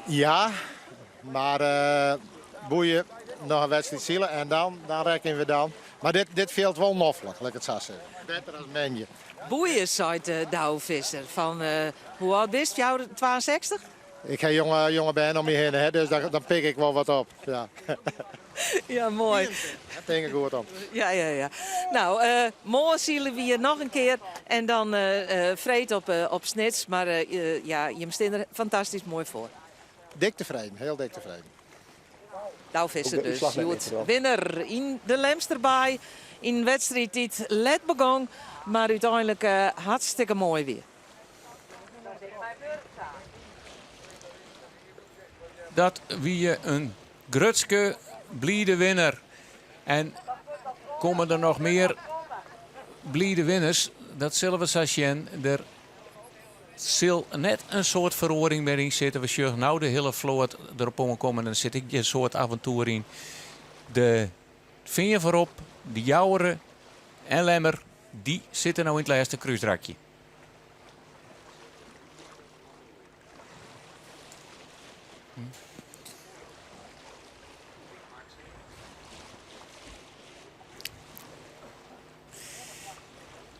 Ja, maar boeien, nog een wedstrijd zielen en dan rekenen we dan. Maar dit veelt wel noffelijk, laat ik het zo zeggen. Beter als Menje. Boeien, zei Douwe Visser. Van, hoe oud is het? Jou 62? Ik heb jonge ben om je heen, hè, dus dan pik ik wel wat op. Ja, ja mooi. Dat denk ik goed om. Ja. Nou, morgen zien we hier nog een keer. En dan vreed op snits. Maar ja, je staat er fantastisch mooi voor. Dik tevreden, heel dik tevreden. Douwe Visser dus. Goed. Winnaar in de Lemsterbaai. In wedstrijd die let begon. Maar uiteindelijk hartstikke mooi weer. Dat wie een grutske bliede winnaar. En komen er nog meer bliede winners? Dat zullen we zo zien. Er zal net een soort verhoring meer in zitten. We zien nou de hele vloot erop omkomen. En dan zit ik een soort avontuur in. De vinger voorop, de Jouweren en Lemmer, die zitten nou in het laatste kruisdrakje.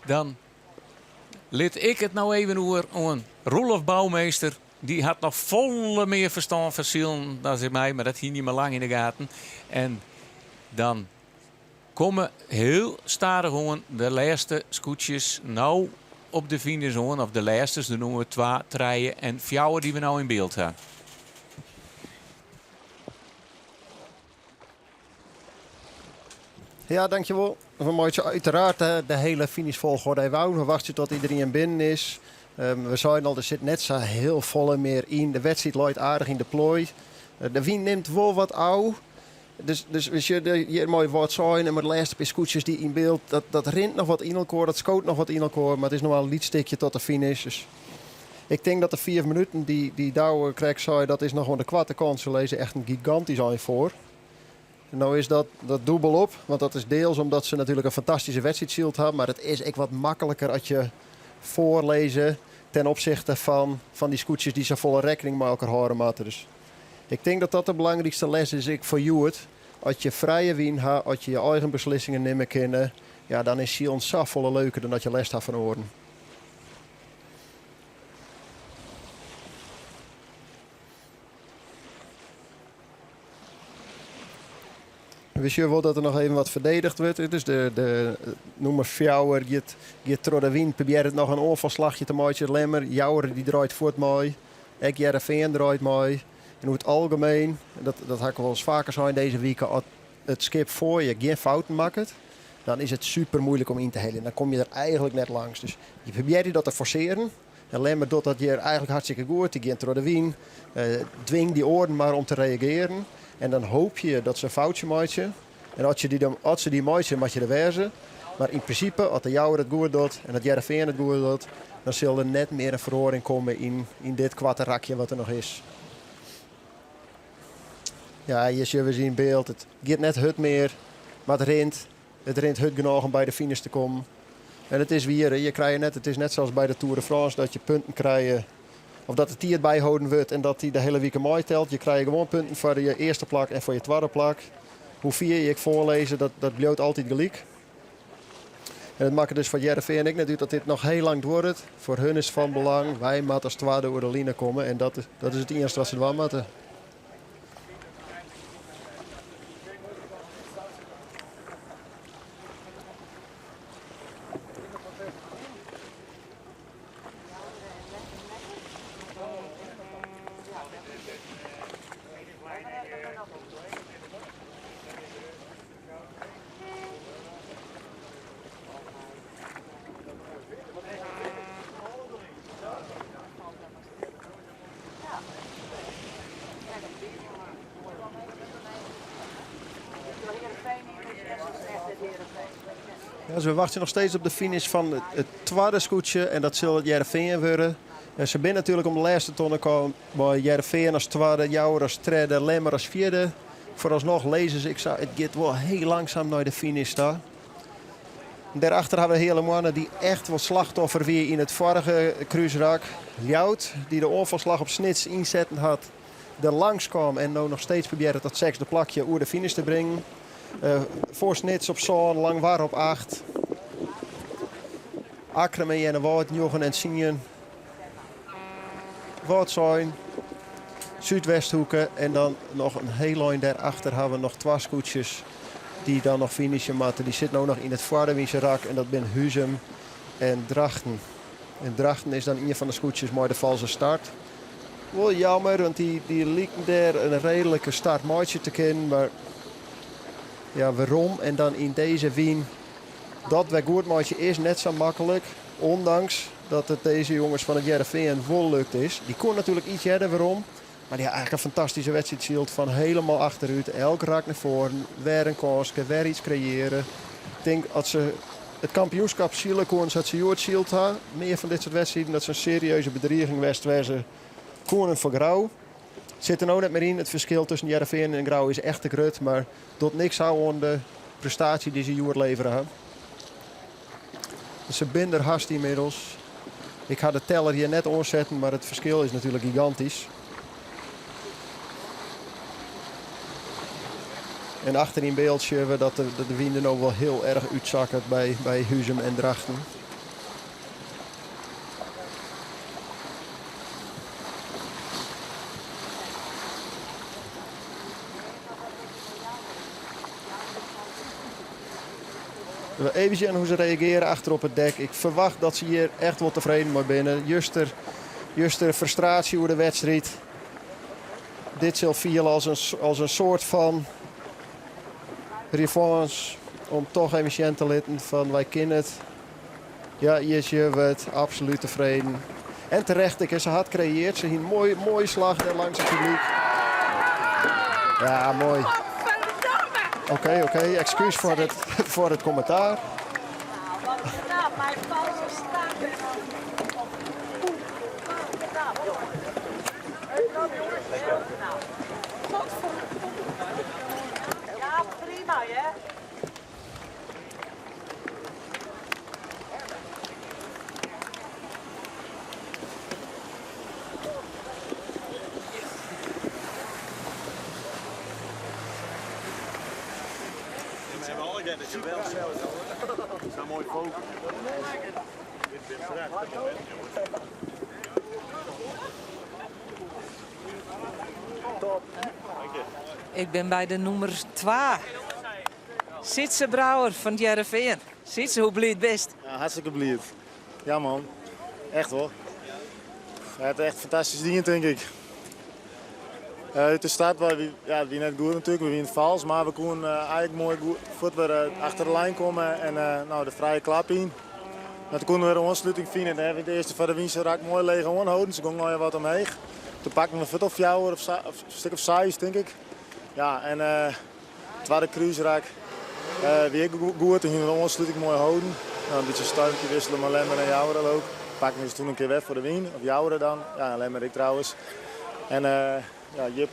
Dan liet ik het nou even over aan Roelof Bouwmeester. Die had nog volle meer verstand van zielen dan ik mij, maar dat hield niet meer lang in de gaten. En dan komen heel stadig gewoon de laatste scootjes nou op de finishzone. Of de laatste, dan noemen we 2, 3 en 4 die we nou in beeld hebben. Ja, dankjewel. We moeten uiteraard de hele finishvolgorde even houden. We wachten tot iedereen binnen is. We zeiden al, er zit net zo heel volle meer in. De wedstrijd loopt aardig in de plooi. De wien neemt wel wat ouw. Dus als je hier mooi wat zijn en met de laatste scootjes die in beeld, dat rint nog wat in elkaar, dat scoot nog wat in elkaar, maar het is nog wel een lietstikje tot de finish. Dus ik denk dat de 4 minuten die Douwe krijgt, zei, dat is nog wel de kwarte kans. Ze lezen echt een gigantisch aan voor. En nou is dat dubbel op, want dat is deels omdat ze natuurlijk een fantastische wedstrijdshield hebben, maar het is echt wat makkelijker als je voorlezen ten opzichte van die scootjes die ze volle rekening met elkaar houden moeten. Dus ik denk dat dat de belangrijkste les is voor jou. Als je vrije wien hebt, als je je eigen beslissingen nemen kan, ja, dan is Sion zo volle leuker dan dat je les hebt van oren. We zien wel dat er nog even wat verdedigd wordt. Dus de nummer 4 gaat door de wind. Probeert het nog een onvalslagje te maken. Lemmer, Jouwer die draait voort mooi. Ik Jereveen draait mooi. En hoe het algemeen, dat heb ik wel eens vaker zijn deze week, als het schip voor je geen fouten maakt, dan is het super moeilijk om in te halen. Dan kom je er eigenlijk net langs. Dus je probeert dat te forceren. En Lemmer doet dat hier eigenlijk hartstikke goed. Die gaat door de wind. Dwing die oren maar om te reageren. En dan hoop je dat ze een foutje maken. En als ze die maken, mag je er wezen. Maar in principe, als de Jouwer het goed doet en dat Jereveen het goed doet, dan zal er net meer een verhoring komen in dit kwarte rakje wat er nog is. Ja, hier zien we in beeld. Het gaat net hut meer, maar het rint hut genoeg om bij de finish te komen. En het is weer, het is net zoals bij de Tour de France, dat je punten krijgt. Of dat het hier bijhouden wordt en dat die de hele week mooi telt. Je krijgt gewoon punten voor je eerste plak en voor je tweede plak. Hoe vier je voorlezen, dat blijft altijd gelijk. En het maakt dus voor Jereveen en ik natuurlijk dat dit nog heel lang wordt. Voor hun is het van belang. Wij moeten als tweede door de linie komen. En dat is het eerste wat ze doen moeten. Ja, dus we wachten nog steeds op de finish van het tweede scootje en dat zal het Jereveen worden. Ze zijn natuurlijk om de laatste tonnen komen, maar Jereveen als tweede, Jouwer als derde, Lemmer als vierde. Vooralsnog lezen ze, het gaat wel heel langzaam naar de finish daar. Daarachter hebben we hele mannen die echt wel slachtoffer weer in het vorige kruisrak. Ljout, die de onvalslag op Snits inzetten had, er langs kwam en nou nog steeds probeert dat zesde plakje over de finish te brengen. Voor Snits op zo'n lang waar op 8. Akrame en de Wout, Njogen en Sinjen. Wout zijn. Zuidwesthoeken. En dan nog een heel lijn daarachter hebben we nog 2 scootjes die dan nog finishen moeten. Die zit nu nog in het Vaardewiese rak en dat zijn Huzum en Drachten. En Drachten is dan een van de scootjes maar de valse start. Wel jammer, want die lieken daar een redelijke start maatje te kennen, maar ja, waarom? En dan in deze wien, dat weer goed maatje is net zo makkelijk. Ondanks dat het deze jongens van het Jereveen vol lukt is. Die kon natuurlijk iets harder, waarom? Maar die had eigenlijk een fantastische wedstrijd gespeeld van helemaal achteruit. Elke raak naar voren, weer een kans, weer iets creëren. Ik denk als ze het kampioenschap zielen konden, dat ze Joort zield had. Meer van dit soort wedstrijden, dat ze een serieuze bedreiging was waar ze konden voor Grauw. Zit er nou net meer in. Het verschil tussen Heerenveen en Grauw is echt te groot. Maar tot niks hou aan de prestatie die ze Joort leveren hebben. Ze binden hast inmiddels. Ik ga de teller hier net omzetten, maar het verschil is natuurlijk gigantisch. En achter in beeld zien we dat de winden ook wel heel erg uitzakken bij Huzum en Drachten. Even zien hoe ze reageren achter op het dek. Ik verwacht dat ze hier echt wel tevreden mee binnen. Juster frustratie over de wedstrijd. Dit zal vielen als een soort van revanche. Om toch even te laten van wij kennen het. Ja, hier zien we het. Absoluut tevreden. En terecht, ze had creëerd. Ze hier een mooie slag daar langs het publiek. Ja, mooi. Oké. Excuus voor het commentaar. Ja, prima, hè? Dat is een mooi foto. Ik ben bij de nummer 2. Sietse Brouwer van Heerenveen. Sietse, hoe blij het best? Ja, hartstikke blij. Ja man, echt hoor. Hij had echt fantastisch dingen denk ik. Uit de start waren we net goed natuurlijk, we winnen vals, maar we konden eigenlijk mooi goed voordat we achter de lijn komen en de vrije klap in. Maar toen konden we de ontsluiting vinden en de eerste van de winst raak mooi leeg houden. Ze gingen nog wat omheen. Toen pakten we een of jou of een stuk of 6 denk ik. Ja, en tweede cruise raak weer goed, toen gingen we de ontsluiting mooi houden. Nou, een beetje stuimpje wisselen met Lemmer en Jouwer ook. Pakten we ze toen een keer weg voor de win, of Jouwer dan. Ja, Lemmer ik trouwens. En je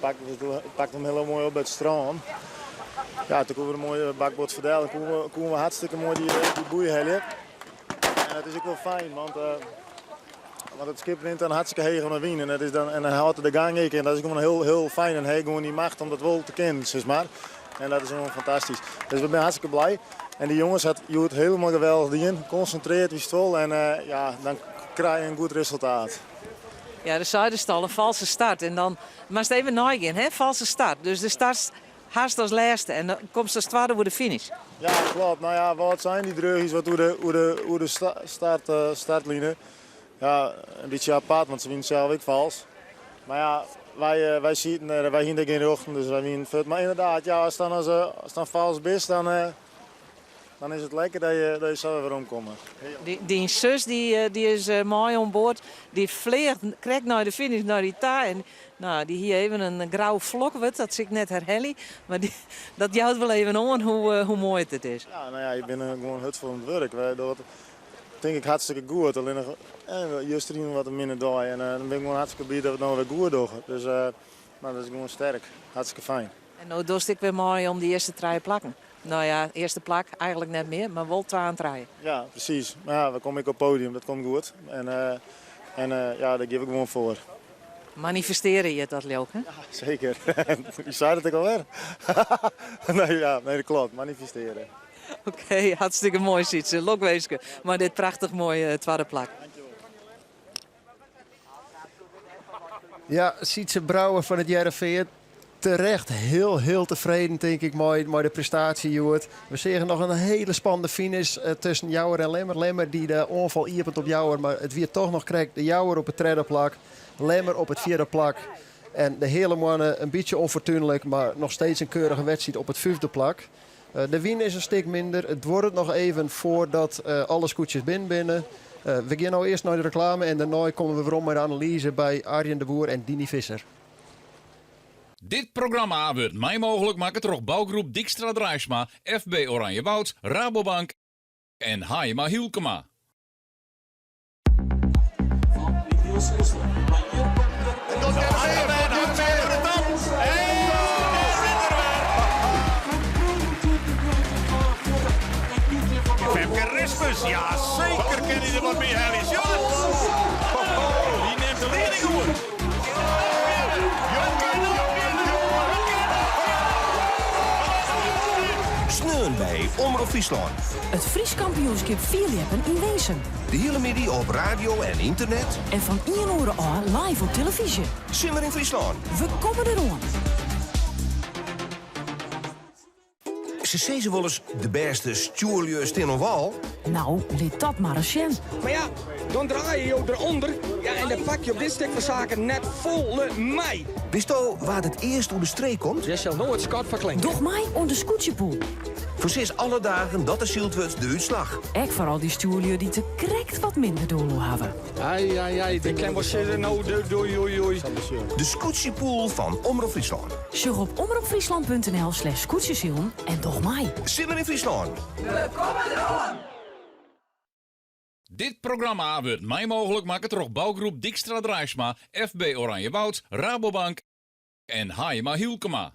pakt hem heel mooi op bij het strand. Ja, toen konden we een mooie bakboord verdelen. Toen konden we hartstikke mooi die boeien hellen. En dat is ook wel fijn, want het schip wint dan hartstikke heeg om te winnen. En dan houdt de gang ik en dat is gewoon heel fijn. En hij gewoon die macht om dat wel te kennen, zeg maar. En dat is gewoon fantastisch. Dus we zijn hartstikke blij. En die jongens had het helemaal geweldig in. Concentreerd, wie vol en dan krijg je een goed resultaat. Ja, de Zuiderstal, een valse start. En dan moest even naaien, hè? Valse start. Dus de start haast als laatste en dan komt ze als tweede voor de finish. Ja, klopt. Nou ja, wat zijn die drugjes wat hoe de startlijnen? Ja, een beetje apart, want ze winnen zelf ook vals. Maar ja, wij zien, wij hier geen rochten, dus wij winnen vet. Maar inderdaad, ja, als dan vals best, dan is het lekker dat je zo weer omkomt. Die zus die is mooi aan boord. Die vleegt, krijgt naar de finish, naar die taai. En nou, die hier even een grauw vlok wordt, dat zie ik net herhellen. Maar dat jouwt wel even aan hoe mooi het is. Ja, nou ja, ik ben gewoon hut voor het werk. Dat denk ik hartstikke goed. Alleen nog juist er wat minder door. En dan ben ik gewoon hartstikke blij dat we het nou weer goed doen. Dus dat is gewoon sterk. Hartstikke fijn. En nou dorst ik weer mooi om die eerste trui plakken. Nou ja, eerste plak eigenlijk net meer, maar wel 2 aan het rijden. Ja, precies. Maar ja, dan kom ik op het podium, dat komt goed. En daar geef ik gewoon voor. Manifesteren je dat leuk, hè? Ja, zeker. Je zei dat ik alweer. Nee, dat klopt. Manifesteren. Oké, hartstikke mooi Sietse. Lokweeske. Maar dit prachtig mooie tweede plak. Ja, Sietse Brouwer van het Heerenveen. Terecht heel tevreden, denk ik, mooi de prestatie, Joert. We zeggen nog een hele spannende finish tussen Jouwer en Lemmer. Lemmer die de onval iepent op Jouwer, maar het weer toch nog krijgt. De Jouwer op het 3e plak, Lemmer op het 4e plak. En de hele mannen een beetje onfortuinlijk, maar nog steeds een keurige wedstrijd op het 5e plak. De win is een stuk minder. Het wordt nog even voordat alle scootjes binnen. We gaan nou eerst naar de reclame en daarna komen we weer om met de analyse bij Arjen de Boer en Dini Visser. Dit programma wordt mij mogelijk maken door bouwgroep Dijkstra Drijfsma, FB Oranjewoud, Rabobank en Hayema Hielkema. Femke Rispers, ja zeker kan hij er wat meer hebben. Die neemt de leiding over. Sneun bij Omroep Friesland. Het Fries kampioenschap vierleppen in Wezen. De hele middag op radio en internet. En van 1 uur aan live op televisie. Simmer in Friesland. We komen eraan. Ze zei ze wel eens de beste stuurlust in een wal. Nou, liet dat maar eens zien. Maar ja, dan draai je je eronder. Ja, en dan pak je op dit stuk van zaken net volle mei. Wist u waar het eerst door de streek komt? Je zal nooit Scott verklinken. Doch mij onder de scootjepoel. Precies alle dagen dat de zielt wordt de uitslag. Ik vooral die stoelje die te krekt wat minder doel hebben. Ai, ik kan wel zeggen, nou, doei. De scootjepoel van Omroep Friesland. Zorg op omroepfriesland.nl/scootjesiel en doch mij. Simmer in Friesland. We komen eraan. Dit programma wordt mij mogelijk maken door bouwgroep Dijkstra Drijfsma, FB Oranjewoud, Rabobank en Hayema Hielkema.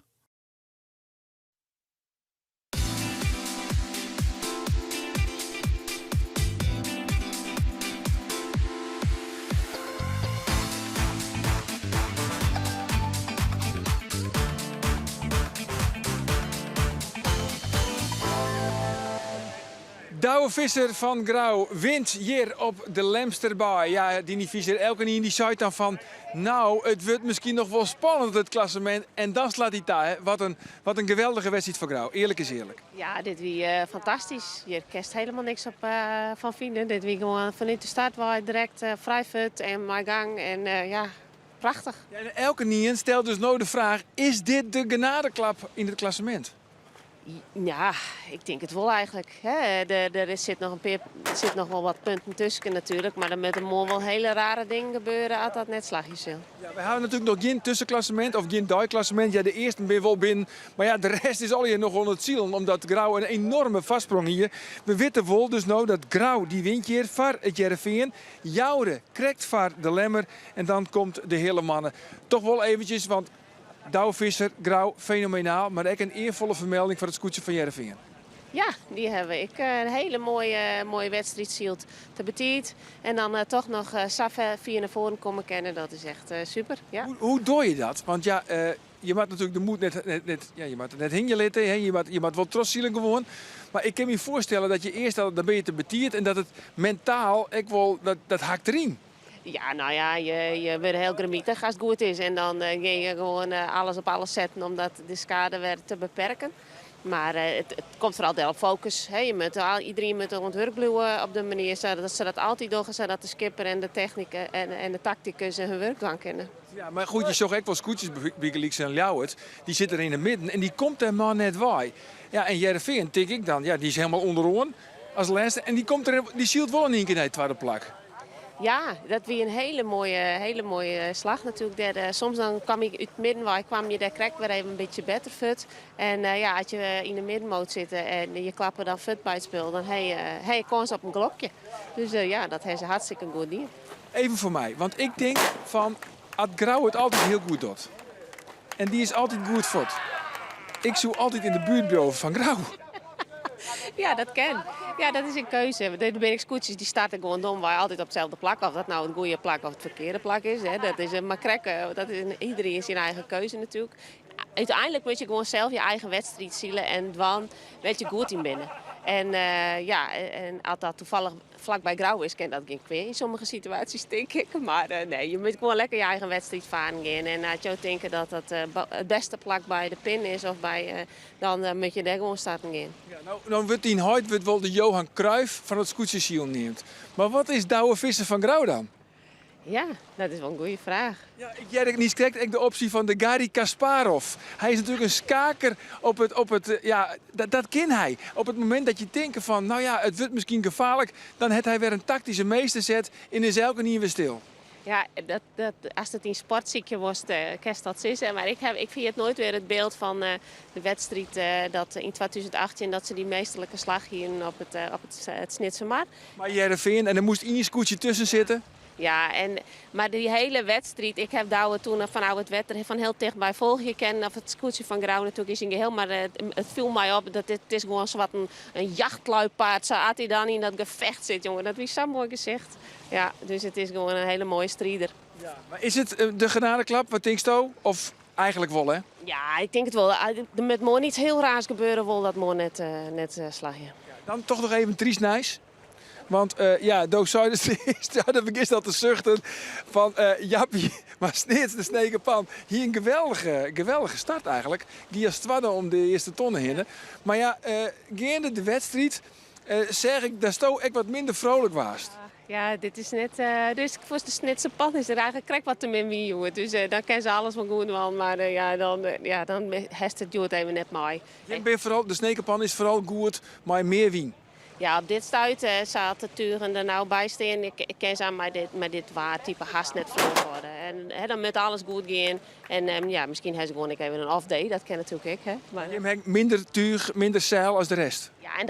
Douwe Visser van Grauw wint hier op de Lemsterbaai. Ja, die Visser elke keer die zei dan van... Nou, het wordt misschien nog wel spannend, het klassement. En dan slaat hij daar. Wat een geweldige wedstrijd voor Grauw. Eerlijk is eerlijk. Ja, dit wie fantastisch. Je kerst helemaal niks op van vinden. Dit wie gewoon vanuit de start waar direct vrij voet en mijn gang. En ja, prachtig. Ja, en elke nien stelt dus nou de vraag... Is dit de genadeklap in het klassement? Ja, ik denk het wel eigenlijk. Er zit nog wel wat punten tussen natuurlijk. Maar er moeten wel hele rare dingen gebeuren als dat net slagjes zijn. Ja, we hebben natuurlijk nog geen tussenklassement of geen duikklassement. Ja, de eerste ben wel binnen. Maar ja, de rest is al hier nog onder het zielen. Omdat Grauw een enorme vastsprong hier. We weten wel dus nou dat Grauw die wint hier voor het Jereveen. Joude krijgt voor de Lemmer. En dan komt de hele mannen. Toch wel eventjes, want... Douwe Visser, Grauw, fenomenaal. Maar ook een eervolle vermelding voor het scootje van Jereveen. Ja, die hebben ik. Een hele mooie wedstrijd zielt te betiet. En dan toch nog Saffe via naar voren komen kennen. Dat is echt super. Ja. Hoe doe je dat? Want ja, je moet natuurlijk de moed je moet het net hingen letten. Hè? Je moet wel trots zielen gewoon. Maar ik kan me voorstellen dat je eerst dan ben je te betiert. En dat het mentaal, dat haakt erin. Ja, nou ja, je bent heel gremietig als het goed is. En dan ga je gewoon alles op alles zetten om de schade weer te beperken. Maar het komt vooral op focus. Iedereen moet aan het werk blijven op de manier zodat ze dat altijd doen. Zodat de skipper en de techniek en de tacticus hun werk doen kunnen. Ja, maar goed, je zag ook wel scootjes bij en Ljouwert. Die zitten er in het midden en die komt er maar net waai. Ja, en Jereveen, tik ik dan, ja, die is helemaal onderaan als laatste. En die zielt wel in één keer naar de tweede plak. Ja, dat was een hele mooie slag natuurlijk. Soms dan kwam ik uit het midden, waar kwam je daar krijg weer even een beetje beter fut. En ja, als je in de middenmoot zit en je klapt dan fut bij het spel, dan heb je kans op een glokje. Dus ja, dat is hartstikke goed ding. Even voor mij, want ik denk van, Ad Grauw het altijd heel goed doet. En die is altijd goed voet. Ik zoek altijd in de buurt blijven van Grauw. Ja, dat kan. Ja, dat is een keuze. De bergscootjes die starten gewoon dom waar je altijd op dezelfde plak. Of dat nou een goede plak of het verkeerde plak is. Hè. Dat is een makrek. Iedereen is zijn eigen keuze natuurlijk. Uiteindelijk moet je gewoon zelf je eigen wedstrijd zielen en dan weet je goed in binnen. En ja, en als dat toevallig vlakbij Grauw is, kan dat geen kweer in sommige situaties, denk ik. Maar nee, je moet gewoon lekker je eigen wedstrijd varen gaan. En als je denkt dat het beste plak bij de pin is, of dan moet je daar gewoon starten gaan. Ja, nou wordt die huid wel de Johan Cruijff van het scootjesiel neemt. Maar wat is Douwe Visser van Grauw dan? Ja, dat is wel een goede vraag. Ja, ik niet krijg de optie van de Garry Kasparov. Hij is natuurlijk een skaker op het ja, dat ken hij. Op het moment dat je denkt van, nou ja, het wordt misschien gevaarlijk, dan heeft hij weer een tactische meesterzet en is elke niet weer stil. Ja, als het in sportziekje was, kerst dat is. Maar ik vind het nooit weer het beeld van de wedstrijd dat in 2018 dat ze die meesterlijke slag hier op het Snitsermaar. Maar Heerenveen en er moest in je scootje tussen zitten. Ja, maar die hele wedstrijd, ik heb daar toen vanuit het wetter van heel dichtbij volgen kennen. Of het scootje van Grauw natuurlijk is in geheel, maar het viel mij op dat het is gewoon zo wat een jachtluipaard. Zo had hij dan in dat gevecht zit, jongen. Dat is zo mooi gezegd. Ja, dus het is gewoon een hele mooie strijder. Ja, maar is het de genadeklap, wat denk je? Of eigenlijk wel, hè? Ja, ik denk het wel. Er moet mooi niet heel raars gebeuren, wil dat mooi net slagen. Ja. Dan toch nog even triest nice. Want Doos Zuiders dan begint al te zuchten van Jappie, maar Sneerts de Snekenpan. Hier een geweldige start eigenlijk. Die als tweede om de eerste tonnen heen. Maar ja, gaande de wedstrijd zeg ik dat Sto echt wat minder vrolijk was. Ja, dit is net. Dus voor de Snitse pan is er eigenlijk krijg wat te min wie, jongen. Dus dan kan ze alles van goed doen, maar dan heeft het jood even net mooi. De Snekenpan is vooral goed, maar meer wien. Ja, op dit stuit zaten de turen er nou bij staan. Ik ken ze maar dit waar type haast net vloog worden. En dan moet alles goed gaan. En misschien hebben ze gewoon even een off-day, dat ken natuurlijk ik. Hè. Maar, je hebt minder tuig, minder zeil als de rest. Ja, en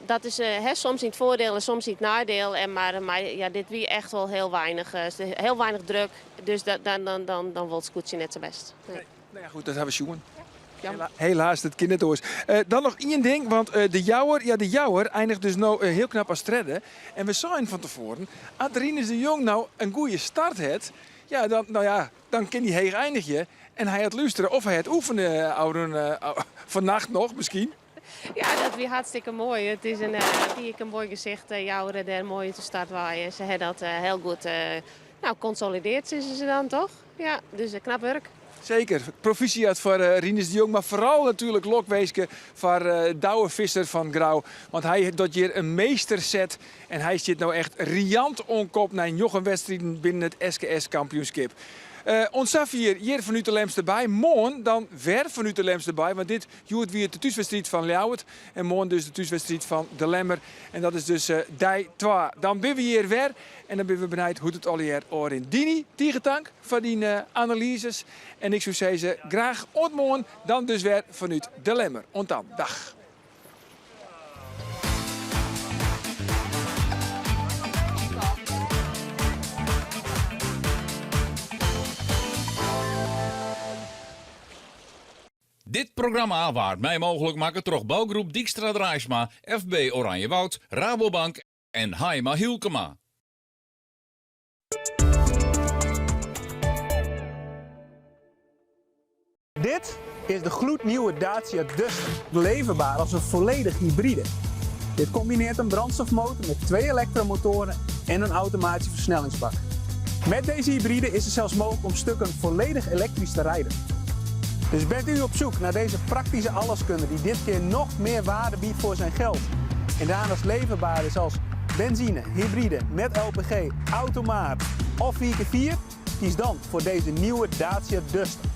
dat is soms in het voordeel en soms in het nadeel. Maar dit wie echt wel heel weinig druk. Dus dan wil het scootje net zo best. Nee. Nou ja, goed, dat hebben we Sjoen. Ja. Helaas, dat kind het doors. Dan nog één ding, want de Jouwer eindigt dus nou heel knap als derde. En we zagen van tevoren, als Rinus de Jong nou een goede start heeft, dan kan hij heeg eindigen. En hij het luisteren of hij het oefenen vannacht nog misschien. Ja, dat was hartstikke mooi. Het is een mooi gezicht, Jouwer daar mooi te start waaien. Ze hebben dat heel goed consolideerd, is ze dan toch? Ja, dus knap werk. Zeker. Proficiat voor Rinus de Jong, maar vooral natuurlijk lokweesje voor Douwe Visser van Grauw. Want hij heeft dat hier een meesterzet en hij zit nou echt riant onkop naar een wedstrijd binnen het SKS-kampioenschap. Ons hier van Uterlems erbij. Morgen dan weer van Uterlems erbij. Want dit joert weer de thuiswedstrijd van Ljouwert. En morgen dus de thuiswedstrijd van de Lemmer. En dat is dus die 2. Dan ben we hier weer. En dan ben we benieuwd hoe het al hier oor in Dini. Tiegetank voor die analyses. En ik zou zeggen, graag ontmoen. Dan dus weer vanuit de Lemmer. Ontan, dag. Dit programma waard mij mogelijk maken door bouwgroep Dijkstra Draaisma, FB Oranjewoud, Rabobank en Haima Hielkema. Dit is de gloednieuwe Dacia Duster, leverbaar als een volledig hybride. Dit combineert een brandstofmotor met 2 elektromotoren en een automatische versnellingsbak. Met deze hybride is het zelfs mogelijk om stukken volledig elektrisch te rijden. Dus bent u op zoek naar deze praktische alleskunde die dit keer nog meer waarde biedt voor zijn geld en daarnaast leverbaar is als benzine, hybride, met LPG, automaat of 4x4? Kies dan voor deze nieuwe Dacia Duster.